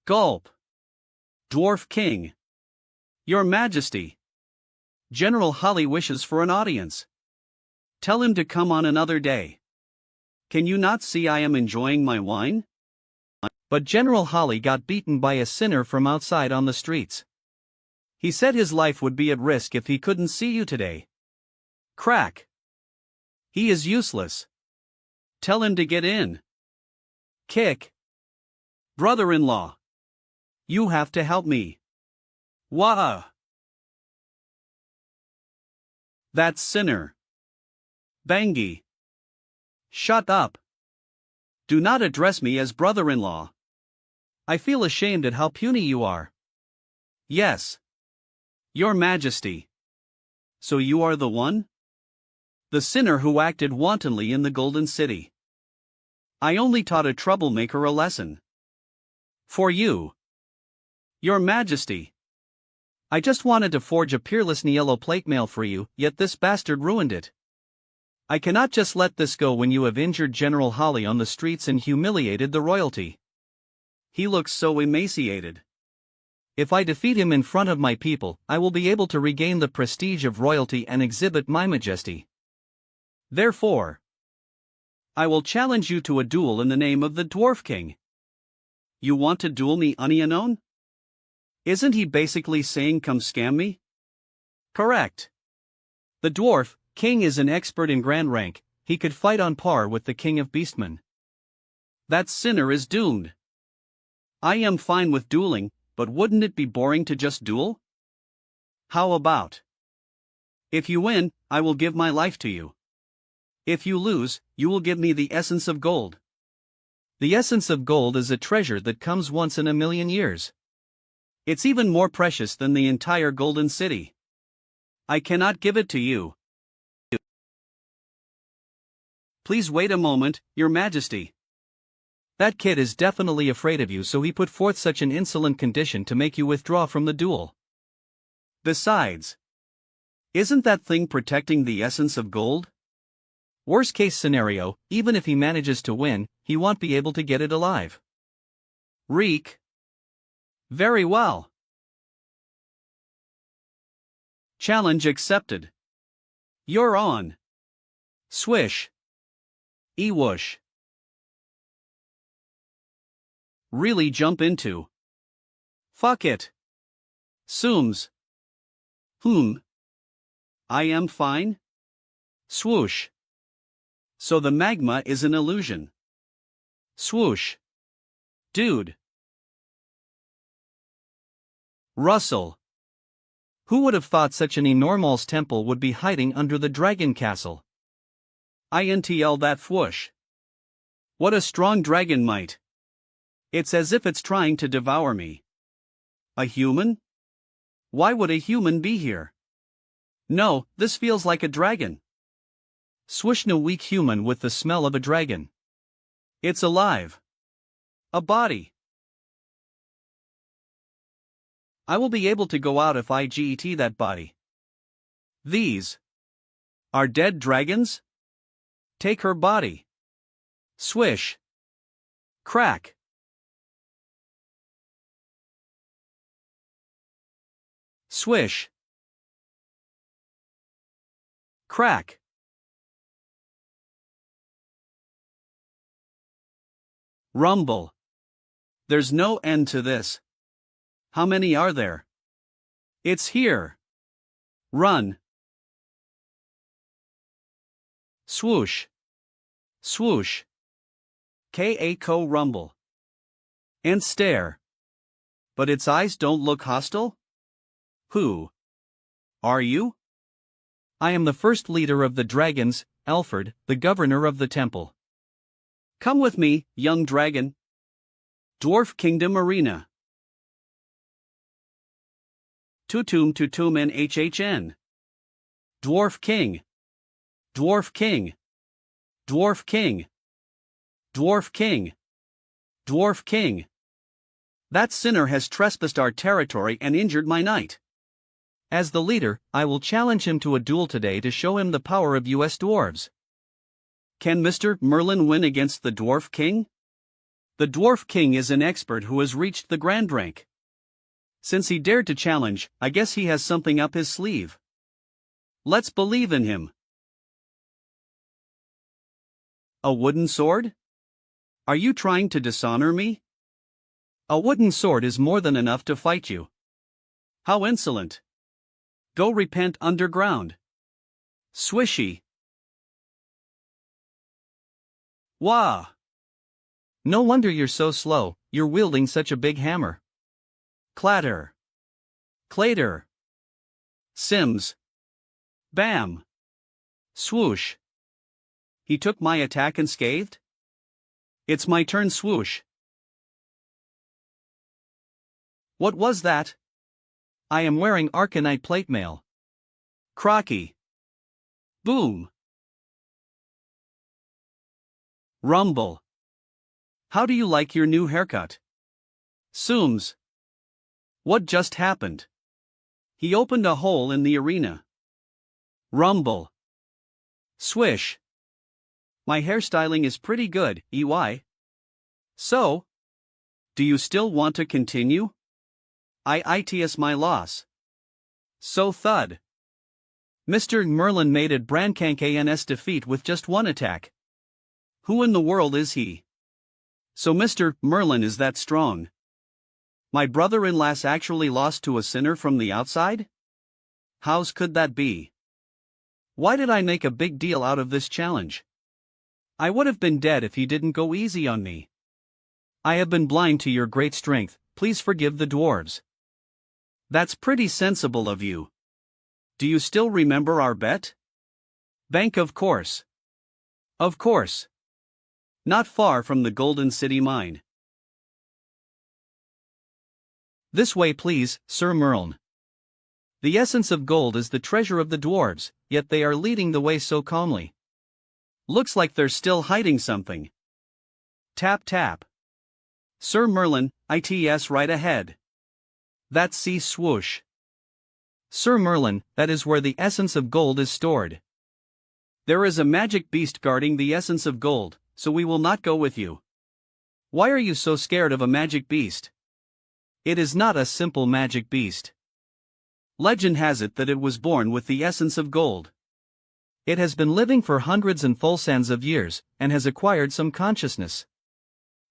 S1: Gulp. Dwarf King. Your Majesty. General Holly wishes for an audience. Tell him to come on another day. Can you not see I am enjoying my wine? But General Holly got beaten by a sinner from outside on the streets. He said his life would be at risk if he couldn't see you today. Crack. He is useless. Tell him to get in. Kick. Brother-in-law. You have to help me. Wah! That sinner. Bangi. Shut up. Do not address me as brother-in-law. I feel ashamed at how puny you are. Yes. Your Majesty. So you are the one? The sinner who acted wantonly in the Golden City. I only taught a troublemaker a lesson. For you. Your Majesty. I just wanted to forge a peerless yellow plate mail for you, yet this bastard ruined it. I cannot just let this go when you have injured General Holly on the streets and humiliated the royalty. He looks so emaciated. If I defeat him in front of my people, I will be able to regain the prestige of royalty and exhibit my majesty. Therefore, I will challenge you to a duel in the name of the Dwarf King. You want to duel me, unknown? Isn't he basically saying come scam me? Correct. The Dwarf King is an expert in grand rank, he could fight on par with the King of Beastmen. That sinner is doomed. I am fine with dueling, but wouldn't it be boring to just duel? How about? If you win, I will give my life to you. If you lose, you will give me the essence of gold. The essence of gold is a treasure that comes once in a million years. It's even more precious than the entire Golden City. I cannot give it to you. Please wait a moment, Your Majesty. That kid is definitely afraid of you, so he put forth such an insolent condition to make you withdraw from the duel. Besides, isn't that thing protecting the essence of gold? Worst case scenario, even if he manages to win, he won't be able to get it alive. Reek. Very well. Challenge accepted. You're on. Swish. E-whoosh. Really jump into. Fuck it. Sooms. I am fine. Swoosh. So the magma is an illusion. Swoosh. Dude. Russell. Who would have thought such an enormous temple would be hiding under the dragon castle? INTL that whoosh. What a strong dragon might. It's as if it's trying to devour me. A human? Why would a human be here? No, this feels like a dragon. Swish no weak human with the smell of a dragon. It's alive. A body. I will be able to go out if I get that body. These are dead dragons? Take her body. Swish. Crack. Swish. Crack. Rumble. There's no end to this. How many are there? It's here. Run. Swoosh. Swoosh. K-A-ko rumble. And stare. But its eyes don't look hostile? Who are you? I am the first leader of the dragons, Alfred, the governor of the temple. Come with me, young dragon. Dwarf Kingdom Arena. Tutum NHHN. Dwarf King. Dwarf King. Dwarf King. Dwarf King. Dwarf King. That sinner has trespassed our territory and injured my knight. As the leader, I will challenge him to a duel today to show him the power of US dwarves. Can Mr. Merlin win against the Dwarf King? The Dwarf King is an expert who has reached the grand rank. Since he dared to challenge, I guess he has something up his sleeve. Let's believe in him. A wooden sword? Are you trying to dishonor me? A wooden sword is more than enough to fight you. How insolent. Go repent underground. Swishy. Wah! No wonder you're so slow, you're wielding such a big hammer. Clatter. Clater. Sims. Bam. Swoosh. He took my attack unscathed? It's my turn. Swoosh. What was that? I am wearing Arcanite plate mail. Crocky. Boom. Rumble. How do you like your new haircut? Sooms. What just happened? He opened a hole in the arena. Rumble. Swish. My hairstyling is pretty good, EY. So? Do you still want to continue? It's my loss. So thud. Mr. Merlin made it Brancank's defeat with just one attack. Who in the world is he? So Mr. Merlin is that strong. My brother-in-law's actually lost to a sinner from the outside? How's could that be? Why did I make a big deal out of this challenge? I would have been dead if he didn't go easy on me. I have been blind to your great strength, please forgive the dwarves. That's pretty sensible of you. Do you still remember our bet? Bank, of course. Of course. Not far from the Golden City mine. This way please, Sir Merlin. The essence of gold is the treasure of the dwarves, yet they are leading the way so calmly. Looks like they're still hiding something. Tap tap. Sir Merlin, it's right ahead. That's see swoosh. Sir Merlin, that is where the essence of gold is stored. There is a magic beast guarding the essence of gold, so we will not go with you. Why are you so scared of a magic beast? It is not a simple magic beast. Legend has it that it was born with the essence of gold. It has been living for hundreds and thousands of years, and has acquired some consciousness.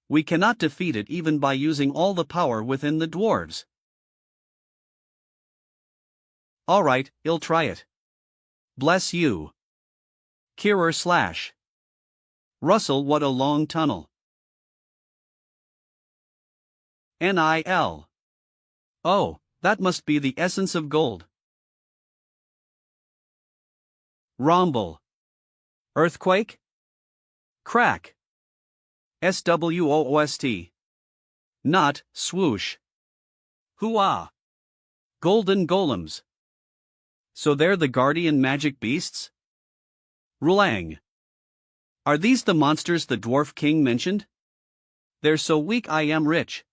S1: We cannot defeat it even by using all the power within the dwarves. Alright, I'll try it. Bless you. Killer/. Russell, what a long tunnel. NIL. Oh, that must be the essence of gold. Rumble. Earthquake? Crack. SWOOST. Not, swoosh. Hooah. Golden golems. So they're the guardian magic beasts? Rulang. Are these the monsters the Dwarf King mentioned? They're so weak I am rich.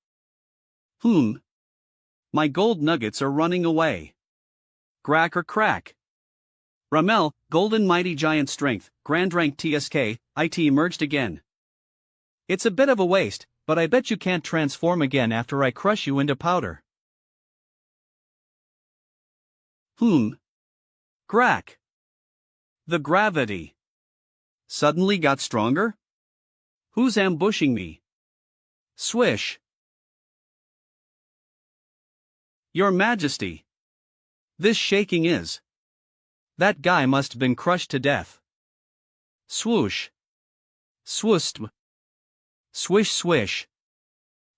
S1: My gold nuggets are running away. Crack or crack. Ramel, golden mighty giant strength, grand rank TSK, IT emerged again. It's a bit of a waste, but I bet you can't transform again after I crush you into powder. Crack. The gravity suddenly got stronger? Who's ambushing me? Swish. Your Majesty. This shaking is. That guy must have been crushed to death. Swoosh. Swoosp. Swish swish.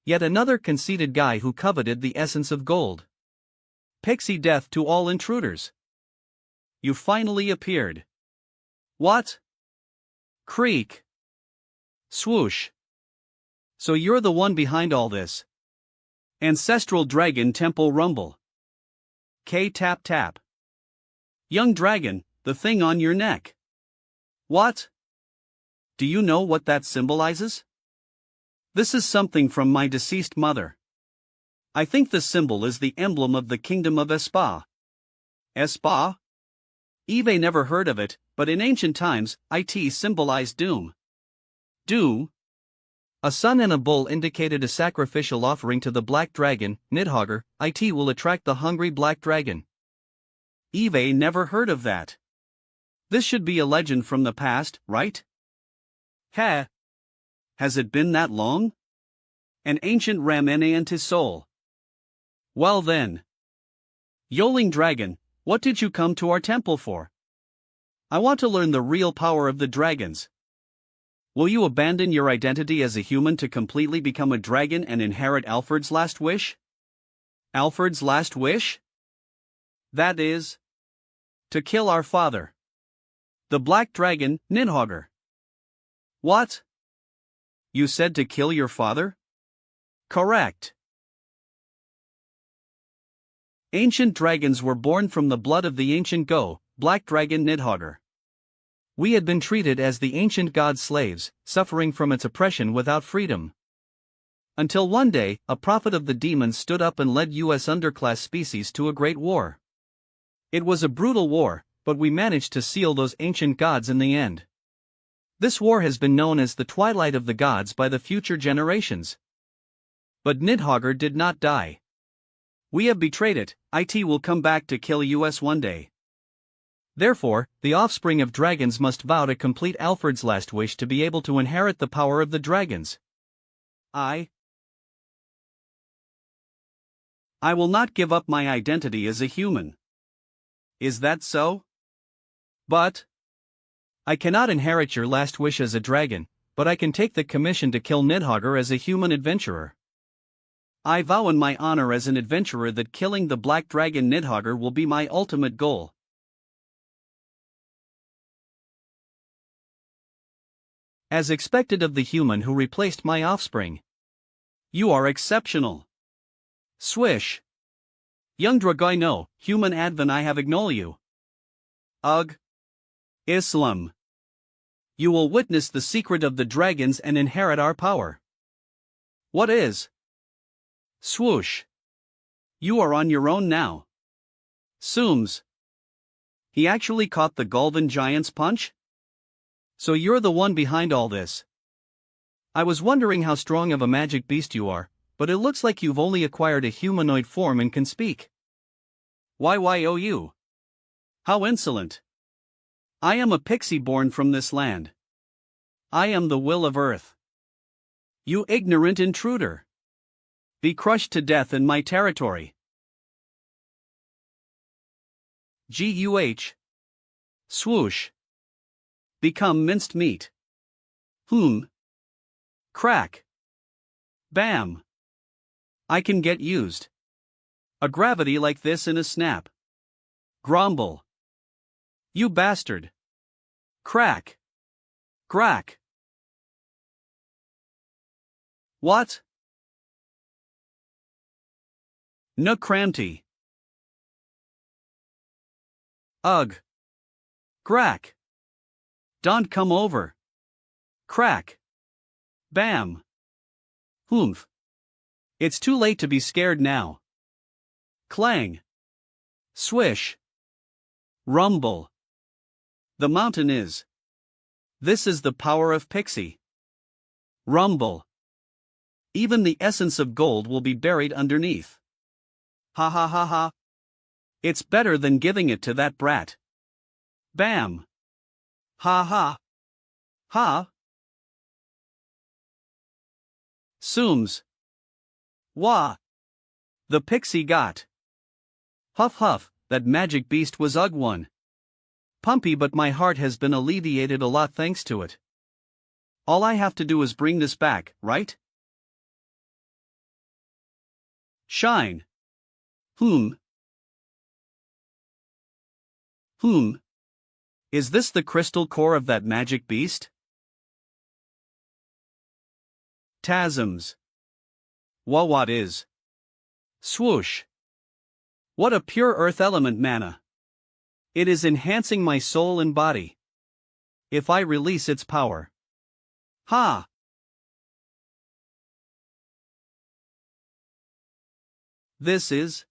S1: Yet another conceited guy who coveted the essence of gold. Pixie death to all intruders. You finally appeared. What? Creak. Swoosh. So you're the one behind all this. Ancestral Dragon Temple Rumble. K tap tap. Young dragon, the thing on your neck. What? Do you know what that symbolizes? This is something from my deceased mother. I think the symbol is the emblem of the kingdom of Espa. Espa? Eve never heard of it, but in ancient times, it symbolized doom. Doom? A sun and a bull indicated a sacrificial offering to the black dragon, Nidhogger. It will attract the hungry black dragon. Eve never heard of that. This should be a legend from the past, right? Ha! Has it been that long? An ancient Ramenean soul. Well then. Yoling dragon, what did you come to our temple for? I want to learn the real power of the dragons. Will you abandon your identity as a human to completely become a dragon and inherit Alfred's last wish? Alfred's last wish? That is, to kill our father. The black dragon, Nidhogger. What? You said to kill your father? Correct. Ancient dragons were born from the blood of the ancient black dragon Nidhogger. We had been treated as the ancient god's slaves, suffering from its oppression without freedom. Until one day, a prophet of the demons stood up and led US underclass species to a great war. It was a brutal war, but we managed to seal those ancient gods in the end. This war has been known as the Twilight of the Gods by the future generations. But Nidhogger did not die. We have betrayed it. It will come back to kill us one day. Therefore, the offspring of dragons must vow to complete Alfred's last wish to be able to inherit the power of the dragons. I will not give up my identity as a human. Is that so? But I cannot inherit your last wish as a dragon, but I can take the commission to kill Nidhogger as a human adventurer. I vow in my honor as an adventurer that killing the black dragon Nidhogger will be my ultimate goal. As expected of the human who replaced my offspring. You are exceptional. Swish. Young Dragoi no, human advan I have acknowledged you. Ugh. Islam. You will witness the secret of the dragons and inherit our power. What is? Swoosh. You are on your own now. Sooms. He actually caught the Golden Giant's punch? So you're the one behind all this. I was wondering how strong of a magic beast you are, but it looks like you've only acquired a humanoid form and can speak. YYOU. How insolent. I am a pixie born from this land. I am the will of earth. You ignorant intruder. Be crushed to death in my territory. GUH. Swoosh. Become minced meat. Crack. Bam. I can get used. A gravity like this in a snap. Grumble. You bastard. Crack. Crack. What? Nukramti. Ugh. Crack. Don't come over. Crack. Bam. Humph. It's too late to be scared now. Clang. Swish. Rumble. The mountain is. This is the power of Pixie. Rumble. Even the essence of gold will be buried underneath. Ha ha ha ha. It's better than giving it to that brat. Bam. Ha ha. Ha. Sooms. Wah. The pixie got. Huff huff, that magic beast was ugh one. Pumpy, but my heart has been alleviated a lot thanks to it. All I have to do is bring this back, right? Shine. Is this the crystal core of that magic beast? Tasms. What is? Swoosh. What a pure earth element mana. It is enhancing my soul and body. If I release its power. Ha! This is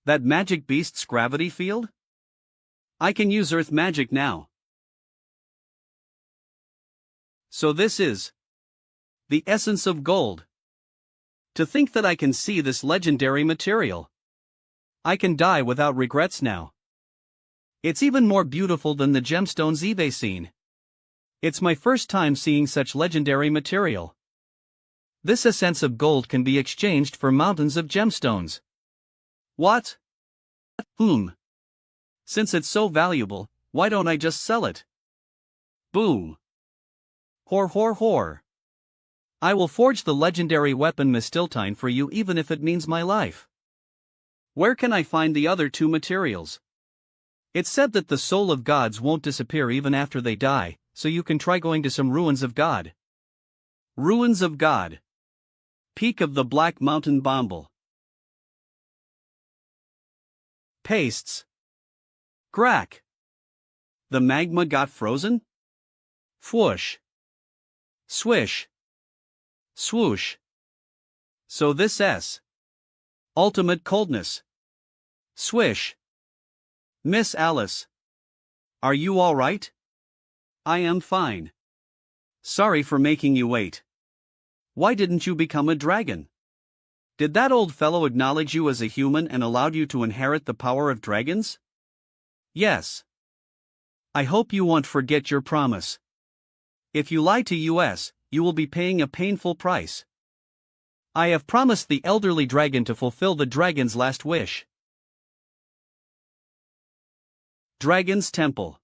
S1: that magic beast's gravity field? I can use earth magic now. So this is the essence of gold. To think that I can see this legendary material. I can die without regrets now. It's even more beautiful than the gemstones Eve seen. It's my first time seeing such legendary material. This essence of gold can be exchanged for mountains of gemstones. What? Since it's so valuable, why don't I just sell it? Boom. Hor. I will forge the legendary weapon Mistiltine for you even if it means my life. Where can I find the other two materials? It's said that the soul of gods won't disappear even after they die, so you can try going to some ruins of God. Ruins of God. Peak of the Black Mountain Bomble. Pastes. Grack. The magma got frozen? Fwoosh. Swish. Swoosh. So this S. Ultimate coldness. Swish. Miss Alice. Are you all right? I am fine. Sorry for making you wait. Why didn't you become a dragon? Did that old fellow acknowledge you as a human and allowed you to inherit the power of dragons? Yes. I hope you won't forget your promise. If you lie to us, you will be paying a painful price. I have promised the elderly dragon to fulfill the dragon's last wish. Dragon's Temple.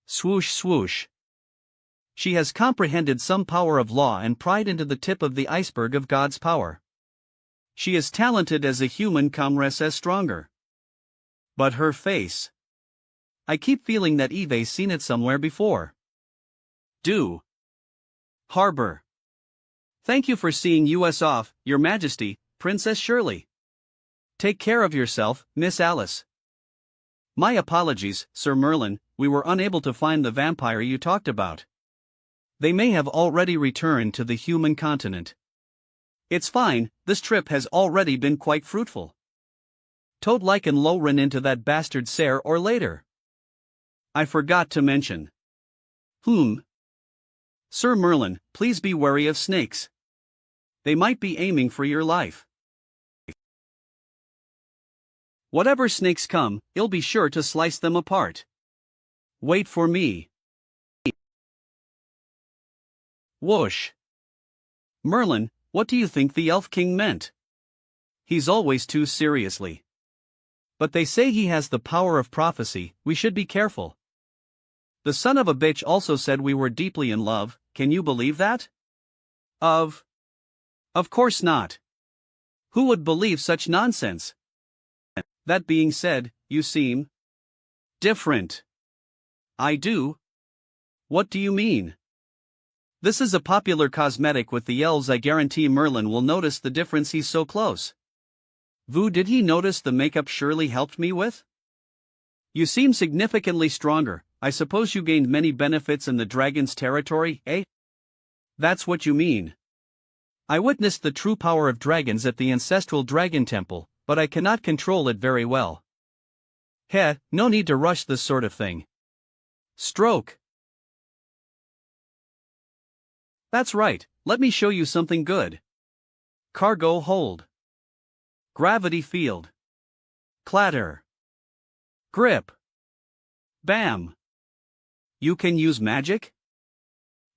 S1: Swoosh swoosh. She has comprehended some power of law and pried into the tip of the iceberg of God's power. She is talented as a human, comrades as stronger. But her face. I keep feeling that Eve's seen it somewhere before. Do. Harbor. Thank you for seeing us off, Your Majesty, Princess Shirley. Take care of yourself, Miss Alice. My apologies, Sir Merlin, we were unable to find the vampire you talked about. They may have already returned to the human continent. It's fine, this trip has already been quite fruitful. Toad like and low run into that bastard sooner or later. I forgot to mention. Sir Merlin, please be wary of snakes. They might be aiming for your life. Whatever snakes come, you'll be sure to slice them apart. Wait for me. Whoosh. Merlin, what do you think the Elf King meant? He's always too seriously. But they say he has the power of prophecy, we should be careful. The son of a bitch also said we were deeply in love, can you believe that? Of course not. Who would believe such nonsense? That being said, you seem different. I do? What do you mean? This is a popular cosmetic with the elves. I guarantee Merlin will notice the difference, he's so close. Did he notice the makeup Shirley helped me with? You seem significantly stronger, I suppose you gained many benefits in the dragon's territory, eh? That's what you mean. I witnessed the true power of dragons at the ancestral dragon temple, but I cannot control it very well. No need to rush this sort of thing. Stroke. That's right, let me show you something good. Cargo hold. Gravity field. Clatter. Grip. Bam. You can use magic?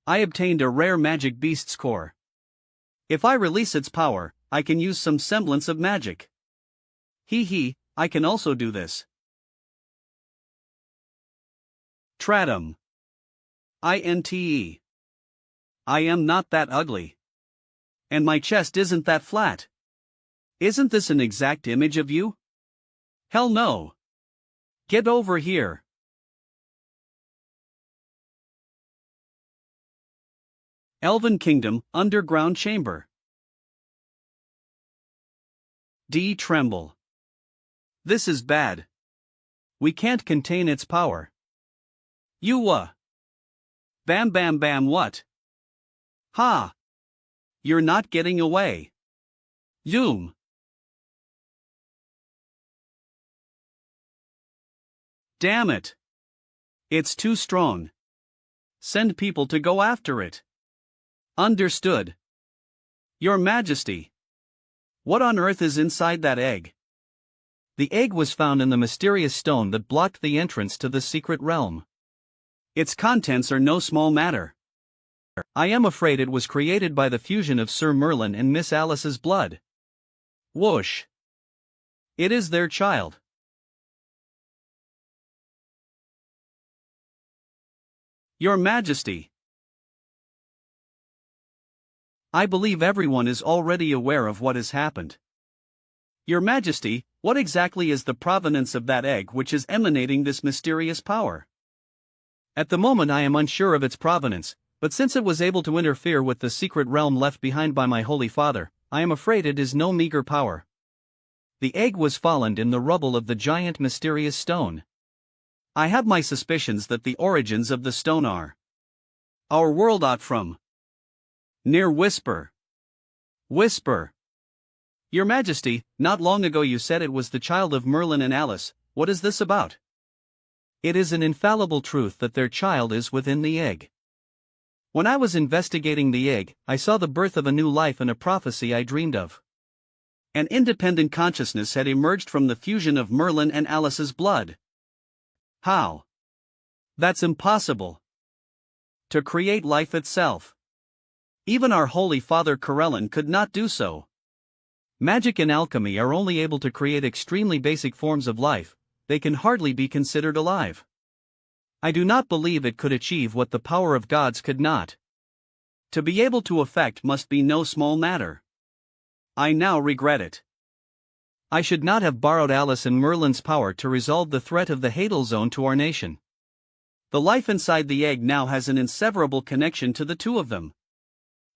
S1: I obtained a rare magic beast's core. If I release its power, I can use some semblance of magic. I can also do this. Tratum. INTE. I am not that ugly. And my chest isn't that flat. Isn't this an exact image of you? Hell no. Get over here. Elven Kingdom, Underground Chamber. Tremble. This is bad. We can't contain its power. Bam bam bam what? Ha! You're not getting away. Damn it. It's too strong. Send people to go after it. Understood. Your Majesty. What on earth is inside that egg? The egg was found in the mysterious stone that blocked the entrance to the secret realm. Its contents are no small matter. I am afraid it was created by the fusion of Sir Merlin and Miss Alice's blood. Whoosh. It is their child. Your Majesty. I believe everyone is already aware of what has happened. Your Majesty, what exactly is the provenance of that egg which is emanating this mysterious power? At the moment I am unsure of its provenance, but since it was able to interfere with the secret realm left behind by my Holy Father, I am afraid it is no meager power. The egg was fallen in the rubble of the giant mysterious stone. I have my suspicions that the origins of the stone are our world out from near Whisper. Your Majesty, not long ago you said it was the child of Merlin and Alice. What is this about? It is an infallible truth that their child is within the egg. When I was investigating the egg, I saw the birth of a new life and a prophecy I dreamed of. An independent consciousness had emerged from the fusion of Merlin and Alice's blood. How? That's impossible. To create life itself. Even our Holy Father Corellin could not do so. Magic and alchemy are only able to create extremely basic forms of life, they can hardly be considered alive. I do not believe it could achieve what the power of gods could not. To be able to effect must be no small matter. I now regret it. I should not have borrowed Alice and Merlin's power to resolve the threat of the Hadal Zone to our nation. The life inside the egg now has an inseparable connection to the two of them.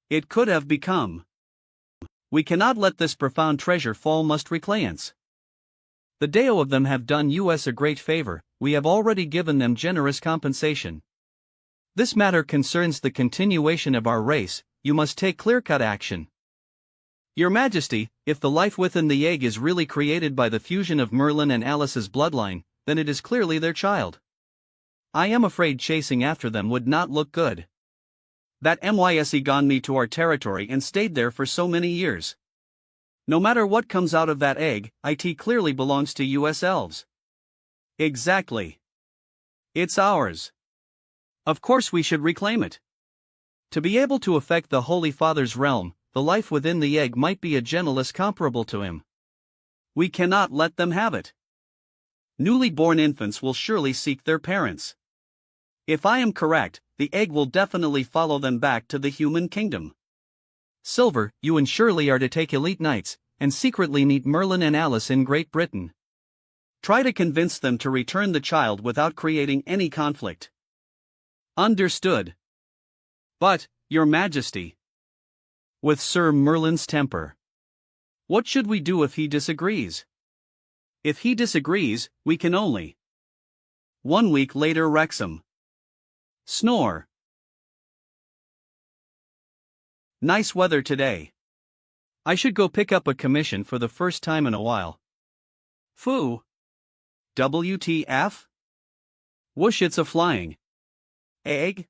S1: It could have become. We cannot let this profound treasure fall, must reclaims. The Deo of them have done us a great favor, we have already given them generous compensation. This matter concerns the continuation of our race, you must take clear-cut action. Your Majesty, if the life within the egg is really created by the fusion of Merlin and Alice's bloodline, then it is clearly their child. I am afraid chasing after them would not look good. That MYSE gone me to our territory and stayed there for so many years. No matter what comes out of that egg, it clearly belongs to US elves. Exactly. It's ours. Of course we should reclaim it. To be able to affect the Holy Father's realm, the life within the egg might be a gentleness comparable to him. We cannot let them have it. Newly born infants will surely seek their parents. If I am correct, the egg will definitely follow them back to the human kingdom. Silver, you and Shirley are to take elite knights, and secretly meet Merlin and Alice in Great Britain. Try to convince them to return the child without creating any conflict. Understood. But, Your Majesty, with Sir Merlin's temper, what should we do if he disagrees? If he disagrees, we can only. 1 week later, Wrexham. Snore. Nice weather today. I should go pick up a commission for the first time in a while. Foo. WTF? Whoosh, it's a flying egg?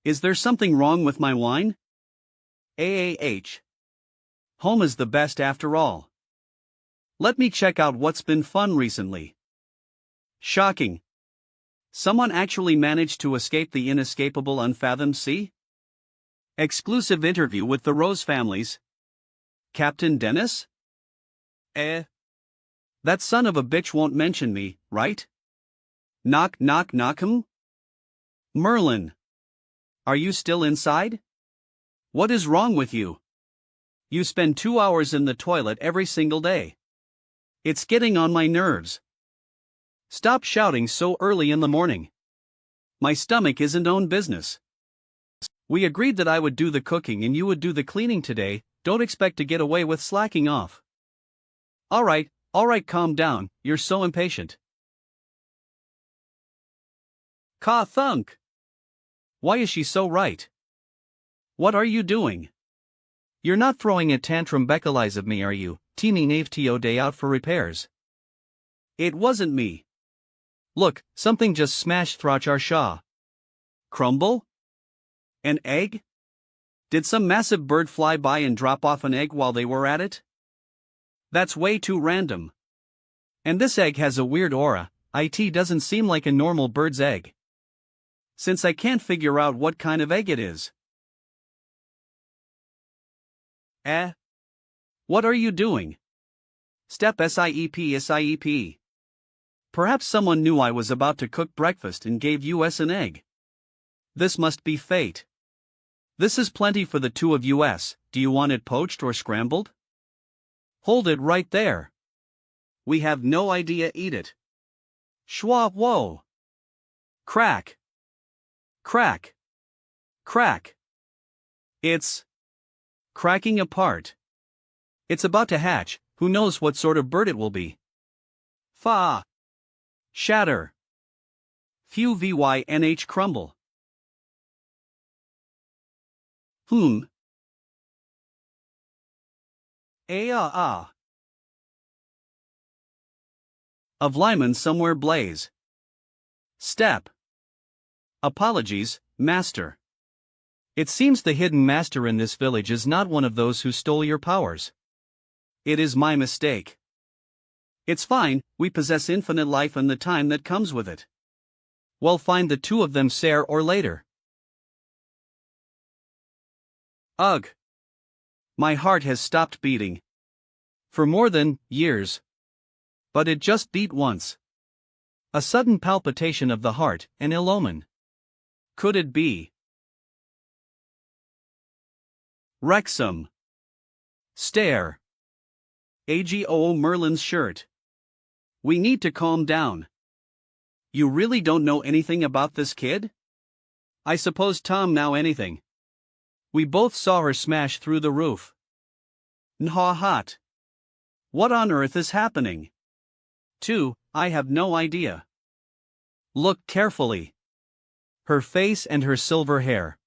S1: Is there something wrong with my wine? AAH. Home is the best after all. Let me check out what's been fun recently. Shocking. Someone actually managed to escape the inescapable unfathomed sea? Exclusive interview with the Rose families. Captain Dennis? That son of a bitch won't mention me, right? Knock knock knock him? Merlin. Are you still inside? What is wrong with you? You spend 2 hours in the toilet every single day. It's getting on my nerves. Stop shouting so early in the morning. My stomach isn't own business. We agreed that I would do the cooking and you would do the cleaning today, don't expect to get away with slacking off. Alright, calm down, you're so impatient. Ka-thunk! Why is she so right? What are you doing? You're not throwing a tantrum Beccalize of me, are you, teeny knave to day out for repairs? It wasn't me. Look, something just smashed through our shaw. Crumble? An egg? Did some massive bird fly by and drop off an egg while they were at it? That's way too random. And this egg has a weird aura, it doesn't seem like a normal bird's egg. Since I can't figure out what kind of egg it is. What are you doing? Step SIEP. Perhaps someone knew I was about to cook breakfast and gave us an egg. This must be fate. This is plenty for the two of us, do you want it poached or scrambled? Hold it right there. We have no idea, eat it. Schwa whoa. Crack. Crack. Crack. It's cracking apart. It's about to hatch, who knows what sort of bird it will be. Fa. Shatter. Few vynh crumble. Of Lyman somewhere blaze. Step. Apologies, master. It seems the hidden master in this village is not one of those who stole your powers. It is my mistake. It's fine, we possess infinite life and the time that comes with it. We'll find the two of them sooner or later. Ugh. My heart has stopped beating. For more than years. But it just beat once. A sudden palpitation of the heart, an ill omen. Could it be? Wrexham. Stare. AGO Merlin's shirt. We need to calm down. You really don't know anything about this kid? I suppose Tom know anything. We both saw her smash through the roof. Nha hot. What on earth is happening? 2. I have no idea. Look carefully. Her face and her silver hair.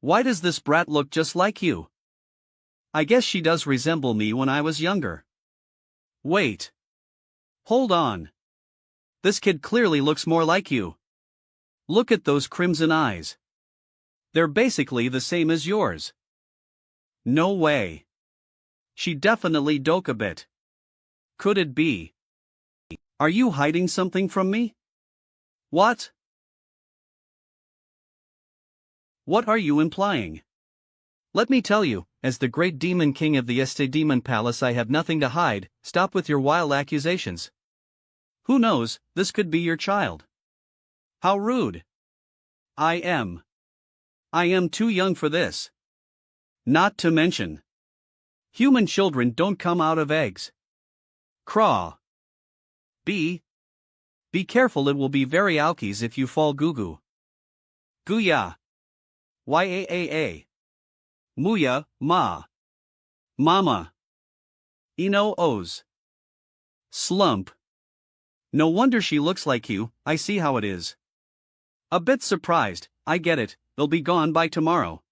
S1: Why does this brat look just like you? I guess she does resemble me when I was younger. Wait. Hold on. This kid clearly looks more like you. Look at those crimson eyes. They're basically the same as yours. No way. She definitely doke a bit. Could it be? Are you hiding something from me? What? What are you implying? Let me tell you, as the great demon king of the Este Demon Palace, I have nothing to hide. Stop with your wild accusations. Who knows, this could be your child. How rude. I am too young for this. Not to mention, human children don't come out of eggs. Craw. Be careful, it will be very alkies if you fall goo-goo. Gooya. Yaa. Muya, ma. Mama. Eno O's. Slump. No wonder she looks like you, I see how it is. A bit surprised, I get it, they'll be gone by tomorrow.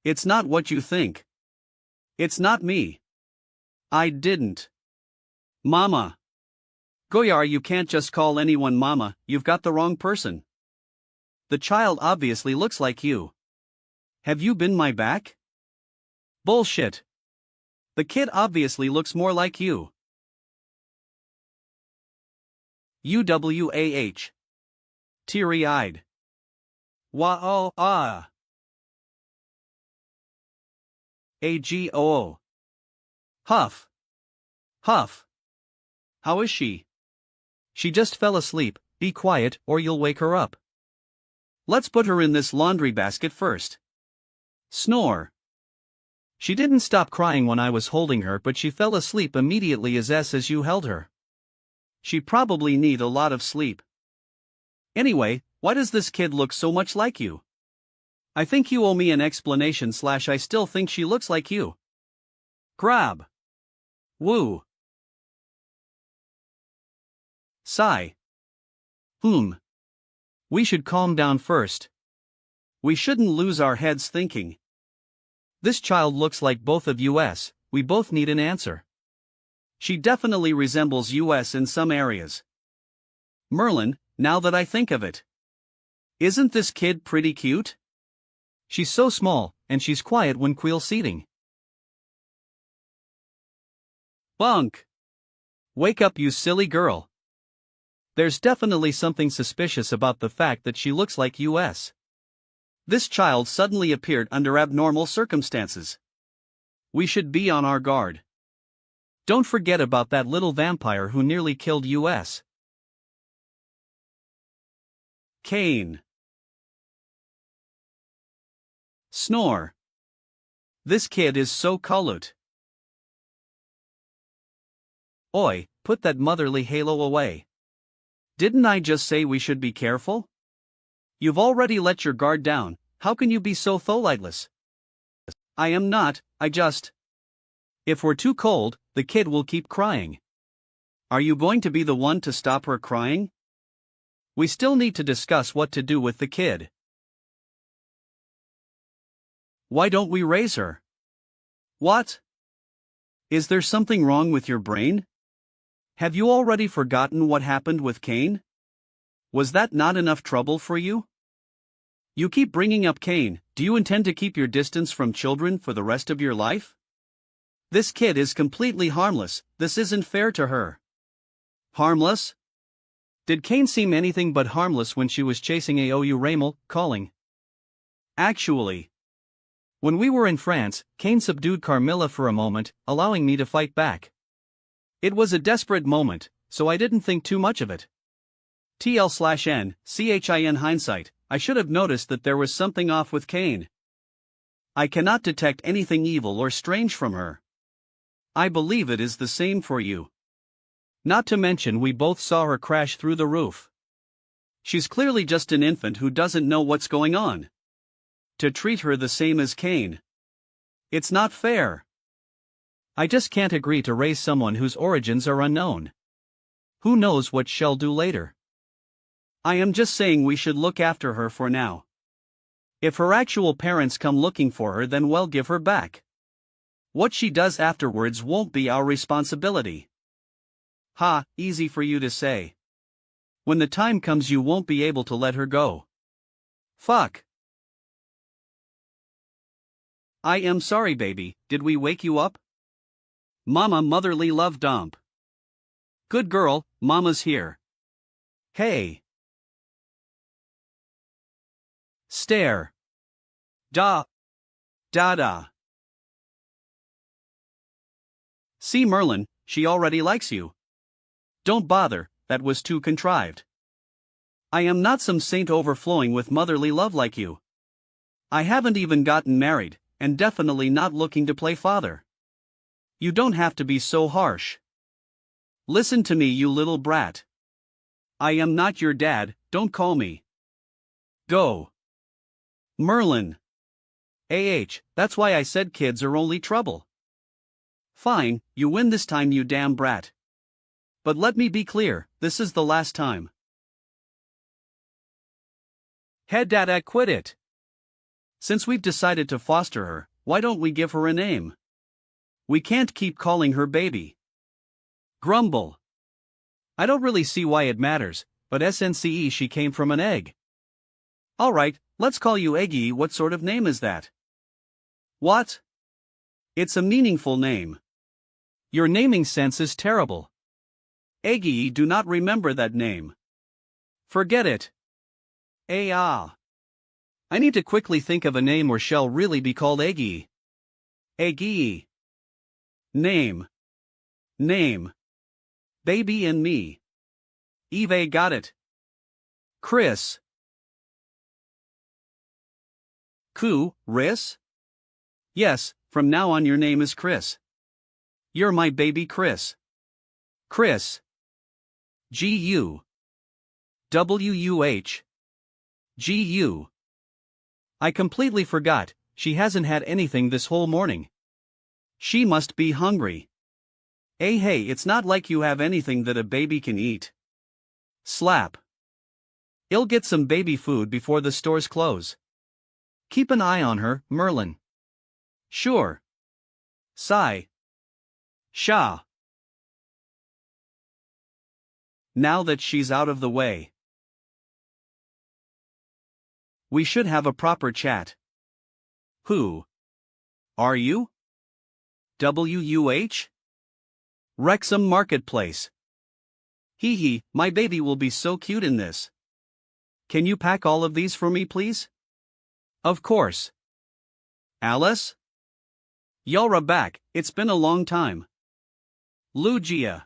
S1: It's not what you think. It's not me. I didn't. Mama. Goyar, you can't just call anyone mama, you've got the wrong person. The child obviously looks like you. Have you been my back? Bullshit. The kid obviously looks more like you. UWAH. Teary-eyed. Wa-oh-ah. AGOO. Huff. Huff. How is she? She just fell asleep, be quiet or you'll wake her up. Let's put her in this laundry basket first. Snore. She didn't stop crying when I was holding her, but she fell asleep immediately as you held her. She probably need a lot of sleep. Anyway, why does this kid look so much like you? I think you owe me an explanation / I still think she looks like you. Grab. Woo. Sigh. We should calm down first. We shouldn't lose our heads thinking. This child looks like both of us, we both need an answer. She definitely resembles us in some areas. Merlin, now that I think of it. Isn't this kid pretty cute? She's so small, and she's quiet when seating. Bunk! Wake up, you silly girl. There's definitely something suspicious about the fact that she looks like us. This child suddenly appeared under abnormal circumstances. We should be on our guard. Don't forget about that little vampire who nearly killed us. Cane. Snore. This kid is so colored. Oi, put that motherly halo away. Didn't I just say we should be careful? You've already let your guard down, how can you be so tholightless? I am not, I just... If we're too cold, the kid will keep crying. Are you going to be the one to stop her crying? We still need to discuss what to do with the kid. Why don't we raise her? What? Is there something wrong with your brain? Have you already forgotten what happened with Cain? Was that not enough trouble for you? You keep bringing up Kane. Do you intend to keep your distance from children for the rest of your life? This kid is completely harmless. This isn't fair to her. Harmless? Did Kane seem anything but harmless when she was chasing Aou Raymel, calling? Actually, when we were in France, Kane subdued Carmilla for a moment, allowing me to fight back. It was a desperate moment, so I didn't think too much of it. TL/N/CHIN hindsight, I should have noticed that there was something off with Kane. I cannot detect anything evil or strange from her. I believe it is the same for you. Not to mention we both saw her crash through the roof. She's clearly just an infant who doesn't know what's going on. To treat her the same as Kane. It's not fair. I just can't agree to raise someone whose origins are unknown. Who knows what she'll do later? I am just saying we should look after her for now. If her actual parents come looking for her, then we'll give her back. What she does afterwards won't be our responsibility. Ha, easy for you to say. When the time comes you won't be able to let her go. Fuck. I am sorry, baby, did we wake you up? Mama, motherly love dump. Good girl, Mama's here. Hey. Stare. Da. Da. See Merlin, she already likes you. Don't bother, that was too contrived. I am not some saint overflowing with motherly love like you. I haven't even gotten married, and definitely not looking to play father. You don't have to be so harsh. Listen to me, you little brat. I am not your dad, don't call me. Go. Merlin. That's why I said kids are only trouble. Fine, you win this time, you damn brat. But let me be clear, this is the last time. Head dada, quit it. Since we've decided to foster her, why don't we give her a name? We can't keep calling her baby. Grumble. I don't really see why it matters, but SNCE, she came from an egg. Alright, let's call you Eggy. What sort of name is that? What? It's a meaningful name. Your naming sense is terrible. Eggy, do not remember that name. Forget it. I need to quickly think of a name or shall really be called Eggy. Eggy. Name. Baby and me. Eve, got it. Chris. Riss? Yes, from now on your name is Chris. You're my baby Chris. Chris. G-U. W-U-H. G-U. I completely forgot, she hasn't had anything this whole morning. She must be hungry. Hey, it's not like you have anything that a baby can eat. Slap. I'll get some baby food before the stores close. Keep an eye on her, Merlin. Sure. Sigh. Sha. Now that she's out of the way, we should have a proper chat. Who are you? WUH? Wrexham Marketplace. Hee, my baby will be so cute in this. Can you pack all of these for me, please? Of course. Alice? Yara back, it's been a long time. Lugia.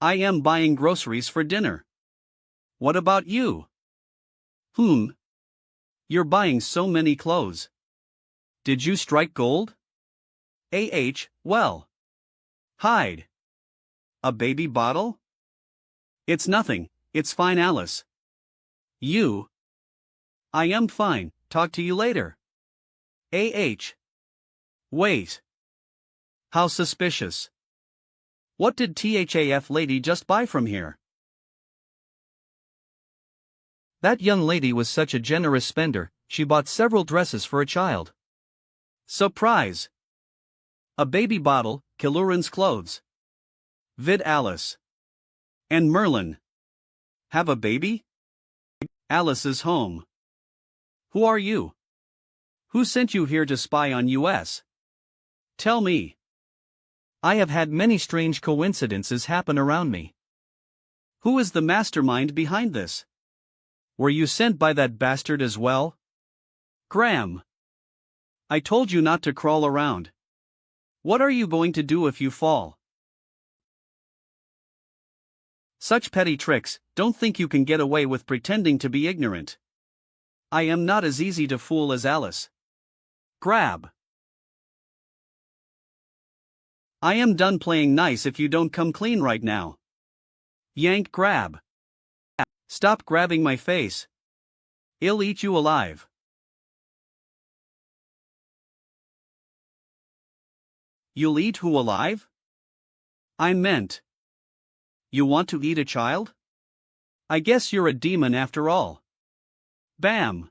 S1: I am buying groceries for dinner. What about you? You're buying so many clothes. Did you strike gold? Well. Hide. A baby bottle? It's nothing, it's fine, Alice. You? I am fine, talk to you later. Wait. How suspicious. What did THAF lady just buy from here? That young lady was such a generous spender, she bought several dresses for a child. Surprise! A baby bottle, Kiluran's clothes. Vid Alice. And Merlin. Have a baby? Alice is home. Who are you? Who sent you here to spy on us? Tell me. I have had many strange coincidences happen around me. Who is the mastermind behind this? Were you sent by that bastard as well? Graham. I told you not to crawl around. What are you going to do if you fall? Such petty tricks, don't think you can get away with pretending to be ignorant. I am not as easy to fool as Alice. Grab. I am done playing nice if you don't come clean right now. Yank grab. Stop grabbing my face. I'll eat you alive. You'll eat who alive? I meant. You want to eat a child? I guess you're a demon after all. Bam.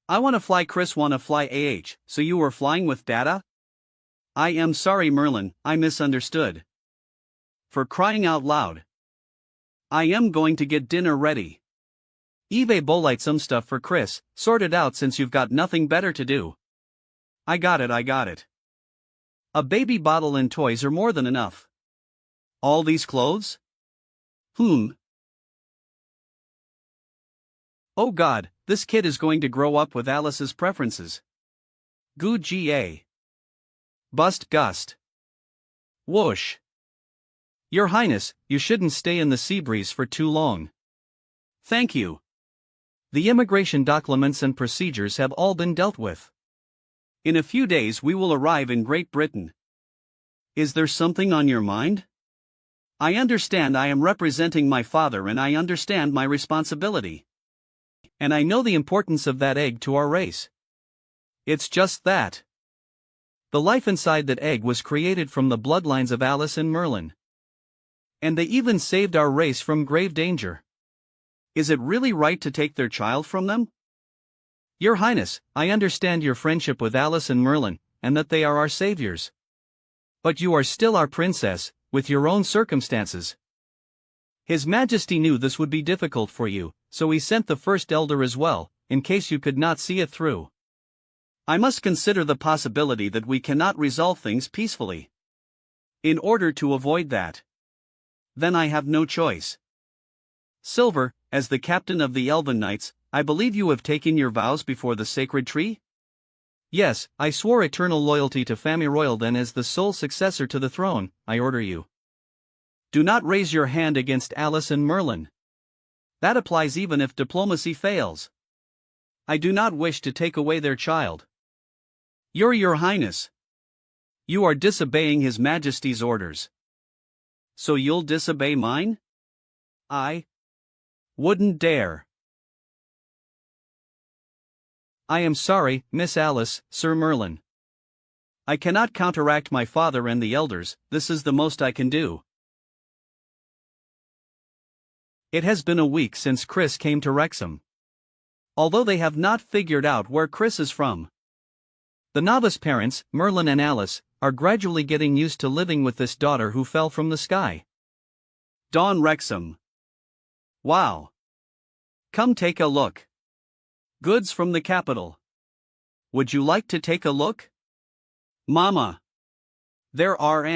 S1: I wanna fly Chris wanna fly so you were flying with Dada? I am sorry Merlin, I misunderstood. For crying out loud. I am going to get dinner ready. Eve bolite some stuff for Chris, sort it out since you've got nothing better to do. I got it. A baby bottle and toys are more than enough. All these clothes? Oh God, this kid is going to grow up with Alice's preferences. Goo ga. Bust gust. Whoosh. Your Highness, you shouldn't stay in the sea breeze for too long. Thank you. The immigration documents and procedures have all been dealt with. In a few days we will arrive in Great Britain. Is there something on your mind? I understand I am representing my father and I understand my responsibility. And I know the importance of that egg to our race. It's just that. The life inside that egg was created from the bloodlines of Alice and Merlin. And they even saved our race from grave danger. Is it really right to take their child from them? Your Highness, I understand your friendship with Alice and Merlin, and that they are our saviors. But you are still our princess, with your own circumstances. His Majesty knew this would be difficult for you, so he sent the first elder as well, in case you could not see it through. I must consider the possibility that we cannot resolve things peacefully. In order to avoid that. Then I have no choice. Silver, as the captain of the Elven Knights, I believe you have taken your vows before the sacred tree? Yes, I swore eternal loyalty to Family Royal, then as the sole successor to the throne, I order you. Do not raise your hand against Alice and Merlin. That applies even if diplomacy fails. I do not wish to take away their child. Your Highness. You are disobeying His Majesty's orders. So you'll disobey mine? I wouldn't dare. I am sorry, Miss Alice, Sir Merlin. I cannot counteract my father and the elders, this is the most I can do. It has been a week since Chris came to Wrexham. Although they have not figured out where Chris is from. The novice parents, Merlin and Alice, are gradually getting used to living with this daughter who fell from the sky. Dawn Wrexham. Wow. Come take a look. Goods from the capital. Would you like to take a look? Mama. There are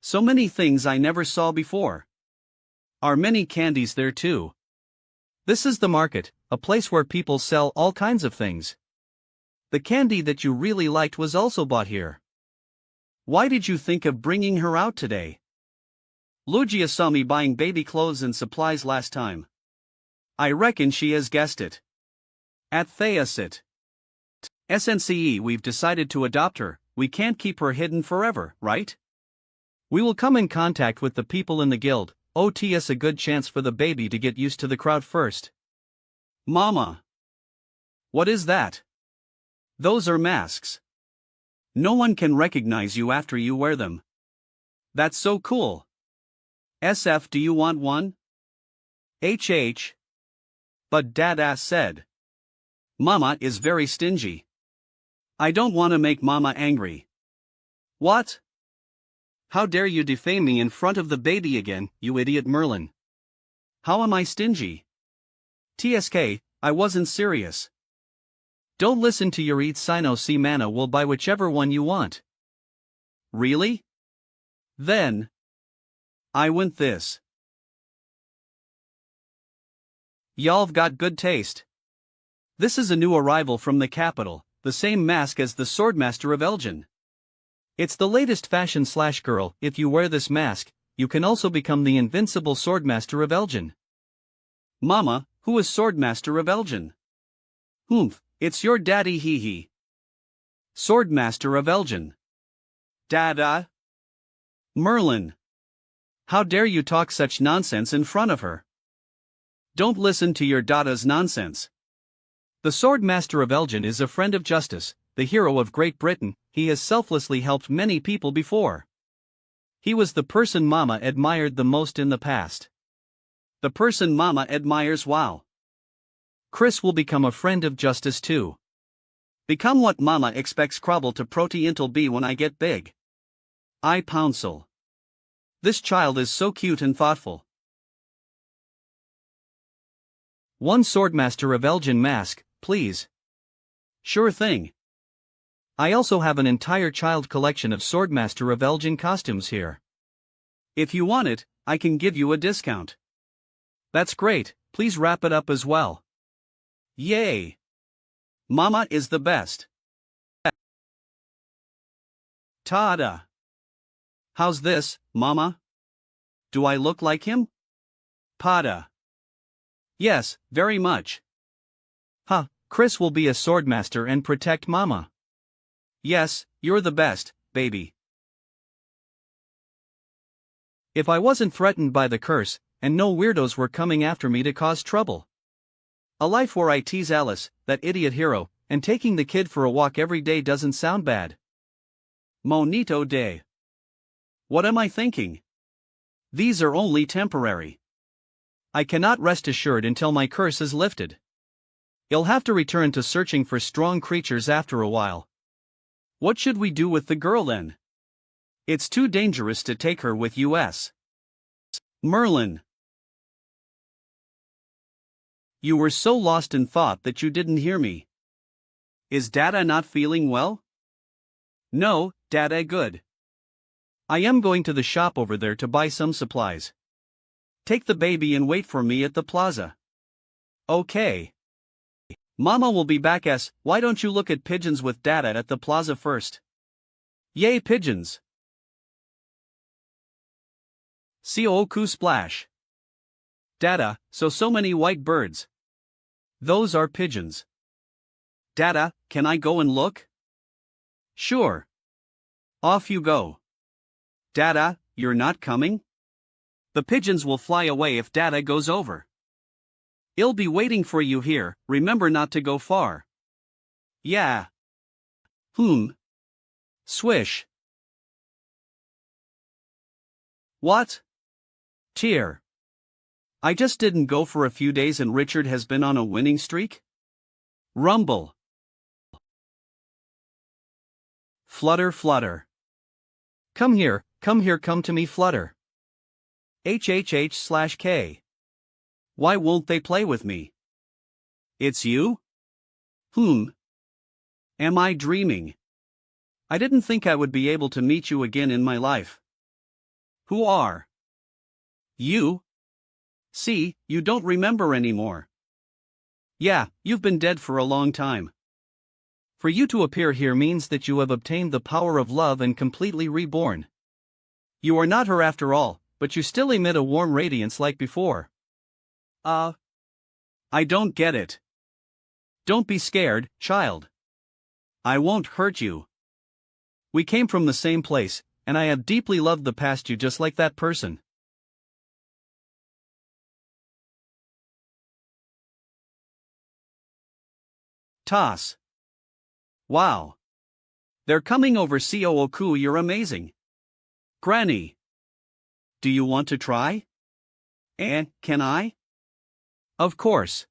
S1: so many things I never saw before. Are many candies there too? This is the market, a place where people sell all kinds of things. The candy that you really liked was also bought here. Why did you think of bringing her out today? Lugia saw me buying baby clothes and supplies last time. I reckon she has guessed it. At Theasit. SNCE, we've decided to adopt her, we can't keep her hidden forever, right? We will come in contact with the people in the guild, OTS a good chance for the baby to get used to the crowd first. Mama. What is that? Those are masks. No one can recognize you after you wear them. That's so cool. SF, do you want one? HH. But Dad said. Mama is very stingy. I don't want to make Mama angry. What? How dare you defame me in front of the baby again, you idiot Merlin? How am I stingy? TSK, I wasn't serious. Don't listen to your eat sino si mana will buy whichever one you want. Really? Then I want this. Y'all've got good taste. This is a new arrival from the capital, the same mask as the Swordmaster of Elgin. It's the latest fashion / girl. If you wear this mask, you can also become the invincible Swordmaster of Elgin. Mama, who is Swordmaster of Elgin? Humph, it's your daddy hee. Swordmaster of Elgin. Dada? Merlin. How dare you talk such nonsense in front of her? Don't listen to your Dada's nonsense. The Swordmaster of Elgin is a friend of justice, the hero of Great Britain. He has selflessly helped many people before. He was the person Mama admired the most in the past. The person Mama admires. Wow. Chris will become a friend of justice too. Become what Mama expects Crobble to proteantal be when I get big. I pounsel. This child is so cute and thoughtful. One Swordmaster of Elgin mask, please. Sure thing. I also have an entire child collection of Swordmaster of Elgin costumes here. If you want it, I can give you a discount. That's great, please wrap it up as well. Yay! Mama is the best. Ta-da! How's this, Mama? Do I look like him? Pada. Yes, very much. Chris will be a Swordmaster and protect Mama. Yes, you're the best, baby. If I wasn't threatened by the curse, and no weirdos were coming after me to cause trouble. A life where I tease Alice, that idiot hero, and taking the kid for a walk every day doesn't sound bad. Monito day. What am I thinking? These are only temporary. I cannot rest assured until my curse is lifted. You'll have to return to searching for strong creatures after a while. What should we do with the girl then? It's too dangerous to take her with us. Merlin. You were so lost in thought that you didn't hear me. Is Dada not feeling well? No, Dada good. I am going to the shop over there to buy some supplies. Take the baby and wait for me at the plaza. Okay. Mama will be back. Why don't you look at pigeons with Dada at the plaza first? Yay pigeons! Sioku splash. Dada, so many white birds. Those are pigeons. Dada, can I go and look? Sure. Off you go. Dada, you're not coming? The pigeons will fly away if Dada goes over. I'll be waiting for you here, remember not to go far. Yeah. Swish. What? Tear. I just didn't go for a few days and Richard has been on a winning streak? Rumble. Flutter flutter. Come here, come to me flutter. HHH/K. Why won't they play with me? It's you? Am I dreaming? I didn't think I would be able to meet you again in my life. Who are you? See, you don't remember anymore. Yeah, you've been dead for a long time. For you to appear here means that you have obtained the power of love and completely reborn. You are not her after all, but you still emit a warm radiance like before. I don't get it. Don't be scared, child. I won't hurt you. We came from the same place, and I have deeply loved the past you just like that person. Toss. Wow. They're coming over Cooku, you're amazing. Granny. Do you want to try? Can I? Of course.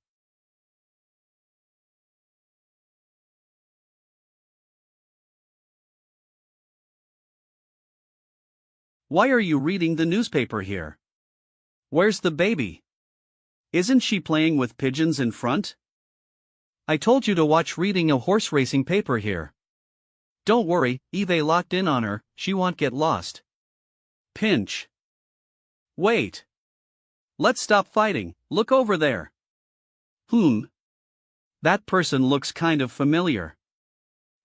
S1: Why are you reading the newspaper here? Where's the baby? Isn't she playing with pigeons in front? I told you to watch reading a horse racing paper here. Don't worry, Eve locked in on her, she won't get lost. Pinch. Wait. Let's stop fighting, look over there. That person looks kind of familiar.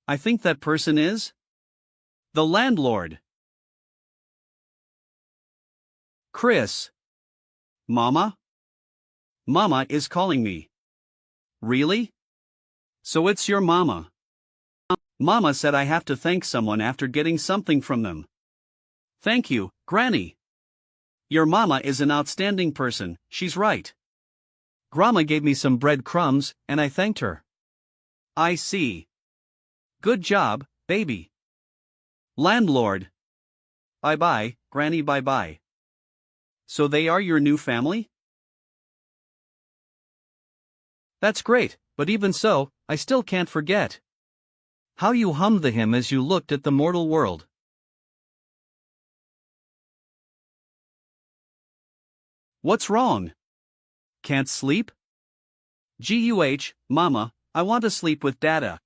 S1: I think that person is the landlord. Chris. Mama? Mama is calling me. Really? So it's your mama. Mama said I have to thank someone after getting something from them. Thank you, Granny. Your mama is an outstanding person, she's right. Grandma gave me some bread crumbs, and I thanked her. I see. Good job, baby. Landlord. Bye-bye, Granny, bye-bye. So they are your new family? That's great, but even so, I still can't forget how you hummed the hymn as you looked at the mortal world. What's wrong? Can't sleep? Mama, I want to sleep with Dada.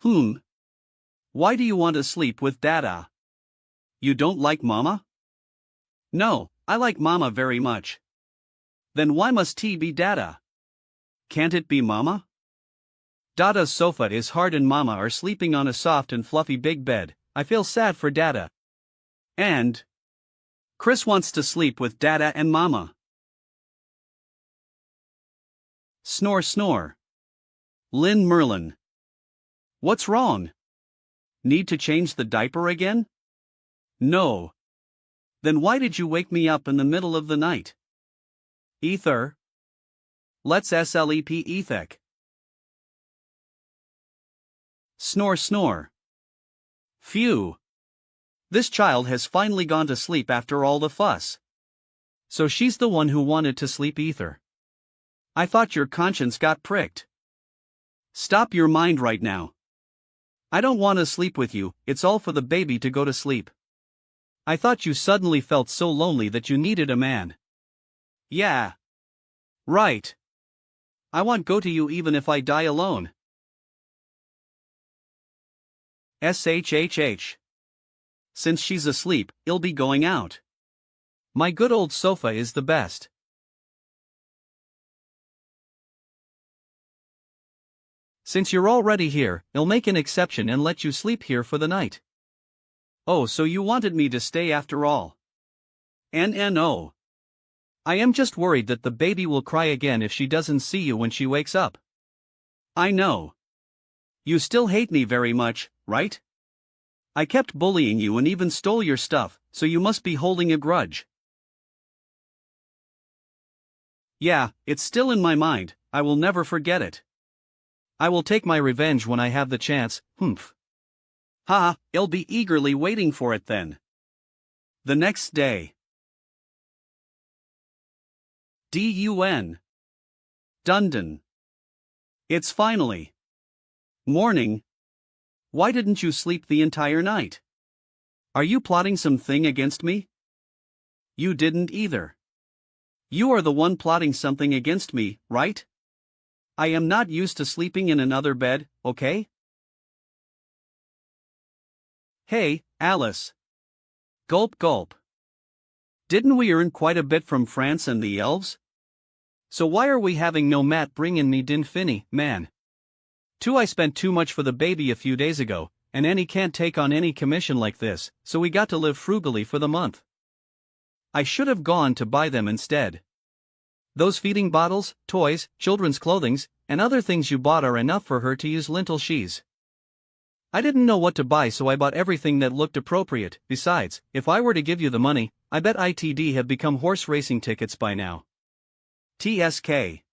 S1: Why do you want to sleep with Dada? You don't like Mama? No, I like Mama very much. Then why must T be Dada? Can't it be Mama? Dada's sofa is hard and Mama are sleeping on a soft and fluffy big bed. I feel sad for Dada. And Chris wants to sleep with Dada and Mama. Snore snore. Lynn Merlin. What's wrong? Need to change the diaper again? No. Then why did you wake me up in the middle of the night? Ether. Let's sleep ethek. Snore snore. Phew. This child has finally gone to sleep after all the fuss. So she's the one who wanted to sleep ether. I thought your conscience got pricked. Stop your mind right now. I don't want to sleep with you, it's all for the baby to go to sleep. I thought you suddenly felt so lonely that you needed a man. Yeah. Right. I won't go to you even if I die alone. SHHH. Since she's asleep, I'll be going out. My good old sofa is the best. Since you're already here, I'll make an exception and let you sleep here for the night. Oh, so you wanted me to stay after all. No. I am just worried that the baby will cry again if she doesn't see you when she wakes up. I know. You still hate me very much, right? I kept bullying you and even stole your stuff, so you must be holding a grudge. Yeah, it's still in my mind, I will never forget it. I will take my revenge when I have the chance, humph. Ha, I'll be eagerly waiting for it then. The next day. Dun. Dundon. It's finally morning. Why didn't you sleep the entire night? Are you plotting something against me? You didn't either. You are the one plotting something against me, right? I am not used to sleeping in another bed, okay? Hey, Alice. Gulp gulp. Didn't we earn quite a bit from France and the elves? So why are we having no Matt bringin' me din finny, man? 2 I spent too much for the baby a few days ago, and Annie can't take on any commission like this, so we got to live frugally for the month. I should have gone to buy them instead. Those feeding bottles, toys, children's clothings, and other things you bought are enough for her to use lintel she's. I didn't know what to buy, so I bought everything that looked appropriate. Besides, if I were to give you the money, I bet it'd have become horse racing tickets by now. TSK.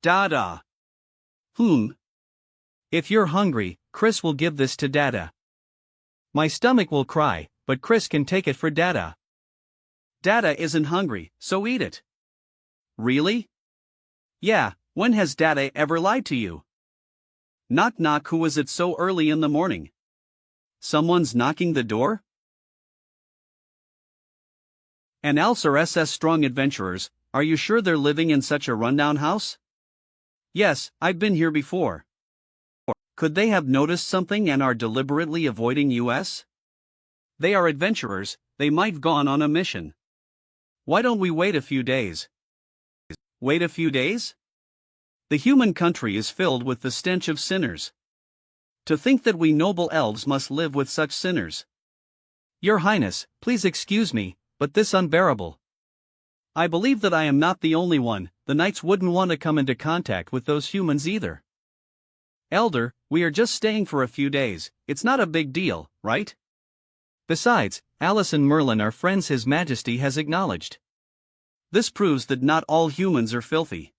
S1: Dada. If you're hungry, Chris will give this to Dada. My stomach will cry, but Chris can take it for Dada. Dada isn't hungry, so eat it. Really? Yeah, when has Dada ever lied to you? Knock knock, who is it so early in the morning? Someone's knocking the door? And else are SS strong adventurers, are you sure they're living in such a rundown house? Yes, I've been here before. Could they have noticed something and are deliberately avoiding US? They are adventurers, they might have gone on a mission. Why don't we wait a few days? Wait a few days? The human country is filled with the stench of sinners. To think that we noble elves must live with such sinners. Your Highness, please excuse me, but this unbearable. I believe that I am not the only one. The knights wouldn't want to come into contact with those humans either. Elder, we are just staying for a few days, it's not a big deal, right? Besides, Alice and Merlin are friends His Majesty has acknowledged. This proves that not all humans are filthy.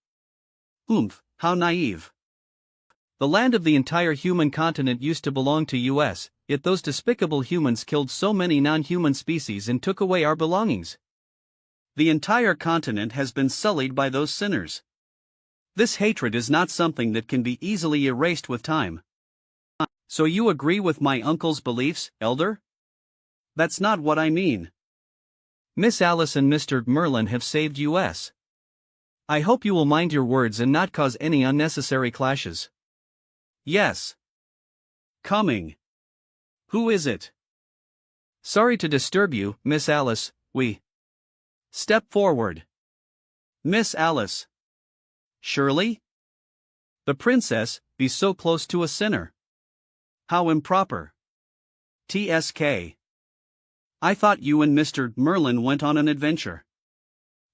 S1: Oomph, how naive. The land of the entire human continent used to belong to US, yet those despicable humans killed so many non-human species and took away our belongings. The entire continent has been sullied by those sinners. This hatred is not something that can be easily erased with time. So you agree with my uncle's beliefs, Elder? That's not what I mean. Miss Alice and Mr. Merlin have saved US. I hope you will mind your words and not cause any unnecessary clashes. Yes. Coming. Who is it? Sorry to disturb you, Miss Alice, we. Step forward. Miss Alice. Shirley? The princess, be so close to a sinner. How improper. TSK. I thought you and Mr. Merlin went on an adventure.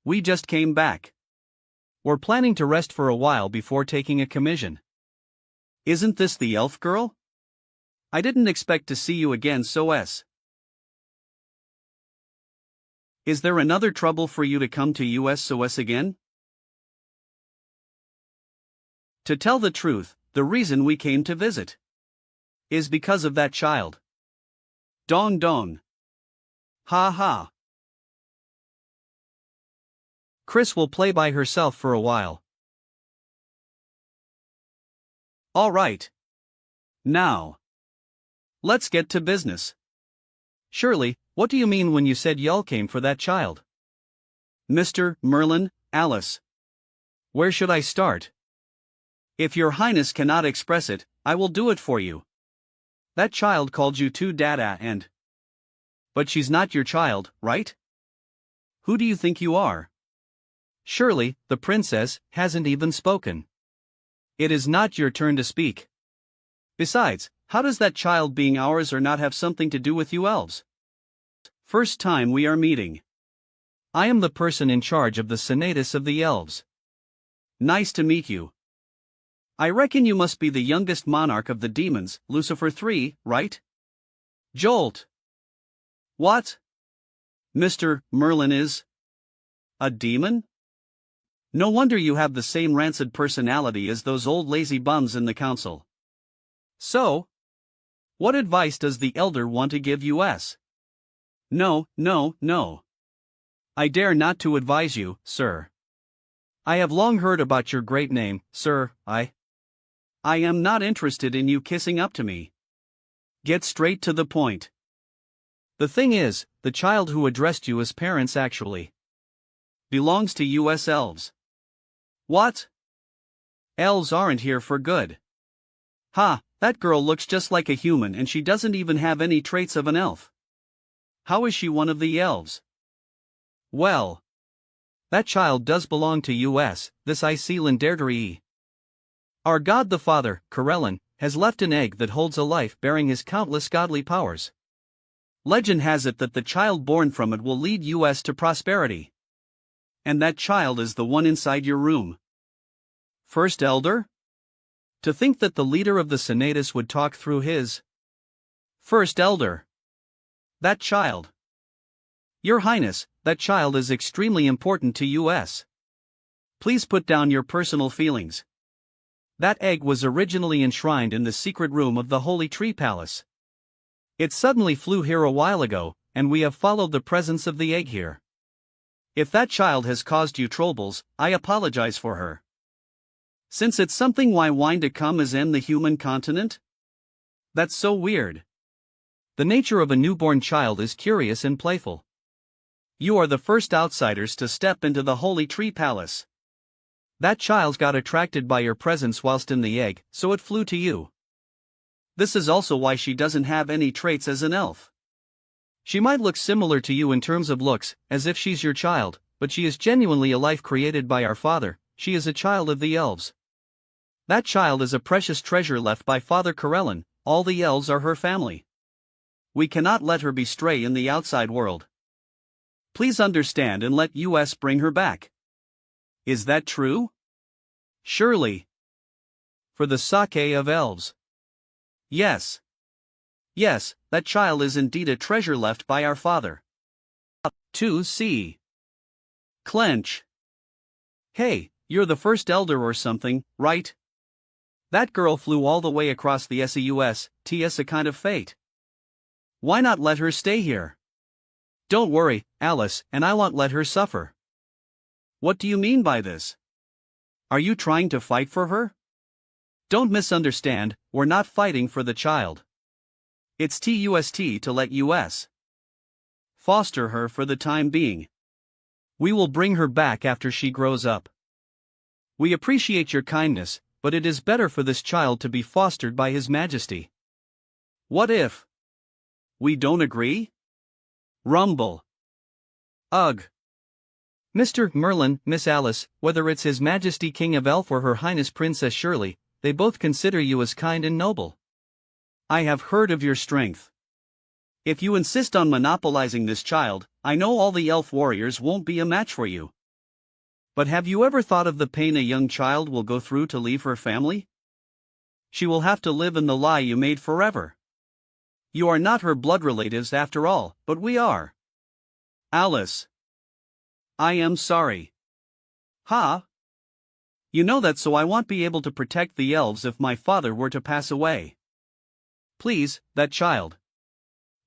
S1: We just came back. We're planning to rest for a while before taking a commission. Isn't this the elf girl? I didn't expect to see you again so Is there another trouble for you to come to US so again? To tell the truth, the reason we came to visit is because of that child. Dong dong. Ha ha. Chris will play by herself for a while. All right. Now, let's get to business. Shirley, what do you mean when you said y'all came for that child? Mr. Merlin, Alice. Where should I start? If your Highness cannot express it, I will do it for you. That child called you too dada and... But she's not your child, right? Who do you think you are? Shirley, the princess, hasn't even spoken. It is not your turn to speak. Besides, how does that child being ours or not have something to do with you elves? First time we are meeting. I am the person in charge of the Senatus of the elves. Nice to meet you. I reckon you must be the youngest monarch of the demons, Lucifer III, right? Jolt. What? Mr. Merlin is a demon? No wonder you have the same rancid personality as those old lazy bums in the council. So, what advice does the elder want to give us? No. I dare not to advise you, sir. I have long heard about your great name, sir. I am not interested in you kissing up to me. Get straight to the point. The thing is, the child who addressed you as parents actually belongs to US elves. What? Elves aren't here for good. Ha, that girl looks just like a human and she doesn't even have any traits of an elf. How is she one of the elves? Well, that child does belong to US, this I see Lindarderie. Our God the Father, Corellin, has left an egg that holds a life bearing his countless godly powers. Legend has it that the child born from it will lead US to prosperity. And that child is the one inside your room. First Elder? To think that the leader of the Senatus would talk through his First Elder. That child. Your Highness, that child is extremely important to US. Please put down your personal feelings. That egg was originally enshrined in the secret room of the Holy Tree Palace. It suddenly flew here a while ago, and we have followed the presence of the egg here. If that child has caused you troubles, I apologize for her. Since it's something why wine to come is in the human continent? That's so weird. The nature of a newborn child is curious and playful. You are the first outsiders to step into the Holy Tree Palace. That child got attracted by your presence whilst in the egg, so it flew to you. This is also why she doesn't have any traits as an elf. She might look similar to you in terms of looks, as if she's your child, but she is genuinely a life created by our Father. She is a child of the elves. That child is a precious treasure left by Father Corellin. All the elves are her family. We cannot let her be stray in the outside world. Please understand and let us bring her back. Is that true? Surely. For the sake of elves. Yes. Yes, that child is indeed a treasure left by our Father. 2C. Clench. Hey, you're the first elder or something, right? That girl flew all the way across the SEUS, ts a kind of fate. Why not let her stay here? Don't worry, Alice, and I won't let her suffer. What do you mean by this? Are you trying to fight for her? Don't misunderstand, we're not fighting for the child. It's TUST to let us foster her for the time being. We will bring her back after she grows up. We appreciate your kindness, but it is better for this child to be fostered by His Majesty. What if we don't agree? Rumble. Ugh. Mr. Merlin, Miss Alice, whether it's His Majesty King of Elf or Her Highness Princess Shirley, they both consider you as kind and noble. I have heard of your strength. If you insist on monopolizing this child, I know all the elf warriors won't be a match for you. But have you ever thought of the pain a young child will go through to leave her family? She will have to live in the lie you made forever. You are not her blood relatives after all, but we are. Alice. I am sorry. Ha? You know that, so I won't be able to protect the elves if my father were to pass away. Please, that child.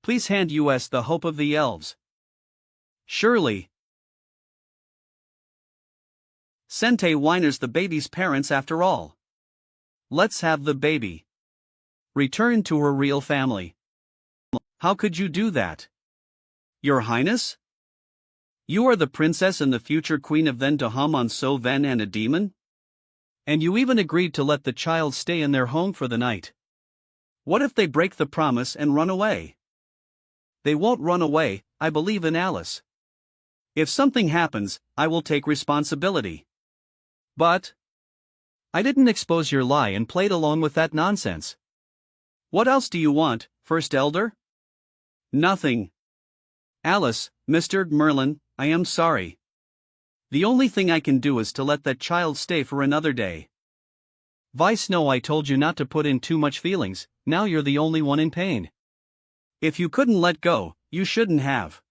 S1: Please hand us the hope of the elves. Surely. Sente Winer's the baby's parents after all. Let's have the baby return to her real family. How could you do that? Your Highness? You are the princess and the future queen of then to Haman So Ven and a demon? And you even agreed to let the child stay in their home for the night. What if they break the promise and run away? They won't run away, I believe in Alice. If something happens, I will take responsibility. But I didn't expose your lie and played along with that nonsense. What else do you want, First Elder? Nothing. Alice, Mr. Merlin, I am sorry. The only thing I can do is to let that child stay for another day. Vice no, I told you not to put in too much feelings, now you're the only one in pain. If you couldn't let go, you shouldn't have.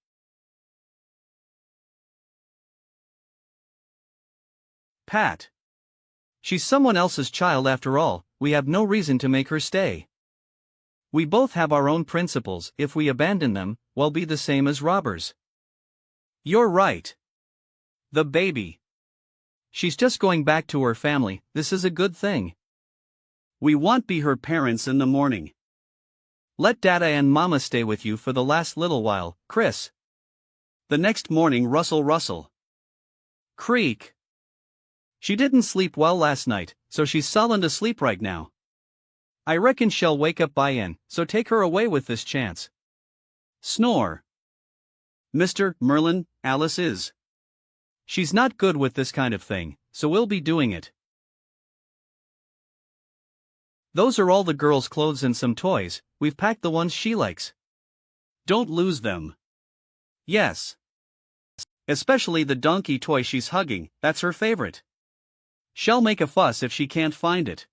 S1: Pat. She's someone else's child after all, we have no reason to make her stay. We both have our own principles, if we abandon them, we'll be the same as robbers. You're right. The baby. She's just going back to her family, this is a good thing. We won't be her parents in the morning. Let Dada and Mama stay with you for the last little while, Chris. The next morning, rustle rustle. Creak. She didn't sleep well last night, so she's sullen asleep right now. I reckon she'll wake up by in, so take her away with this chance. Snore. Mr. Merlin, Alice is. She's not good with this kind of thing, so we'll be doing it. Those are all the girls' clothes and some toys, we've packed the ones she likes. Don't lose them. Yes. Especially the donkey toy she's hugging, that's her favorite. She'll make a fuss if she can't find it.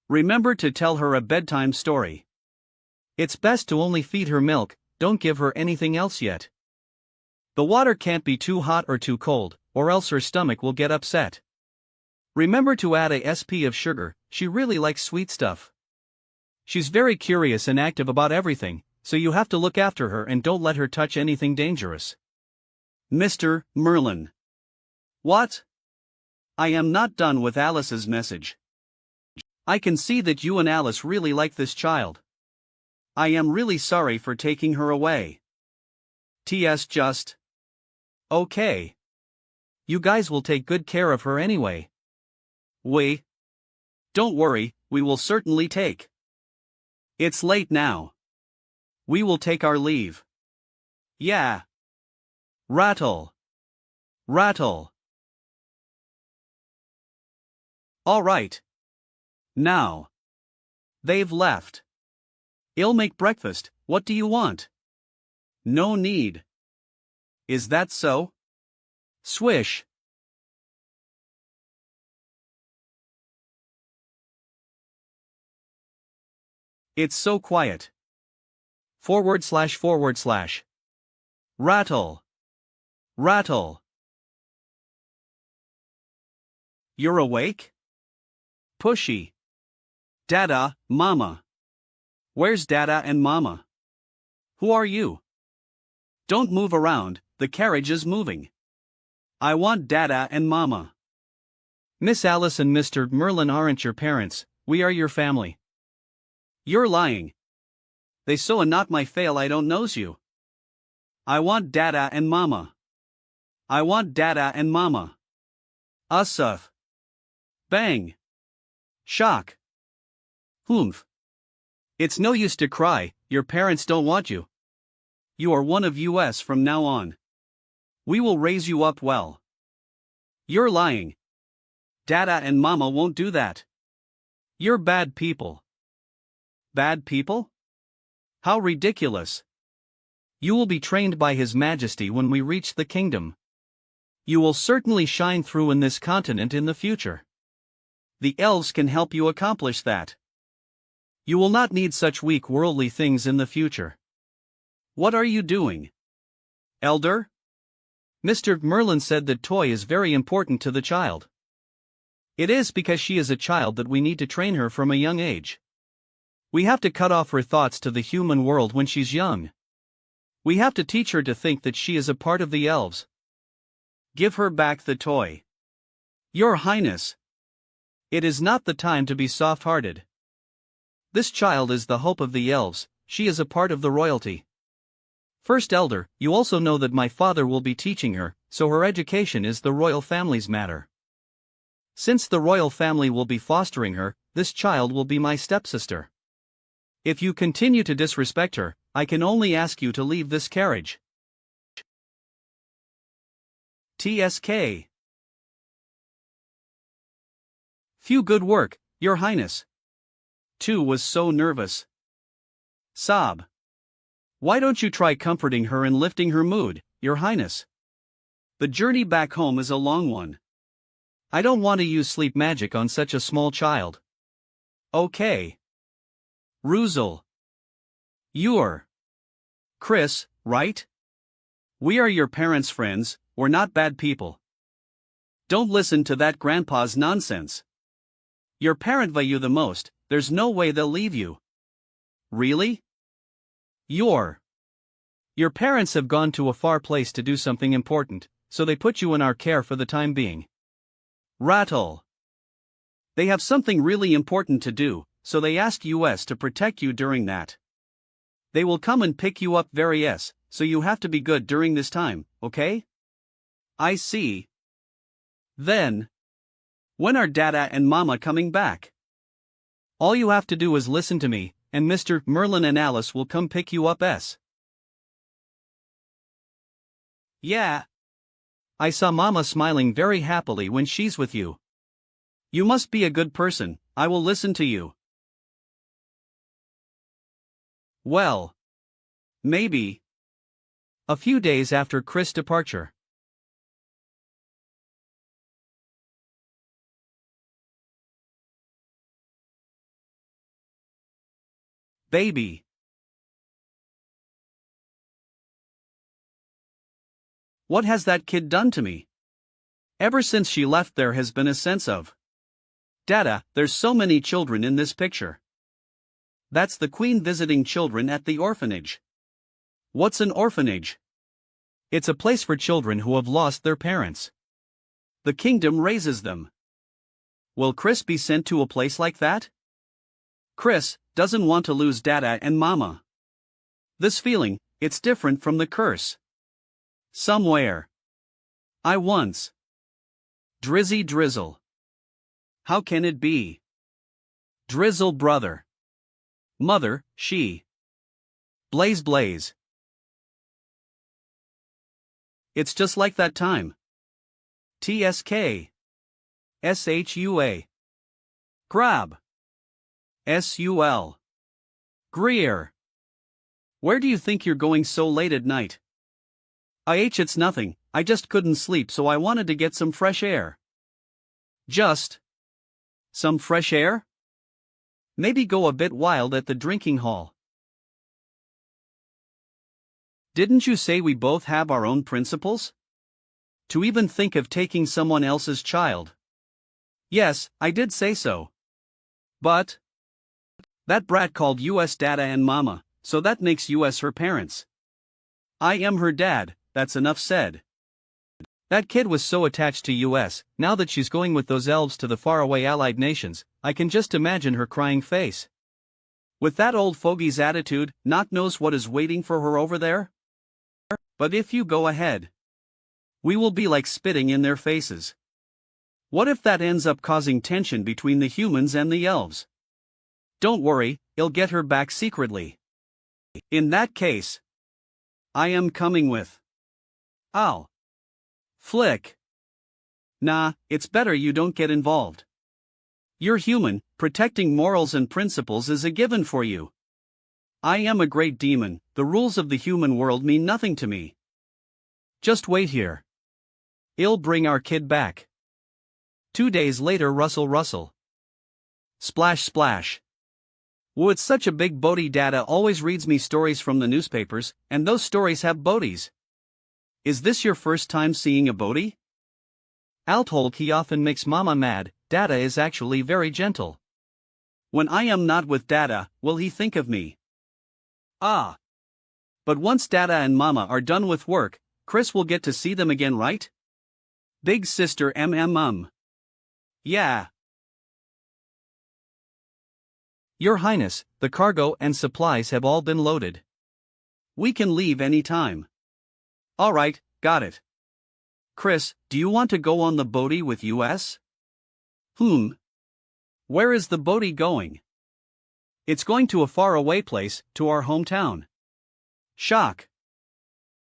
S1: Remember to tell her a bedtime story. It's best to only feed her milk, don't give her anything else yet. The water can't be too hot or too cold, or else her stomach will get upset. Remember to add a sp of sugar, she really likes sweet stuff. She's very curious and active about everything, so you have to look after her and don't let her touch anything dangerous. Mr. Merlin. What? I am not done with Alice's message. I can see that you and Alice really like this child. I am really sorry for taking her away. T.S. just. Okay. You guys will take good care of her anyway. We. Don't worry, we will certainly take. It's late now. We will take our leave. Yeah. Rattle. Rattle. All right. Now. They've left. I'll make breakfast, what do you want? No need. Is that so? Swish. It's so quiet. // Rattle. Rattle. You're awake? Pushy. Dada, Mama. Where's Dada and Mama? Who are you? Don't move around, the carriage is moving. I want Dada and Mama. Miss Alice and Mr. Merlin aren't your parents, we are your family. You're lying. They so not my fail I don't knows you. I want Dada and Mama. I want Dada and Mama. Usuf. Bang. Shock. Humph. It's no use to cry, your parents don't want you. You are one of us from now on. We will raise you up well. You're lying. Dada and Mama won't do that. You're bad people. Bad people? How ridiculous. You will be trained by His Majesty when we reach the kingdom. You will certainly shine through in this continent in the future. The elves can help you accomplish that. You will not need such weak worldly things in the future. What are you doing? Elder? Mr. Merlin said that toy is very important to the child. It is because she is a child that we need to train her from a young age. We have to cut off her thoughts to the human world when she's young. We have to teach her to think that she is a part of the elves. Give her back the toy. Your Highness. It is not the time to be soft-hearted. This child is the hope of the elves, she is a part of the royalty. First Elder, you also know that my father will be teaching her, so her education is the royal family's matter. Since the royal family will be fostering her, this child will be my stepsister. If you continue to disrespect her, I can only ask you to leave this carriage. TSK. Phew, good work, Your Highness. 2 was so nervous. Sob. Why don't you try comforting her and lifting her mood, Your Highness? The journey back home is a long one. I don't want to use sleep magic on such a small child. Okay. Ruzel. You're Chris, right? We are your parents' friends, we're not bad people. Don't listen to that grandpa's nonsense. Your parent value you the most, there's no way they'll leave you. Really? Your parents have gone to a far place to do something important, so they put you in our care for the time being. Rattle. They have something really important to do, so they ask us to protect you during that. They will come and pick you up so you have to be good during this time, okay? I see. Then, when are Dada and Mama coming back? All you have to do is listen to me, and Mr. Merlin and Alice will come pick you up. Yeah. I saw Mama smiling very happily when she's with you. You must be a good person, I will listen to you. Well. Maybe. A few days after Chris' departure. Baby. What has that kid done to me? Ever since she left there has been a sense of Dada, there's so many children in this picture. That's the queen visiting children at the orphanage. What's an orphanage? It's a place for children who have lost their parents. The kingdom raises them. Will Chris be sent to a place like that? Chris doesn't want to lose Dada and Mama. This feeling, it's different from the curse. Somewhere. I once. Drizzy drizzle. How can it be? Drizzle brother. Mother, she. Blaze blaze. It's just like that time. TSK. SHUA. Grab. SUL. Greer. Where do you think you're going so late at night? It's nothing, I just couldn't sleep so I wanted to get some fresh air. Just. Some fresh air? Maybe go a bit wild at the drinking hall. Didn't you say we both have our own principles? To even think of taking someone else's child. Yes, I did say so. But that brat called US Dada and Mama, so that makes US her parents. I am her dad, that's enough said. That kid was so attached to US, now that she's going with those elves to the faraway allied nations, I can just imagine her crying face. With that old fogey's attitude, not knows what is waiting for her over there? But if you go ahead, we will be like spitting in their faces. What if that ends up causing tension between the humans and the elves? Don't worry, he'll get her back secretly. In that case, I am coming with. I'll. Flick. Nah, it's better you don't get involved. You're human, protecting morals and principles is a given for you. I am a great demon, the rules of the human world mean nothing to me. Just wait here. I'll bring our kid back. 2 days later, Rustle. Splash splash. Whoa, it's such a big boaty. Dada always reads me stories from the newspapers, and those stories have boaties. Is this your first time seeing a boaty? Al told he often makes Mama mad. Dada is actually very gentle. When I am not with Dada, will he think of me? Ah. But once Dada and Mama are done with work, Chris will get to see them again, right? Big sister Yeah. Your Highness, the cargo and supplies have all been loaded. We can leave any time. All right, got it. Chris, do you want to go on the boaty with US? Where is the boaty going? It's going to a faraway place, to our hometown. Shock.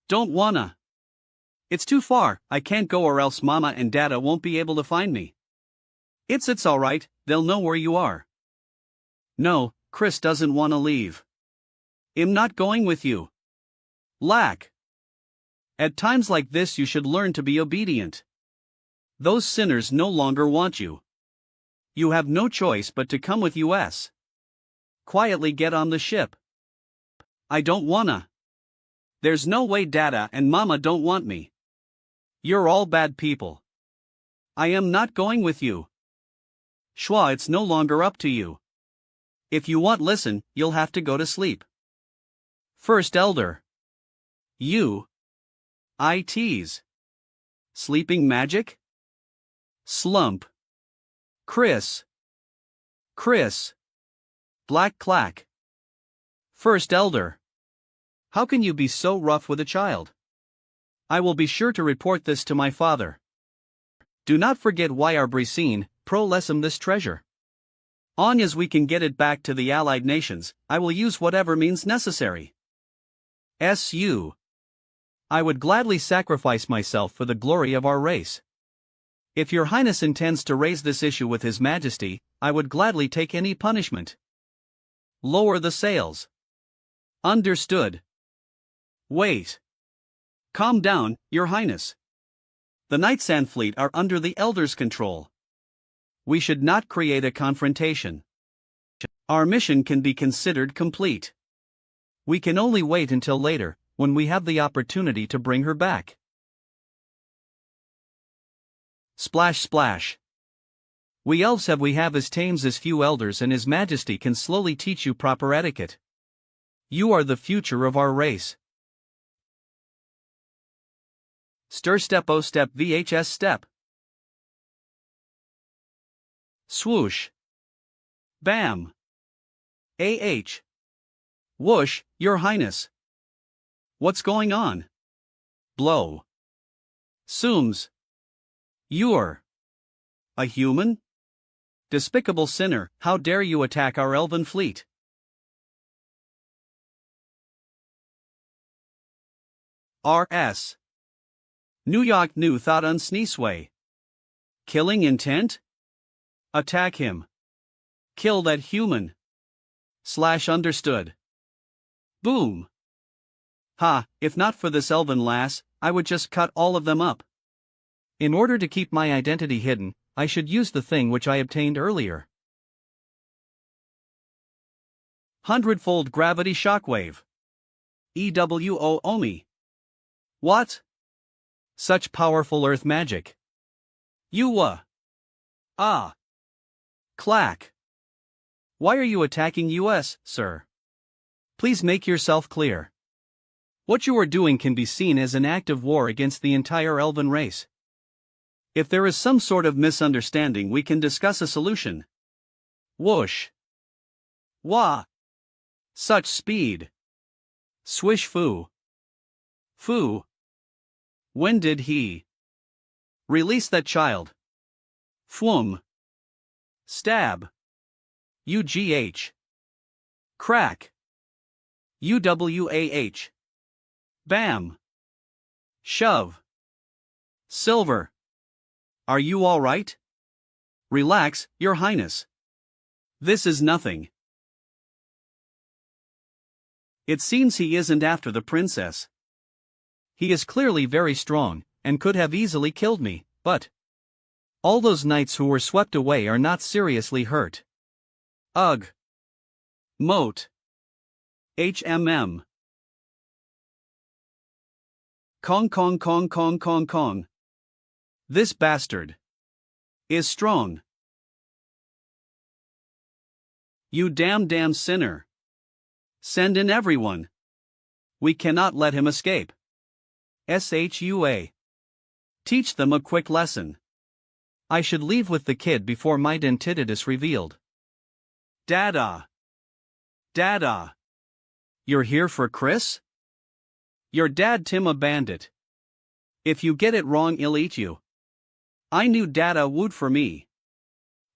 S1: Don't wanna. It's too far, I can't go or else Mama and Dada won't be able to find me. It's alright, they'll know where you are. No, Chris doesn't wanna leave. I'm not going with you. Lack. At times like this you should learn to be obedient. Those sinners no longer want you. You have no choice but to come with US. Quietly get on the ship. I don't wanna. There's no way Dada and Mama don't want me. You're all bad people. I am not going with you. Schwa, it's no longer up to you. If you want listen, you'll have to go to sleep. First Elder. You. I tease. Sleeping magic? Slump. Chris. Black clack. First Elder. How can you be so rough with a child? I will be sure to report this to my father. Do not forget why our Brisine, prolessum this treasure. On as we can get it back to the allied nations, I will use whatever means necessary. S.U. I would gladly sacrifice myself for the glory of our race. If your Highness intends to raise this issue with His Majesty, I would gladly take any punishment. Lower the sails. Understood. Wait. Calm down, Your Highness. The Nightsand Fleet are under the Elder's control. We should not create a confrontation. Our mission can be considered complete. We can only wait until later, when we have the opportunity to bring her back. Splash splash. We elves have as tames as few elders, and His Majesty can slowly teach you proper etiquette. You are the future of our race. Stir step o step VHS step. Swoosh. Bam. AH. Whoosh, Your Highness. What's going on? Blow. Sooms. You're a human? Despicable sinner, how dare you attack our elven fleet? R.S. New York New Thought Unsneesway. Killing intent? Attack him. Kill that human. / understood. Boom. Ha, if not for this elven lass, I would just cut all of them up. In order to keep my identity hidden, I should use the thing which I obtained earlier. Hundredfold gravity shockwave. EWO Omi. What? Such powerful earth magic. Ah. Clack. Why are you attacking us, sir? Please make yourself clear. What you are doing can be seen as an act of war against the entire elven race. If there is some sort of misunderstanding, we can discuss a solution. Whoosh. Wah. Such speed. Swish foo. Foo. When did he? Release that child. Fwum. Stab. UGH. Crack. UWAH. Bam. Shove. Silver. Are you all right? Relax, Your Highness. This is nothing. It seems he isn't after the princess. He is clearly very strong, and could have easily killed me, but all those knights who were swept away are not seriously hurt. Ugh. Moat. HMM. Kong Kong Kong Kong Kong Kong. This bastard is strong. You damn sinner. Send in everyone. We cannot let him escape. SHUA. Teach them a quick lesson. I should leave with the kid before my identity is revealed. Dada. Dada. You're here for Chris? Your dad Tim a bandit. If you get it wrong, he'll eat you. I knew Dada would for me.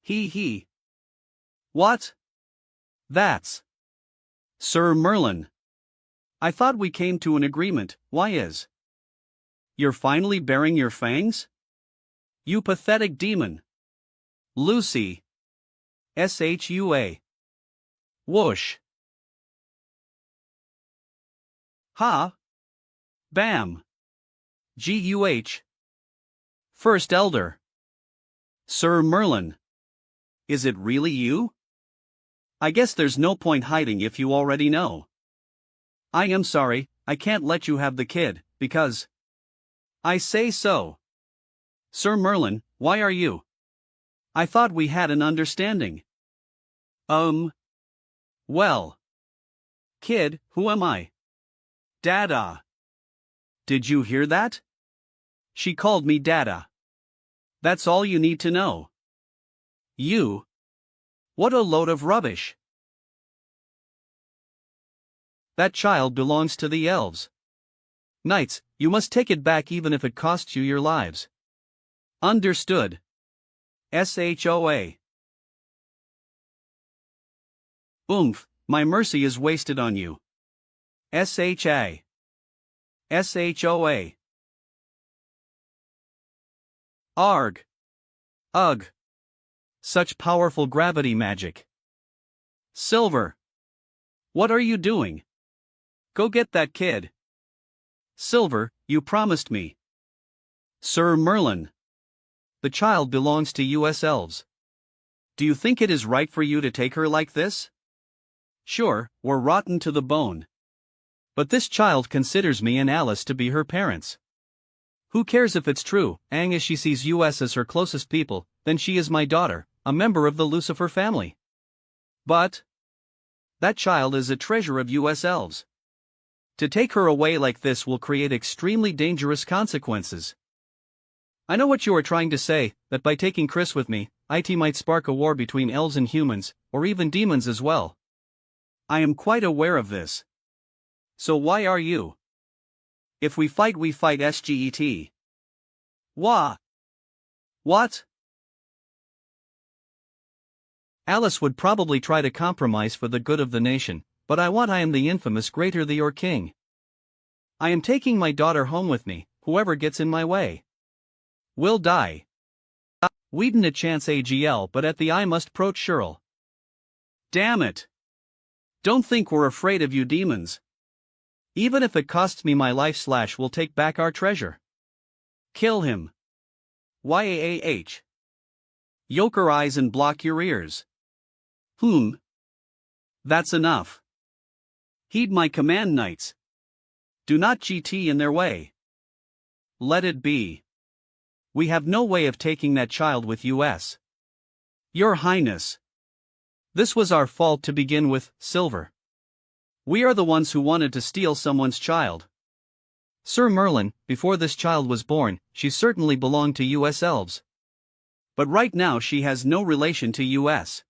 S1: He. What? That's Sir Merlin. I thought we came to an agreement. Why is you're finally baring your fangs? You pathetic demon. Lucy. SHUA. Whoosh. Ha. Bam. GUH. First Elder. Sir Merlin. Is it really you? I guess there's no point hiding if you already know. I am sorry, I can't let you have the kid, because I say so. Sir Merlin, why are you? I thought we had an understanding. Well. Kid, who am I? Dada. Did you hear that? She called me Dada. That's all you need to know. You? What a load of rubbish. That child belongs to the elves. Knights, you must take it back even if it costs you your lives. Understood. SHOA. Oomph, my mercy is wasted on you. SHA. SHOA. Arg. Ugh. Such powerful gravity magic. Silver. What are you doing? Go get that kid. Silver, you promised me. Sir Merlin. The child belongs to US elves. Do you think it is right for you to take her like this? Sure, we're rotten to the bone. But this child considers me and Alice to be her parents. Who cares if it's true, as she sees us as her closest people, then she is my daughter, a member of the Lucifer family. But that child is a treasure of US elves. To take her away like this will create extremely dangerous consequences. I know what you are trying to say, that by taking Chris with me, it might spark a war between elves and humans, or even demons as well. I am quite aware of this. So why are you? If we fight SGET. Wah. What? Alice would probably try to compromise for the good of the nation, but I am the infamous greater the your king. I am taking my daughter home with me, whoever gets in my way will die. We'dn't a chance AGL but at the I must approach Shirl. Damn it. Don't think we're afraid of you demons. Even if it costs me my life / we'll take back our treasure. Kill him. Yaah. Yoke your eyes and block your ears. That's enough. Heed my command, knights. Do not GT in their way. Let it be. We have no way of taking that child with us. Your Highness. This was our fault to begin with, Silver. We are the ones who wanted to steal someone's child. Sir Merlin, before this child was born, she certainly belonged to US elves. But right now she has no relation to US.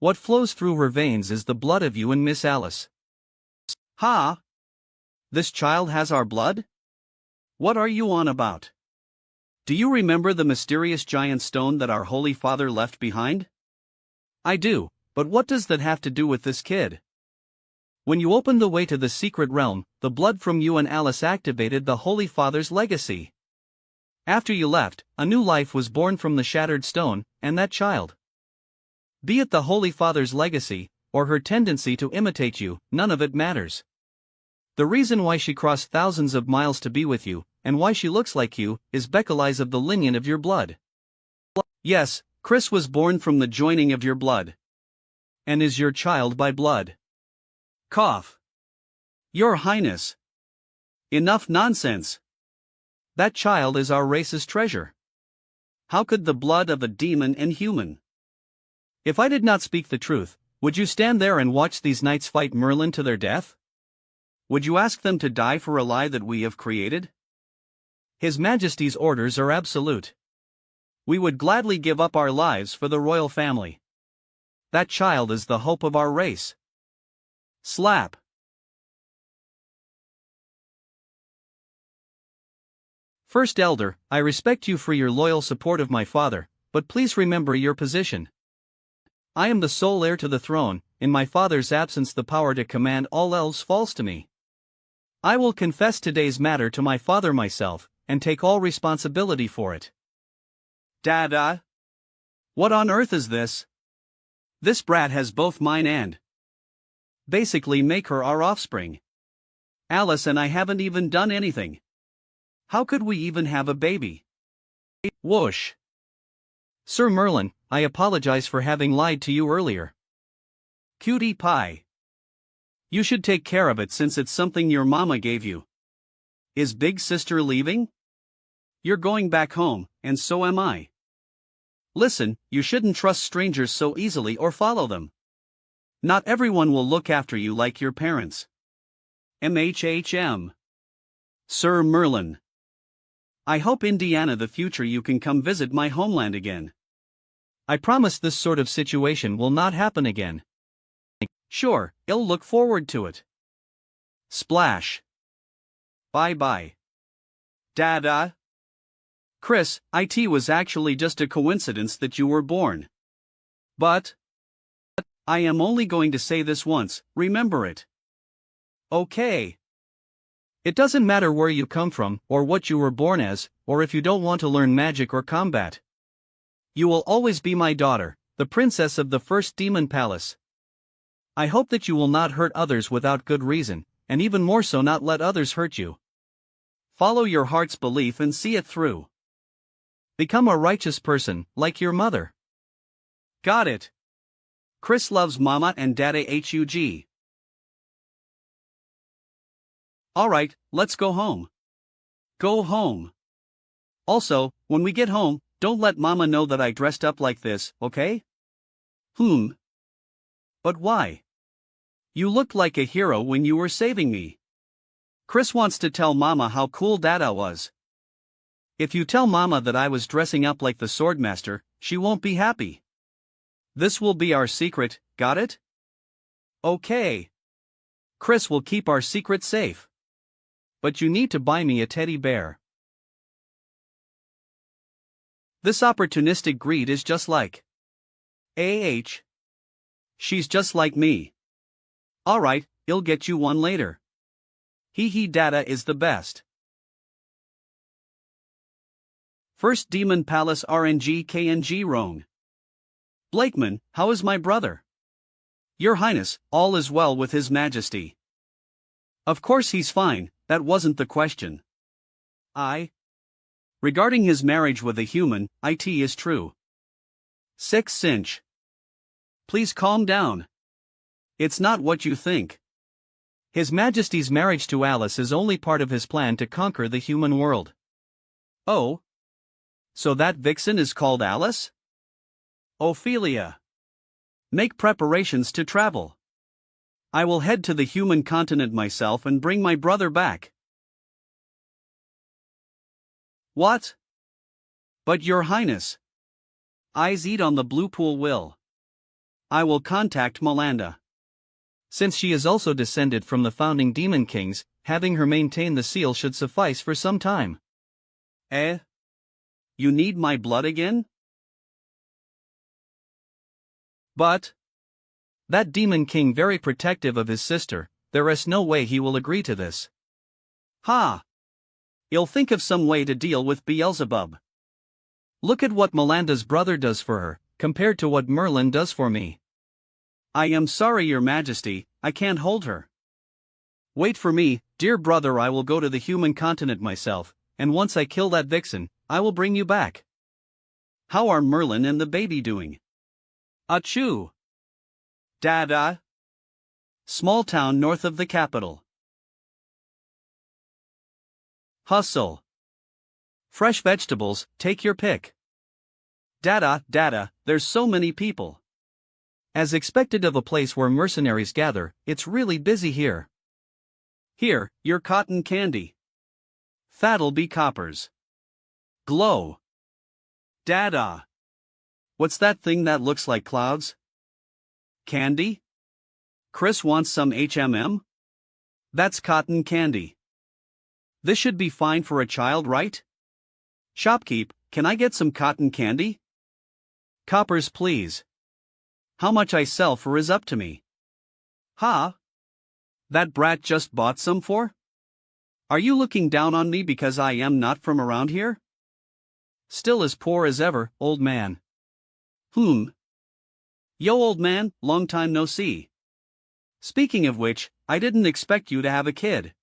S1: What flows through her veins is the blood of you and Miss Alice. Ha! This child has our blood? What are you on about? Do you remember the mysterious giant stone that our Holy Father left behind? I do, but what does that have to do with this kid? When you opened the way to the secret realm, the blood from you and Alice activated the Holy Father's legacy. After you left, a new life was born from the shattered stone, and that child. Be it the Holy Father's legacy, or her tendency to imitate you, none of it matters. The reason why she crossed thousands of miles to be with you, and why she looks like you, is because of the lineage of your blood. Yes, Chris was born from the joining of your blood. And is your child by blood. Cough. Your Highness. Enough nonsense. That child is our race's treasure. How could the blood of a demon and human? If I did not speak the truth, would you stand there and watch these knights fight Merlin to their death? Would you ask them to die for a lie that we have created? His Majesty's orders are absolute. We would gladly give up our lives for the royal family. That child is the hope of our race. Slap. First Elder, I respect you for your loyal support of my father, but please remember your position. I am the sole heir to the throne. In my father's absence the power to command all elves falls to me. I will confess today's matter to my father myself, and take all responsibility for it. Dada? What on earth is this? This brat has both mine and basically make her our offspring. Alice and I haven't even done anything. How could we even have a baby? Whoosh. Sir Merlin, I apologize for having lied to you earlier. Cutie pie. You should take care of it since it's something your mama gave you. Is big sister leaving? You're going back home, and so am I. Listen, you shouldn't trust strangers so easily or follow them. Not everyone will look after you like your parents. MHHM. Sir Merlin. I hope Indiana the future you can come visit my homeland again. I promise this sort of situation will not happen again. Sure, I'll look forward to it. Splash. Bye-bye. Dada. Chris, it was actually just a coincidence that you were born. But I am only going to say this once, remember it. Okay. It doesn't matter where you come from, or what you were born as, or if you don't want to learn magic or combat. You will always be my daughter, the princess of the first demon palace. I hope that you will not hurt others without good reason, and even more so not let others hurt you. Follow your heart's belief and see it through. Become a righteous person, like your mother. Got it. Chris loves Mama and Dada HUG. Alright, let's go home. Go home. Also, when we get home, don't let Mama know that I dressed up like this, okay? But why? You looked like a hero when you were saving me. Chris wants to tell Mama how cool Dada was. If you tell Mama that I was dressing up like the Swordmaster, she won't be happy. This will be our secret, got it? Okay. Chris will keep our secret safe. But you need to buy me a teddy bear. This opportunistic greed is just like She's just like me. Alright, I'll get you one later. Hee Dada is the best. First Demon Palace RNG KNG Roan. Blakeman, how is my brother? Your Highness, all is well with His Majesty. Of course he's fine, that wasn't the question. Regarding his marriage with a human, it is true. 6 cinch. Please calm down. It's not what you think. His Majesty's marriage to Alice is only part of his plan to conquer the human world. Oh? So that vixen is called Alice? Ophelia. Make preparations to travel. I will head to the human continent myself and bring my brother back. What? But Your Highness. Eyes eat on the Blue Pool will. I will contact Malanda. Since she is also descended from the founding demon kings, having her maintain the seal should suffice for some time. You need my blood again? But that demon king very protective of his sister, there is no way he will agree to this. Ha! I'll think of some way to deal with Beelzebub. Look at what Melanda's brother does for her, compared to what Merlin does for me. I am sorry, Your Majesty, I can't hold her. Wait for me, dear brother, I will go to the human continent myself, and once I kill that vixen, I will bring you back. How are Merlin and the baby doing? Achoo! Dada. Small town north of the capital. Hustle. Fresh vegetables, take your pick. Dada, there's so many people. As expected of a place where mercenaries gather, it's really busy here. Here, your cotton candy. That'll be coppers. Glow. Dada. What's that thing that looks like clouds? Candy? Chris wants some HMM? That's cotton candy. This should be fine for a child, right? Shopkeep, can I get some cotton candy? Coppers, please. How much I sell for is up to me. Ha? That brat just bought some for? Are you looking down on me because I am not from around here? Still as poor as ever, old man. Yo, old man, long time no see. Speaking of which, I didn't expect you to have a kid.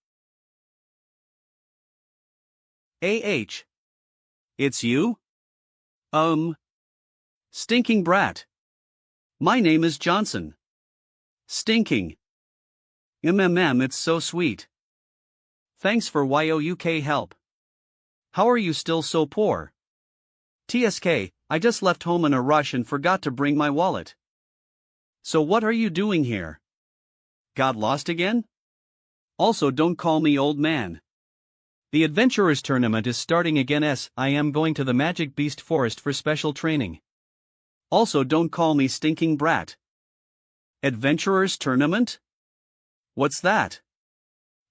S1: It's you? Stinking brat. My name is Johnson. Stinking. It's so sweet. Thanks for YOUK help. How are you still so poor? TSK, I just left home in a rush and forgot to bring my wallet. So what are you doing here? Got lost again? Also, don't call me old man. The Adventurers Tournament is starting again. I am going to the Magic Beast Forest for special training. Also, don't call me stinking brat. Adventurers Tournament? What's that?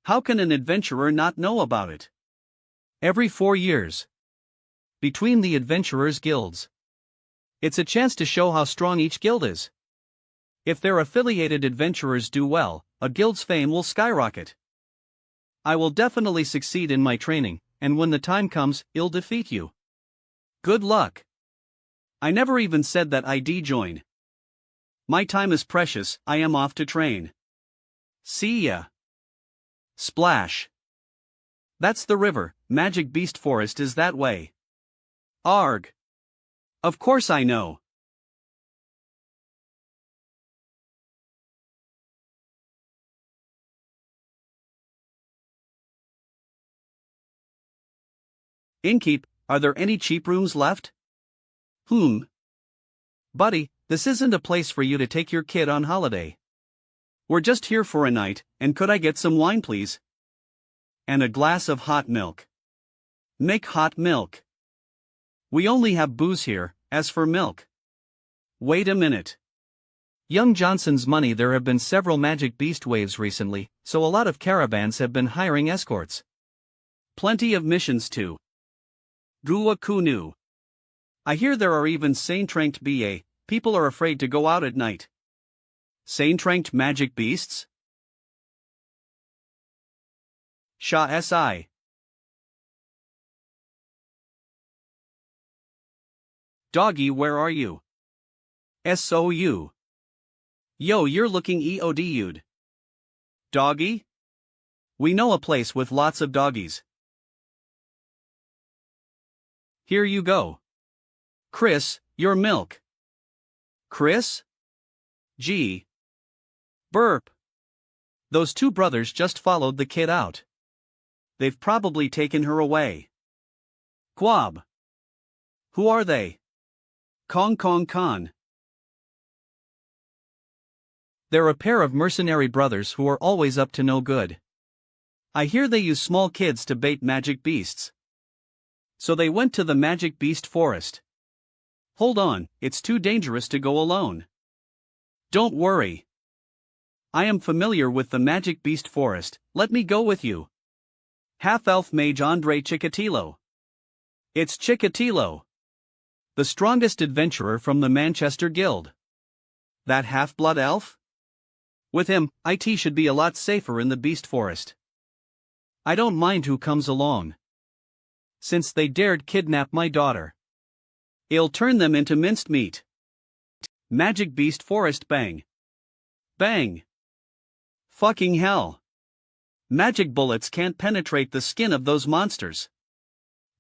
S1: How can an adventurer not know about it? Every 4 years. Between the Adventurers Guilds. It's a chance to show how strong each guild is. If their affiliated adventurers do well, a guild's fame will skyrocket. I will definitely succeed in my training, and when the time comes, I'll defeat you. Good luck. I never even said that I'd join. My time is precious, I am off to train. See ya. Splash. That's the river, Magic Beast Forest is that way. Arg. Of course I know. Innkeep, are there any cheap rooms left? Buddy, this isn't a place for you to take your kid on holiday. We're just here for a night, and could I get some wine please? And a glass of hot milk. Make hot milk. We only have booze here, as for milk. Wait a minute. Young Johnson's money, there have been several Magic Beast waves recently, so a lot of caravans have been hiring escorts. Plenty of missions too. Gua Kunu. I hear there are even Saint-Ranked BA, people are afraid to go out at night. Saintrankt magic beasts? Sha si. Doggy, where are you? Sou. Yo, you're looking eodude. Doggy? We know a place with lots of doggies. Here you go. Chris, your milk. Chris? Gee. Burp. Those two brothers just followed the kid out. They've probably taken her away. Quab. Who are they? Kong Kong Khan. They're a pair of mercenary brothers who are always up to no good. I hear they use small kids to bait magic beasts. So they went to the magic beast forest. Hold on, it's too dangerous to go alone. Don't worry. I am familiar with the magic beast forest, let me go with you. Half-elf mage Andre Chikatilo. It's Chikatilo. The strongest adventurer from the Manchester Guild. That half-blood elf? With him, IT should be a lot safer in the beast forest. I don't mind who comes along. Since they dared kidnap my daughter, I'll turn them into minced meat. Magic beast forest bang. Bang. Fucking hell. Magic bullets can't penetrate the skin of those monsters.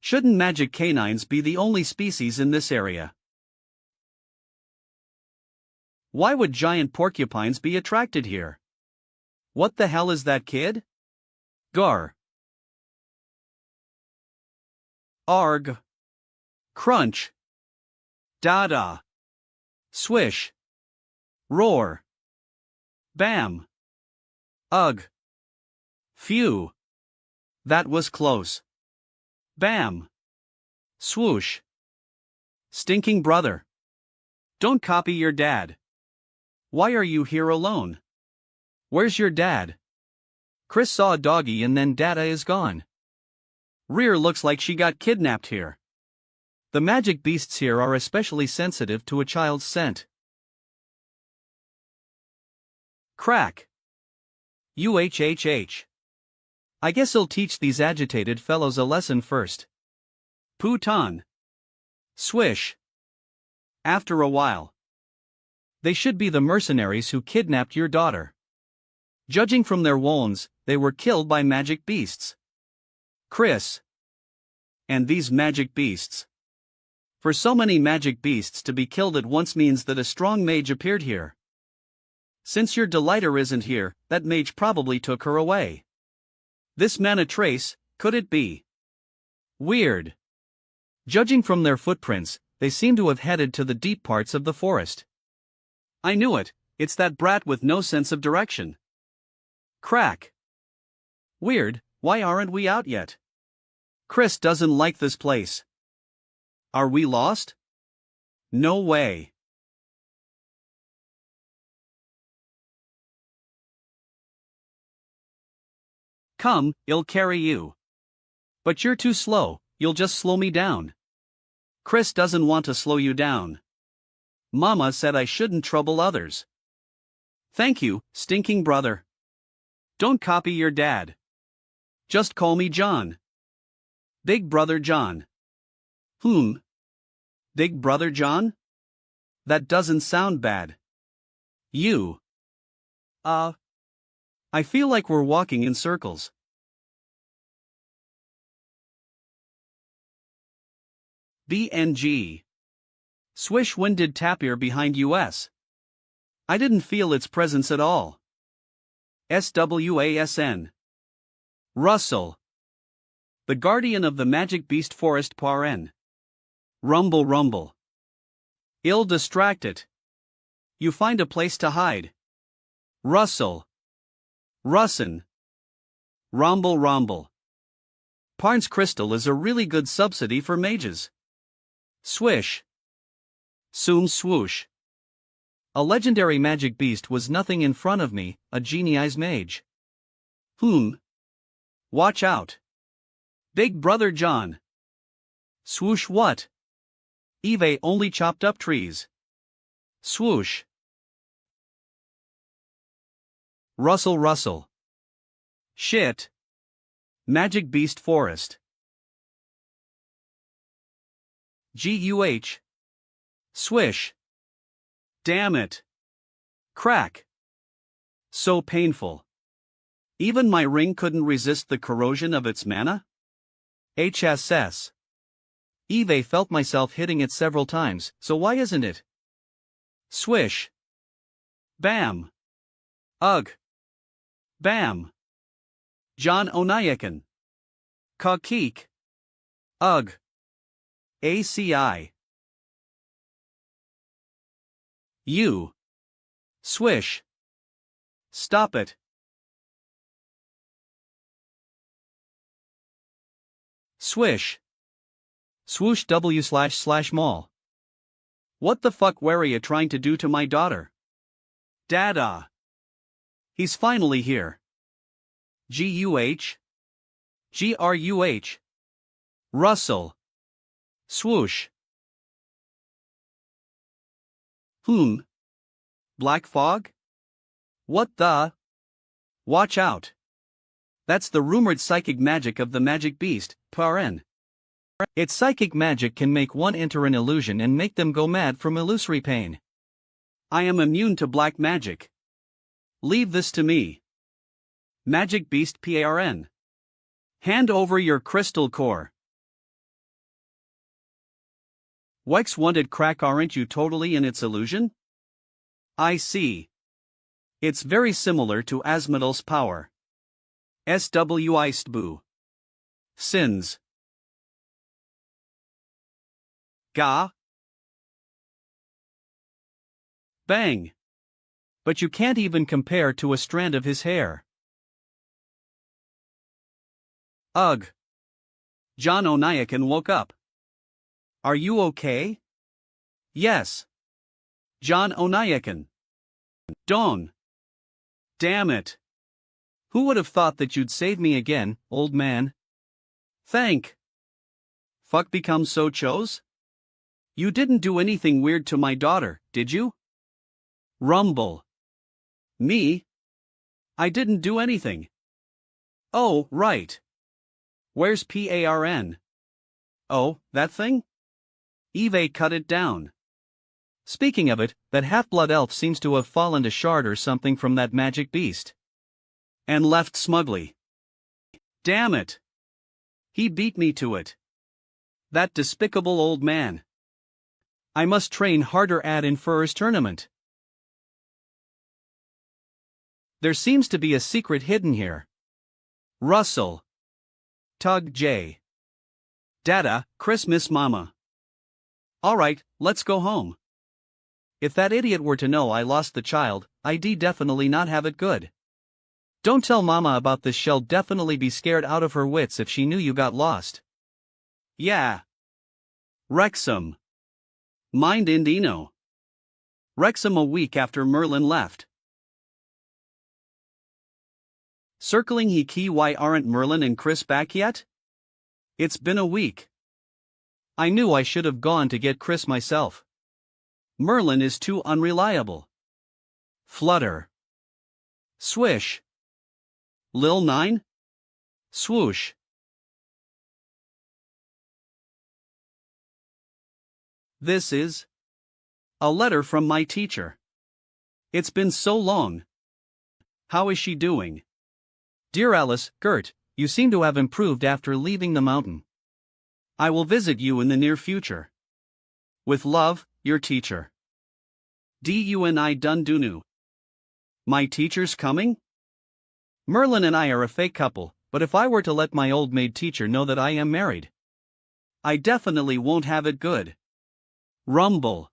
S1: Shouldn't magic canines be the only species in this area? Why would giant porcupines be attracted here? What the hell is that, kid? Gar. Arg. Crunch. Dada. Swish. Roar. Bam. Ugh. Phew. That was close. Bam. Swoosh. Stinking brother. Don't copy your dad. Why are you here alone? Where's your dad? Chris saw a doggy and then Dada is gone. Rear looks like she got kidnapped here. The magic beasts here are especially sensitive to a child's scent. Crack. UHHH. I guess I'll teach these agitated fellows a lesson first. Putan. Swish. After a while. They should be the mercenaries who kidnapped your daughter. Judging from their wounds, they were killed by magic beasts. Chris. And these magic beasts. For so many magic beasts to be killed at once means that a strong mage appeared here. Since your delighter isn't here, that mage probably took her away. This mana trace, could it be? Weird. Judging from their footprints, they seem to have headed to the deep parts of the forest. I knew it, it's that brat with no sense of direction. Crack. Weird, why aren't we out yet? Chris doesn't like this place. Are we lost? No way. Come, I'll carry you. But you're too slow, you'll just slow me down. Chris doesn't want to slow you down. Mama said I shouldn't trouble others. Thank you, stinking brother. Don't copy your dad. Just call me John. Big Brother John. Big Brother John? That doesn't sound bad. You. I feel like we're walking in circles. BNG. Swish, when did Tapir behind US? I didn't feel its presence at all. SWASN. Russell. The guardian of the magic beast forest Paren. Rumble rumble. Ill distract it. You find a place to hide. Russell. Russin. Romble romble. Parn's crystal is a really good subsidy for mages. Swish. Soom swoosh. A legendary magic beast was nothing in front of me, a genii's mage. Watch out. Big Brother John. Swoosh what? Eve only chopped up trees. Swoosh. Rustle rustle. Shit. Magic Beast Forest. Guh. Swish. Damn it. Crack. So painful. Even my ring couldn't resist the corrosion of its mana? HSS. Eve felt myself hitting it several times, so why isn't it? Swish. Bam. Ugh. Bam. John Onayakan. Kakik. Ugh. ACI. You. Swish. Stop it. Swish. Swoosh w//mall. What the fuck were you trying to do to my daughter? Dada. He's finally here. GUH. GRUH. Russell. Swoosh. Black fog? What the? Watch out. That's the rumored psychic magic of the magic beast, Paren. Its psychic magic can make one enter an illusion and make them go mad from illusory pain. I am immune to black magic. Leave this to me. Magic Beast Paren. Hand over your crystal core. Wex wanted crack, aren't you totally in its illusion? I see. It's very similar to Asmodal's power. SWISTBU. Sins. Ga. Bang. But you can't even compare to a strand of his hair. Ugh. John Onayakan woke up. Are you okay? Yes. John Onayakan. Don. Damn it. Who would have thought that you'd save me again, old man? Thank. Fuck becomes so chose? You didn't do anything weird to my daughter, did you? Rumble. Me? I didn't do anything. Oh, right. Where's Paren? Oh, that thing? Eve cut it down. Speaking of it, that half-blood elf seems to have fallen a shard or something from that magic beast. And left smugly. Damn it. He beat me to it. That despicable old man. I must train harder at Inferor's tournament. There seems to be a secret hidden here. Russell. Tug J. Dada, Christmas Mama. Alright, let's go home. If that idiot were to know I lost the child, I'd definitely not have it good. Don't tell Mama about this, she'll definitely be scared out of her wits if she knew you got lost. Yeah. Wrexham. Mind Indino. Wrexham a week after Merlin left. Circling he key, why aren't Merlin and Chris back yet? It's been a week. I knew I should have gone to get Chris myself. Merlin is too unreliable. Flutter. Swish. Lil 9? Swoosh. This is a letter from my teacher. It's been so long. How is she doing? Dear Alice, Gert, you seem to have improved after leaving the mountain. I will visit you in the near future. With love, your teacher. Duni Dundunu. My teacher's coming? Merlin and I are a fake couple, but if I were to let my old maid teacher know that I am married, I definitely won't have it good. Rumble.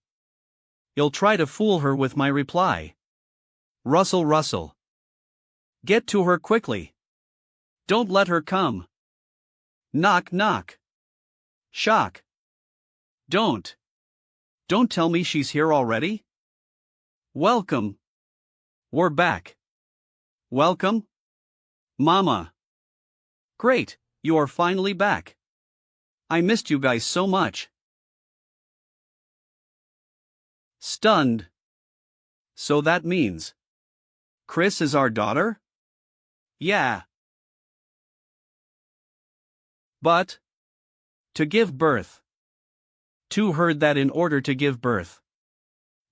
S1: You'll try to fool her with my reply. Russell. Get to her quickly. Don't let her come. Knock knock. Shock. Don't tell me she's here already? Welcome. We're back. Welcome? Mama. Great, you are finally back. I missed you guys so much. Stunned. So that means Chris is our daughter? Yeah. But to give birth. To heard that in order to give birth,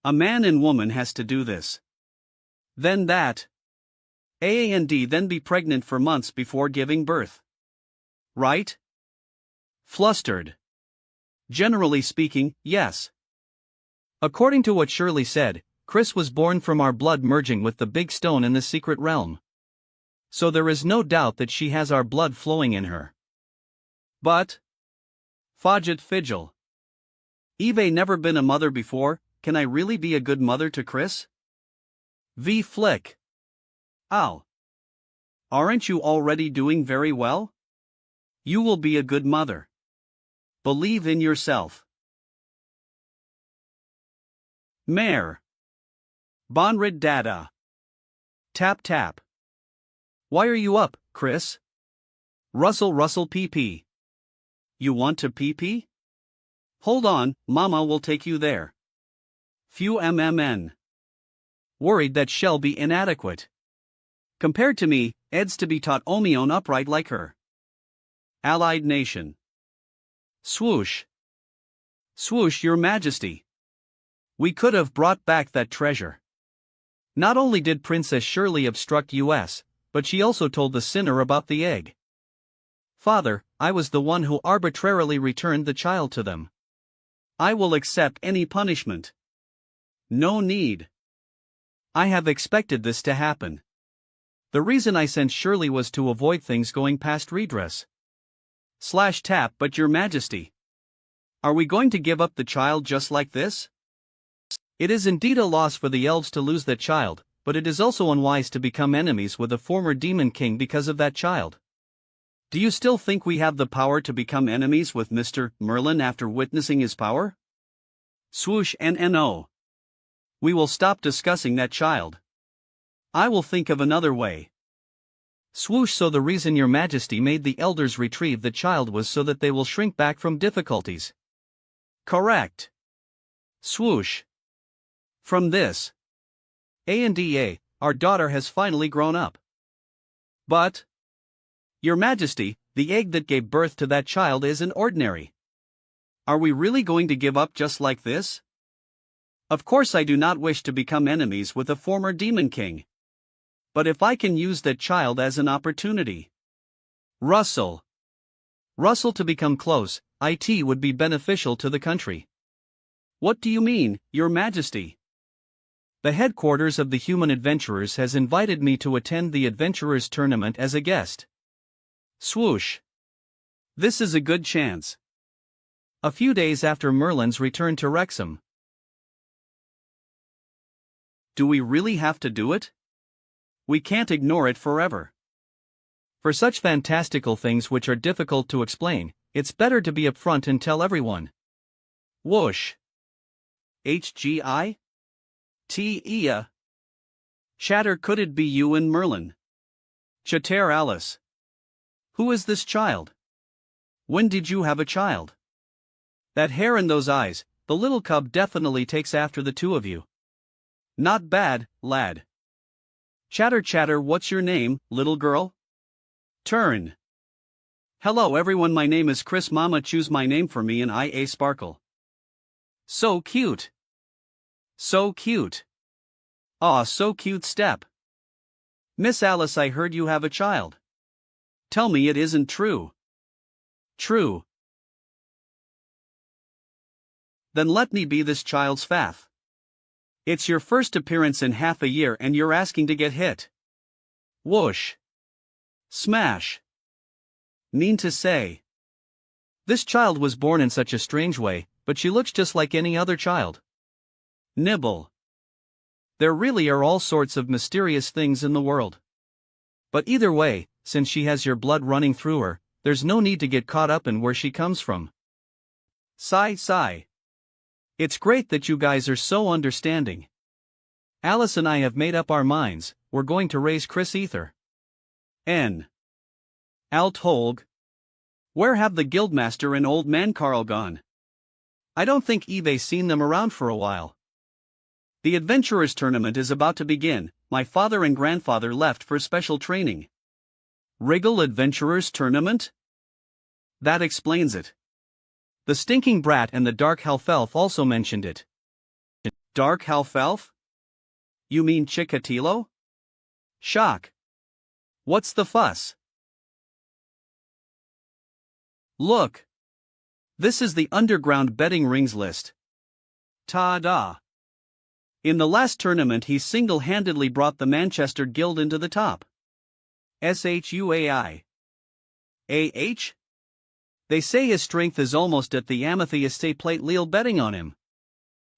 S1: a man and woman has to do this. Then that and then be pregnant for months before giving birth. Right? Flustered. Generally speaking, yes. According to what Shirley said, Chris was born from our blood merging with the big stone in the secret realm. So there is no doubt that she has our blood flowing in her. But Fodget Fidgel. Eve never been a mother before, can I really be a good mother to Chris? V Flick. Ow. Aren't you already doing very well? You will be a good mother. Believe in yourself. Mare. Bonrid Dada. Tap tap. Why are you up, Chris? Russell PP. You want to pee? Hold on, Mama will take you there. Few MMN. Worried that shall be inadequate. Compared to me, Ed's to be taught omion upright like her. Allied nation. Swoosh. Swoosh, your majesty. We could have brought back that treasure. Not only did Princess Shirley obstruct us, but she also told the sinner about the egg. Father, I was the one who arbitrarily returned the child to them. I will accept any punishment. No need. I have expected this to happen. The reason I sent Shirley was to avoid things going past redress. /tap, but your majesty. Are we going to give up the child just like this? It is indeed a loss for the elves to lose that child, but it is also unwise to become enemies with a former demon king because of that child. Do you still think we have the power to become enemies with Mr. Merlin after witnessing his power? Swoosh NNO. We will stop discussing that child. I will think of another way. Swoosh. So the reason your majesty made the elders retrieve the child was so that they will shrink back from difficulties. Correct. Swoosh. From this A&DA, our daughter has finally grown up. But, your majesty, the egg that gave birth to that child isn't ordinary. Are we really going to give up just like this? Of course I do not wish to become enemies with a former demon king. But if I can use that child as an opportunity. Russell. To become close, it would be beneficial to the country. What do you mean, your majesty? The headquarters of the Human Adventurers has invited me to attend the Adventurers Tournament as a guest. Swoosh. This is a good chance. A few days after Merlin's return to Wrexham. Do we really have to do it? We can't ignore it forever. For such fantastical things which are difficult to explain, it's better to be upfront and tell everyone. Whoosh. HGI? T-Ia. Chatter, could it be you and Merlin? Chatter Alice. Who is this child? When did you have a child? That hair and those eyes, the little cub definitely takes after the two of you. Not bad, lad. Chatter, what's your name, little girl? Turn. Hello everyone, my name is Chris. Mama choose my name for me and I Sparkle. So cute. So cute. Aw, so cute step. Miss Alice, I heard you have a child. Tell me it isn't true. True. Then let me be this child's faff. It's your first appearance in half a year and you're asking to get hit. Whoosh. Smash. Mean to say. This child was born in such a strange way, but she looks just like any other child. Nibble. There really are all sorts of mysterious things in the world. But either way, since she has your blood running through her, there's no need to get caught up in where she comes from. Sigh. It's great that you guys are so understanding. Alice and I have made up our minds, we're going to raise Chris Ether. N. Altholg. Where have the guildmaster and old man Carl gone? I don't think Eve's seen them around for a while. The adventurers tournament is about to begin. My father and grandfather left for special training. Wriggle Adventurers Tournament? That explains it. The stinking brat and the dark half-elf also mentioned it. Dark half-elf? You mean Chikatilo? Shock. What's the fuss? Look. This is the underground betting rings list. Ta-da. In the last tournament he single-handedly brought the Manchester Guild into the top. Shuai. Ah? They say his strength is almost at the Amethyst estate plate Leal betting on him.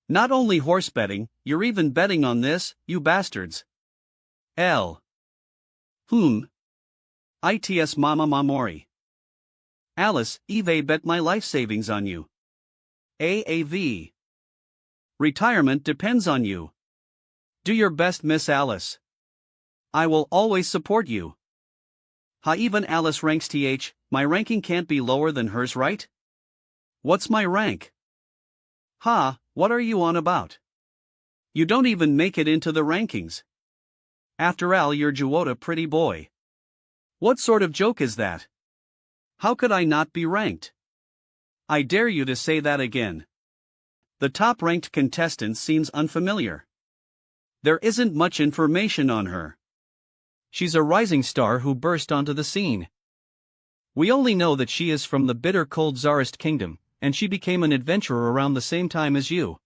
S1: Not only horse betting, you're even betting on this, you bastards. L. Its Mama Mamori. Alice, Eve bet my life savings on you. AAV. Retirement depends on you. Do your best, Miss Alice. I will always support you. Even Alice ranks my ranking can't be lower than hers, right? What's my rank? What are you on about? You don't even make it into the rankings. After all, you're Juota pretty boy. What sort of joke is that? How could I not be ranked? I dare you to say that again. The top-ranked contestant seems unfamiliar. There isn't much information on her. She's a rising star who burst onto the scene. We only know that she is from the bitter cold Tsarist kingdom, and she became an adventurer around the same time as you.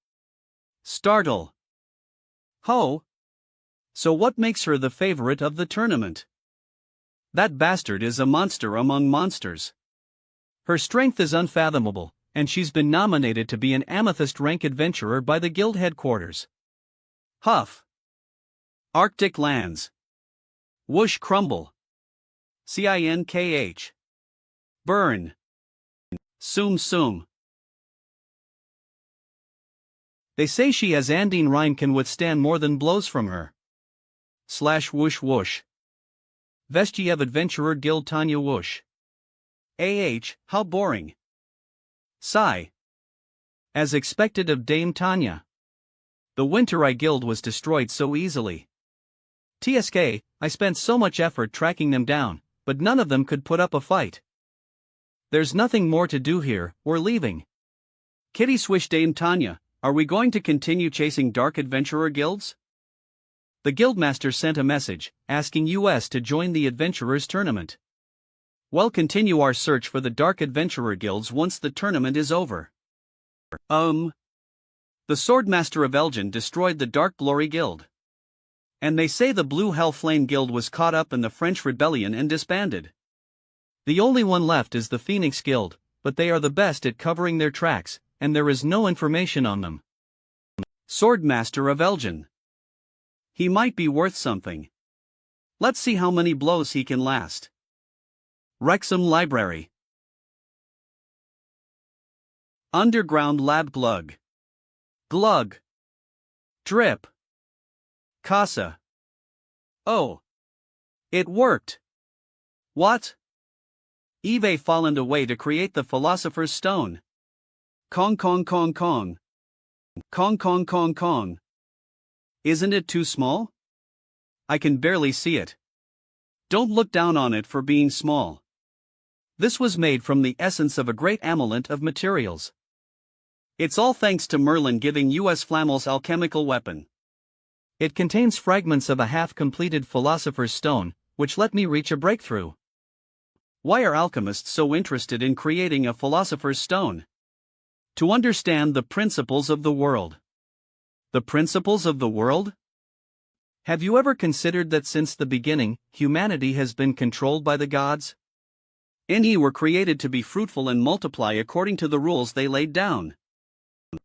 S1: Startle. Ho! So what makes her the favorite of the tournament? That bastard is a monster among monsters. Her strength is unfathomable, and she's been nominated to be an amethyst rank adventurer by the guild headquarters. Huff. Arctic lands. Whoosh crumble. Cinkh. Burn. Sum. They say she has Andine Rhine can withstand more than blows from her. /whoosh whoosh. Vestiev Adventurer Guild Tanya Whoosh. How boring. Sigh. As expected of Dame Tanya. The Winter Eye Guild was destroyed so easily. TSK, I spent so much effort tracking them down, but none of them could put up a fight. There's nothing more to do here, we're leaving. Kitty Swish Dame Tanya, are we going to continue chasing dark adventurer guilds? The guildmaster sent a message, asking us to join the adventurers tournament. We'll continue our search for the dark adventurer guilds once the tournament is over. The Swordmaster of Elgin destroyed the Dark Glory Guild. And they say the Blue Hellflame Guild was caught up in the French Rebellion and disbanded. The only one left is the Phoenix Guild, but they are the best at covering their tracks, and there is no information on them. Swordmaster of Elgin. He might be worth something. Let's see how many blows he can last. Wrexham Library. Underground Lab Glug. Glug. Drip. Casa. Oh. It worked. What? Eve found a way to create the Philosopher's Stone. Kong. Kong. Isn't it too small? I can barely see it. Don't look down on it for being small. This was made from the essence of a great amulet of materials. It's all thanks to Merlin giving us Flammel's alchemical weapon. It contains fragments of a half-completed Philosopher's Stone, which let me reach a breakthrough. Why are alchemists so interested in creating a Philosopher's Stone? To understand the principles of the world. The principles of the world? Have you ever considered that since the beginning, humanity has been controlled by the gods? Any were created to be fruitful and multiply according to the rules they laid down.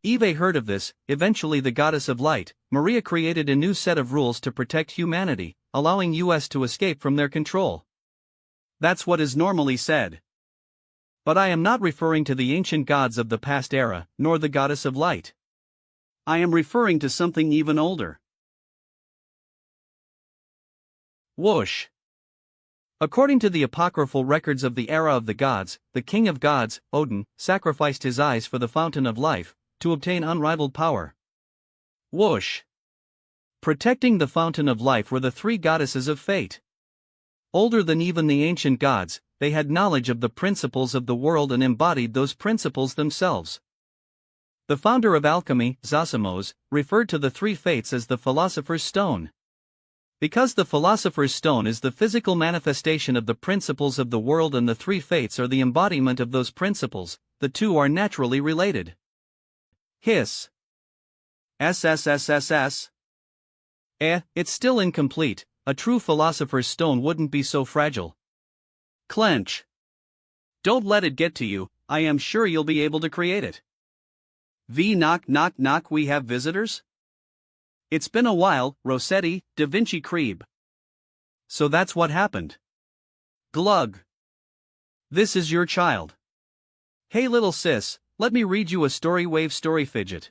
S1: Eve heard of this. Eventually the goddess of light, Maria, created a new set of rules to protect humanity, allowing us to escape from their control. That's what is normally said. But I am not referring to the ancient gods of the past era, nor the goddess of light. I am referring to something even older. Whoosh. According to the apocryphal records of the era of the gods, the king of gods, Odin, sacrificed his eyes for the fountain of life, to obtain unrivaled power. Whoosh. Protecting the fountain of life were the three goddesses of fate. Older than even the ancient gods, they had knowledge of the principles of the world and embodied those principles themselves. The founder of alchemy, Zosimos, referred to the three fates as the philosopher's stone. Because the philosopher's stone is the physical manifestation of the principles of the world and the three fates are the embodiment of those principles, the two are naturally related. Hiss. SSSSS. It's still incomplete. A true philosopher's stone wouldn't be so fragile. Clench. Don't let it get to you, I am sure you'll be able to create it. Knock knock knock, we have visitors? It's been a while, Rossetti, Da Vinci Crebe. So that's what happened. Glug. This is your child. Hey little sis, let me read you a story wave story fidget.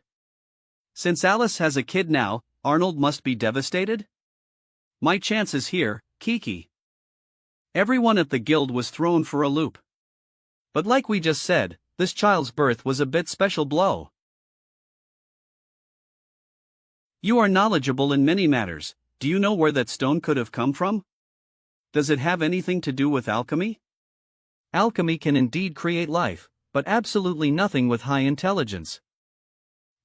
S1: Since Alice has a kid now, Arnold must be devastated? My chance is here, Kiki. Everyone at the guild was thrown for a loop. But like we just said, this child's birth was a bit special blow. You are knowledgeable in many matters. Do you know where that stone could have come from? Does it have anything to do with alchemy? Alchemy can indeed create life, but absolutely nothing with high intelligence.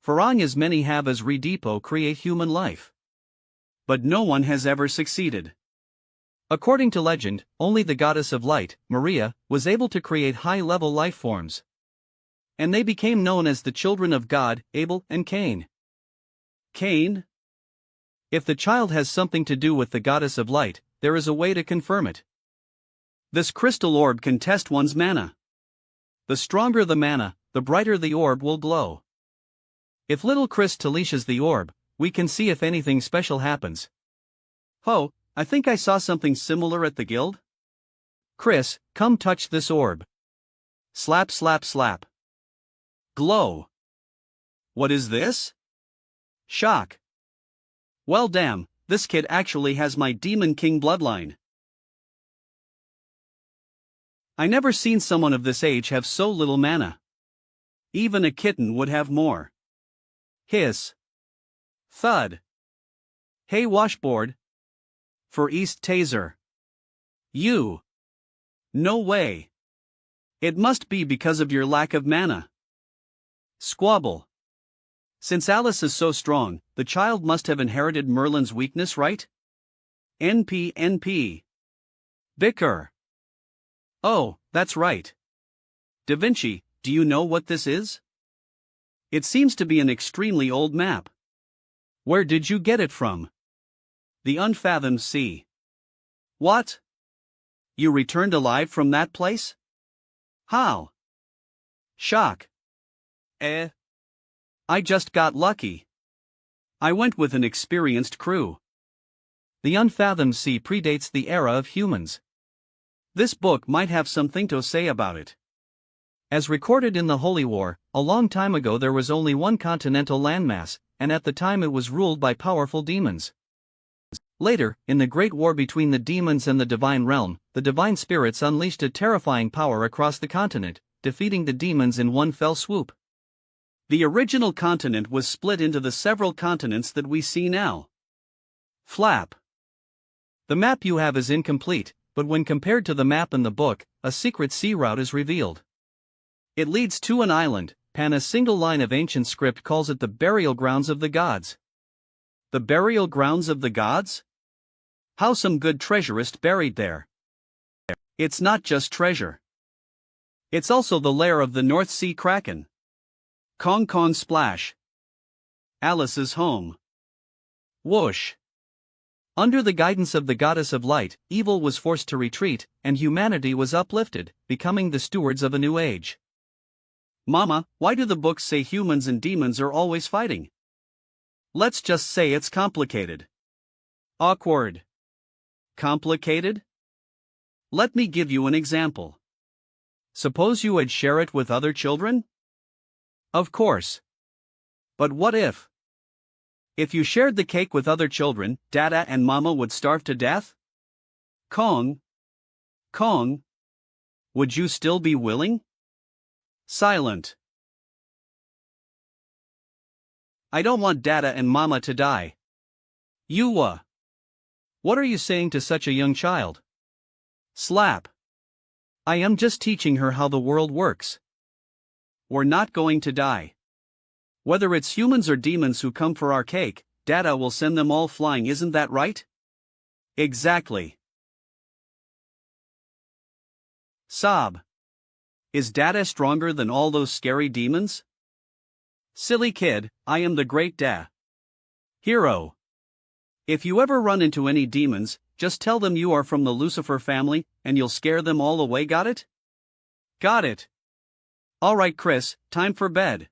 S1: Farang as many have as Redepo create human life. But no one has ever succeeded. According to legend, only the goddess of light, Maria, was able to create high-level life forms. And they became known as the children of God, Abel and Cain. Cain? If the child has something to do with the goddess of light, there is a way to confirm it. This crystal orb can test one's mana. The stronger the mana, the brighter the orb will glow. If little Chris talishes the orb, we can see if anything special happens. Oh, I think I saw something similar at the guild. Chris, come touch this orb. Slap slap slap. Glow. What is this? Shock. Well damn, this kid actually has my Demon King bloodline. I never seen someone of this age have so little mana. Even a kitten would have more. Hiss. Thud. Hey washboard. For East Taser. You. No way. It must be because of your lack of mana. Squabble. Since Alice is so strong, the child must have inherited Merlin's weakness, right? NP. Bicker. Oh, that's right. Da Vinci, do you know what this is? It seems to be an extremely old map. Where did you get it from? The unfathomed sea. What? You returned alive from that place? How? Shock. I just got lucky. I went with an experienced crew. The unfathomed sea predates the era of humans. This book might have something to say about it. As recorded in the Holy War, a long time ago there was only one continental landmass, and at the time it was ruled by powerful demons. Later, in the Great War between the demons and the divine realm, the divine spirits unleashed a terrifying power across the continent, defeating the demons in one fell swoop. The original continent was split into the several continents that we see now. Flap. The map you have is incomplete, but when compared to the map in the book, a secret sea route is revealed. It leads to an island, and a single line of ancient script calls it the burial grounds of the gods. The burial grounds of the gods? How some good treasurist buried there. It's not just treasure. It's also the lair of the North Sea Kraken. Kong Kong Splash. Alice's home. Whoosh. Under the guidance of the goddess of light, evil was forced to retreat, and humanity was uplifted, becoming the stewards of a new age. Mama, why do the books say humans and demons are always fighting? Let's just say it's complicated. Awkward. Complicated? Let me give you an example. Suppose you had share it with other children? Of course. But what if? If you shared the cake with other children, Dada and Mama would starve to death? Kong. Would you still be willing? Silent. I don't want Dada and Mama to die. You. What are you saying to such a young child? Slap. I am just teaching her how the world works. We're not going to die. Whether it's humans or demons who come for our cake, Dada will send them all flying, isn't that right? Exactly. Sob. Is Dada stronger than all those scary demons? Silly kid, I am the great hero. If you ever run into any demons, just tell them you are from the Lucifer family, and you'll scare them all away, got it? Got it. Alright Chris, time for bed.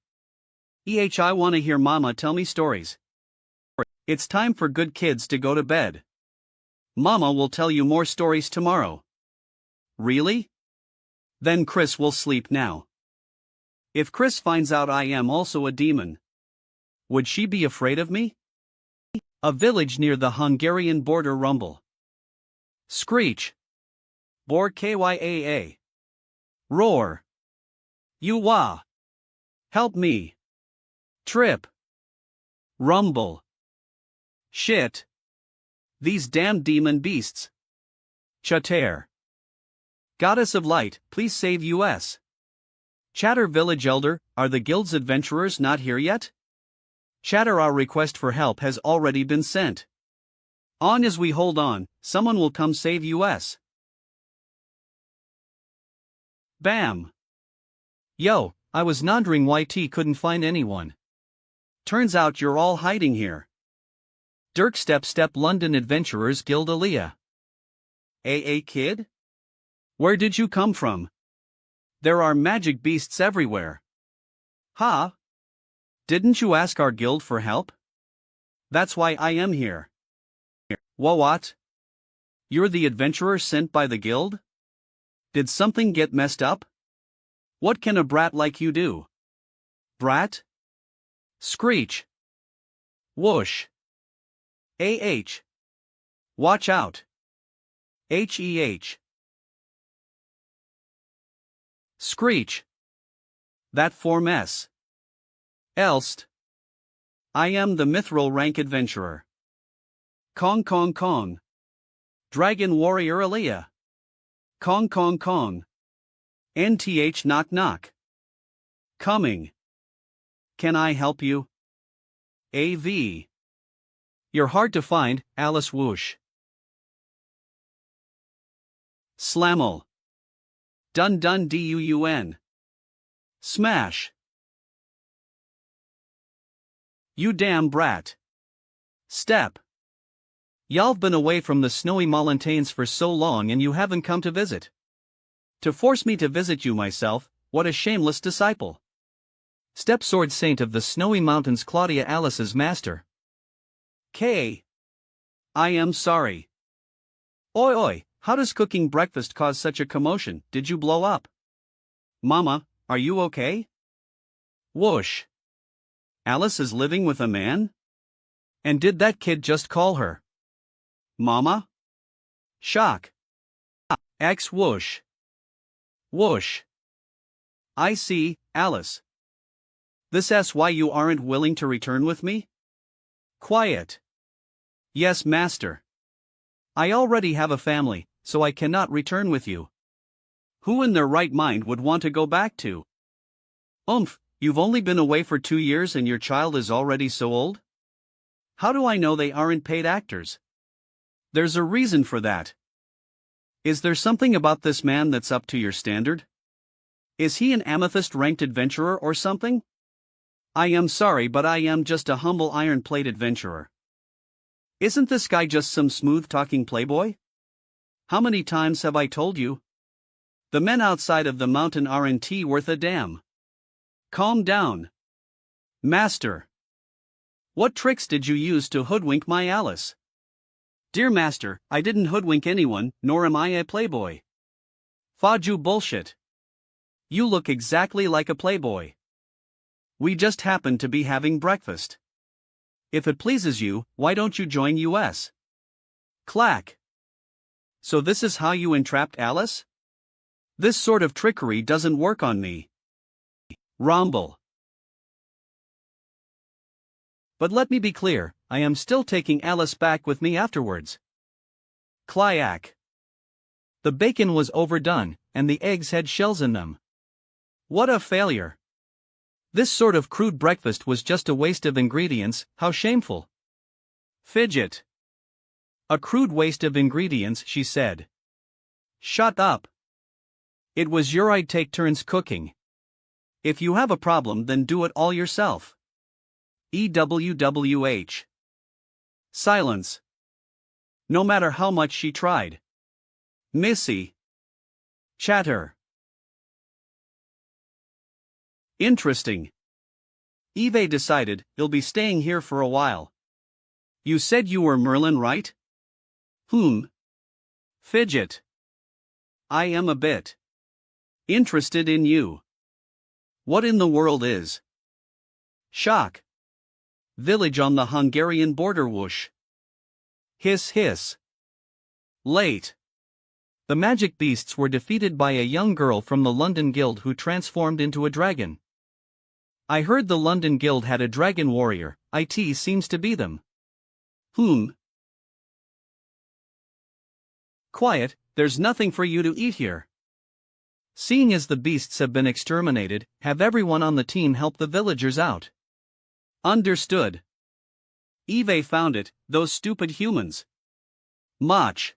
S1: I wanna hear Mama tell me stories. It's time for good kids to go to bed. Mama will tell you more stories tomorrow. Really? Then Chris will sleep now. If Chris finds out I am also a demon, would she be afraid of me? A village near the Hungarian border rumble. Screech. Bor kyaa. Roar. You wah. Help me. Trip. Rumble. Shit. These damn demon beasts. Chatter. Goddess of Light, please save us. Chatter Village Elder, are the guild's adventurers not here yet? Chatter, our request for help has already been sent. On as we hold on, someone will come save us. Bam. Yo, I was wondering why T couldn't find anyone. Turns out you're all hiding here. Dirk Step London Adventurers Guild Aaliyah. Kid? Where did you come from? There are magic beasts everywhere. Huh? Didn't you ask our guild for help? That's why I am here. What? You're the adventurer sent by the guild? Did something get messed up? What can a brat like you do? Brat? Screech. Whoosh. Watch out. Heh. Screech. That form S. Elst. I am the mithril rank adventurer. Kong. Dragon warrior Aaliyah. Kong. NTH knock. Coming. Can I help you? AV. You're hard to find, Alice Whoosh. Slammel. Dun dun. Smash. You damn brat. Step. Y'all've been away from the snowy mountains for so long and you haven't come to visit. To force me to visit you myself, what a shameless disciple. Step Sword Saint of the Snowy Mountains Claudia Alice's master. I am sorry. Oi, how does cooking breakfast cause such a commotion? Did you blow up? Mama, are you okay? Whoosh. Alice is living with a man? And did that kid just call her Mama? Shock. X whoosh. Whoosh. I see, Alice. This is why you aren't willing to return with me? Quiet. Yes, master. I already have a family, so I cannot return with you. Who in their right mind would want to go back to? You've only been away for 2 years and your child is already so old? How do I know they aren't paid actors? There's a reason for that. Is there something about this man that's up to your standard? Is he an amethyst-ranked adventurer or something? I am sorry, but I am just a humble iron-plate adventurer. Isn't this guy just some smooth-talking playboy? How many times have I told you? The men outside of the mountain aren't worth a damn. Calm down. Master. What tricks did you use to hoodwink my Alice? Dear master, I didn't hoodwink anyone, nor am I a playboy. Faju bullshit. You look exactly like a playboy. We just happened to be having breakfast. If it pleases you, why don't you join us? Clack. So this is how you entrapped Alice? This sort of trickery doesn't work on me. Rumble. But let me be clear, I am still taking Alice back with me afterwards. Klyak. The bacon was overdone, and the eggs had shells in them. What a failure! This sort of crude breakfast was just a waste of ingredients, how shameful. Fidget. A crude waste of ingredients, she said. Shut up. It was your I'd take turns cooking. If you have a problem, then do it all yourself. EWWH. Silence. No matter how much she tried. Missy. Chatter. Interesting. Eve decided, he'll be staying here for a while. You said you were Merlin, right? Fidget. I am a bit interested in you. What in the world is? Shock. Village on the Hungarian border. Whoosh. Hiss hiss. Late. The magic beasts were defeated by a young girl from the London Guild who transformed into a dragon. I heard the London Guild had a dragon warrior. It seems to be them. Quiet, there's nothing for you to eat here. Seeing as the beasts have been exterminated, have everyone on the team help the villagers out. Understood. Eve found it, those stupid humans. Mach.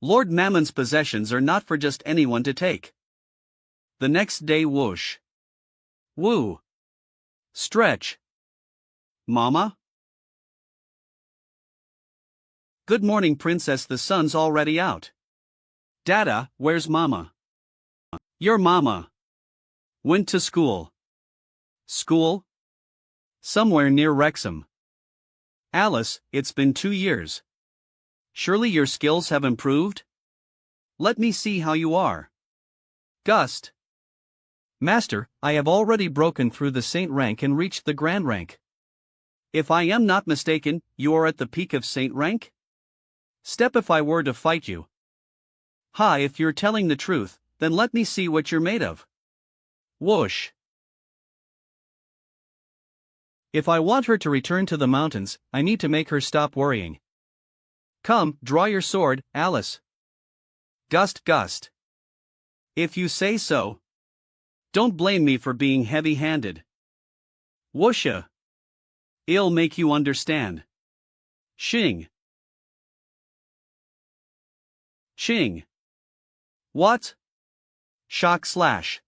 S1: Lord Mammon's possessions are not for just anyone to take. The next day. Whoosh. Woo. Stretch. Mama? Good morning, Princess. The sun's already out. Dada, where's Mama? Your Mama went to school. School? Somewhere near Wrexham. Alice, it's been 2 years. Surely your skills have improved? Let me see how you are. Gust. Master, I have already broken through the Saint rank and reached the Grand rank. If I am not mistaken, you are at the peak of Saint rank? Step if I were to fight you. Ha, if you're telling the truth, then let me see what you're made of. Whoosh. If I want her to return to the mountains, I need to make her stop worrying. Come, draw your sword, Alice. Gust gust. If you say so. Don't blame me for being heavy-handed. Whoosha. It'll make you understand. Shing. Ching. What? Shock slash.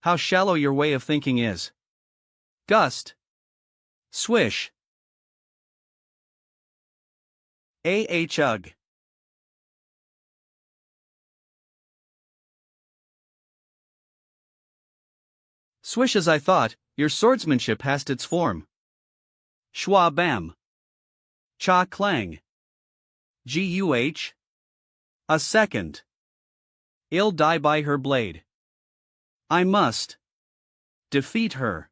S1: How shallow your way of thinking is. Gust. Swish. Ugh. Swish as I thought, your swordsmanship has its form. Schwa bam. Cha clang. Guh. A second. I'll die by her blade. I must defeat her.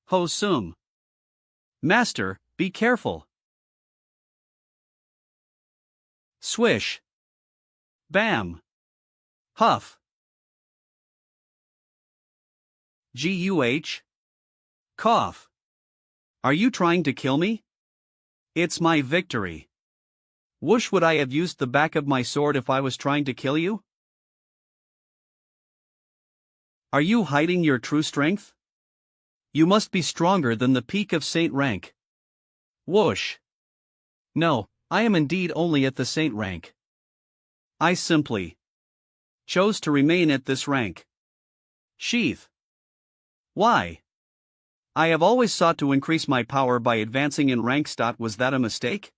S1: Ho sum. Master, be careful. Swish. Bam. Huff. Guh. Cough. Are you trying to kill me? It's my victory. Whoosh, would I have used the back of my sword if I was trying to kill you? Are you hiding your true strength? You must be stronger than the peak of Saint rank. Whoosh. No, I am indeed only at the Saint rank. I simply chose to remain at this rank. Sheath. Why? I have always sought to increase my power by advancing in rank. Was that a mistake?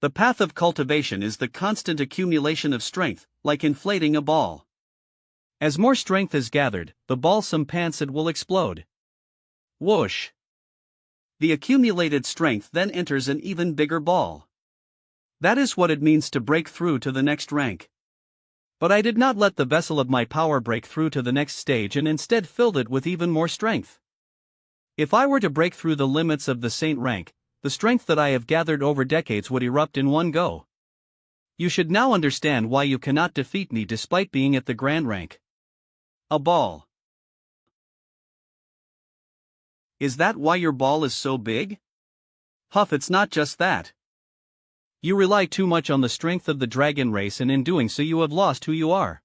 S1: The path of cultivation is the constant accumulation of strength, like inflating a ball. As more strength is gathered, the balsam pants it will explode. Whoosh. The accumulated strength then enters an even bigger ball. That is what it means to break through to the next rank. But I did not let the vessel of my power break through to the next stage and instead filled it with even more strength. If I were to break through the limits of the Saint rank, the strength that I have gathered over decades would erupt in one go. You should now understand why you cannot defeat me despite being at the Grand rank. A ball. Is that why your ball is so big? Huff, it's not just that. You rely too much on the strength of the dragon race, and in doing so you have lost who you are.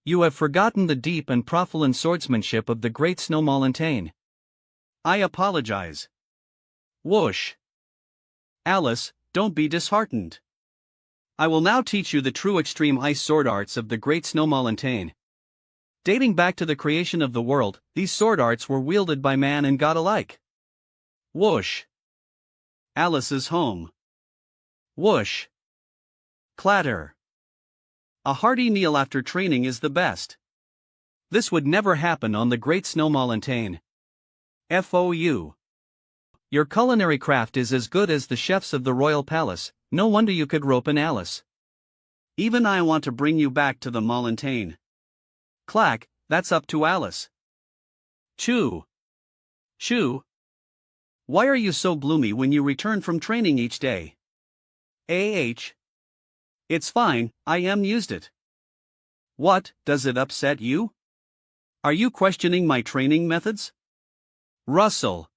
S1: You have forgotten the deep and profane swordsmanship of the great Snow Mountain. I apologize. Whoosh. Alice, don't be disheartened. I will now teach you the true extreme ice sword arts of the great Snow Mountain. Dating back to the creation of the world, these sword arts were wielded by man and god alike. Whoosh. Alice's home. Whoosh. Clatter. A hearty meal after training is the best. This would never happen on the great Snow Mountain. FOU. Your culinary craft is as good as the chefs of the royal palace, no wonder you could rope an Alice. Even I want to bring you back to the mountain. Clack, that's up to Alice. Chew. Chew. Why are you so gloomy when you return from training each day? It's fine, I am used it. What, does it upset you? Are you questioning my training methods? Russell.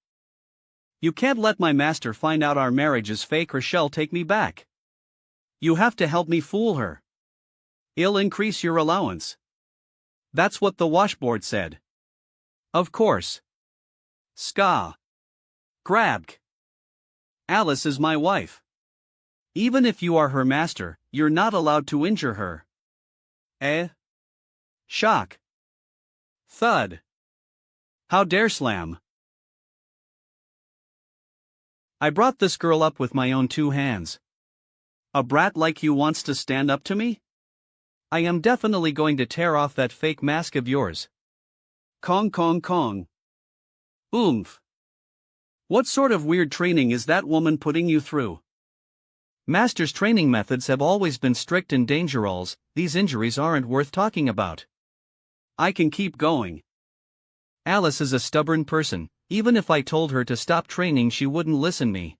S1: You can't let my master find out our marriage is fake or she'll take me back. You have to help me fool her. I'll increase your allowance. That's what the washboard said. Of course. Ska. Grabk. Alice is my wife. Even if you are her master, you're not allowed to injure her. Shock. Thud. How dare slam. I brought this girl up with my own 2 hands. A brat like you wants to stand up to me? I am definitely going to tear off that fake mask of yours. Kong kong kong. Oomph. What sort of weird training is that woman putting you through? Master's training methods have always been strict and dangerous. These injuries aren't worth talking about. I can keep going. Alice is a stubborn person. Even if I told her to stop training, she wouldn't listen me.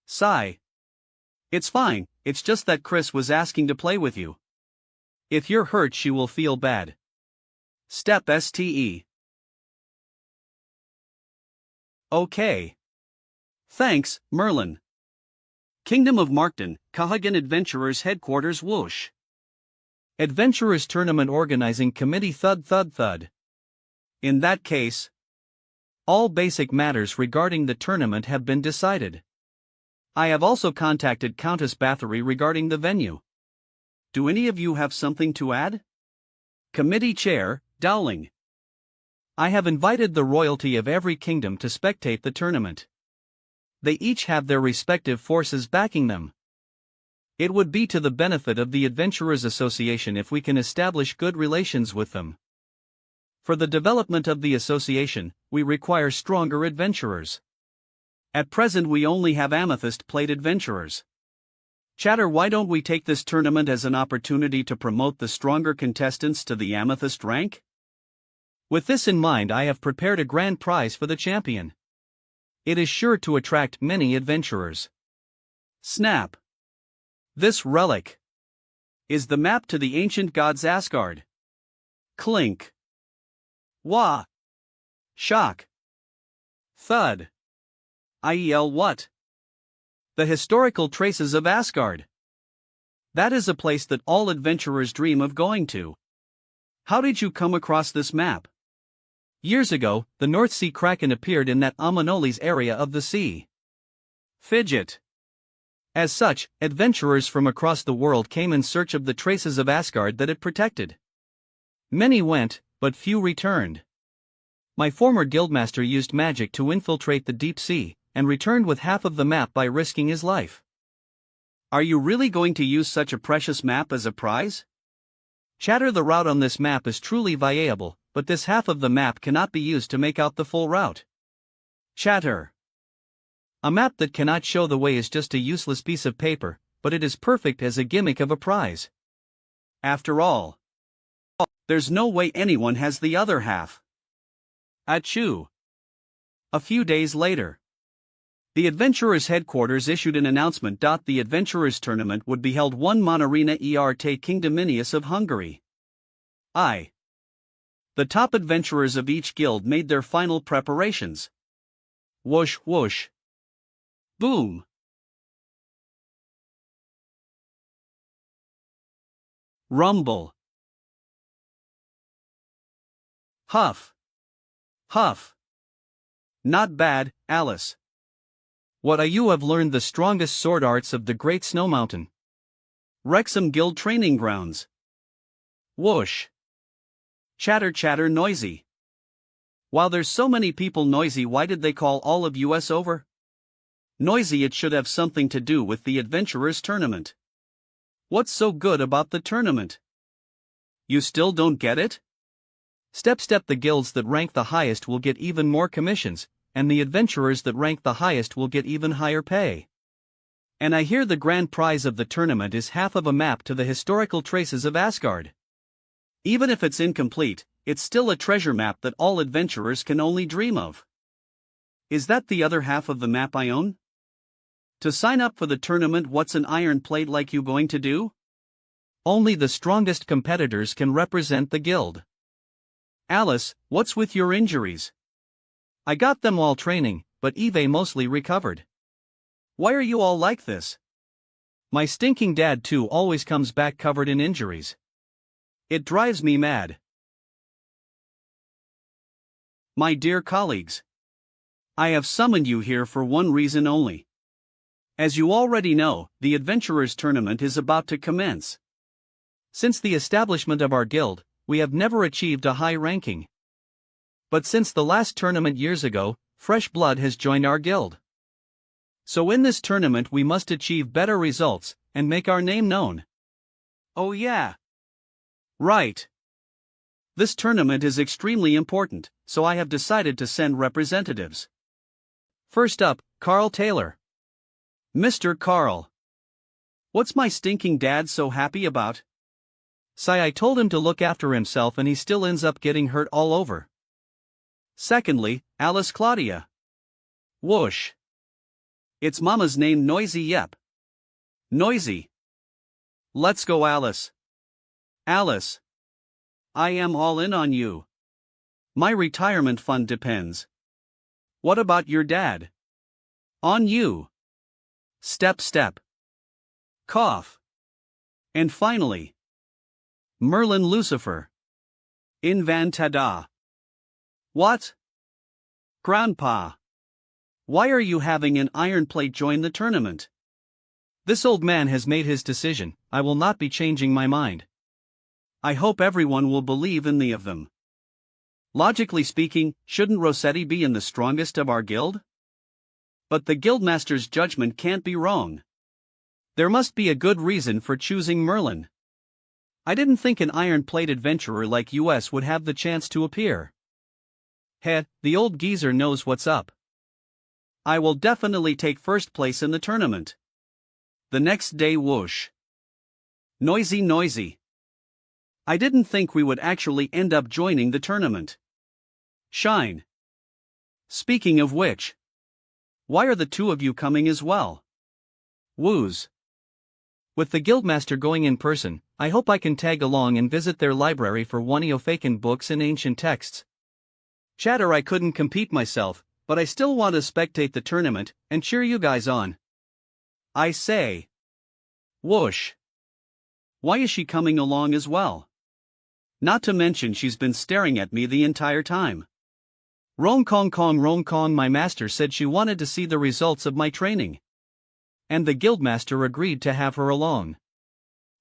S1: Sigh. It's fine, it's just that Chris was asking to play with you. If you're hurt, she will feel bad. Step STE. Okay. Thanks, Merlin. Kingdom of Markton, Kahagan Adventurers Headquarters. Whoosh. Adventurers Tournament Organizing Committee. Thud thud thud. In that case, all basic matters regarding the tournament have been decided. I have also contacted Countess Bathory regarding the venue. Do any of you have something to add? Committee Chair, Dowling. I have invited the royalty of every kingdom to spectate the tournament. They each have their respective forces backing them. It would be to the benefit of the Adventurers Association if we can establish good relations with them. For the development of the association, we require stronger adventurers. At present we only have amethyst-plate adventurers. Chatter, why don't we take this tournament as an opportunity to promote the stronger contestants to the amethyst rank? With this in mind, I have prepared a grand prize for the champion. It is sure to attract many adventurers. Snap. This relic is the map to the ancient gods Asgard. Clink. Wah. Shock. Thud. IEL what? The historical traces of Asgard. That is a place that all adventurers dream of going to. How did you come across this map? Years ago, the North Sea Kraken appeared in that Amanolis area of the sea. Fidget. As such, adventurers from across the world came in search of the traces of Asgard that it protected. Many went, but few returned. My former guildmaster used magic to infiltrate the deep sea, and returned with half of the map by risking his life. Are you really going to use such a precious map as a prize? Chatter, the route on this map is truly viable, but this half of the map cannot be used to make out the full route. Chatter. A map that cannot show the way is just a useless piece of paper, but it is perfect as a gimmick of a prize. After all, there's no way anyone has the other half. Achoo. A few days later, the Adventurers Headquarters issued an announcement. The Adventurers Tournament would be held one Monarena ERT Kingdominius of Hungary. The top adventurers of each guild made their final preparations. Whoosh whoosh. Boom. Rumble. Huff. Huff. Not bad, Alice. What you have learned the strongest sword arts of the Great Snow Mountain. Wrexham Guild Training Grounds. Whoosh. Chatter chatter noisy. While there's so many people noisy, why did they call all of US over? Noisy. It should have something to do with the Adventurers Tournament. What's so good about the tournament? You still don't get it? Step the guilds that rank the highest will get even more commissions, and the adventurers that rank the highest will get even higher pay. And I hear the grand prize of the tournament is half of a map to the historical traces of Asgard. Even if it's incomplete, it's still a treasure map that all adventurers can only dream of. Is that the other half of the map I own? To sign up for the tournament, what's an iron plate like you going to do? Only the strongest competitors can represent the guild. Alice, what's with your injuries? I got them while training, but Eve mostly recovered. Why are you all like this? My stinking dad too always comes back covered in injuries. It drives me mad. My dear colleagues, I have summoned you here for one reason only. As you already know, the Adventurers Tournament is about to commence. Since the establishment of our guild, we have never achieved a high ranking. But since the last tournament years ago, fresh blood has joined our guild. So in this tournament we must achieve better results, and make our name known. Oh yeah. Right. This tournament is extremely important, so I have decided to send representatives. First up, Carl Taylor. Mr. Carl. What's my stinking dad so happy about? I told him to look after himself and he still ends up getting hurt all over. Secondly, Alice Claudia. Whoosh. It's Mama's name. Noisy. Yep. Noisy. Let's go, Alice. Alice. I am all in on you. My retirement fund depends. What about your dad? On you. Step. Cough. And finally, Merlin Lucifer. Invantada. What? Grandpa. Why are you having an iron plate join the tournament? This old man has made his decision. I will not be changing my mind. I hope everyone will believe in the of them. Logically speaking, shouldn't Rossetti be in the strongest of our guild? But the guildmaster's judgment can't be wrong. There must be a good reason for choosing Merlin. I didn't think an iron plate adventurer like US would have the chance to appear. The old geezer knows what's up. I will definitely take first place in the tournament. The next day. Whoosh. Noisy. I didn't think we would actually end up joining the tournament. Shine. Speaking of which, why are the two of you coming as well? Woos. With the guildmaster going in person, I hope I can tag along and visit their library for Waniofakan books and ancient texts. Chatter. I couldn't compete myself, but I still want to spectate the tournament and cheer you guys on. I say. Whoosh. Why is she coming along as well? Not to mention she's been staring at me the entire time. Rong Kong, my master said she wanted to see the results of my training. And the guildmaster agreed to have her along.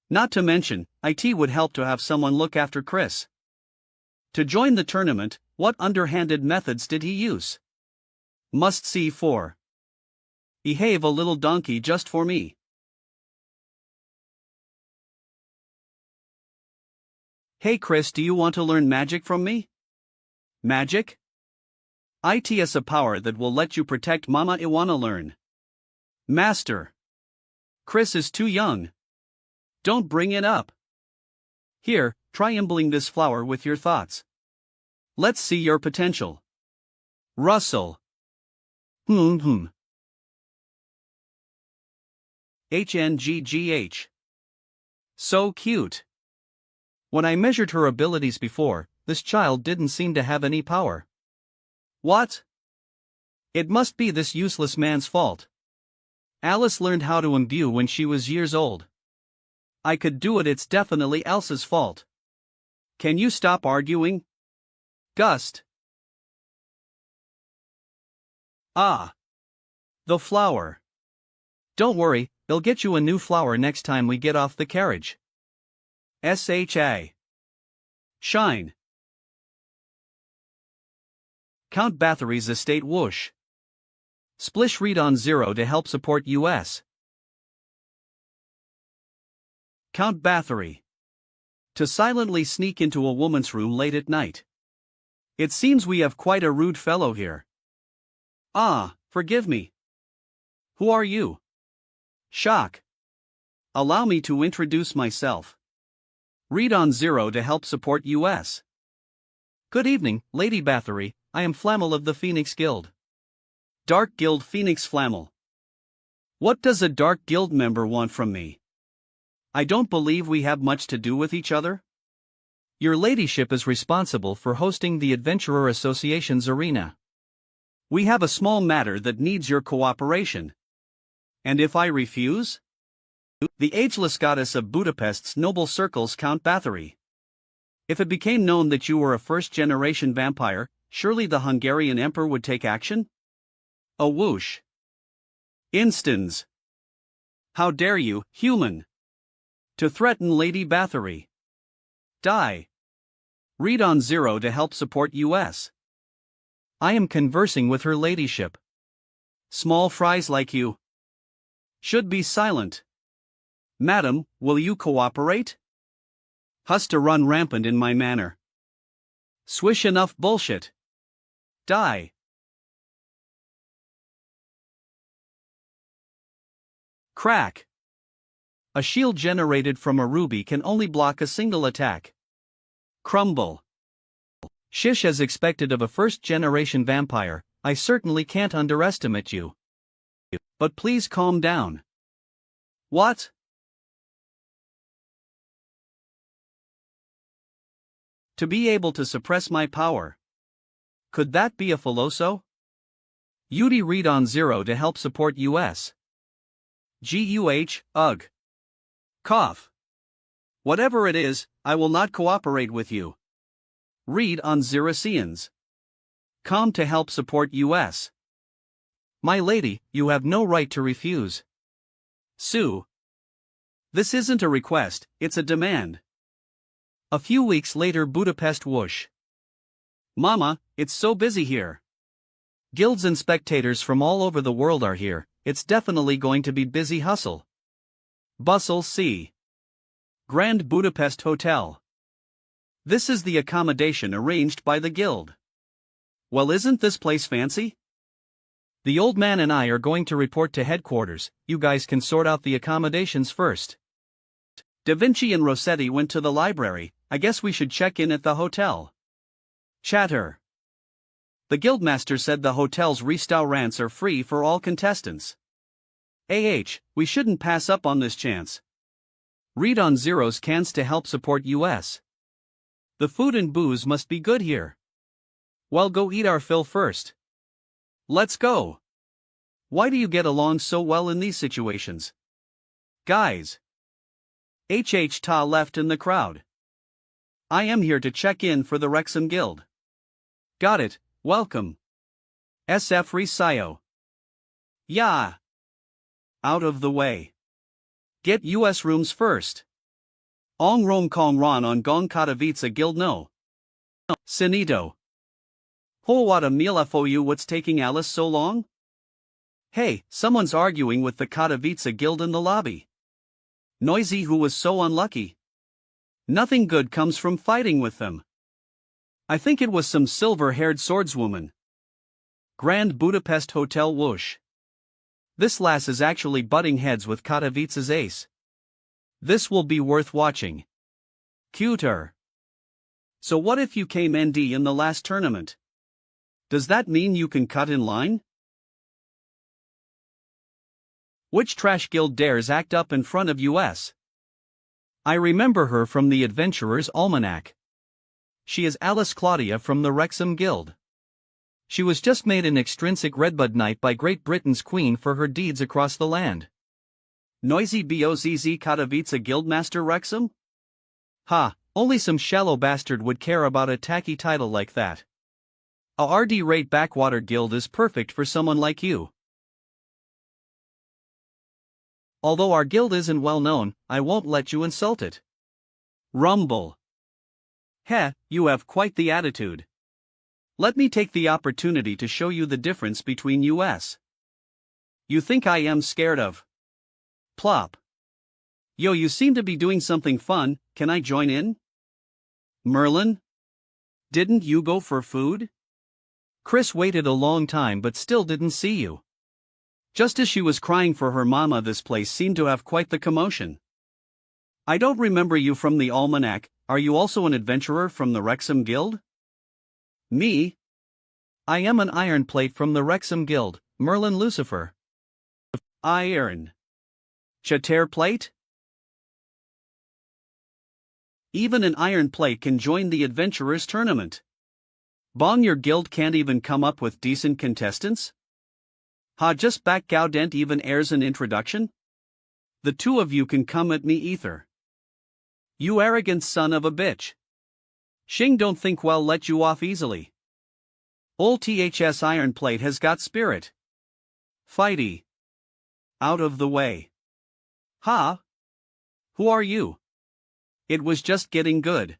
S1: Not to mention, it would help to have someone look after Chris. To join the tournament, what underhanded methods did he use? Must see for. Behave a little donkey just for me. Hey Chris, do you want to learn magic from me? Magic? It's a power that will let you protect Mama. I wanna learn. Master. Chris is too young. Don't bring it up. Here, try imbibing this flower with your thoughts. Let's see your potential. Russell. HNGGH. So cute. When I measured her abilities before, this child didn't seem to have any power. What? It must be this useless man's fault. Alice learned how to imbue when she was years old. I could do it, it's definitely Elsa's fault. Can you stop arguing? Gust. Ah. The flower. Don't worry, they'll get you a new flower next time we get off the carriage. SHA. Shine. Count Bathory's estate whoosh. Splish read on 0 to help support US. Count Bathory. To silently sneak into a woman's room late at night. It seems we have quite a rude fellow here. Ah, forgive me. Who are you? Shock. Allow me to introduce myself. Read on 0 to help support US. Good evening, Lady Bathory, I am Flammel of the Phoenix Guild. Dark Guild Phoenix Flammel. What does a Dark Guild member want from me? I don't believe we have much to do with each other. Your ladyship is responsible for hosting the Adventurer Association's arena. We have a small matter that needs your cooperation. And if I refuse? The ageless goddess of Budapest's noble circles, Count Bathory. If it became known that you were a first-generation vampire, surely the Hungarian emperor would take action? A whoosh. Instance. How dare you, human, to threaten Lady Bathory? Die. Read on 0 to help support US. I am conversing with her ladyship. Small fries like you should be silent. Madam, will you cooperate? Has to run rampant in my manner. Swish enough bullshit. Die. Crack. A shield generated from a ruby can only block a single attack. Crumble. Shish, as expected of a first-generation vampire, I certainly can't underestimate you. But please calm down. What? To be able to suppress my power. Could that be a Filoso? UD read on 0 to help support US. GUH, ugh. Cough. Whatever it is, I will not cooperate with you. Read on Zeracians. Calm to help support US. My lady, you have no right to refuse. Sue. This isn't a request, it's a demand. A few weeks later, Budapest whoosh. Mama, it's so busy here. Guilds and spectators from all over the world are here, it's definitely going to be busy hustle. Bustle C. Grand Budapest Hotel. This is the accommodation arranged by the guild. Well, isn't this place fancy? The old man and I are going to report to headquarters, you guys can sort out the accommodations first. Da Vinci and Rossetti went to the library, I guess we should check in at the hotel. Chatter. The guildmaster said the hotel's restaurants are free for all contestants. We shouldn't pass up on this chance. Read on 0's cans to help support US. The food and booze must be good here. Well, go eat our fill first. Let's go. Why do you get along so well in these situations? Guys. Ta left in the crowd. I am here to check in for the Wrexham Guild. Got it, welcome. SF Risayo. Yeah. Out of the way. Get US rooms first. Ong Rom Kong Ron on Gong Katowice Guild no. Sinito. Ho what a meal for you, what's taking Alice so long? Hey, someone's arguing with the Katowice Guild in the lobby. Noisy, who was so unlucky. Nothing good comes from fighting with them. I think it was some silver-haired swordswoman. Grand Budapest Hotel whoosh. This lass is actually butting heads with Katowice's ace. This will be worth watching. Cuter. So what if you came ND in the last tournament? Does that mean you can cut in line? Which trash guild dares act up in front of US? I remember her from the Adventurer's Almanac. She is Alice Claudia from the Wrexham Guild. She was just made an extrinsic Redbud Knight by Great Britain's Queen for her deeds across the land. Noisy Bozz Katowice Guildmaster Wrexham? Ha, only some shallow bastard would care about a tacky title like that. A RD-rate backwater guild is perfect for someone like you. Although our guild isn't well known, I won't let you insult it. Rumble. Heh, you have quite the attitude. Let me take the opportunity to show you the difference between us. You think I am scared of? Plop. Yo, you seem to be doing something fun, can I join in? Merlin? Didn't you go for food? Chris waited a long time but still didn't see you. Just as she was crying for her mama, this place seemed to have quite the commotion. I don't remember you from the almanac. Are you also an adventurer from the Wrexham Guild? Me? I am an iron plate from the Wrexham Guild, Merlin Lucifer. Iron. Chater plate? Even an iron plate can join the adventurers tournament. Bong, your guild can't even come up with decent contestants? Ha, just back Gaudent even airs an introduction? The two of you can come at me either. You arrogant son of a bitch. Shing don't think well let you off easily. Old THS Iron Plate has got spirit. Fighty. Out of the way. Ha? Who are you? It was just getting good.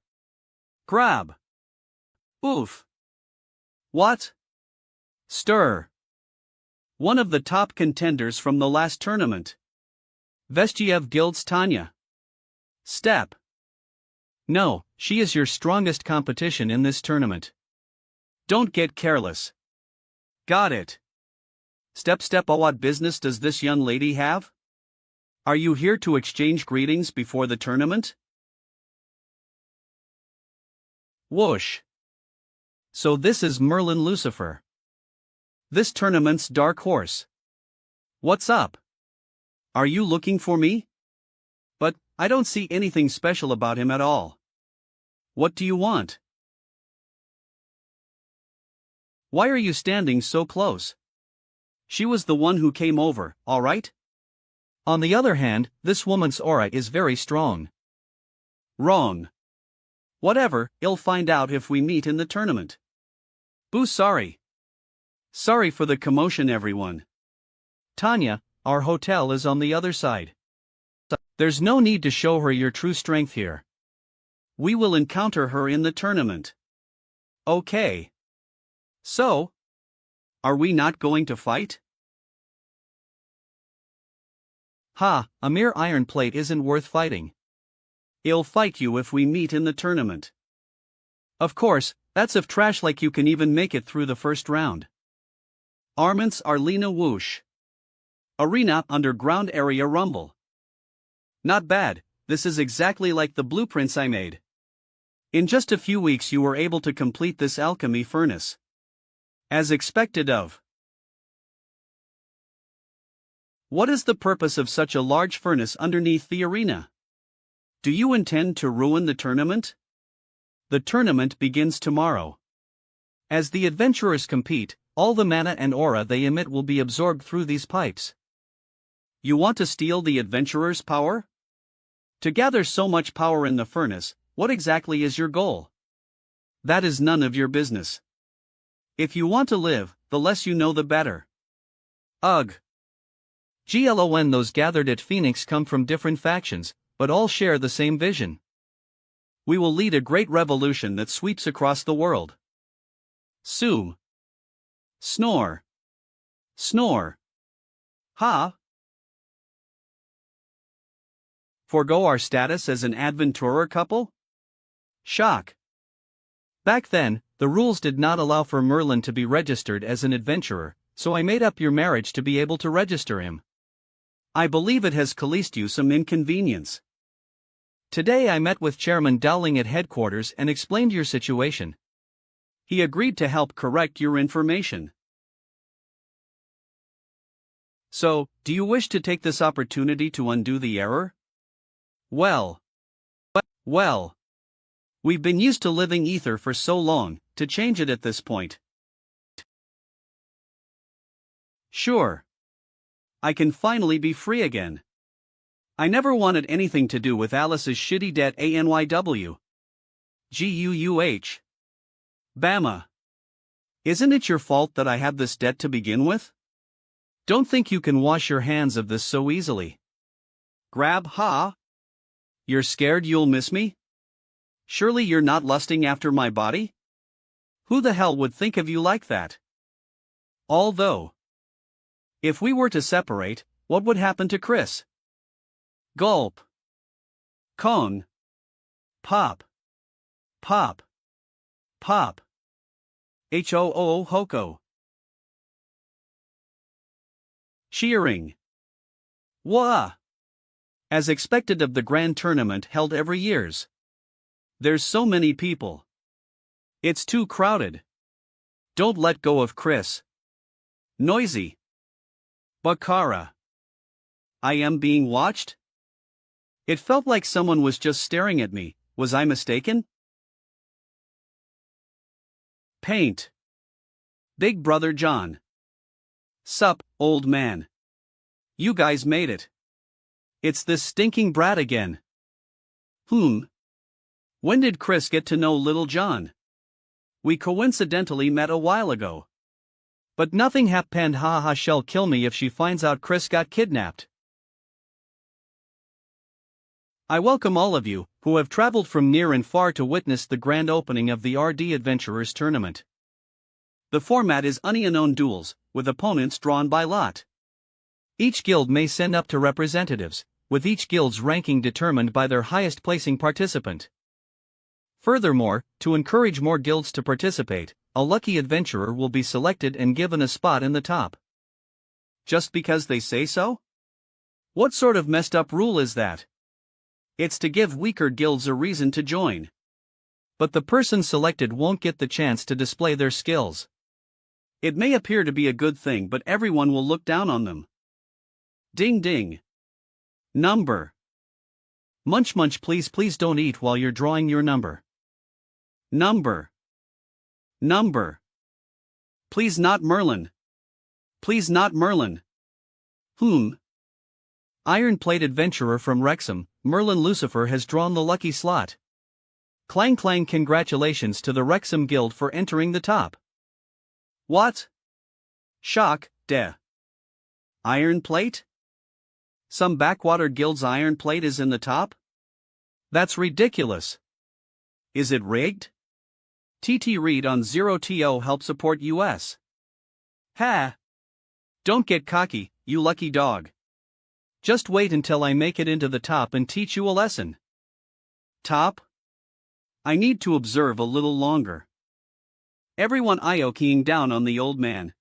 S1: Grab. Oof. What? Stir. One of the top contenders from the last tournament. Vestiev Guild's Tanya. Step. No, she is your strongest competition in this tournament. Don't get careless. Got it. Step, what business does this young lady have? Are you here to exchange greetings before the tournament? Whoosh. So this is Merlin Lucifer. This tournament's dark horse. What's up? Are you looking for me? But I don't see anything special about him at all. What do you want? Why are you standing so close? She was the one who came over, all right? On the other hand, this woman's aura is very strong. Wrong. Whatever, you'll find out if we meet in the tournament. Boo, sorry. Sorry for the commotion, everyone. Tanya, our hotel is on the other side. There's no need to show her your true strength here. We will encounter her in the tournament. Okay. So, are we not going to fight? Ha, a mere iron plate isn't worth fighting. I'll fight you if we meet in the tournament. Of course, that's if trash like you can even make it through the first round. Arments Arlena Whoosh. Arena Underground Area Rumble. Not bad, this is exactly like the blueprints I made. In just a few weeks you were able to complete this alchemy furnace. As expected of. What is the purpose of such a large furnace underneath the arena? Do you intend to ruin the tournament? The tournament begins tomorrow. As the adventurers compete, all the mana and aura they emit will be absorbed through these pipes. You want to steal the adventurers' power? To gather so much power in the furnace, what exactly is your goal? That is none of your business. If you want to live, the less you know the better. Ugh. GLON, those gathered at Phoenix come from different factions, but all share the same vision. We will lead a great revolution that sweeps across the world. Sue. Snore. Snore. Ha. Forgo our status as an adventurer couple? Shock. Back then, the rules did not allow for Merlin to be registered as an adventurer, so I made up your marriage to be able to register him. I believe it has caused you some inconvenience. Today I met with Chairman Dowling at headquarters and explained your situation. He agreed to help correct your information. So, do you wish to take this opportunity to undo the error? Well. We've been used to living ether for so long, to change it at this point. Sure. I can finally be free again. I never wanted anything to do with Alice's shitty debt anyw. Guuh. Bama. Isn't it your fault that I have this debt to begin with? Don't think you can wash your hands of this so easily. Grab ha? You're scared you'll miss me? Surely you're not lusting after my body? Who the hell would think of you like that? Although, if we were to separate, what would happen to Chris? Gulp. Cone. Pop. Pop. Pop. Hoo hoko. Cheering. Wah! As expected of the grand tournament held every years. There's so many people. It's too crowded. Don't let go of Chris. Noisy. Bakara. I am being watched? It felt like someone was just staring at me. Was I mistaken? Paint. Big Brother John. Sup, old man. You guys made it. It's this stinking brat again. When did Chris get to know Little John? We coincidentally met a while ago. But nothing happened. Haha, she'll kill me if she finds out Chris got kidnapped. I welcome all of you, who have traveled from near and far to witness the grand opening of the RD Adventurers Tournament. The format is unknown duels, with opponents drawn by lot. Each guild may send up to representatives, with each guild's ranking determined by their highest placing participant. Furthermore, to encourage more guilds to participate, a lucky adventurer will be selected and given a spot in the top. Just because they say so? What sort of messed up rule is that? It's to give weaker guilds a reason to join. But the person selected won't get the chance to display their skills. It may appear to be a good thing, but everyone will look down on them. Ding ding. Number. Munch munch, please don't eat while you're drawing your number. Number. Number. Please not Merlin. Please not Merlin. Iron Plate Adventurer from Wrexham, Merlin Lucifer has drawn the lucky slot. Clang clang, congratulations to the Wrexham Guild for entering the top. What? Shock, Iron Plate? Some backwater guild's Iron Plate is in the top? That's ridiculous. Is it rigged? TT Read on 0TO help support US. Ha! Don't get cocky, you lucky dog. Just wait until I make it into the top and teach you a lesson. Top? I need to observe a little longer. Everyone keying down on the old man.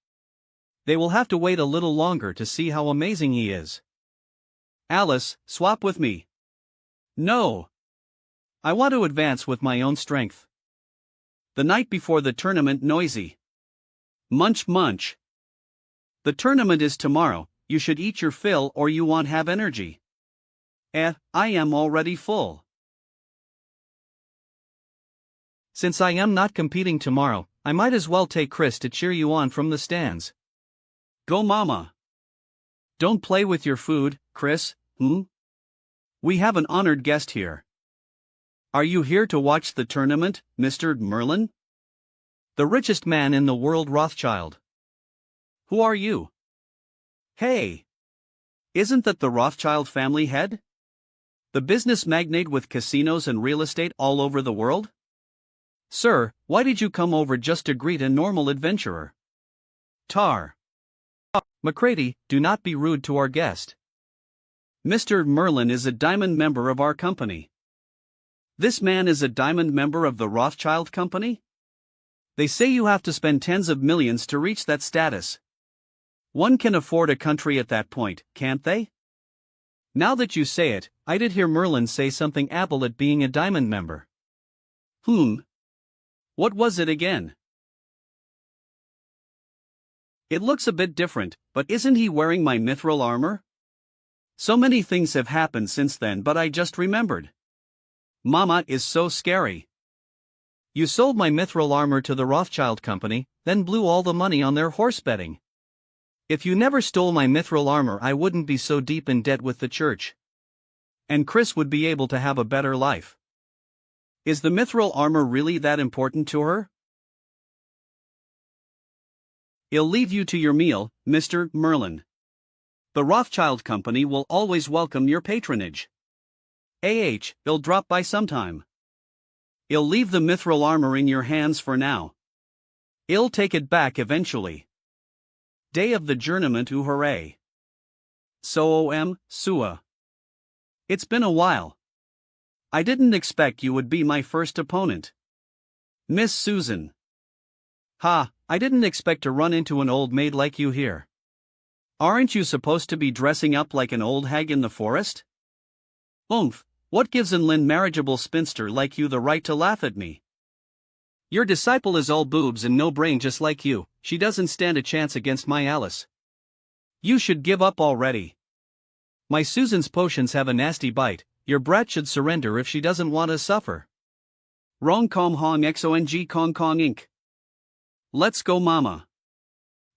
S1: They will have to wait a little longer to see how amazing he is. Alice, swap with me. No. I want to advance with my own strength. The night before the tournament, noisy. Munch munch. The tournament is tomorrow. You should eat your fill or you won't have energy. I am already full. Since I am not competing tomorrow, I might as well take Chris to cheer you on from the stands. Go mama. Don't play with your food, Chris, We have an honored guest here. Are you here to watch the tournament, Mr. Merlin? The richest man in the world, Rothschild. Who are you? Hey! Isn't that the Rothschild family head? The business magnate with casinos and real estate all over the world? Sir, why did you come over just to greet a normal adventurer? Tar. McCready, do not be rude to our guest. Mr. Merlin is a diamond member of our company. This man is a diamond member of the Rothschild Company? They say you have to spend tens of millions to reach that status. One can afford a country at that point, can't they? Now that you say it, I did hear Merlin say something about it being a diamond member. What was it again? It looks a bit different, but isn't he wearing my mithril armor? So many things have happened since then, but I just remembered. Mama is so scary. You sold my mithril armor to the Rothschild Company, then blew all the money on their horse betting. If you never stole my mithril armor, I wouldn't be so deep in debt with the church. And Chris would be able to have a better life. Is the mithril armor really that important to her? I'll leave you to your meal, Mr. Merlin. The Rothschild Company will always welcome your patronage. I'll drop by sometime. I'll leave the mithril armor in your hands for now. I'll take it back eventually. Day of the journeyment, hooray. So Sua. It's been a while. I didn't expect you would be my first opponent. Miss Susan. Ha, I didn't expect to run into an old maid like you here. Aren't you supposed to be dressing up like an old hag in the forest? What gives an unmarriageable spinster like you the right to laugh at me? Your disciple is all boobs and no brain just like you, she doesn't stand a chance against my Alice. You should give up already. My Susan's potions have a nasty bite, your brat should surrender if she doesn't want to suffer. Rong com hong xong kong kong inc. Let's go mama.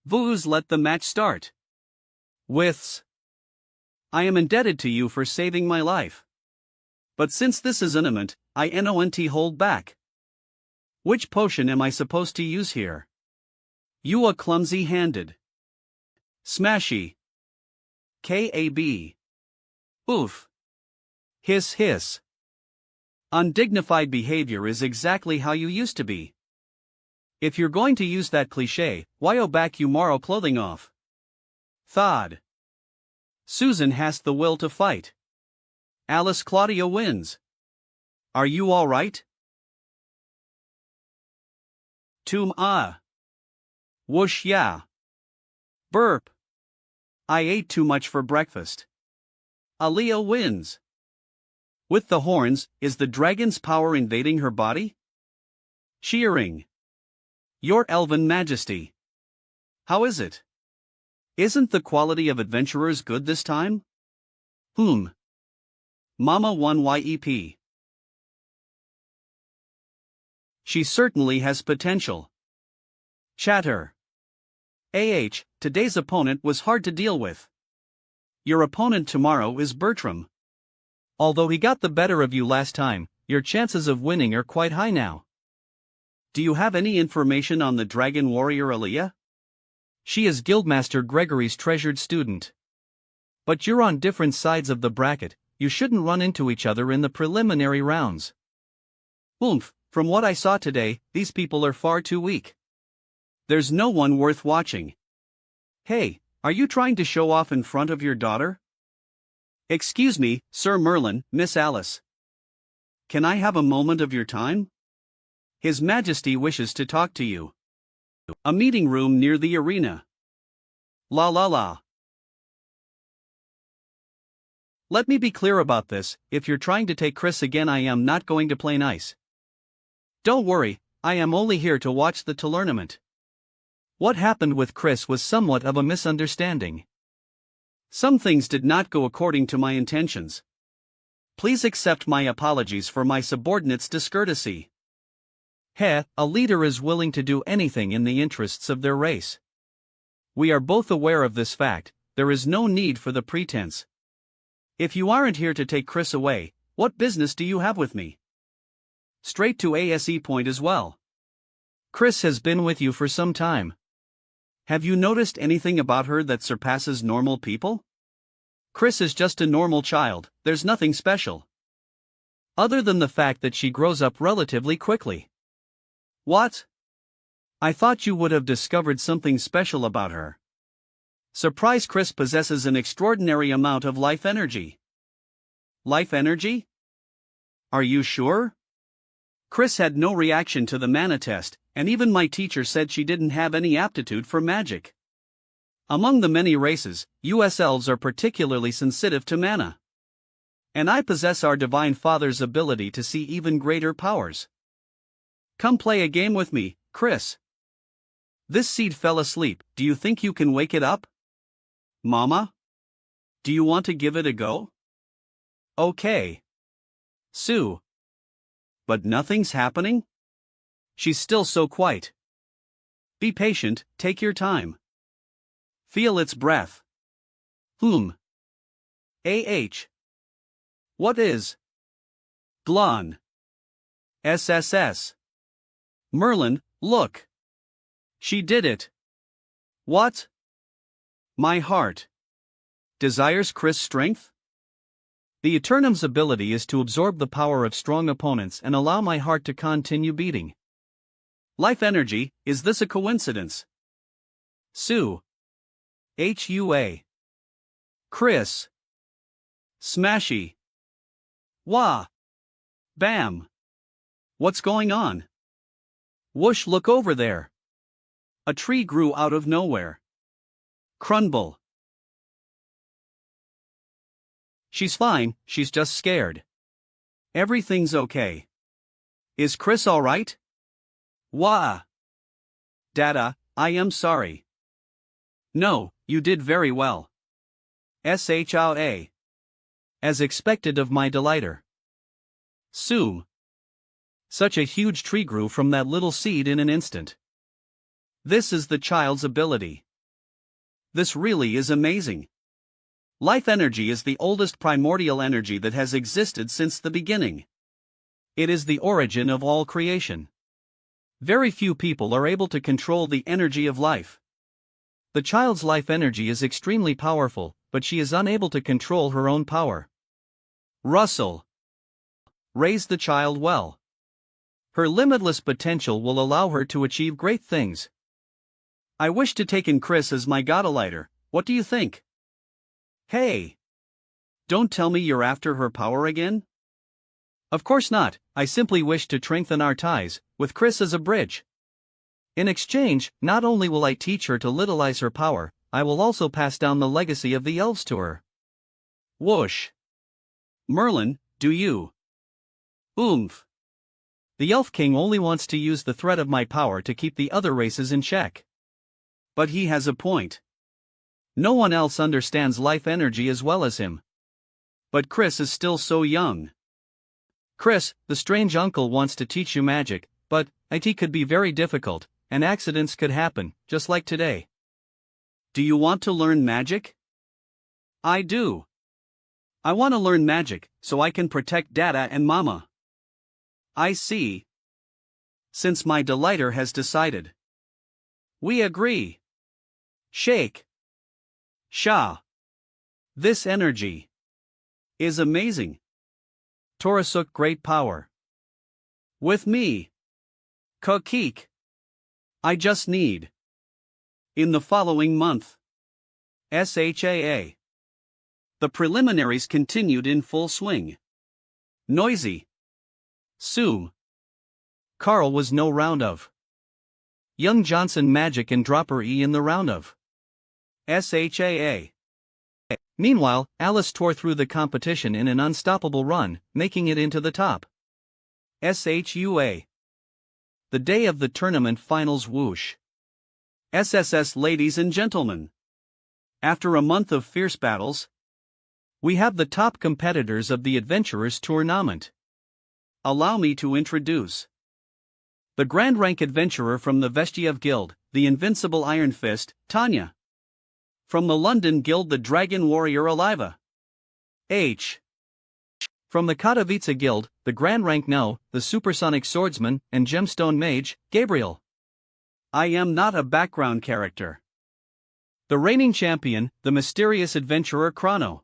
S1: Vooz, let the match start. Withs. I am indebted to you for saving my life. But since this is intimate, I not hold back. Which potion am I supposed to use here? You are clumsy-handed. Smashy. Kab. Oof. Hiss hiss. Undignified behavior is exactly how you used to be. If you're going to use that cliché, why back you morrow clothing off? Thod. Susan has the will to fight. Alice Claudia wins. Are you all right? Tum ah. Whoosh yeah. Burp. I ate too much for breakfast. Aaliyah wins. With the horns, is the dragon's power invading her body? Cheering. Your elven majesty. How is it? Isn't the quality of adventurers good this time? Mama 1 YEP. She certainly has potential. Chatter. Today's opponent was hard to deal with. Your opponent tomorrow is Bertram. Although he got the better of you last time, your chances of winning are quite high now. Do you have any information on the dragon warrior Aaliyah? She is Guildmaster Gregory's treasured student. But you're on different sides of the bracket, you shouldn't run into each other in the preliminary rounds. From what I saw today, these people are far too weak. There's no one worth watching. Hey, are you trying to show off in front of your daughter? Excuse me, Sir Merlin, Miss Alice. Can I have a moment of your time? His Majesty wishes to talk to you. A meeting room near the arena. La la la. Let me be clear about this, if you're trying to take Chris again, I am not going to play nice. Don't worry, I am only here to watch the tournament. What happened with Chris was somewhat of a misunderstanding. Some things did not go according to my intentions. Please accept my apologies for my subordinate's discourtesy. A leader is willing to do anything in the interests of their race. We are both aware of this fact, there is no need for the pretense. If you aren't here to take Chris away, what business do you have with me? Straight to ASE point as well. Chris has been with you for some time. Have you noticed anything about her that surpasses normal people? Chris is just a normal child, there's nothing special. Other than the fact that she grows up relatively quickly. What? I thought you would have discovered something special about her. Surprise, Chris possesses an extraordinary amount of life energy. Life energy? Are you sure? Chris had no reaction to the mana test, and even my teacher said she didn't have any aptitude for magic. Among the many races, US elves are particularly sensitive to mana. And I possess our Divine Father's ability to see even greater powers. Come play a game with me, Chris. This seed fell asleep, do you think you can wake it up? Mama? Do you want to give it a go? Okay. Sue. But nothing's happening? She's still so quiet. Be patient, take your time. Feel its breath. What is? Glon. SSS. Merlin, look. She did it. What? My heart. Desires Chris strength? The Eternum's ability is to absorb the power of strong opponents and allow my heart to continue beating. Life energy, is this a coincidence? Sue. HUA. Chris. Smashy. Wah. Bam. What's going on? Whoosh, look over there. A tree grew out of nowhere. Crumble. She's fine, she's just scared. Everything's okay. Is Chris alright? Wah. Dada, I am sorry. No, you did very well. SHA. As expected of my delighter. Sue. Such a huge tree grew from that little seed in an instant. This is the child's ability. This really is amazing. Life energy is the oldest primordial energy that has existed since the beginning. It is the origin of all creation. Very few people are able to control the energy of life. The child's life energy is extremely powerful, but she is unable to control her own power. Russell. Raise the child well. Her limitless potential will allow her to achieve great things. I wish to take in Chris as my godelighter. What do you think? Hey! Don't tell me you're after her power again? Of course not, I simply wish to strengthen our ties, with Chris as a bridge. In exchange, not only will I teach her to littleize her power, I will also pass down the legacy of the elves to her. Whoosh! Merlin, do you? Oomph! The Elf King only wants to use the threat of my power to keep the other races in check. But he has a point. No one else understands life energy as well as him. But Chris is still so young. Chris, the strange uncle wants to teach you magic, but it could be very difficult, and accidents could happen, just like today. Do you want to learn magic? I do. I want to learn magic, so I can protect Dada and Mama. I see. Since my delighter has decided. We agree. Shake. Sha. This energy is amazing. Torasuk great power. With me. Kakik. I just need. In the following month. SHAA. The preliminaries continued in full swing. Noisy. Sue. Carl was no round of. Young Johnson magic and Dropper E in the round of. SHAA. Meanwhile, Alice tore through the competition in an unstoppable run, making it into the top. SHUA. The day of the tournament finals whoosh. SSS ladies and gentlemen. After a month of fierce battles, we have the top competitors of the Adventurers Tournament. Allow me to introduce the Grand Rank Adventurer from the Vestiev Guild, the Invincible Iron Fist, Tanya. From the London Guild, the Dragon Warrior Aliva. H. From the Katowice Guild, the Grand Rank No, the Supersonic Swordsman and Gemstone Mage, Gabriel. I am not a background character. The reigning champion, the Mysterious Adventurer Chrono.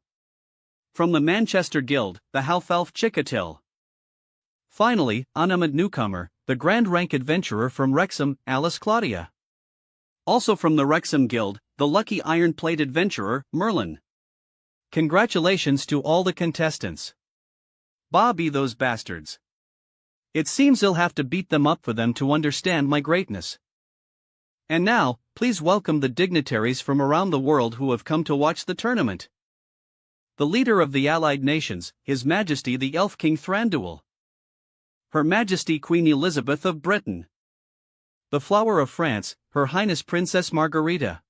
S1: From the Manchester Guild, the Half-Elf Chikatil. Finally, unarmed newcomer, the Grand Rank Adventurer from Wrexham, Alice Claudia. Also from the Wrexham Guild, the lucky iron-plate adventurer, Merlin. Congratulations to all the contestants. Bobby those bastards. It seems I'll have to beat them up for them to understand my greatness. And now, please welcome the dignitaries from around the world who have come to watch the tournament. The leader of the Allied Nations, His Majesty the Elf King Thranduil. Her Majesty Queen Elizabeth of Britain. The Flower of France, Her Highness Princess Margarita.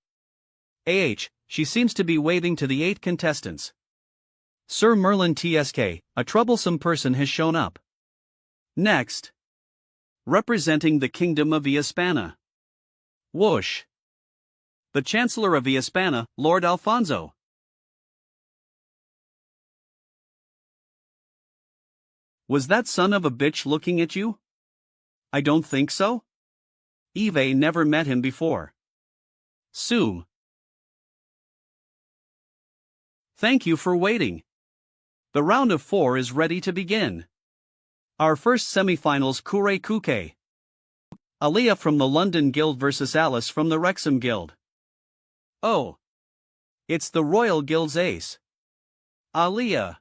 S1: She seems to be waving to the 8 contestants. Sir Merlin TSK, a troublesome person has shown up. Next. Representing the Kingdom of Hispania. Whoosh. The Chancellor of Hispania, Lord Alfonso. Was that son of a bitch looking at you? I don't think so. Eve never met him before. Sue. Thank you for waiting. The round of 4 is ready to begin. Our first semi-finals Kure Kuke. Aaliyah from the London Guild versus Alice from the Wrexham Guild. Oh. It's the Royal Guild's ace. Aaliyah.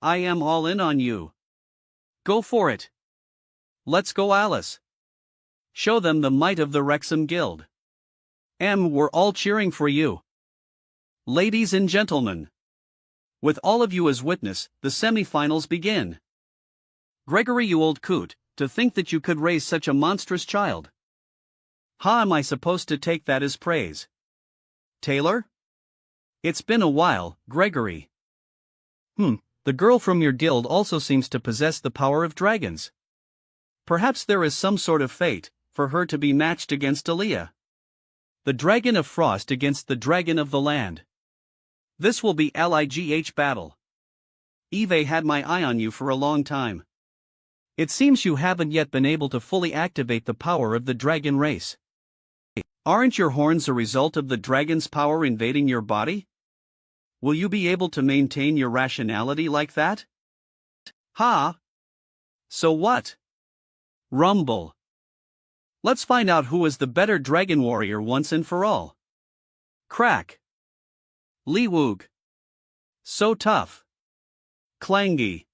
S1: I am all in on you. Go for it. Let's go, Alice. Show them the might of the Wrexham Guild. We're all cheering for you. Ladies and gentlemen. With all of you as witness, the semi-finals begin. Gregory, you old coot, to think that you could raise such a monstrous child. How am I supposed to take that as praise? Taylor? It's been a while, Gregory. The girl from your guild also seems to possess the power of dragons. Perhaps there is some sort of fate for her to be matched against Aaliyah. The dragon of frost against the dragon of the land. This will be LIGH battle. Eve had my eye on you for a long time. It seems you haven't yet been able to fully activate the power of the dragon race. Aren't your horns a result of the dragon's power invading your body? Will you be able to maintain your rationality like that? Ha! So what? Rumble. Let's find out who is the better dragon warrior once and for all. Crack. Leewoog. So tough. Clangy.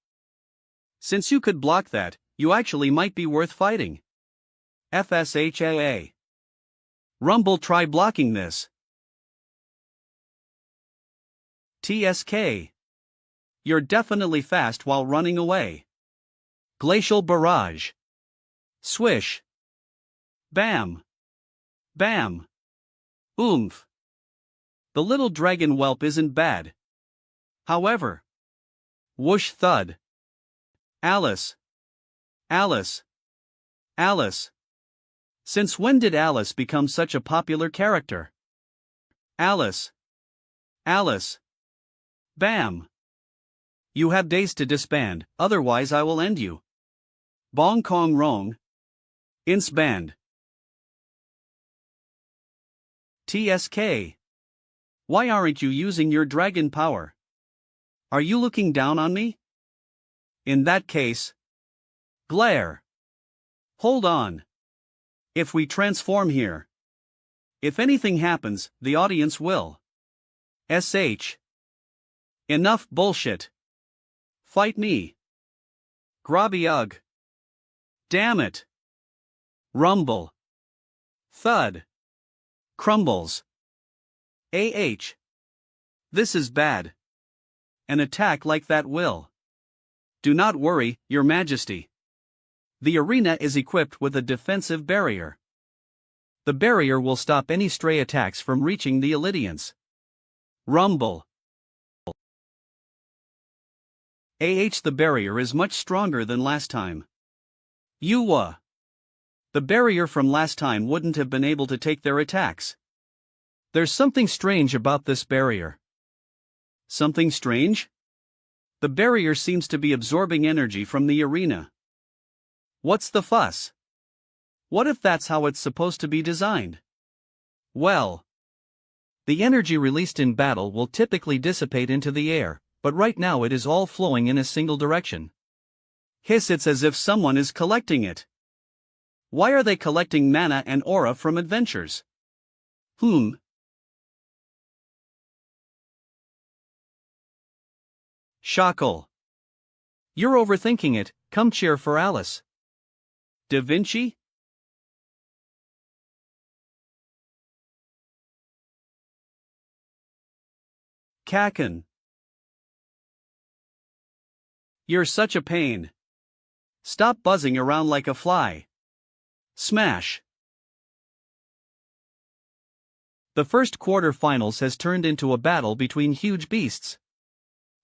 S1: Since you could block that, you actually might be worth fighting. FSHAA. Rumble, try blocking this. TSK. You're definitely fast while running away. Glacial barrage. Swish. Bam. Bam. Oomph. The little dragon whelp isn't bad. However. Whoosh thud. Alice. Alice. Alice. Since when did Alice become such a popular character? Alice. Alice. Bam. You have days to disband, otherwise I will end you. Bong Kong Rong. Ince band. TSK. Why aren't you using your dragon power? Are you looking down on me? In that case. Glare. Hold on. If we transform here. If anything happens, the audience will. SH. Enough bullshit. Fight me. Grobby ugh. Damn it. Rumble. Thud. Crumbles. AH. This is bad. An attack like that will. Do not worry, Your Majesty. The arena is equipped with a defensive barrier. The barrier will stop any stray attacks from reaching the Illidians. Rumble. The barrier is much stronger than last time. The barrier from last time wouldn't have been able to take their attacks. There's something strange about this barrier. Something strange? The barrier seems to be absorbing energy from the arena. What's the fuss? What if that's how it's supposed to be designed? Well, the energy released in battle will typically dissipate into the air, but right now it is all flowing in a single direction. Hiss, it's as if someone is collecting it. Why are they collecting mana and aura from adventures? Shackle. You're overthinking it, come cheer for Alice. Da Vinci? Kaken. You're such a pain. Stop buzzing around like a fly. Smash. The first quarter-finals has turned into a battle between huge beasts.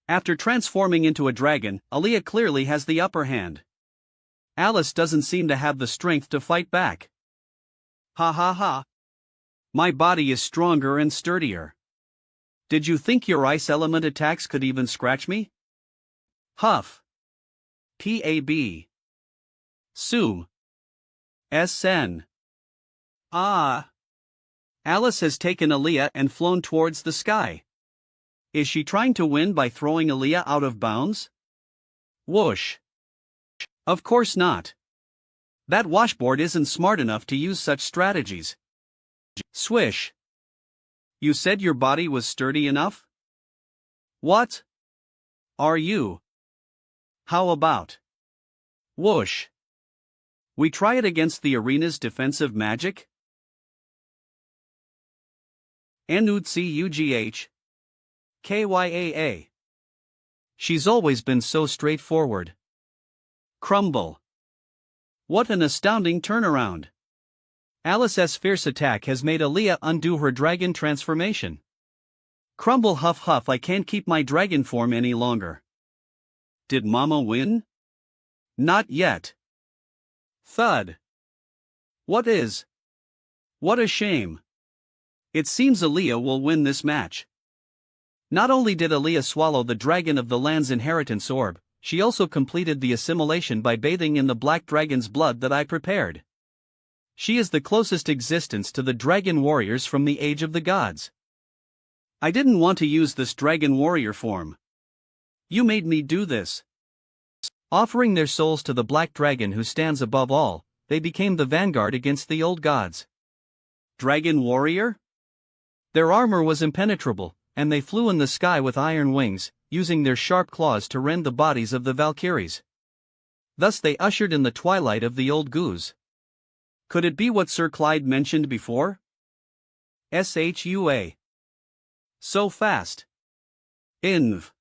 S1: After transforming into a dragon, Aaliyah clearly has the upper hand. Alice doesn't seem to have the strength to fight back. Ha ha ha. My body is stronger and sturdier. Did you think your ice element attacks could even scratch me? Huff. Pab. Sum. Sn. Ah. Alice has taken Aaliyah and flown towards the sky. Is she trying to win by throwing Aaliyah out of bounds? Whoosh. Of course not. That washboard isn't smart enough to use such strategies. Swish. You said your body was sturdy enough? What? Are you? How about? Whoosh. We try it against the arena's defensive magic? Nutcugh. Kyaa. She's always been so straightforward. Crumble. What an astounding turnaround. Alice's fierce attack has made Aaliyah undo her dragon transformation. Crumble huff huff, I can't keep my dragon form any longer. Did Mama win? Not yet. Thud. What is? What a shame. It seems Aaliyah will win this match. Not only did Aaliyah swallow the dragon of the land's inheritance orb, she also completed the assimilation by bathing in the black dragon's blood that I prepared. She is the closest existence to the dragon warriors from the Age of the Gods. I didn't want to use this dragon warrior form. You made me do this. Offering their souls to the black dragon who stands above all, they became the vanguard against the old gods. Dragon warrior? Their armor was impenetrable, and they flew in the sky with iron wings, using their sharp claws to rend the bodies of the Valkyries. Thus they ushered in the twilight of the old goose. Could it be what Sir Clyde mentioned before? Shua. So fast. Inv.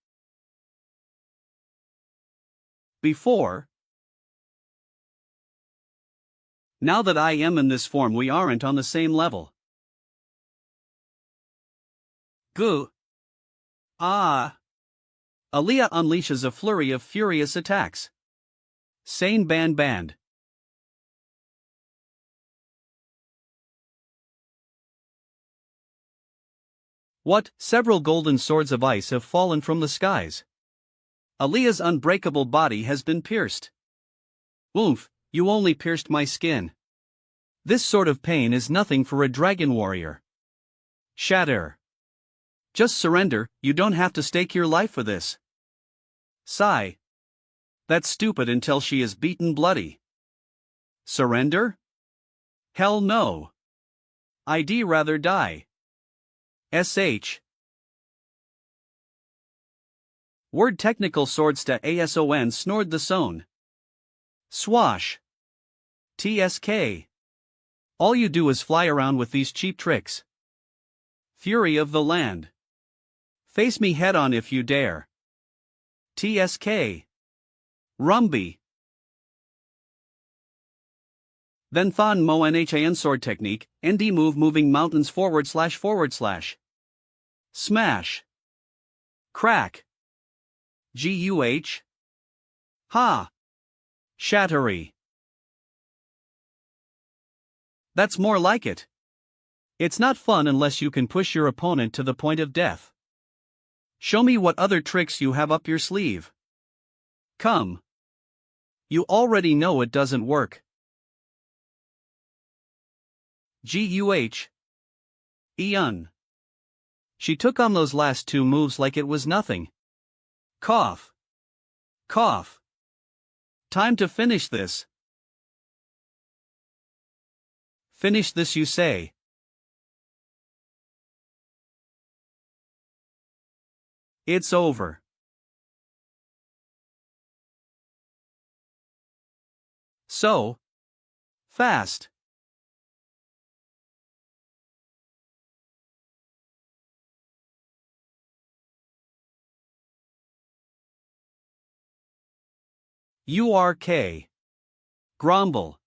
S1: Before. Now that I am in this form, we aren't on the same level. Goo. Ah. Aaliyah unleashes a flurry of furious attacks. Sane band. What? Several golden swords of ice have fallen from the skies. Aaliyah's unbreakable body has been pierced. Oomph, you only pierced my skin. This sort of pain is nothing for a dragon warrior. Shatter. Just surrender, you don't have to stake your life for this. Sigh. That's stupid until she is beaten bloody. Surrender? Hell no. I'd rather die. SH. Word technical swordsta ASON snored the zone. Swash. TSK. All you do is fly around with these cheap tricks. Fury of the land. Face me head on if you dare. TSK. Rumby. Then Thon Mo Nhan sword technique, ND move moving mountains //. Smash. Crack. GUH. Ha. Shattery. That's more like it. It's not fun unless you can push your opponent to the point of death. Show me what other tricks you have up your sleeve. Come. You already know it doesn't work. GUH. Eun. She took on those last two moves like it was nothing. Cough. Cough. Time to finish this. Finish this, you say. It's over. So fast. URK. Grumble.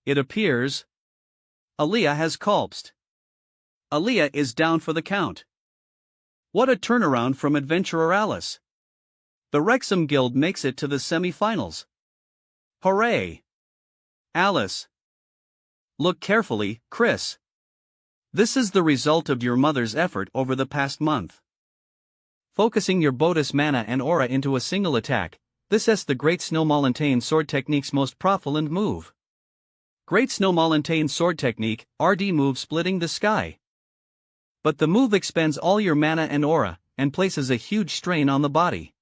S1: It appears Aaliyah has collapsed. Aaliyah is down for the count. What a turnaround from Adventurer Alice. The Wrexham Guild makes it to the semi-finals. Hooray! Alice. Look carefully, Chris. This is the result of your mother's effort over the past month. Focusing your Bodhis mana and aura into a single attack, this is the Great Snow Mountain sword technique's most profound move. Great Snow Mountain sword technique, RD move splitting the sky. But the move expends all your mana and aura, and places a huge strain on the body.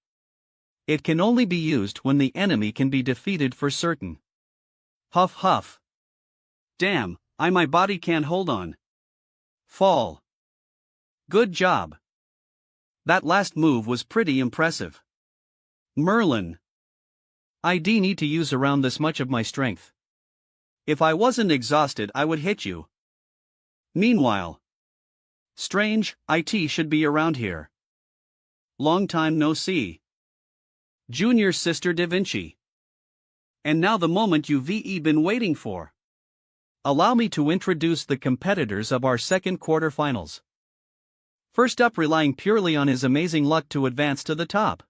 S1: It can only be used when the enemy can be defeated for certain. Huff huff. Damn, my body can't hold on. Fall. Good job. That last move was pretty impressive. Merlin. I need to use around this much of my strength. If I wasn't exhausted, I would hit you. Meanwhile. Strange, IT should be around here. Long time no see. Junior Sister Da Vinci. And now the moment you've been waiting for. Allow me to introduce the competitors of our second quarterfinals. First up, relying purely on his amazing luck to advance to the top.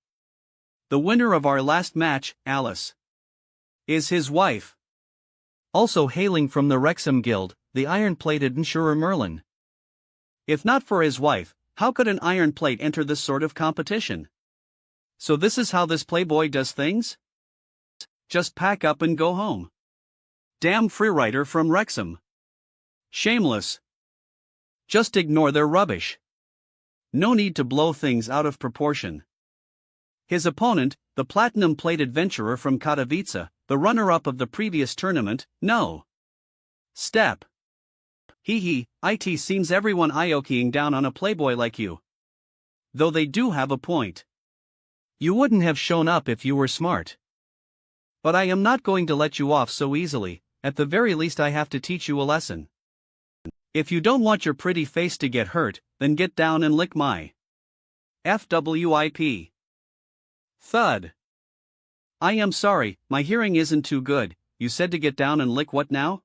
S1: The winner of our last match, Alice, is his wife. Also hailing from the Wrexham Guild, the iron-plated insurer Merlin. If not for his wife, how could an iron plate enter this sort of competition? So this is how this playboy does things? Just pack up and go home. Damn freerider from Wrexham. Shameless. Just ignore their rubbish. No need to blow things out of proportion. His opponent, the platinum-plate adventurer from Katowice, the runner-up of the previous tournament, no. Step. It seems everyone iokiing down on a playboy like you. Though they do have a point. You wouldn't have shown up if you were smart. But I am not going to let you off so easily. At the very least I have to teach you a lesson. If you don't want your pretty face to get hurt, then get down and lick my FWIP. Thud. I am sorry, my hearing isn't too good. You said to get down and lick what now?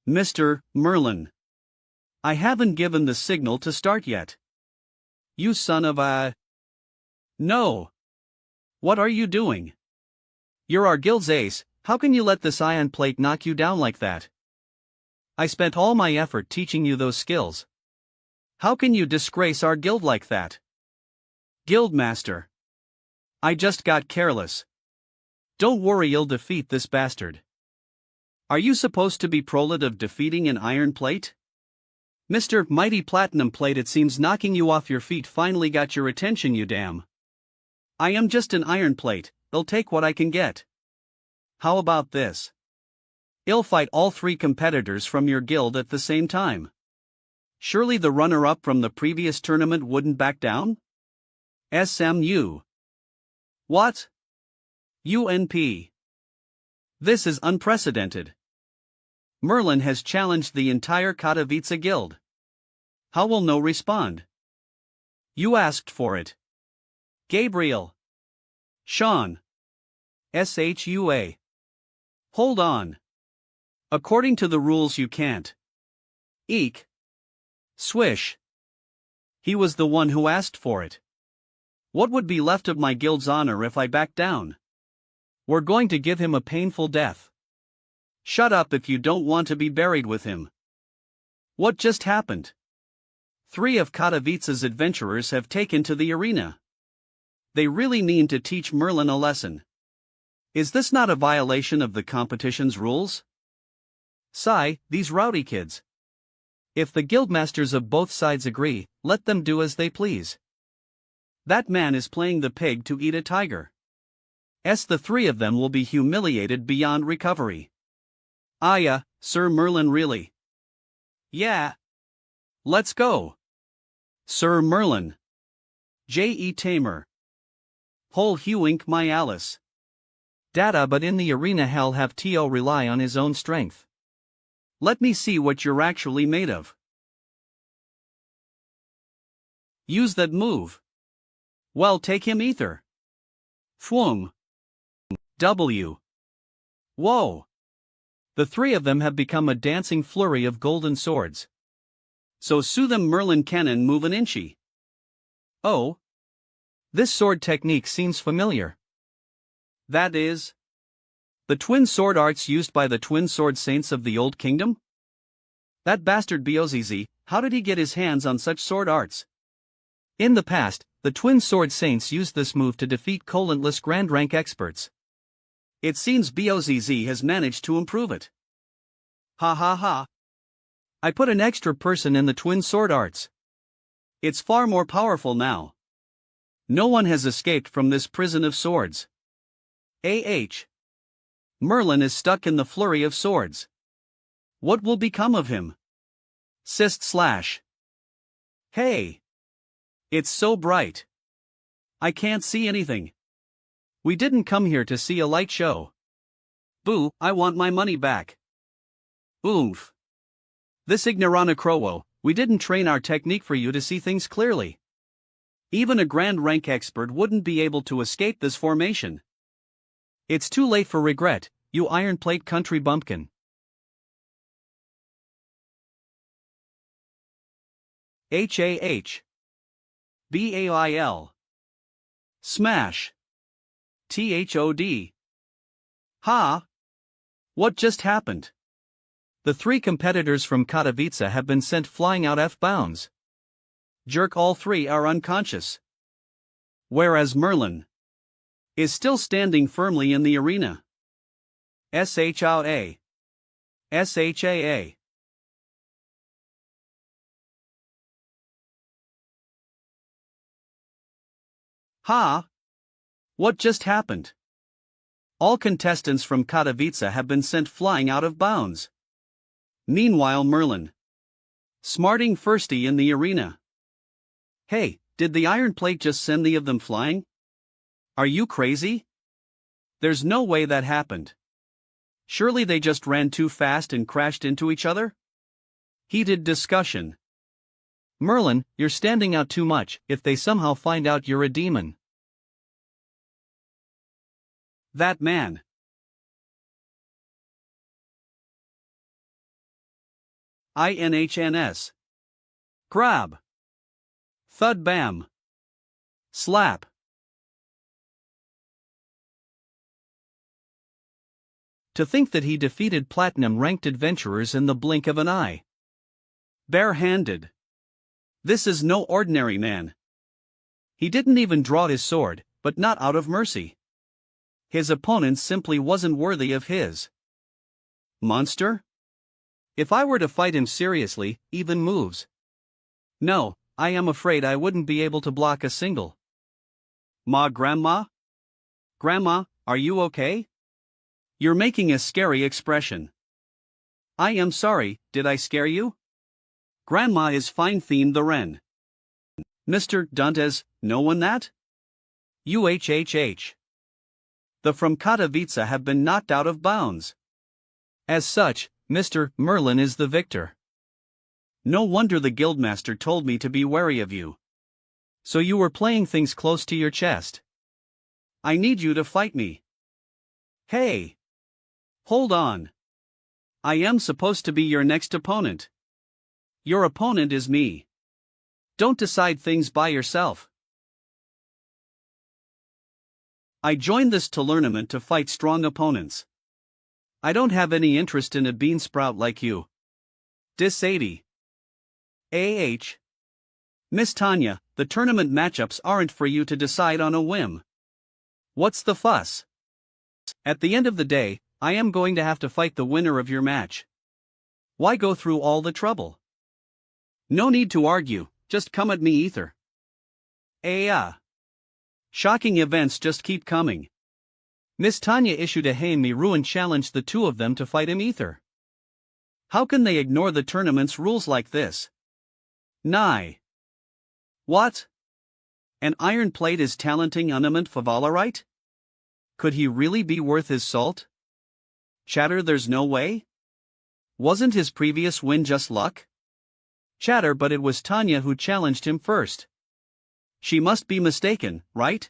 S1: Mr. Merlin. I haven't given the signal to start yet. You son of a... No. What are you doing? You're our guild's ace, how can you let this iron plate knock you down like that? I spent all my effort teaching you those skills. How can you disgrace our guild like that? Guildmaster. I just got careless. Don't worry, you'll defeat this bastard. Are you supposed to be proud of defeating an iron plate? Mr. Mighty Platinum Plate, it seems knocking you off your feet finally got your attention, you damn. I am just an iron plate, I'll take what I can get. How about this? I'll fight all three competitors from your guild at the same time. Surely the runner-up from the previous tournament wouldn't back down? SMU. What? UNP. This is unprecedented. Merlin has challenged the entire Katowice guild. How will no respond? You asked for it. Gabriel. Sean. SHUA. Hold on. According to the rules you can't. Eek. Swish. He was the one who asked for it. What would be left of my guild's honor if I back down? We're going to give him a painful death. Shut up if you don't want to be buried with him. What just happened? 3 of Katowice's adventurers have taken to the arena. They really mean to teach Merlin a lesson. Is this not a violation of the competition's rules? Sigh, these rowdy kids. If the guildmasters of both sides agree, let them do as they please. That man is playing the pig to eat a tiger. The 3 of them will be humiliated beyond recovery. Sir Merlin, really? Yeah. Let's go. Sir Merlin. J.E. Tamer. Whole Hewink my Alice. Data, but in the arena hell have T.O. rely on his own strength. Let me see what you're actually made of. Use that move. Well, take him ether. Fwum. W. Whoa. The 3 of them have become a dancing flurry of golden swords. So sue them Merlin cannon move an inchy. Oh. This sword technique seems familiar. That is the twin sword arts used by the twin sword saints of the Old Kingdom? That bastard Bozz, how did he get his hands on such sword arts? In the past, the twin sword saints used this move to defeat countless grand rank experts. It seems Bozz has managed to improve it. Ha ha ha. I put an extra person in the twin sword arts. It's far more powerful now. No one has escaped from this prison of swords. Merlin is stuck in the flurry of swords. What will become of him? / Hey! It's so bright. I can't see anything. We didn't come here to see a light show. Boo, I want my money back. Oomph. This ignorana crowo, we didn't train our technique for you to see things clearly. Even a grand rank expert wouldn't be able to escape this formation. It's too late for regret, you iron plate country bumpkin. BAIL. Smash. THOD. Ha! What just happened? The 3 competitors from Katowice have been sent flying out F-bounds. Jerk, all 3 are unconscious. Whereas Merlin is still standing firmly in the arena. SHAA. Ha! What just happened? All contestants from Katowice have been sent flying out of bounds. Meanwhile, Merlin smarting firsty in the arena. Hey, did the iron plate just send the of them flying? Are you crazy? There's no way that happened. Surely they just ran too fast and crashed into each other? Heated discussion. Merlin, you're standing out too much. If they somehow find out you're a demon. That man. INHNS. Grab. Thud bam. Slap. To think that he defeated platinum-ranked adventurers in the blink of an eye. Bare-handed. This is no ordinary man. He didn't even draw his sword, but not out of mercy. His opponent simply wasn't worthy of his monster? If I were to fight him seriously, even moves. No, I am afraid I wouldn't be able to block a single. Grandma? Grandma, are you okay? You're making a scary expression. I am sorry, did I scare you? Grandma is fine themed the wren. Mr. Dantes, no one that? UHHH. The from Katowice have been knocked out of bounds. As such, Mr. Merlin is the victor. No wonder the guildmaster told me to be wary of you. So you were playing things close to your chest. I need you to fight me. Hey! Hold on. I am supposed to be your next opponent. Your opponent is me. Don't decide things by yourself. I joined this tournament to fight strong opponents. I don't have any interest in a beansprout like you. Dis 80. Miss Tanya, the tournament matchups aren't for you to decide on a whim. What's the fuss? At the end of the day, I am going to have to fight the winner of your match. Why go through all the trouble? No need to argue, just come at me, Ether. Shocking events just keep coming. Miss Tanya issued a Hey Me Ruin challenge the 2 of them to fight him, Ether. How can they ignore the tournament's rules like this? Nye. What? An iron plate is talenting Unament Favalarite? Could he really be worth his salt? Chatter, there's no way? Wasn't his previous win just luck? Chatter, but it was Tanya who challenged him first. She must be mistaken, right?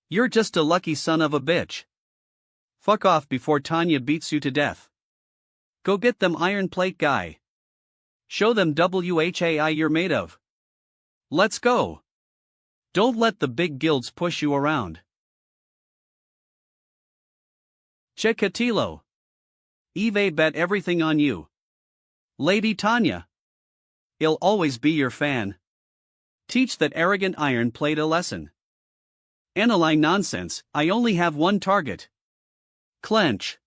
S1: You're just a lucky son of a bitch. Fuck off before Tanya beats you to death. Go get them iron plate guy. Show them WHAI you're made of. Let's go. Don't let the big guilds push you around. Chekatilo. Eve bet everything on you. Lady Tanya. I'll always be your fan. Teach that arrogant iron plate a lesson. Aniline nonsense, I only have one target. Clench.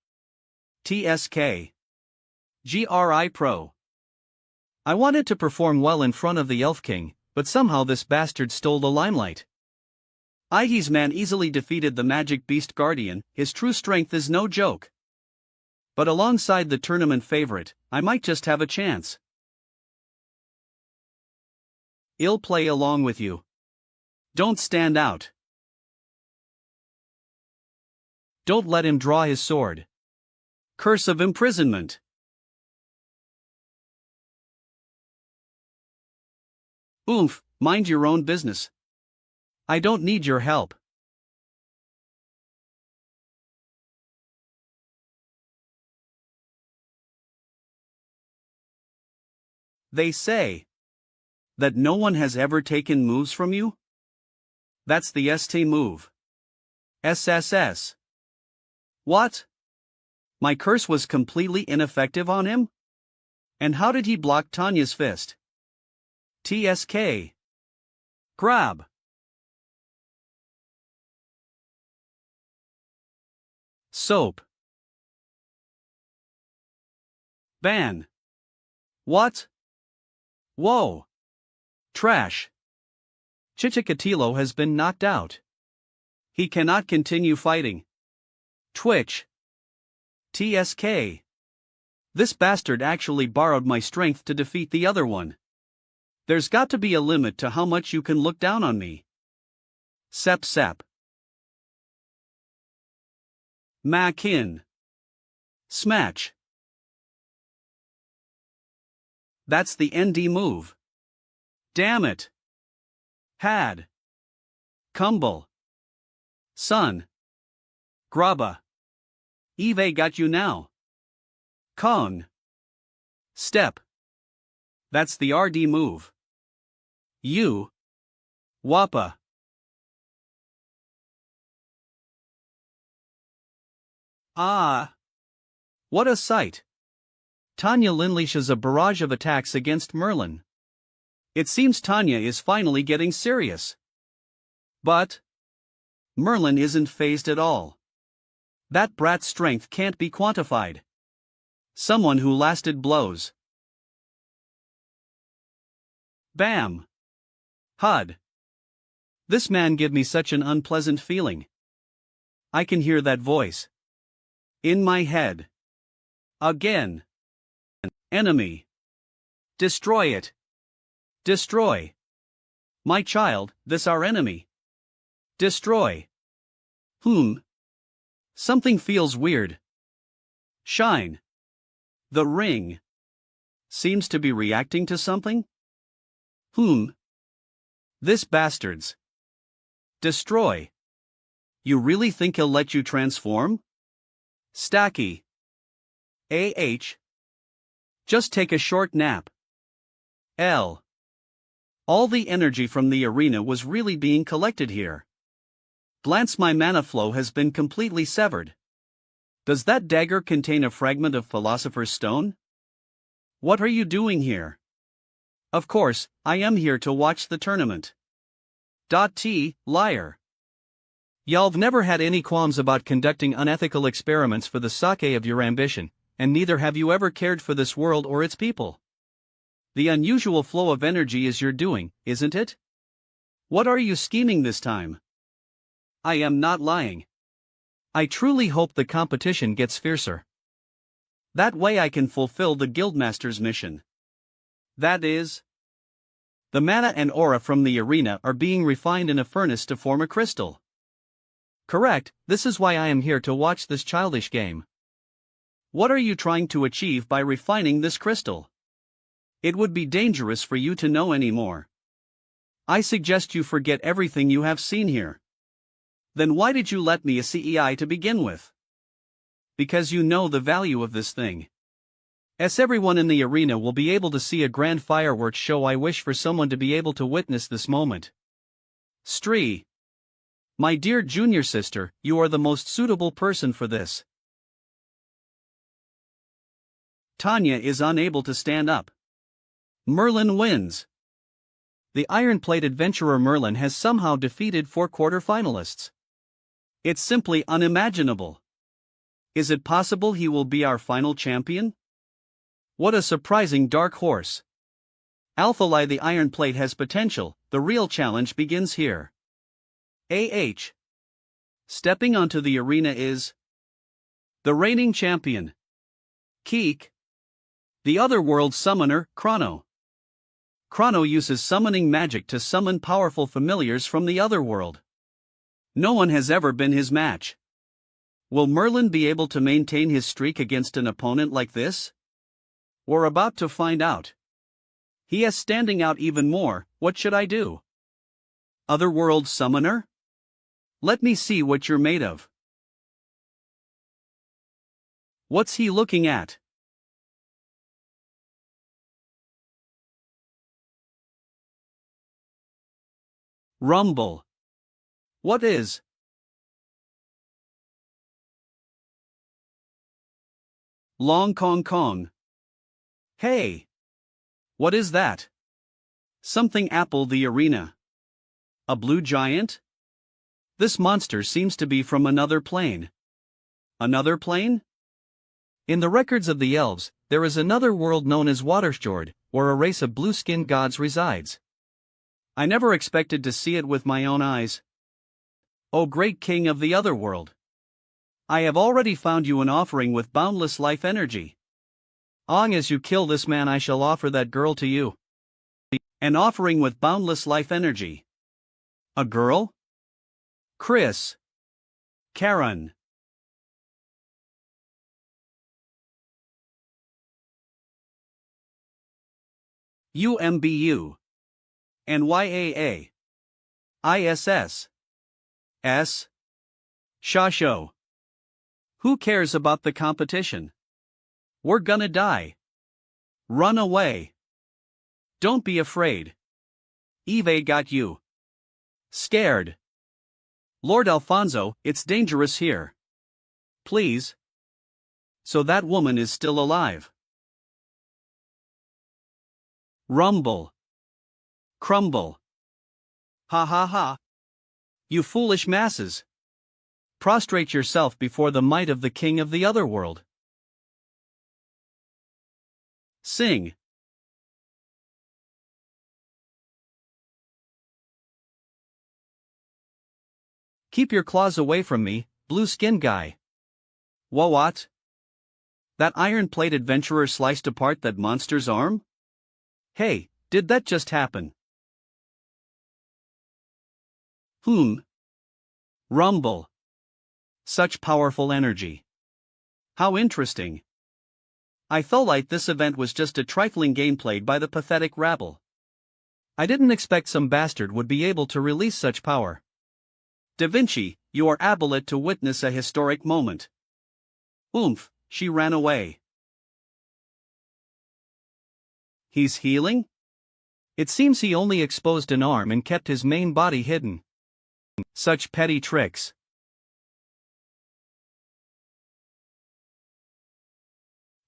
S1: TSK. GRI Pro. I wanted to perform well in front of the Elf King, but somehow this bastard stole the limelight. Aigi's man easily defeated the Magic Beast Guardian, his true strength is no joke. But alongside the tournament favorite, I might just have a chance. I'll play along with you. Don't stand out. Don't let him draw his sword. Curse of imprisonment. Oomph, mind your own business. I don't need your help. They say that no one has ever taken moves from you? That's the ST move. SSS. What? My curse was completely ineffective on him? And how did he block Tanya's fist? TSK. Grab. Soap. Ban. What? Whoa. Trash. Chikatilo has been knocked out. He cannot continue fighting. Twitch. TSK. This bastard actually borrowed my strength to defeat the other one. There's got to be a limit to how much you can look down on me. Sep sep. Makin. Smatch. That's the ND move. Damn it. Had. Kumble. Sun. Graba. Eve got you now. Kong. Step. That's the RD move. You. Wappa. Ah. What a sight. Tanya unleashes a barrage of attacks against Merlin. It seems Tanya is finally getting serious. But Merlin isn't fazed at all. That brat's strength can't be quantified. Someone who lasted blows. Bam. Hud. This man give me such an unpleasant feeling. I can hear that voice. In my head. Again. Enemy. Destroy it. Destroy. My child, this our enemy. Destroy. Something feels weird. Shine. The ring. Seems to be reacting to something? This bastards. Destroy. You really think he'll let you transform? Stacky. Just take a short nap. L. All the energy from the arena was really being collected here. Glance, my mana flow has been completely severed. Does that dagger contain a fragment of Philosopher's Stone? What are you doing here? Of course, I am here to watch the tournament. Liar. Y'all've never had any qualms about conducting unethical experiments for the sake of your ambition, and neither have you ever cared for this world or its people. The unusual flow of energy is your doing, isn't it? What are you scheming this time? I am not lying. I truly hope the competition gets fiercer. That way I can fulfill the Guildmaster's mission. That is, the mana and aura from the arena are being refined in a furnace to form a crystal. Correct, this is why I am here to watch this childish game. What are you trying to achieve by refining this crystal? It would be dangerous for you to know anymore. I suggest you forget everything you have seen here. Then why did you let me a CEI to begin with? Because you know the value of this thing. As everyone in the arena will be able to see a grand fireworks show, I wish for someone to be able to witness this moment. Stree. My dear junior sister, you are the most suitable person for this. Tanya is unable to stand up. Merlin wins. The iron-plate adventurer Merlin has somehow defeated 4 quarter-finalists. It's simply unimaginable. Is it possible he will be our final champion? What a surprising dark horse. Alphalai, the iron plate has potential, the real challenge begins here. Stepping onto the arena is the reigning champion, Keek. The otherworld summoner, Chrono. Chrono uses summoning magic to summon powerful familiars from the otherworld. No one has ever been his match. Will Merlin be able to maintain his streak against an opponent like this? We're about to find out. He is standing out even more. What should I do? Otherworld summoner? Let me see what you're made of. What's he looking at? Rumble. What is? Long Kong Kong. Hey! What is that? Something Apple the arena. A blue giant? This monster seems to be from another plane. Another plane? In the records of the elves, there is another world known as Waterfjord, where a race of blue-skinned gods resides. I never expected to see it with my own eyes. O great king of the otherworld! I have already found you an offering with boundless life energy. Long as you kill this man, I shall offer that girl to you. An offering with boundless life energy. A girl? Chris. Karen. UMBU. NYAA. ISS. S. Shasho. Who cares about the competition? We're gonna die. Run away. Don't be afraid. Eve got you. Scared. Lord Alfonso, it's dangerous here. Please. So that woman is still alive. Rumble. Crumble. Ha ha ha. You foolish masses. Prostrate yourself before the might of the king of the otherworld. Sing. Keep your claws away from me, blue-skinned guy. What? That iron-plate adventurer sliced apart that monster's arm? Hey, did that just happen? Rumble. Such powerful energy. How interesting. I thought like this event was just a trifling game played by the pathetic rabble. I didn't expect some bastard would be able to release such power. Da Vinci, you are able to witness a historic moment. She ran away. He's healing? It seems he only exposed an arm and kept his main body hidden. Such petty tricks.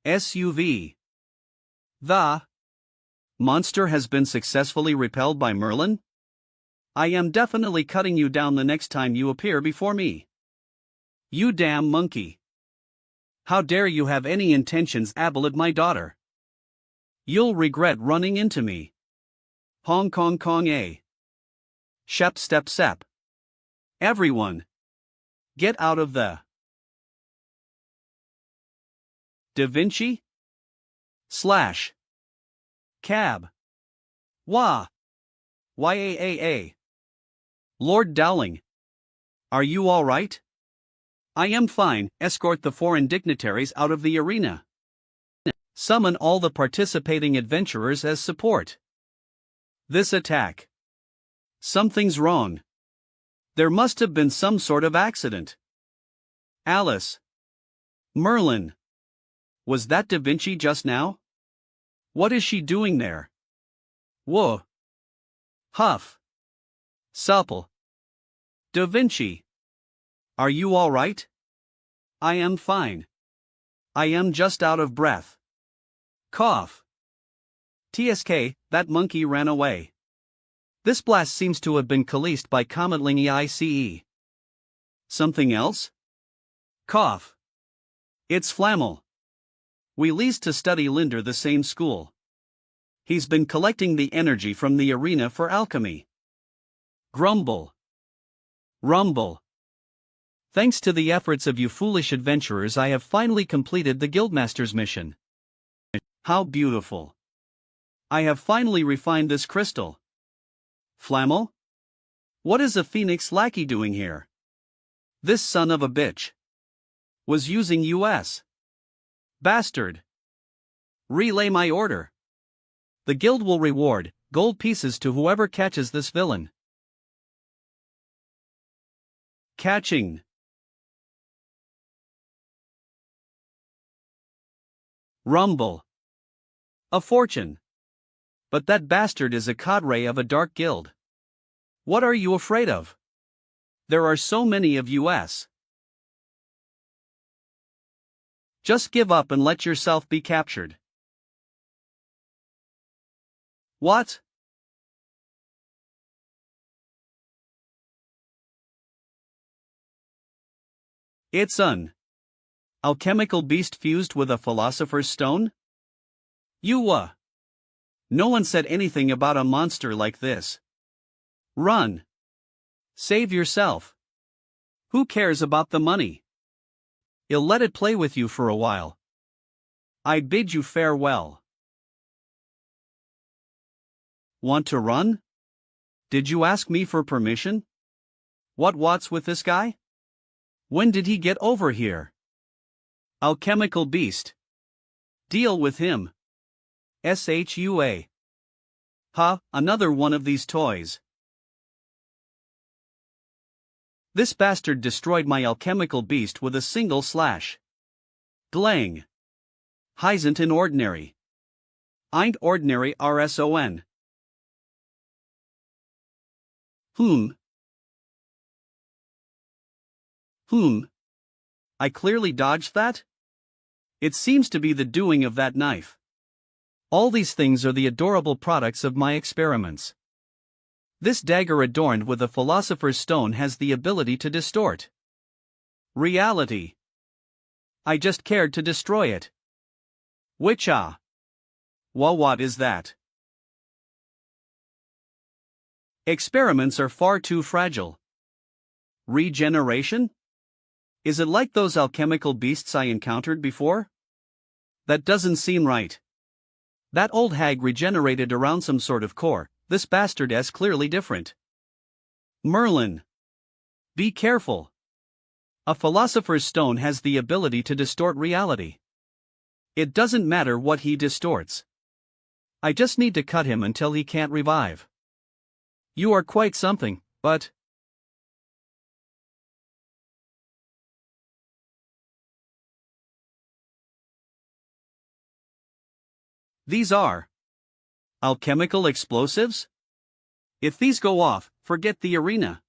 S1: SUV. The monster has been successfully repelled by Merlin? I am definitely cutting you down the next time you appear before me. You damn monkey. How dare you have any intentions about my daughter? You'll regret running into me. Hong Kong Kong A. Shep step sep. Everyone. Get out of the Da Vinci? Slash. Cab. Wah. YAAA. Lord Dowling. Are you all right? I am fine. Escort the foreign dignitaries out of the arena. Summon all the participating adventurers as support. This attack. Something's wrong. There must have been some sort of accident. Alice. Merlin. Was that Da Vinci just now? What is she doing there? Whoa. Huff. Supple. Da Vinci. Are you all right? I am fine. I am just out of breath. Cough. TSK, that monkey ran away. This blast seems to have been released by Cometlingy ICE. Something else? Cough. It's Flammel. We leased to study Linder the same school. He's been collecting the energy from the arena for alchemy. Grumble. Rumble. Thanks to the efforts of you foolish adventurers, I have finally completed the Guildmaster's mission. How beautiful. I have finally refined this crystal. Flammel? What is a Phoenix lackey doing here? This son of a bitch was using US. Bastard. Relay my order. The guild will reward gold pieces to whoever catches this villain. Catching. Rumble. A fortune. But that bastard is a cadre of a dark guild. What are you afraid of? There are so many of us. Just give up and let yourself be captured. What? It's an alchemical beast fused with a philosopher's stone? No one said anything about a monster like this. Run. Save yourself. Who cares about the money? I'll let it play with you for a while. I bid you farewell. Want to run? Did you ask me for permission? What's with this guy? When did he get over here? Alchemical beast. Deal with him. SHUA. Another one of these toys. This bastard destroyed my alchemical beast with a single slash. Glang. Heisn't in ordinary. Ain't ordinary RSON. I clearly dodged that? It seems to be the doing of that knife. All these things are the adorable products of my experiments. This dagger adorned with a philosopher's stone has the ability to distort reality. I just cared to destroy it. What is that? Experiments are far too fragile. Regeneration? Is it like those alchemical beasts I encountered before? That doesn't seem right. That old hag regenerated around some sort of core. This bastard is clearly different. Merlin. Be careful. A philosopher's stone has the ability to distort reality. It doesn't matter what he distorts. I just need to cut him until he can't revive. You are quite something, but... These are alchemical explosives? If these go off, forget the arena.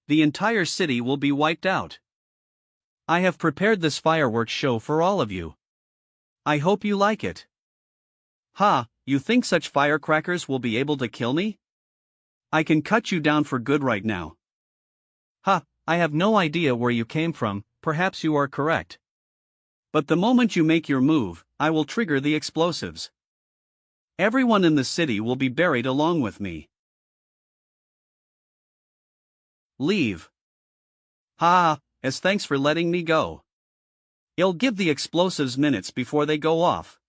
S1: The entire city will be wiped out. I have prepared this fireworks show for all of you. I hope you like it. You think such firecrackers will be able to kill me? I can cut you down for good right now. I have no idea where you came from, perhaps you are correct. But the moment you make your move, I will trigger the explosives. Everyone in the city will be buried along with me. Leave. As thanks for letting me go. I'll give the explosives minutes before they go off.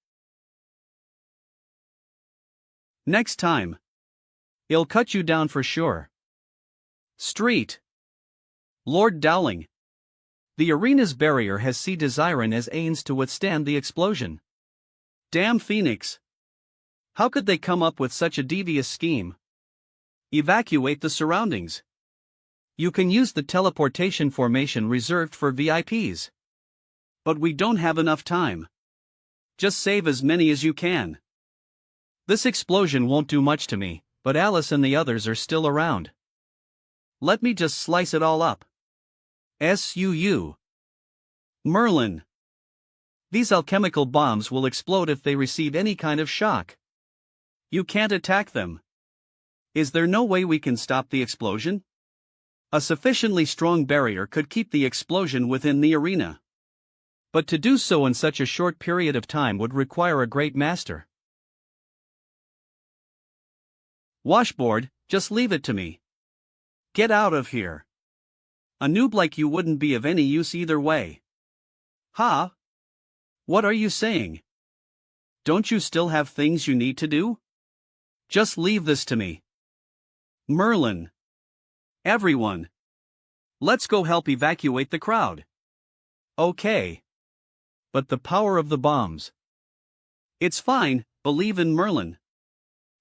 S1: Next time. I'll cut you down for sure. Street. Lord Dowling. The arena's barrier has sea desiron as ains to withstand the explosion. Damn Phoenix. How could they come up with such a devious scheme? Evacuate the surroundings. You can use the teleportation formation reserved for VIPs. But we don't have enough time. Just save as many as you can. This explosion won't do much to me, but Alice and the others are still around. Let me just slice it all up. SUU. Merlin. These alchemical bombs will explode if they receive any kind of shock. You can't attack them. Is there no way we can stop the explosion? A sufficiently strong barrier could keep the explosion within the arena. But to do so in such a short period of time would require a great master. Washboard, just leave it to me. Get out of here. A noob like you wouldn't be of any use either way. Huh? What are you saying? Don't you still have things you need to do? Just leave this to me. Merlin. Everyone. Let's go help evacuate the crowd. Okay. But the power of the bombs. It's fine, believe in Merlin.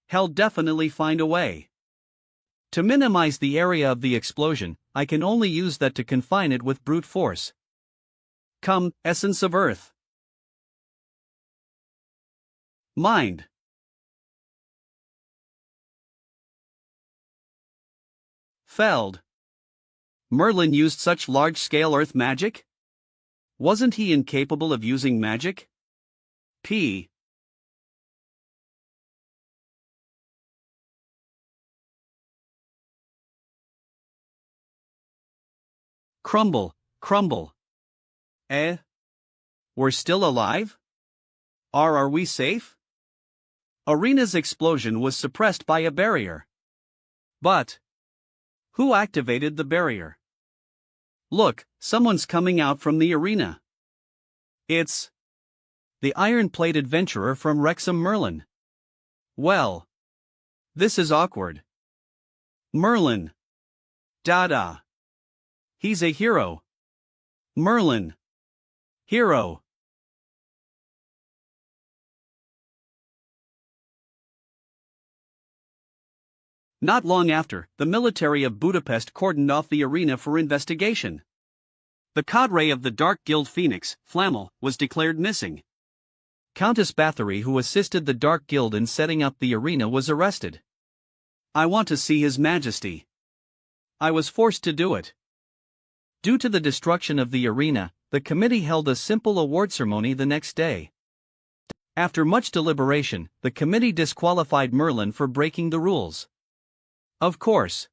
S1: He'll definitely find a way. To minimize the area of the explosion, I can only use that to confine it with brute force. Come, essence of earth. Mind. Feld. Merlin used such large-scale earth magic? Wasn't he incapable of using magic? P. Crumble, crumble. We're still alive? Are we safe? Arena's explosion was suppressed by a barrier. But who activated the barrier? Look, someone's coming out from the arena. It's the iron-plate adventurer from Wrexham Merlin. Well, this is awkward. Merlin. Dada. He's a hero. Merlin. Hero. Not long after, the military of Budapest cordoned off the arena for investigation. The cadre of the Dark Guild Phoenix, Flammel, was declared missing. Countess Bathory, who assisted the Dark Guild in setting up the arena, was arrested. I want to see His Majesty. I was forced to do it. Due to the destruction of the arena, the committee held a simple award ceremony the next day. After much deliberation, the committee disqualified Merlin for breaking the rules. Of course.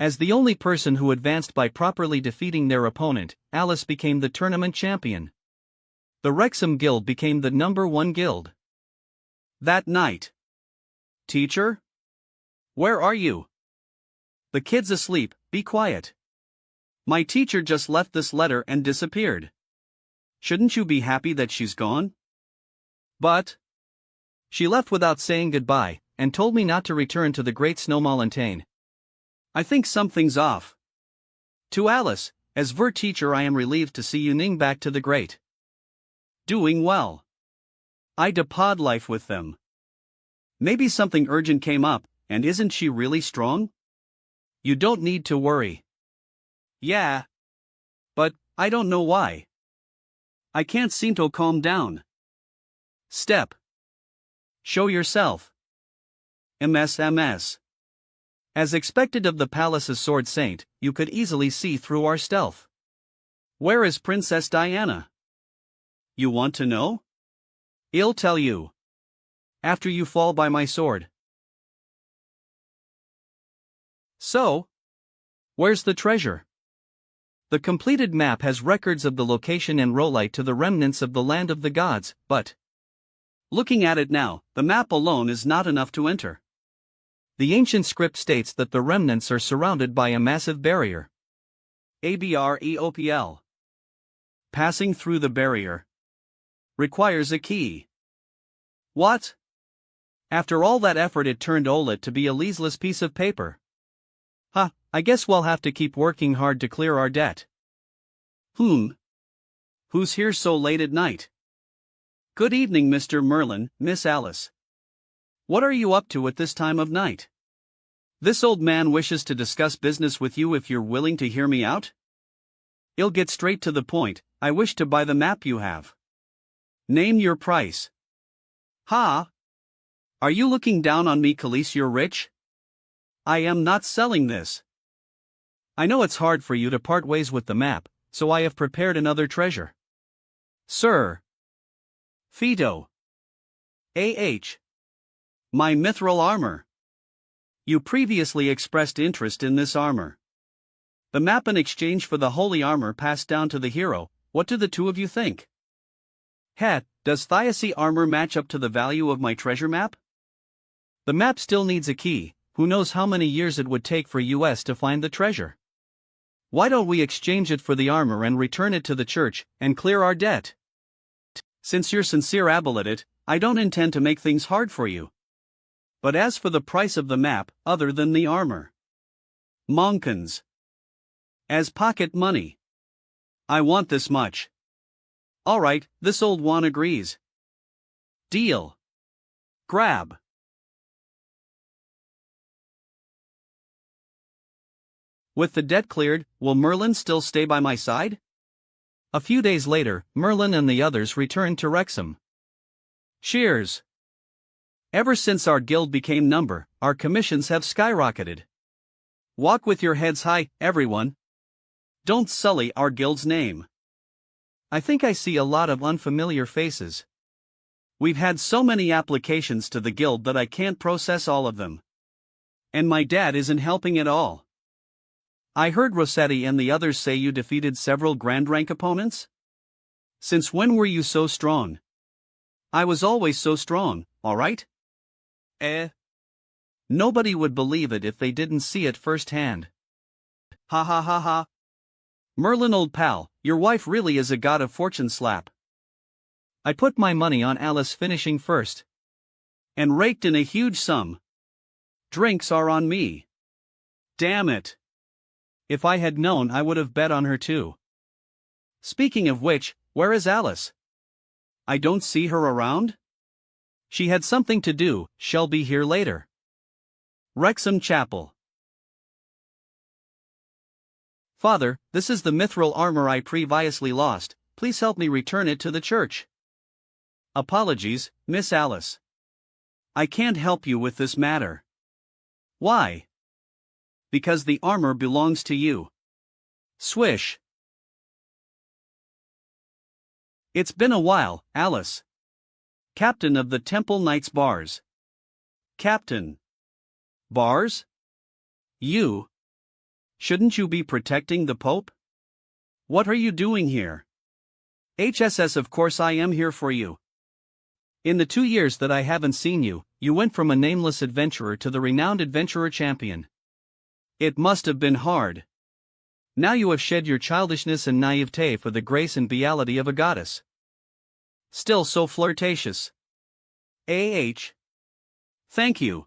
S1: As the only person who advanced by properly defeating their opponent, Alice became the tournament champion. The Wrexham Guild became the #1 guild. That night. Teacher? Where are you? The kid's asleep, be quiet. My teacher just left this letter and disappeared. Shouldn't you be happy that she's gone? But she left without saying goodbye, and told me not to return to the Great Snow Mountain. I think something's off. To Alice, as ver teacher, I am relieved to see you ning back to the great. Doing well. I depod life with them. Maybe something urgent came up, and isn't she really strong? You don't need to worry. Yeah. But I don't know why. I can't seem to calm down. Step. Show yourself. MS. As expected of the palace's sword saint, you could easily see through our stealth. Where is Princess Diana? You want to know? I'll tell you. After you fall by my sword. So, where's the treasure? The completed map has records of the location and rolite to the remnants of the land of the gods, but looking at it now, the map alone is not enough to enter. The ancient script states that the remnants are surrounded by a massive barrier. ABREOPL. Passing through the barrier requires a key. What? After all that effort, it turned OLED to be a leaseless piece of paper. I guess we'll have to keep working hard to clear our debt. Who's here so late at night? Good evening, Mr. Merlin, Miss Alice. What are you up to at this time of night? This old man wishes to discuss business with you if you're willing to hear me out. I'll get straight to the point. I wish to buy the map you have. Name your price. Ha! Are you looking down on me, Khalees? You're rich? I am not selling this. I know it's hard for you to part ways with the map, so I have prepared another treasure. Sir, Phyto. My mithril armor. You previously expressed interest in this armor. The map in exchange for the holy armor passed down to the hero. What do the two of you think? Does Thiacy armor match up to the value of my treasure map? The map still needs a key. Who knows how many years it would take for US to find the treasure? Why don't we exchange it for the armor and return it to the church, and clear our debt? Since you're sincere about it, I don't intend to make things hard for you. But as for the price of the map, other than the armor, Monkins. As pocket money. I want this much. Alright, this old one agrees. Deal. Grab. With the debt cleared, will Merlin still stay by my side? A few days later, Merlin and the others returned to Wrexham. Cheers. Ever since our guild became number, our commissions have skyrocketed. Walk with your heads high, everyone. Don't sully our guild's name. I think I see a lot of unfamiliar faces. We've had so many applications to the guild that I can't process all of them. And my dad isn't helping at all. I heard Rossetti and the others say you defeated several grand rank opponents? Since when were you so strong? I was always so strong, alright? Nobody would believe it if they didn't see it firsthand. Ha ha ha ha. Merlin, old pal, your wife really is a god of fortune slap. I put my money on Alice finishing first. And raked in a huge sum. Drinks are on me. Damn it. If I had known, I would have bet on her too. Speaking of which, where is Alice? I don't see her around? She had something to do. She'll be here later. Wrexham Chapel. Father, this is the mithril armor I previously lost. Please help me return it to the church. Apologies, Miss Alice. I can't help you with this matter. Why? Because the armor belongs to you. Swish. It's been a while, Alice. Captain of the Temple Knights Bars. Captain. Bars? You? Shouldn't you be protecting the Pope? What are you doing here? HSS, of course I am here for you. In the 2 years that I haven't seen you, you went from a nameless adventurer to the renowned adventurer champion. It must have been hard. Now you have shed your childishness and naivete for the grace and reality of a goddess. Still so flirtatious. Thank you.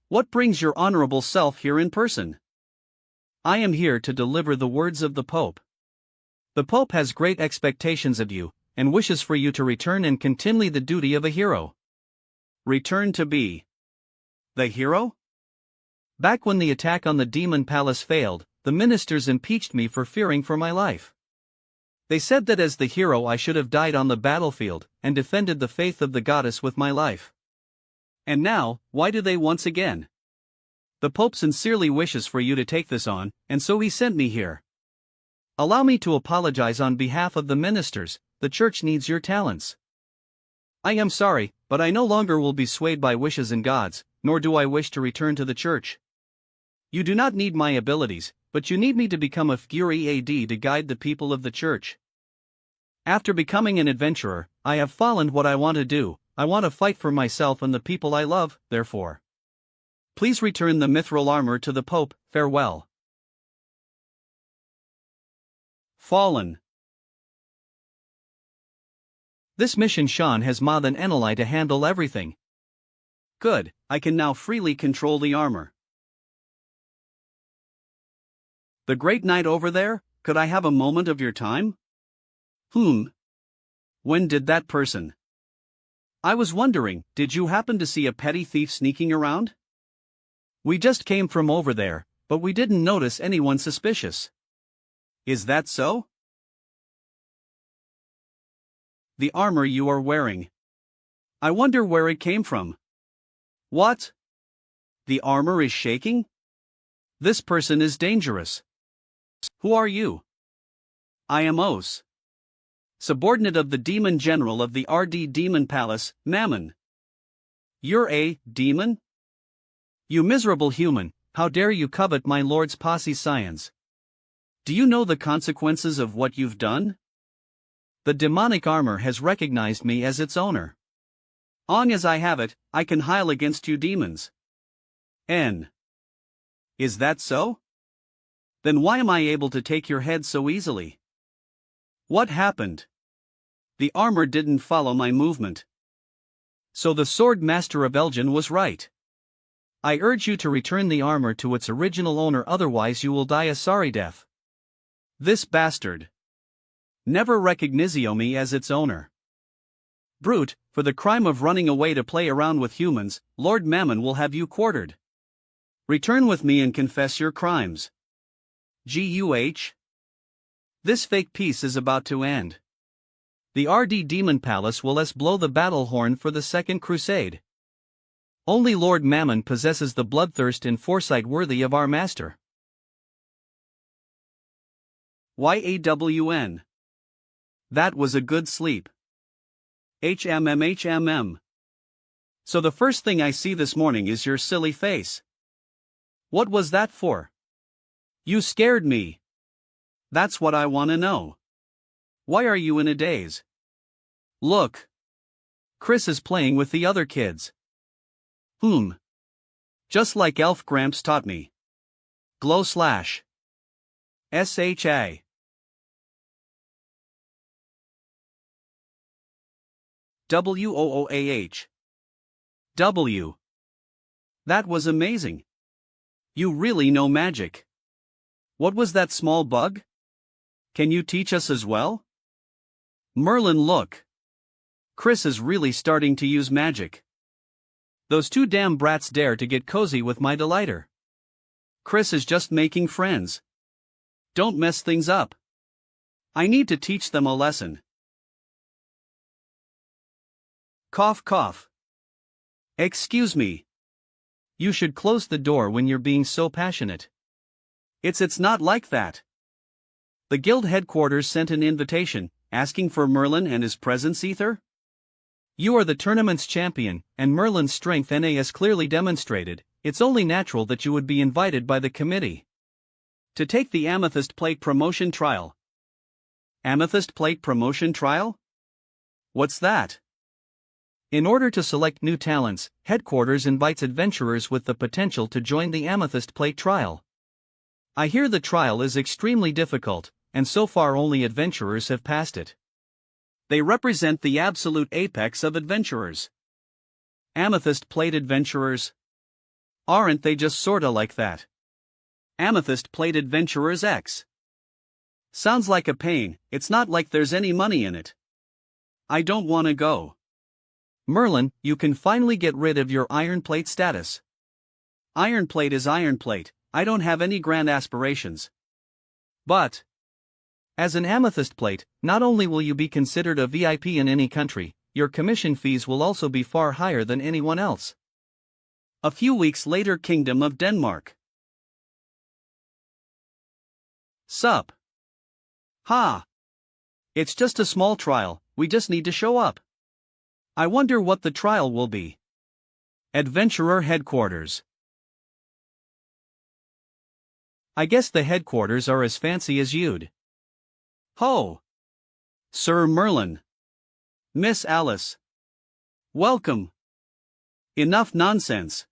S1: What brings your honorable self here in person? I am here to deliver the words of the Pope. The Pope has great expectations of you, and wishes for you to return and continue the duty of a hero. Return to be the hero? Back when the attack on the Demon Palace failed, the ministers impeached me for fearing for my life. They said that as the hero I should have died on the battlefield, and defended the faith of the goddess with my life. And now, why do they once again? The Pope sincerely wishes for you to take this on, and so he sent me here. Allow me to apologize on behalf of the ministers. The church needs your talents. I am sorry, but I no longer will be swayed by wishes and gods, nor do I wish to return to the church. You do not need my abilities, but you need me to become a Fury AD to guide the people of the church. After becoming an adventurer, I have fallen what I want to do. I want to fight for myself and the people I love, therefore. Please return the mithril armor to the Pope. Farewell. Fallen. This mission Sean has Ma than Eneli to handle everything. Good, I can now freely control the armor. The great knight over there, could I have a moment of your time? When did that person? I was wondering, did you happen to see a petty thief sneaking around? We just came from over there, but we didn't notice anyone suspicious. Is that so? The armor you are wearing. I wonder where it came from. What? The armor is shaking? This person is dangerous. Who are you? I am Os. subordinate of the demon general of the RD Demon Palace, Mammon. You're a demon? You miserable human, how dare you covet my lord's posse scions? Do you know the consequences of what you've done? The demonic armor has recognized me as its owner. Long as I have it, I can heal against you demons. Is that so? Then why am I able to take your head so easily? What happened? The armor didn't follow my movement. So the sword master of Elgin was right. I urge you to return the armor to its original owner, otherwise you will die a sorry death. This bastard never recognized me as its owner. Brute, for the crime of running away to play around with humans, Lord Mammon will have you quartered. Return with me and confess your crimes. Guh. This fake peace is about to end. The RD Demon Palace will blow the battle horn for the Second Crusade. Only Lord Mammon possesses the bloodthirst and foresight worthy of our master. YAWN. That was a good sleep. HMM. So the first thing I see this morning is your silly face. What was that for? You scared me. That's what I want to know. Why are you in a daze? Look. Chris is playing with the other kids. Just like Elf Gramps taught me. Glow slash. SHA. WOOAH. W. That was amazing. You really know magic. What was that small bug? Can you teach us as well? Merlin, look. Chris is really starting to use magic. Those two damn brats dare to get cozy with my delighter. Chris is just making friends. Don't mess things up. I need to teach them a lesson. Cough cough. Excuse me. You should close the door when you're being so passionate. It's not like that. The guild headquarters sent an invitation, asking for Merlin and his presence, Ether? You are the tournament's champion, and Merlin's strength NAS clearly demonstrated. It's only natural that you would be invited by the committee to take the Amethyst Plate promotion trial. Amethyst Plate promotion trial? What's that? In order to select new talents, headquarters invites adventurers with the potential to join the Amethyst Plate trial. I hear the trial is extremely difficult, and so far only adventurers have passed it. They represent the absolute apex of adventurers. Amethyst Plate adventurers? Aren't they just sorta like that? Amethyst Plate adventurers X. Sounds like a pain. It's not like there's any money in it. I don't want to go. Merlin, you can finally get rid of your Iron Plate status. Iron Plate is Iron Plate. I don't have any grand aspirations. But as an Amethyst Plate, not only will you be considered a VIP in any country, your commission fees will also be far higher than anyone else. A few weeks later, Kingdom of Denmark. Sup? Ha! It's just a small trial, we just need to show up. I wonder what the trial will be. Adventurer Headquarters. I guess the headquarters are as fancy as you'd. Ho! Sir Merlin. Miss Alice. Welcome. Enough nonsense.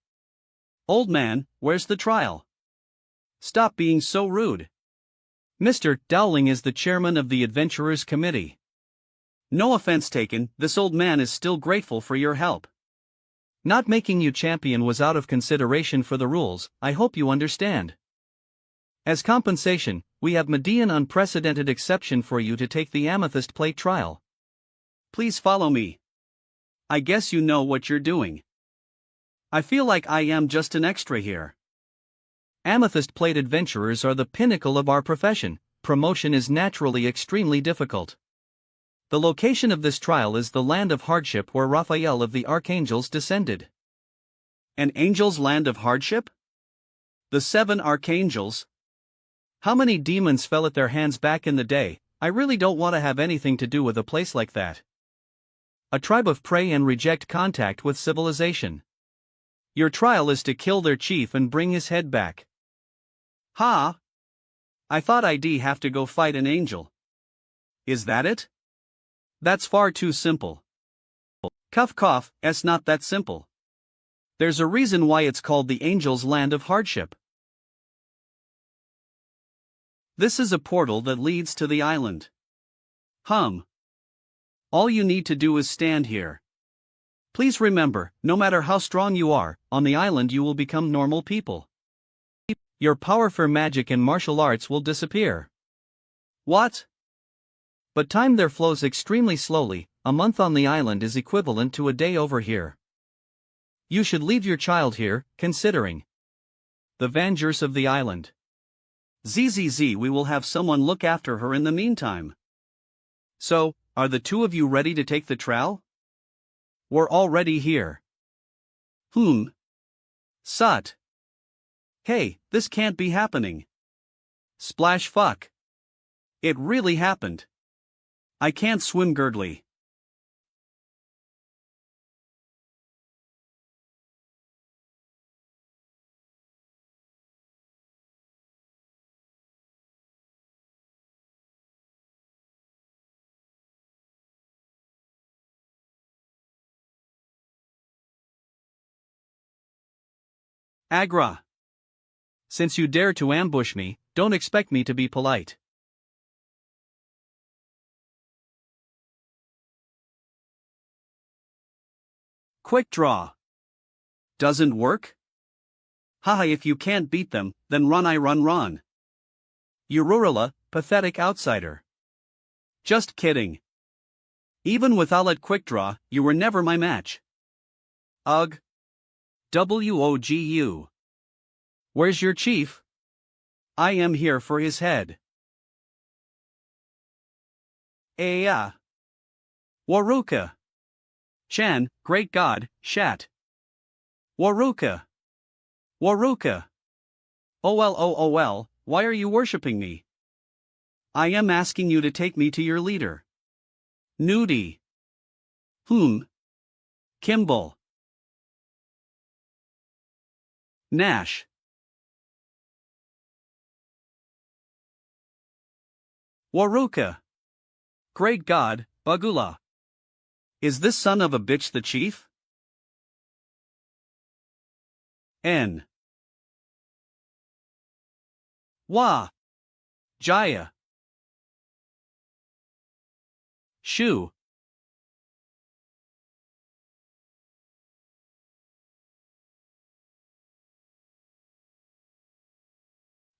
S1: Old man, where's the trial? Stop being so rude. Mr. Dowling is the chairman of the Adventurers Committee. No offense taken, this old man is still grateful for your help. Not making you champion was out of consideration for the rules, I hope you understand. As compensation, we have Median unprecedented exception for you to take the Amethyst Plate trial. Please follow me. I guess you know what you're doing. I feel like I am just an extra here. Amethyst Plate adventurers are the pinnacle of our profession. Promotion is naturally extremely difficult. The location of this trial is the land of hardship where Raphael of the Archangels descended. An angel's land of hardship? The 7 archangels? How many demons fell at their hands back in the day? I really don't want to have anything to do with a place like that. A tribe of prey and reject contact with civilization. Your trial is to kill their chief and bring his head back. Ha! I thought I'd have to go fight an angel. Is that it? That's far too simple. Cough cough, it's not that simple. There's a reason why it's called the Angel's Land of Hardship. This is a portal that leads to the island. All you need to do is stand here. Please remember, no matter how strong you are, on the island you will become normal people. Your power for magic and martial arts will disappear. What? But time there flows extremely slowly. A month on the island is equivalent to a day over here. You should leave your child here, considering the dangers of the island. ZZZ, we will have someone look after her in the meantime. So, are the two of you ready to take the trowel? We're already here. Sut. Hey, this can't be happening. Splash fuck. It really happened. I can't swim girdly. Agra. Since you dare to ambush me, don't expect me to be polite. Quick draw. Doesn't work? Haha, if you can't beat them, then run I run. Ururula, pathetic outsider. Just kidding. Even without that quick draw, you were never my match. Ugh. WOGU. Where's your chief? I am here for his head. Aya. Waruka. Chan, great god, shat. Waruka. Waruka. OL, why are you worshipping me? I am asking you to take me to your leader. Nudie. Kimball. Nash. Waruka. Great god, Bagula. Is this son of a bitch the chief? N. Wa. Jaya. Shu.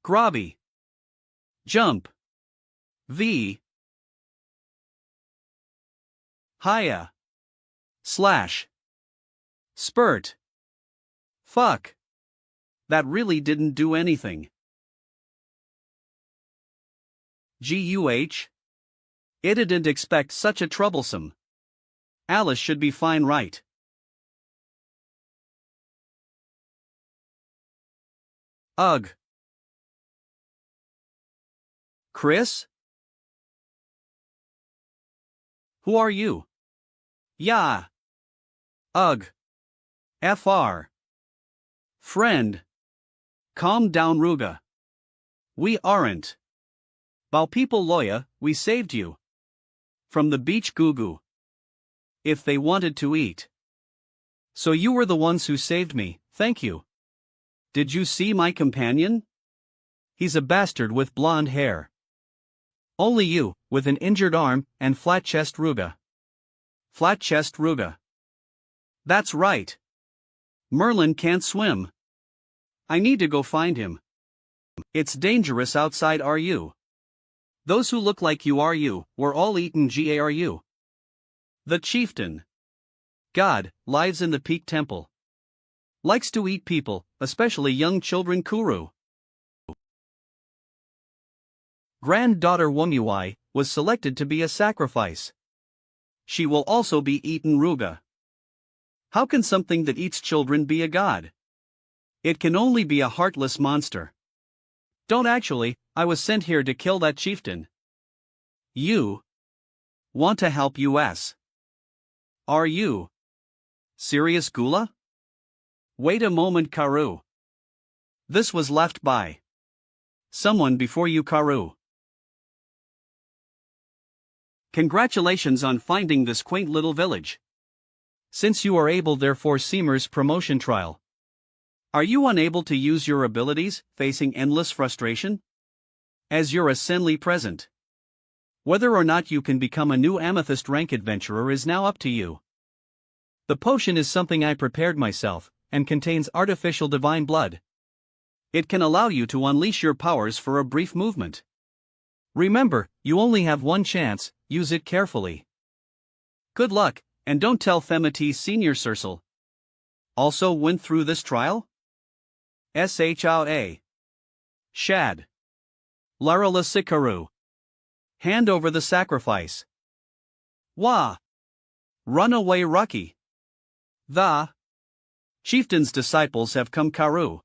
S1: Grobby. Jump. V. Haya. Slash. Spurt. Fuck. That really didn't do anything. GUH? It didn't expect such a troublesome. Alice should be fine, right? Ugh. Chris? Who are you? Yeah. Ugh. FR. Friend. Calm down, Ruga. We aren't. Bao people Loya, we saved you. From the beach Gugu. If they wanted to eat. So you were the ones who saved me, thank you. Did you see my companion? He's a bastard with blonde hair. Only you, with an injured arm, and flat chest Ruga. Flat chest Ruga. That's right. Merlin can't swim. I need to go find him. It's dangerous outside, are you? Those who look like you were all eaten GARU. The chieftain. God, lives in the Peak Temple. Likes to eat people, especially young children Kuru. Granddaughter Womuai was selected to be a sacrifice. She will also be eaten Ruga. How can something that eats children be a god? It can only be a heartless monster. Don't actually, I was sent here to kill that chieftain. You want to help us? Are you serious, Gula? Wait a moment, Karu. This was left by someone before you, Karu. Congratulations on finding this quaint little village. Since you are able therefore Seamer's promotion trial. Are you unable to use your abilities, facing endless frustration? As you're a Senli present. Whether or not you can become a new amethyst rank adventurer is now up to you. The potion is something I prepared myself, and contains artificial divine blood. It can allow you to unleash your powers for a brief movement. Remember, you only have one chance, use it carefully. Good luck, and don't tell Themati Senior Circle. Also went through this trial? Shao. Shad. Larala Sikaru. Hand over the sacrifice. Wah. Run away, Rucky. The chieftain's disciples have come, Karu.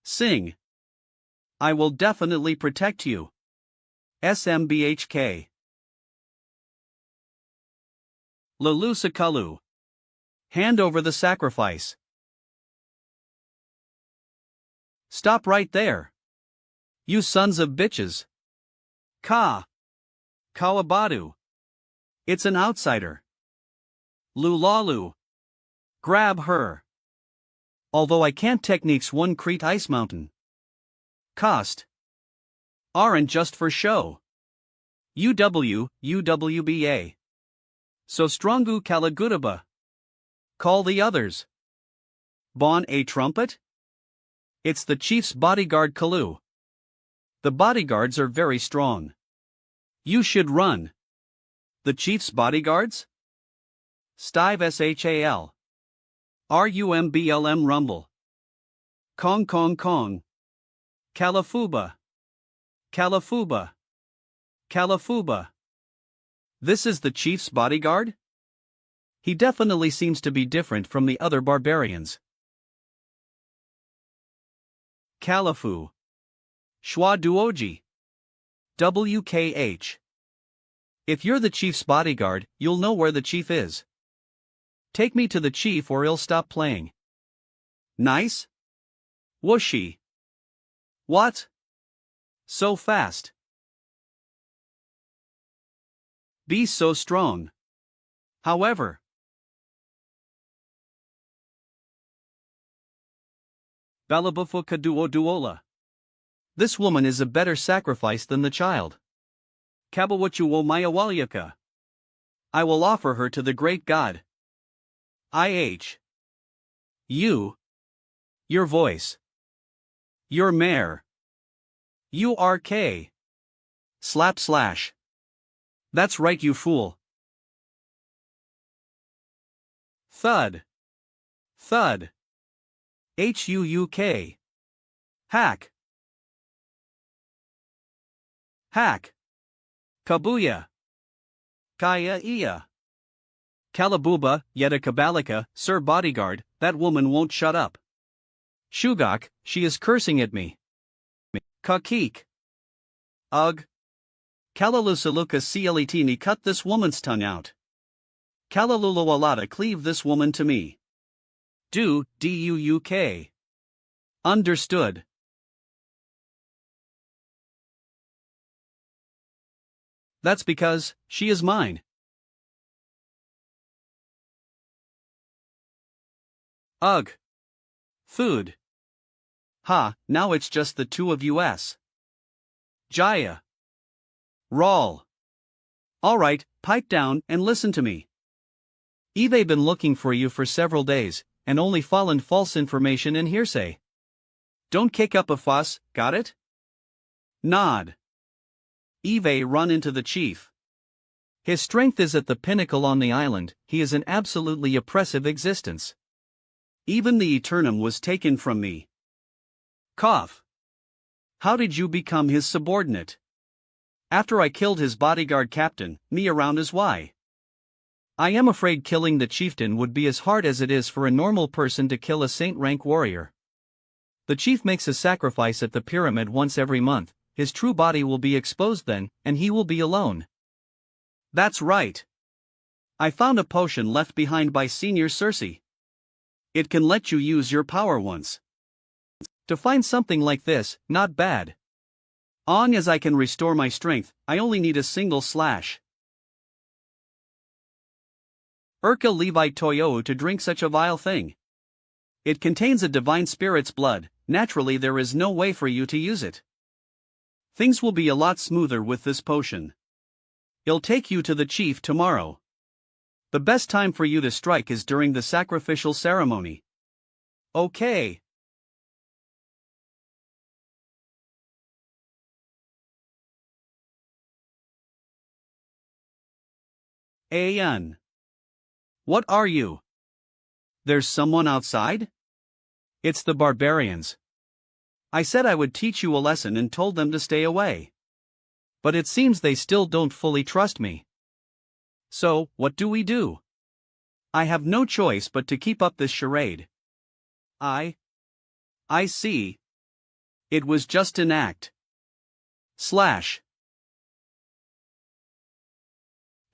S1: Sing. I will definitely protect you. SMBHK. Lalu Sakalu. Hand over the sacrifice. Stop right there. You sons of bitches. Kawabadu. It's an outsider. Lulalu. Grab her. Although I can't techniques one Crete Ice Mountain. Cost. Aren't just for show. UWBA. So strongu Kalagudaba. Call the others. Bon a trumpet? It's the chief's bodyguard Kalu. The bodyguards are very strong. You should run. The chief's bodyguards? Stive Shal. Rumblm Rumble. Kong Kong Kong. Kalafuba. Kalafuba. Kalafuba. This is the chief's bodyguard? He definitely seems to be different from the other barbarians. Kalafu. Shwa Duoji. WKH. If you're the chief's bodyguard, you'll know where the chief is. Take me to the chief or he'll stop playing. Nice? Whooshy. What? So fast. Be so strong. However. Balabufuka Duola. This woman is a better sacrifice than the child. Kabawachuwo Mayawalyaka. I will offer her to the great god. IH. You. Your voice. Your mare. URK. Slap slash. That's right, you fool. Thud. Thud. HUUK. Hack. Hack. Kabuya. Kaya iya. Kalabuba, yet a Kabalika, sir bodyguard, that woman won't shut up. Shugak, she is cursing at me. Kakik. Ugh. Kalalusaluka Cletini cut this woman's tongue out. Kalalulawalata cleave this woman to me. Duuk. Understood. That's because she is mine. Ugh. Food. Ha, now it's just the two of us. Jaya. Rawl. Alright, pipe down and listen to me. Eve been looking for you for several days, and only fallen false information and hearsay. Don't kick up a fuss, got it? Nod. Eve run into the chief. His strength is at the pinnacle on the island, he is an absolutely oppressive existence. Even the Eternum was taken from me. Cough. How did you become his subordinate? After I killed his bodyguard captain, me around as why? I am afraid killing the chieftain would be as hard as it is for a normal person to kill a saint rank warrior. The chief makes a sacrifice at the pyramid once every month, his true body will be exposed then, and he will be alone. That's right. I found a potion left behind by Senior Cersei. It can let you use your power once. To find something like this, not bad. Long as I can restore my strength, I only need a single slash. Urka Levi Toyo to drink such a vile thing. It contains a divine spirit's blood, naturally there is no way for you to use it. Things will be a lot smoother with this potion. I'll take you to the chief tomorrow. The best time for you to strike is during the sacrificial ceremony. Okay. Ayan. What are you? There's someone outside? It's the barbarians. I said I would teach you a lesson and told them to stay away. But it seems they still don't fully trust me. So, what do we do? I have no choice but to keep up this charade. I see. It was just an act. Slash.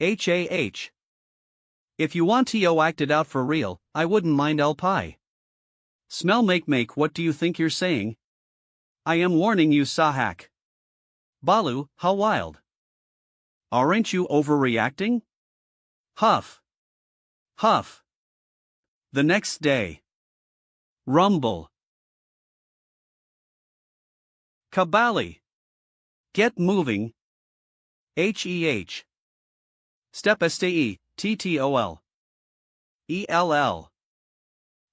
S1: HAH. If you want to act it out for real, I wouldn't mind Alpai. Smell make what do you think you're saying? I am warning you, Sahak. Balu, how wild. Aren't you overreacting? Huff. Huff. The next day. Rumble. Kabali. Get moving. HEH. Step STE, TTOL. ELL.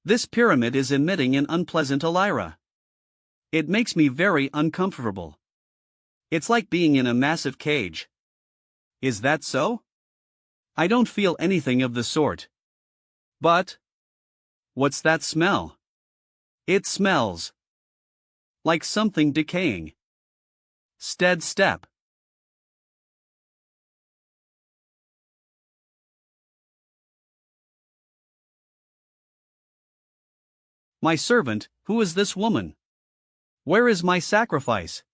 S1: This pyramid is emitting an unpleasant alyra. It makes me very uncomfortable. It's like being in a massive cage. Is that so? I don't feel anything of the sort. But what's that smell? It smells like something decaying. Step. My servant, who is this woman? Where is my sacrifice?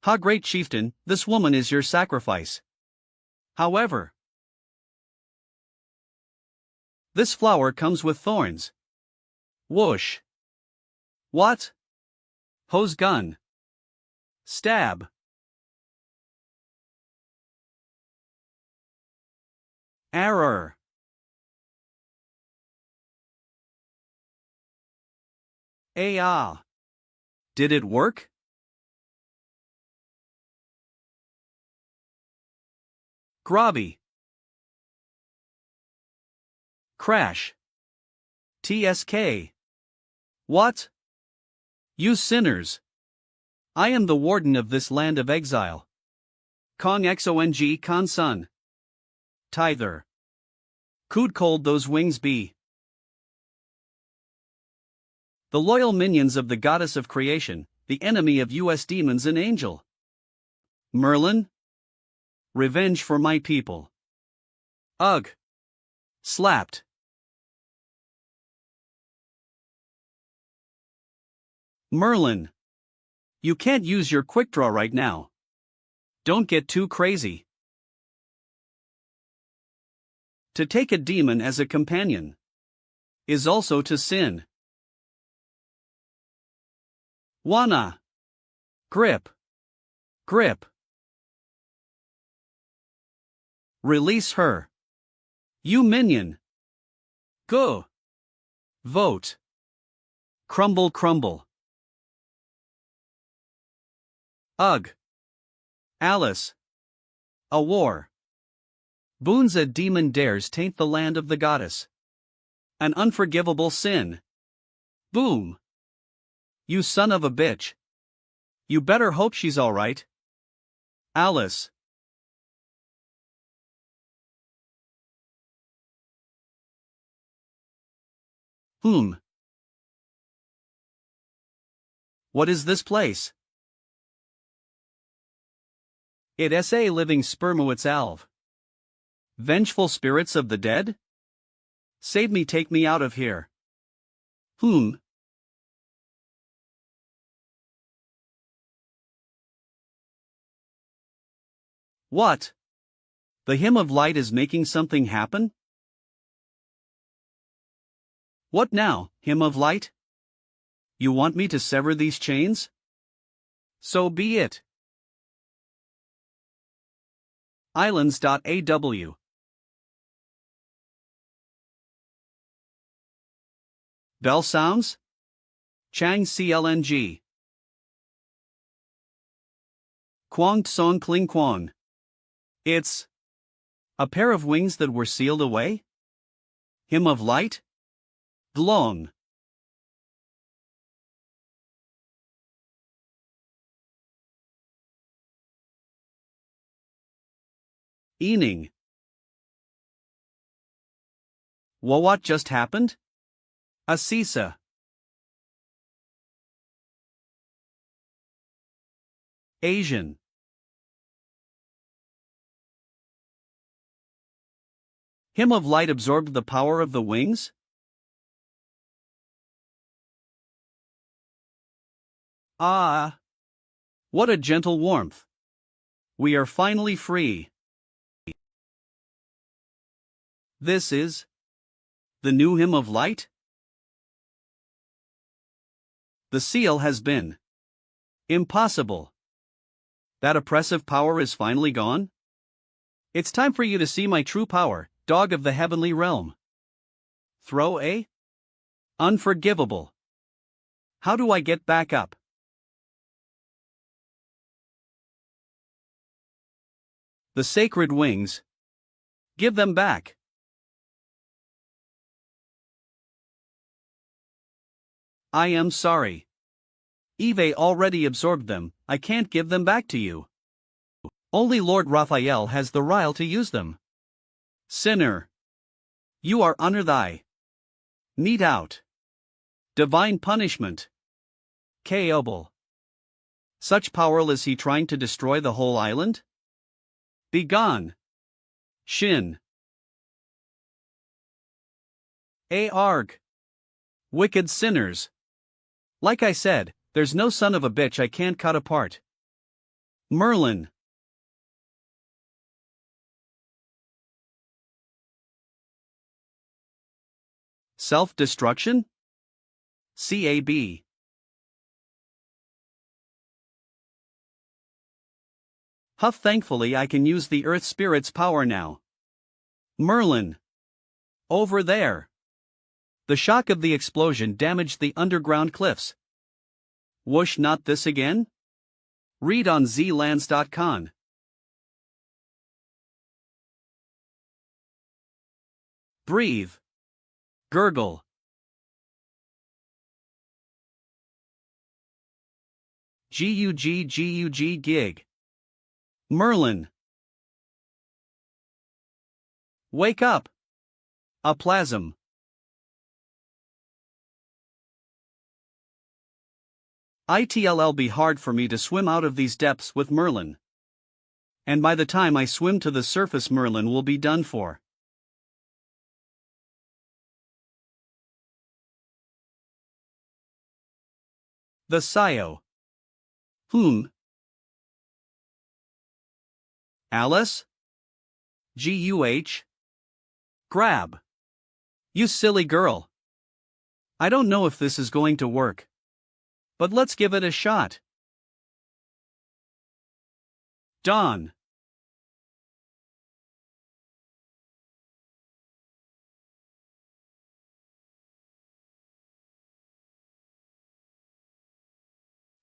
S1: Ha, great chieftain, this woman is your sacrifice. However, this flower comes with thorns. Whoosh. What? Hose gun. Stab. Error. Did it work? Grobby. Crash. TSK. What? You sinners. I am the warden of this land of exile. Kong Xong Khan Sun. Tither. Could cold those wings be? The loyal minions of the goddess of creation, the enemy of US demons and angel. Merlin? Revenge for my people. Ugh. Slapped. Merlin. You can't use your quick draw right now. Don't get too crazy. To take a demon as a companion is also to sin. Wanna. Grip. Release her. You minion. Go. Vote. Crumble. Ugh. Alice. A war. Boons a demon dares taint the land of the goddess. An unforgivable sin. Boom. You son of a bitch. You better hope she's alright. Alice. What is this place? It sa living spermoits alv. Vengeful spirits of the dead? Save me, take me out of here. What? The hymn of light is making something happen? What now, hymn of light? You want me to sever these chains? So be it. Islands.aw. Bell sounds? Chang CLNG. Quang Tsong Kling Quang. It's a pair of wings that were sealed away? Hymn of light? Glong. Ening. What just happened? Asisa. Asian. Hymn of light absorbed the power of the wings? Ah! What a gentle warmth. We are finally free. This is the new hymn of light? The seal has been impossible. That oppressive power is finally gone? It's time for you to see my true power, dog of the heavenly realm. Throw a? Unforgivable. How do I get back up? The sacred wings. Give them back. I am sorry. Eve already absorbed them, I can't give them back to you. Only Lord Raphael has the right to use them. Sinner. You are under thy mete out. Divine punishment. Kaobal. Such powerless is he trying to destroy the whole island? Begone. Shin. Arg. Wicked sinners. Like I said, there's no son of a bitch I can't cut apart. Merlin. Self-destruction? CAB. Huff, thankfully I can use the Earth Spirit's power now. Merlin. Over there. The shock of the explosion damaged the underground cliffs. Whoosh, not this again? Read on zlands.com. Breathe. Gurgle. GUG gig. Merlin. Wake up. A plasm. It'll be hard for me to swim out of these depths with Merlin. And by the time I swim to the surface, Merlin will be done for. The Sio. Whom? Alice? GUH? Grab. You silly girl. I don't know if this is going to work. But let's give it a shot. Dawn.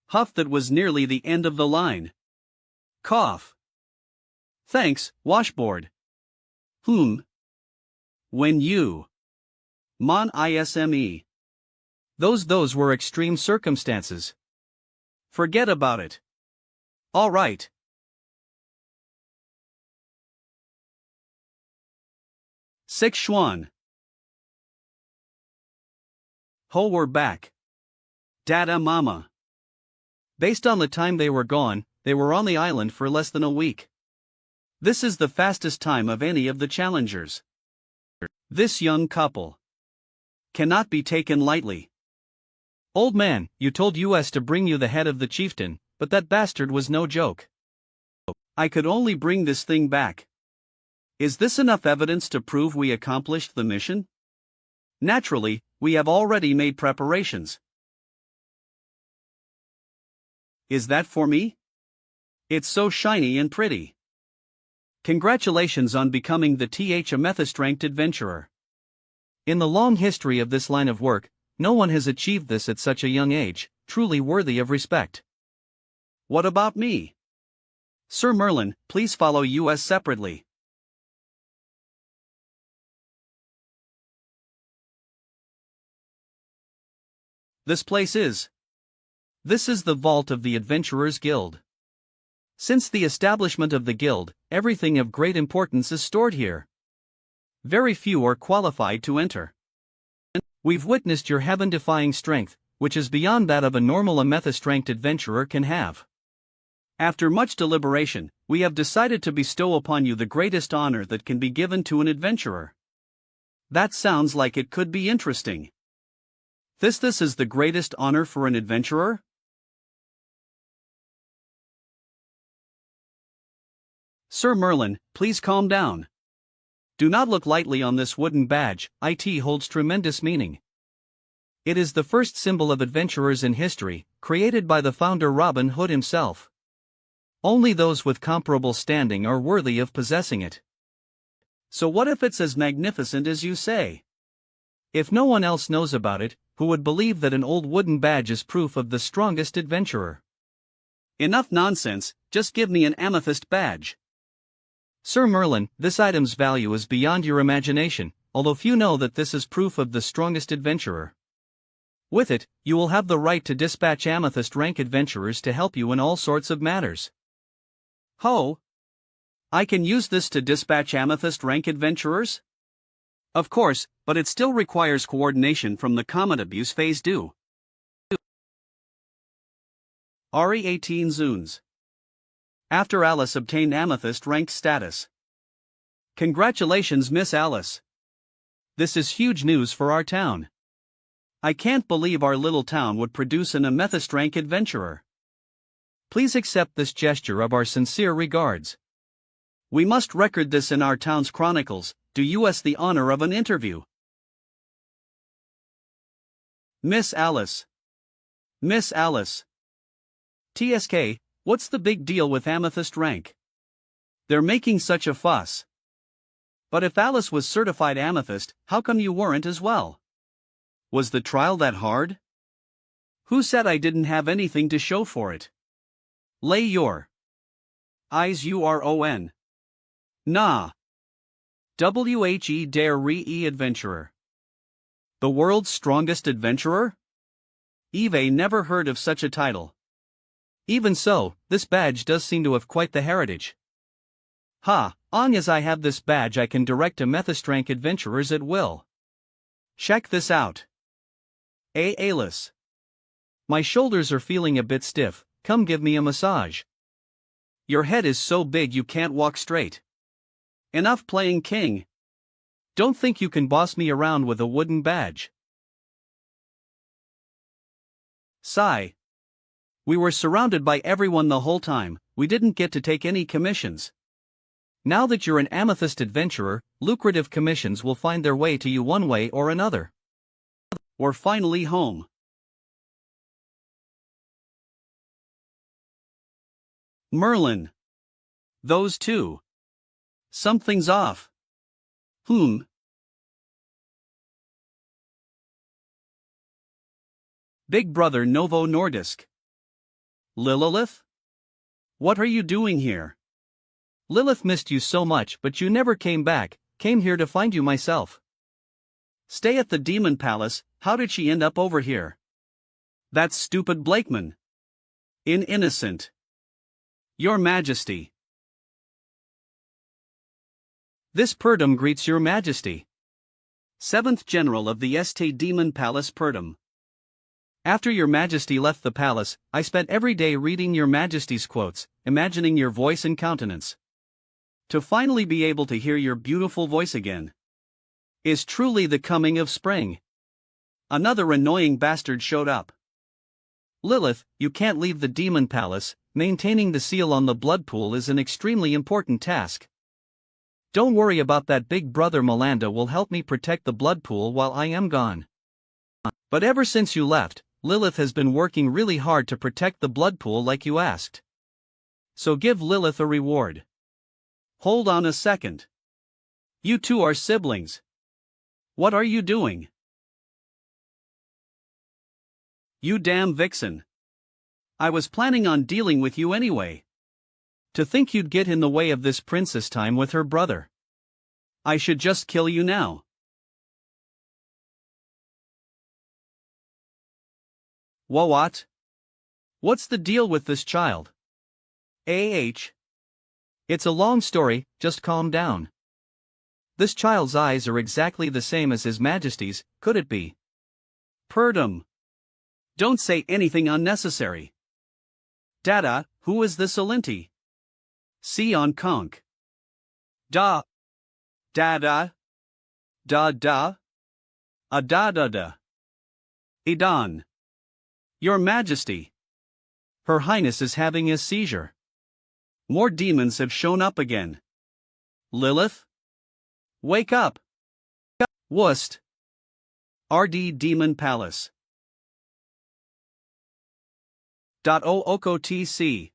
S1: Huff, that was nearly the end of the line. Cough. Thanks, washboard. Whom? When you. Mon isme. Those were extreme circumstances. Forget about it. All right. Six Schwan. Ho, we're back. Dada mama. Based on the time they were gone, they were on the island for less than a week. This is the fastest time of any of the challengers. This young couple cannot be taken lightly. Old man, you told us to bring you the head of the chieftain, but that bastard was no joke. I could only bring this thing back. Is this enough evidence to prove we accomplished the mission? Naturally, we have already made preparations. Is that for me? It's so shiny and pretty. Congratulations on becoming the amethyst-ranked adventurer. In the long history of this line of work, no one has achieved this at such a young age, truly worthy of respect. What about me? Sir Merlin, please follow us separately. This is the vault of the Adventurers Guild. Since the establishment of the guild, everything of great importance is stored here. Very few are qualified to enter. We've witnessed your heaven-defying strength, which is beyond that of a normal amethyst-ranked adventurer can have. After much deliberation, we have decided to bestow upon you the greatest honor that can be given to an adventurer. That sounds like it could be interesting. This is the greatest honor for an adventurer? Sir Merlin, please calm down. Do not look lightly on this wooden badge, it holds tremendous meaning. It is the first symbol of adventurers in history, created by the founder Robin Hood himself. Only those with comparable standing are worthy of possessing it. So what if it's as magnificent as you say? If no one else knows about it, who would believe that an old wooden badge is proof of the strongest adventurer? Enough nonsense, just give me an amethyst badge. Sir Merlin, this item's value is beyond your imagination, although few know that this is proof of the strongest adventurer. With it, you will have the right to dispatch amethyst rank adventurers to help you in all sorts of matters. Ho! I can use this to dispatch amethyst rank adventurers? Of course, but it still requires coordination from the comet abuse phase due. RE 18 Zunes. After Alice obtained amethyst ranked status. Congratulations, Miss Alice. This is huge news for our town. I can't believe our little town would produce an amethyst rank adventurer. Please accept this gesture of our sincere regards. We must record this in our town's chronicles. Do us the honor of an interview. Miss Alice. Miss Alice. TSK, what's the big deal with amethyst rank? They're making such a fuss. But if Alice was certified amethyst, how come you weren't as well? Was the trial that hard? Who said I didn't have anything to show for it? Lay your eyes URON. Nah. WHE Dare Re Adventurer. The world's strongest adventurer? Eve never heard of such a title. Even so, this badge does seem to have quite the heritage. Long as I have this badge I can direct amethyst rank adventurers at will. Check this out. Alice. My shoulders are feeling a bit stiff, come give me a massage. Your head is so big you can't walk straight. Enough playing king. Don't think you can boss me around with a wooden badge. Sigh. We were surrounded by everyone the whole time, we didn't get to take any commissions. Now that you're an amethyst adventurer, lucrative commissions will find their way to you one way or another. We're finally home. Merlin. Those two. Something's off. Big Brother Novo Nordisk. Lilith? What are you doing here? Lilith missed you so much, but you never came back, came here to find you myself. Stay at the Demon Palace, how did she end up over here? That stupid Blakeman. Innocent. Your Majesty. This Purdom greets your Majesty. 7th General of the St. Demon Palace Purdom. After your Majesty left the palace, I spent every day reading your Majesty's quotes, imagining your voice and countenance. To finally be able to hear your beautiful voice again is truly the coming of spring. Another annoying bastard showed up. Lilith, you can't leave the Demon Palace, maintaining the seal on the blood pool is an extremely important task. Don't worry about that, big brother Melinda will help me protect the blood pool while I am gone. But ever since you left, Lilith has been working really hard to protect the blood pool like you asked. So give Lilith a reward. Hold on a second. You two are siblings. What are you doing? You damn vixen. I was planning on dealing with you anyway. To think you'd get in the way of this princess time with her brother. I should just kill you now. What? What's the deal with this child? It's a long story, just calm down. This child's eyes are exactly the same as His Majesty's, could it be? Perdum. Don't say anything unnecessary. Dada, who is this Alinti? See on conch. Da. Dada. Da. Da. Idan. Your Majesty. Her Highness is having a seizure. More demons have shown up again. Lilith? Wake up! Wust. RD Demon Palace. OOTC.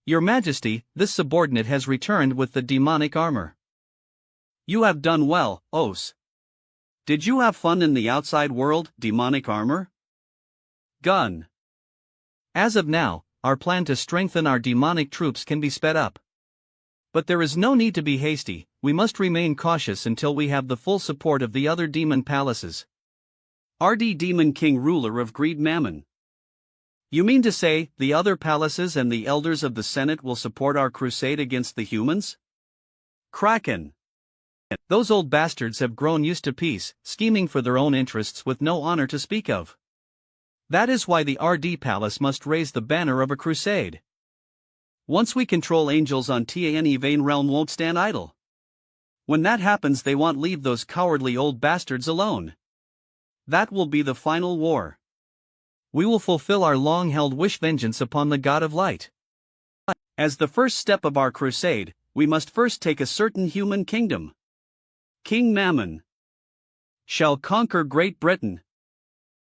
S1: Your Majesty, this subordinate has returned with the demonic armor. You have done well, Os. Did you have fun in the outside world, demonic armor? Gun. As of now, our plan to strengthen our demonic troops can be sped up. But there is no need to be hasty, we must remain cautious until we have the full support of the other demon palaces. RD Demon King, ruler of greed Mammon. You mean to say, the other palaces and the elders of the Senate will support our crusade against the humans? Kraken. Those old bastards have grown used to peace, scheming for their own interests with no honor to speak of. That is why the RD Palace must raise the banner of a crusade. Once we control angels on Tane Vane realm won't stand idle. When that happens, they won't leave those cowardly old bastards alone. That will be the final war. We will fulfill our long-held wish, vengeance upon the God of Light. As the first step of our crusade, we must first take a certain human kingdom. King Mammon shall conquer Great Britain.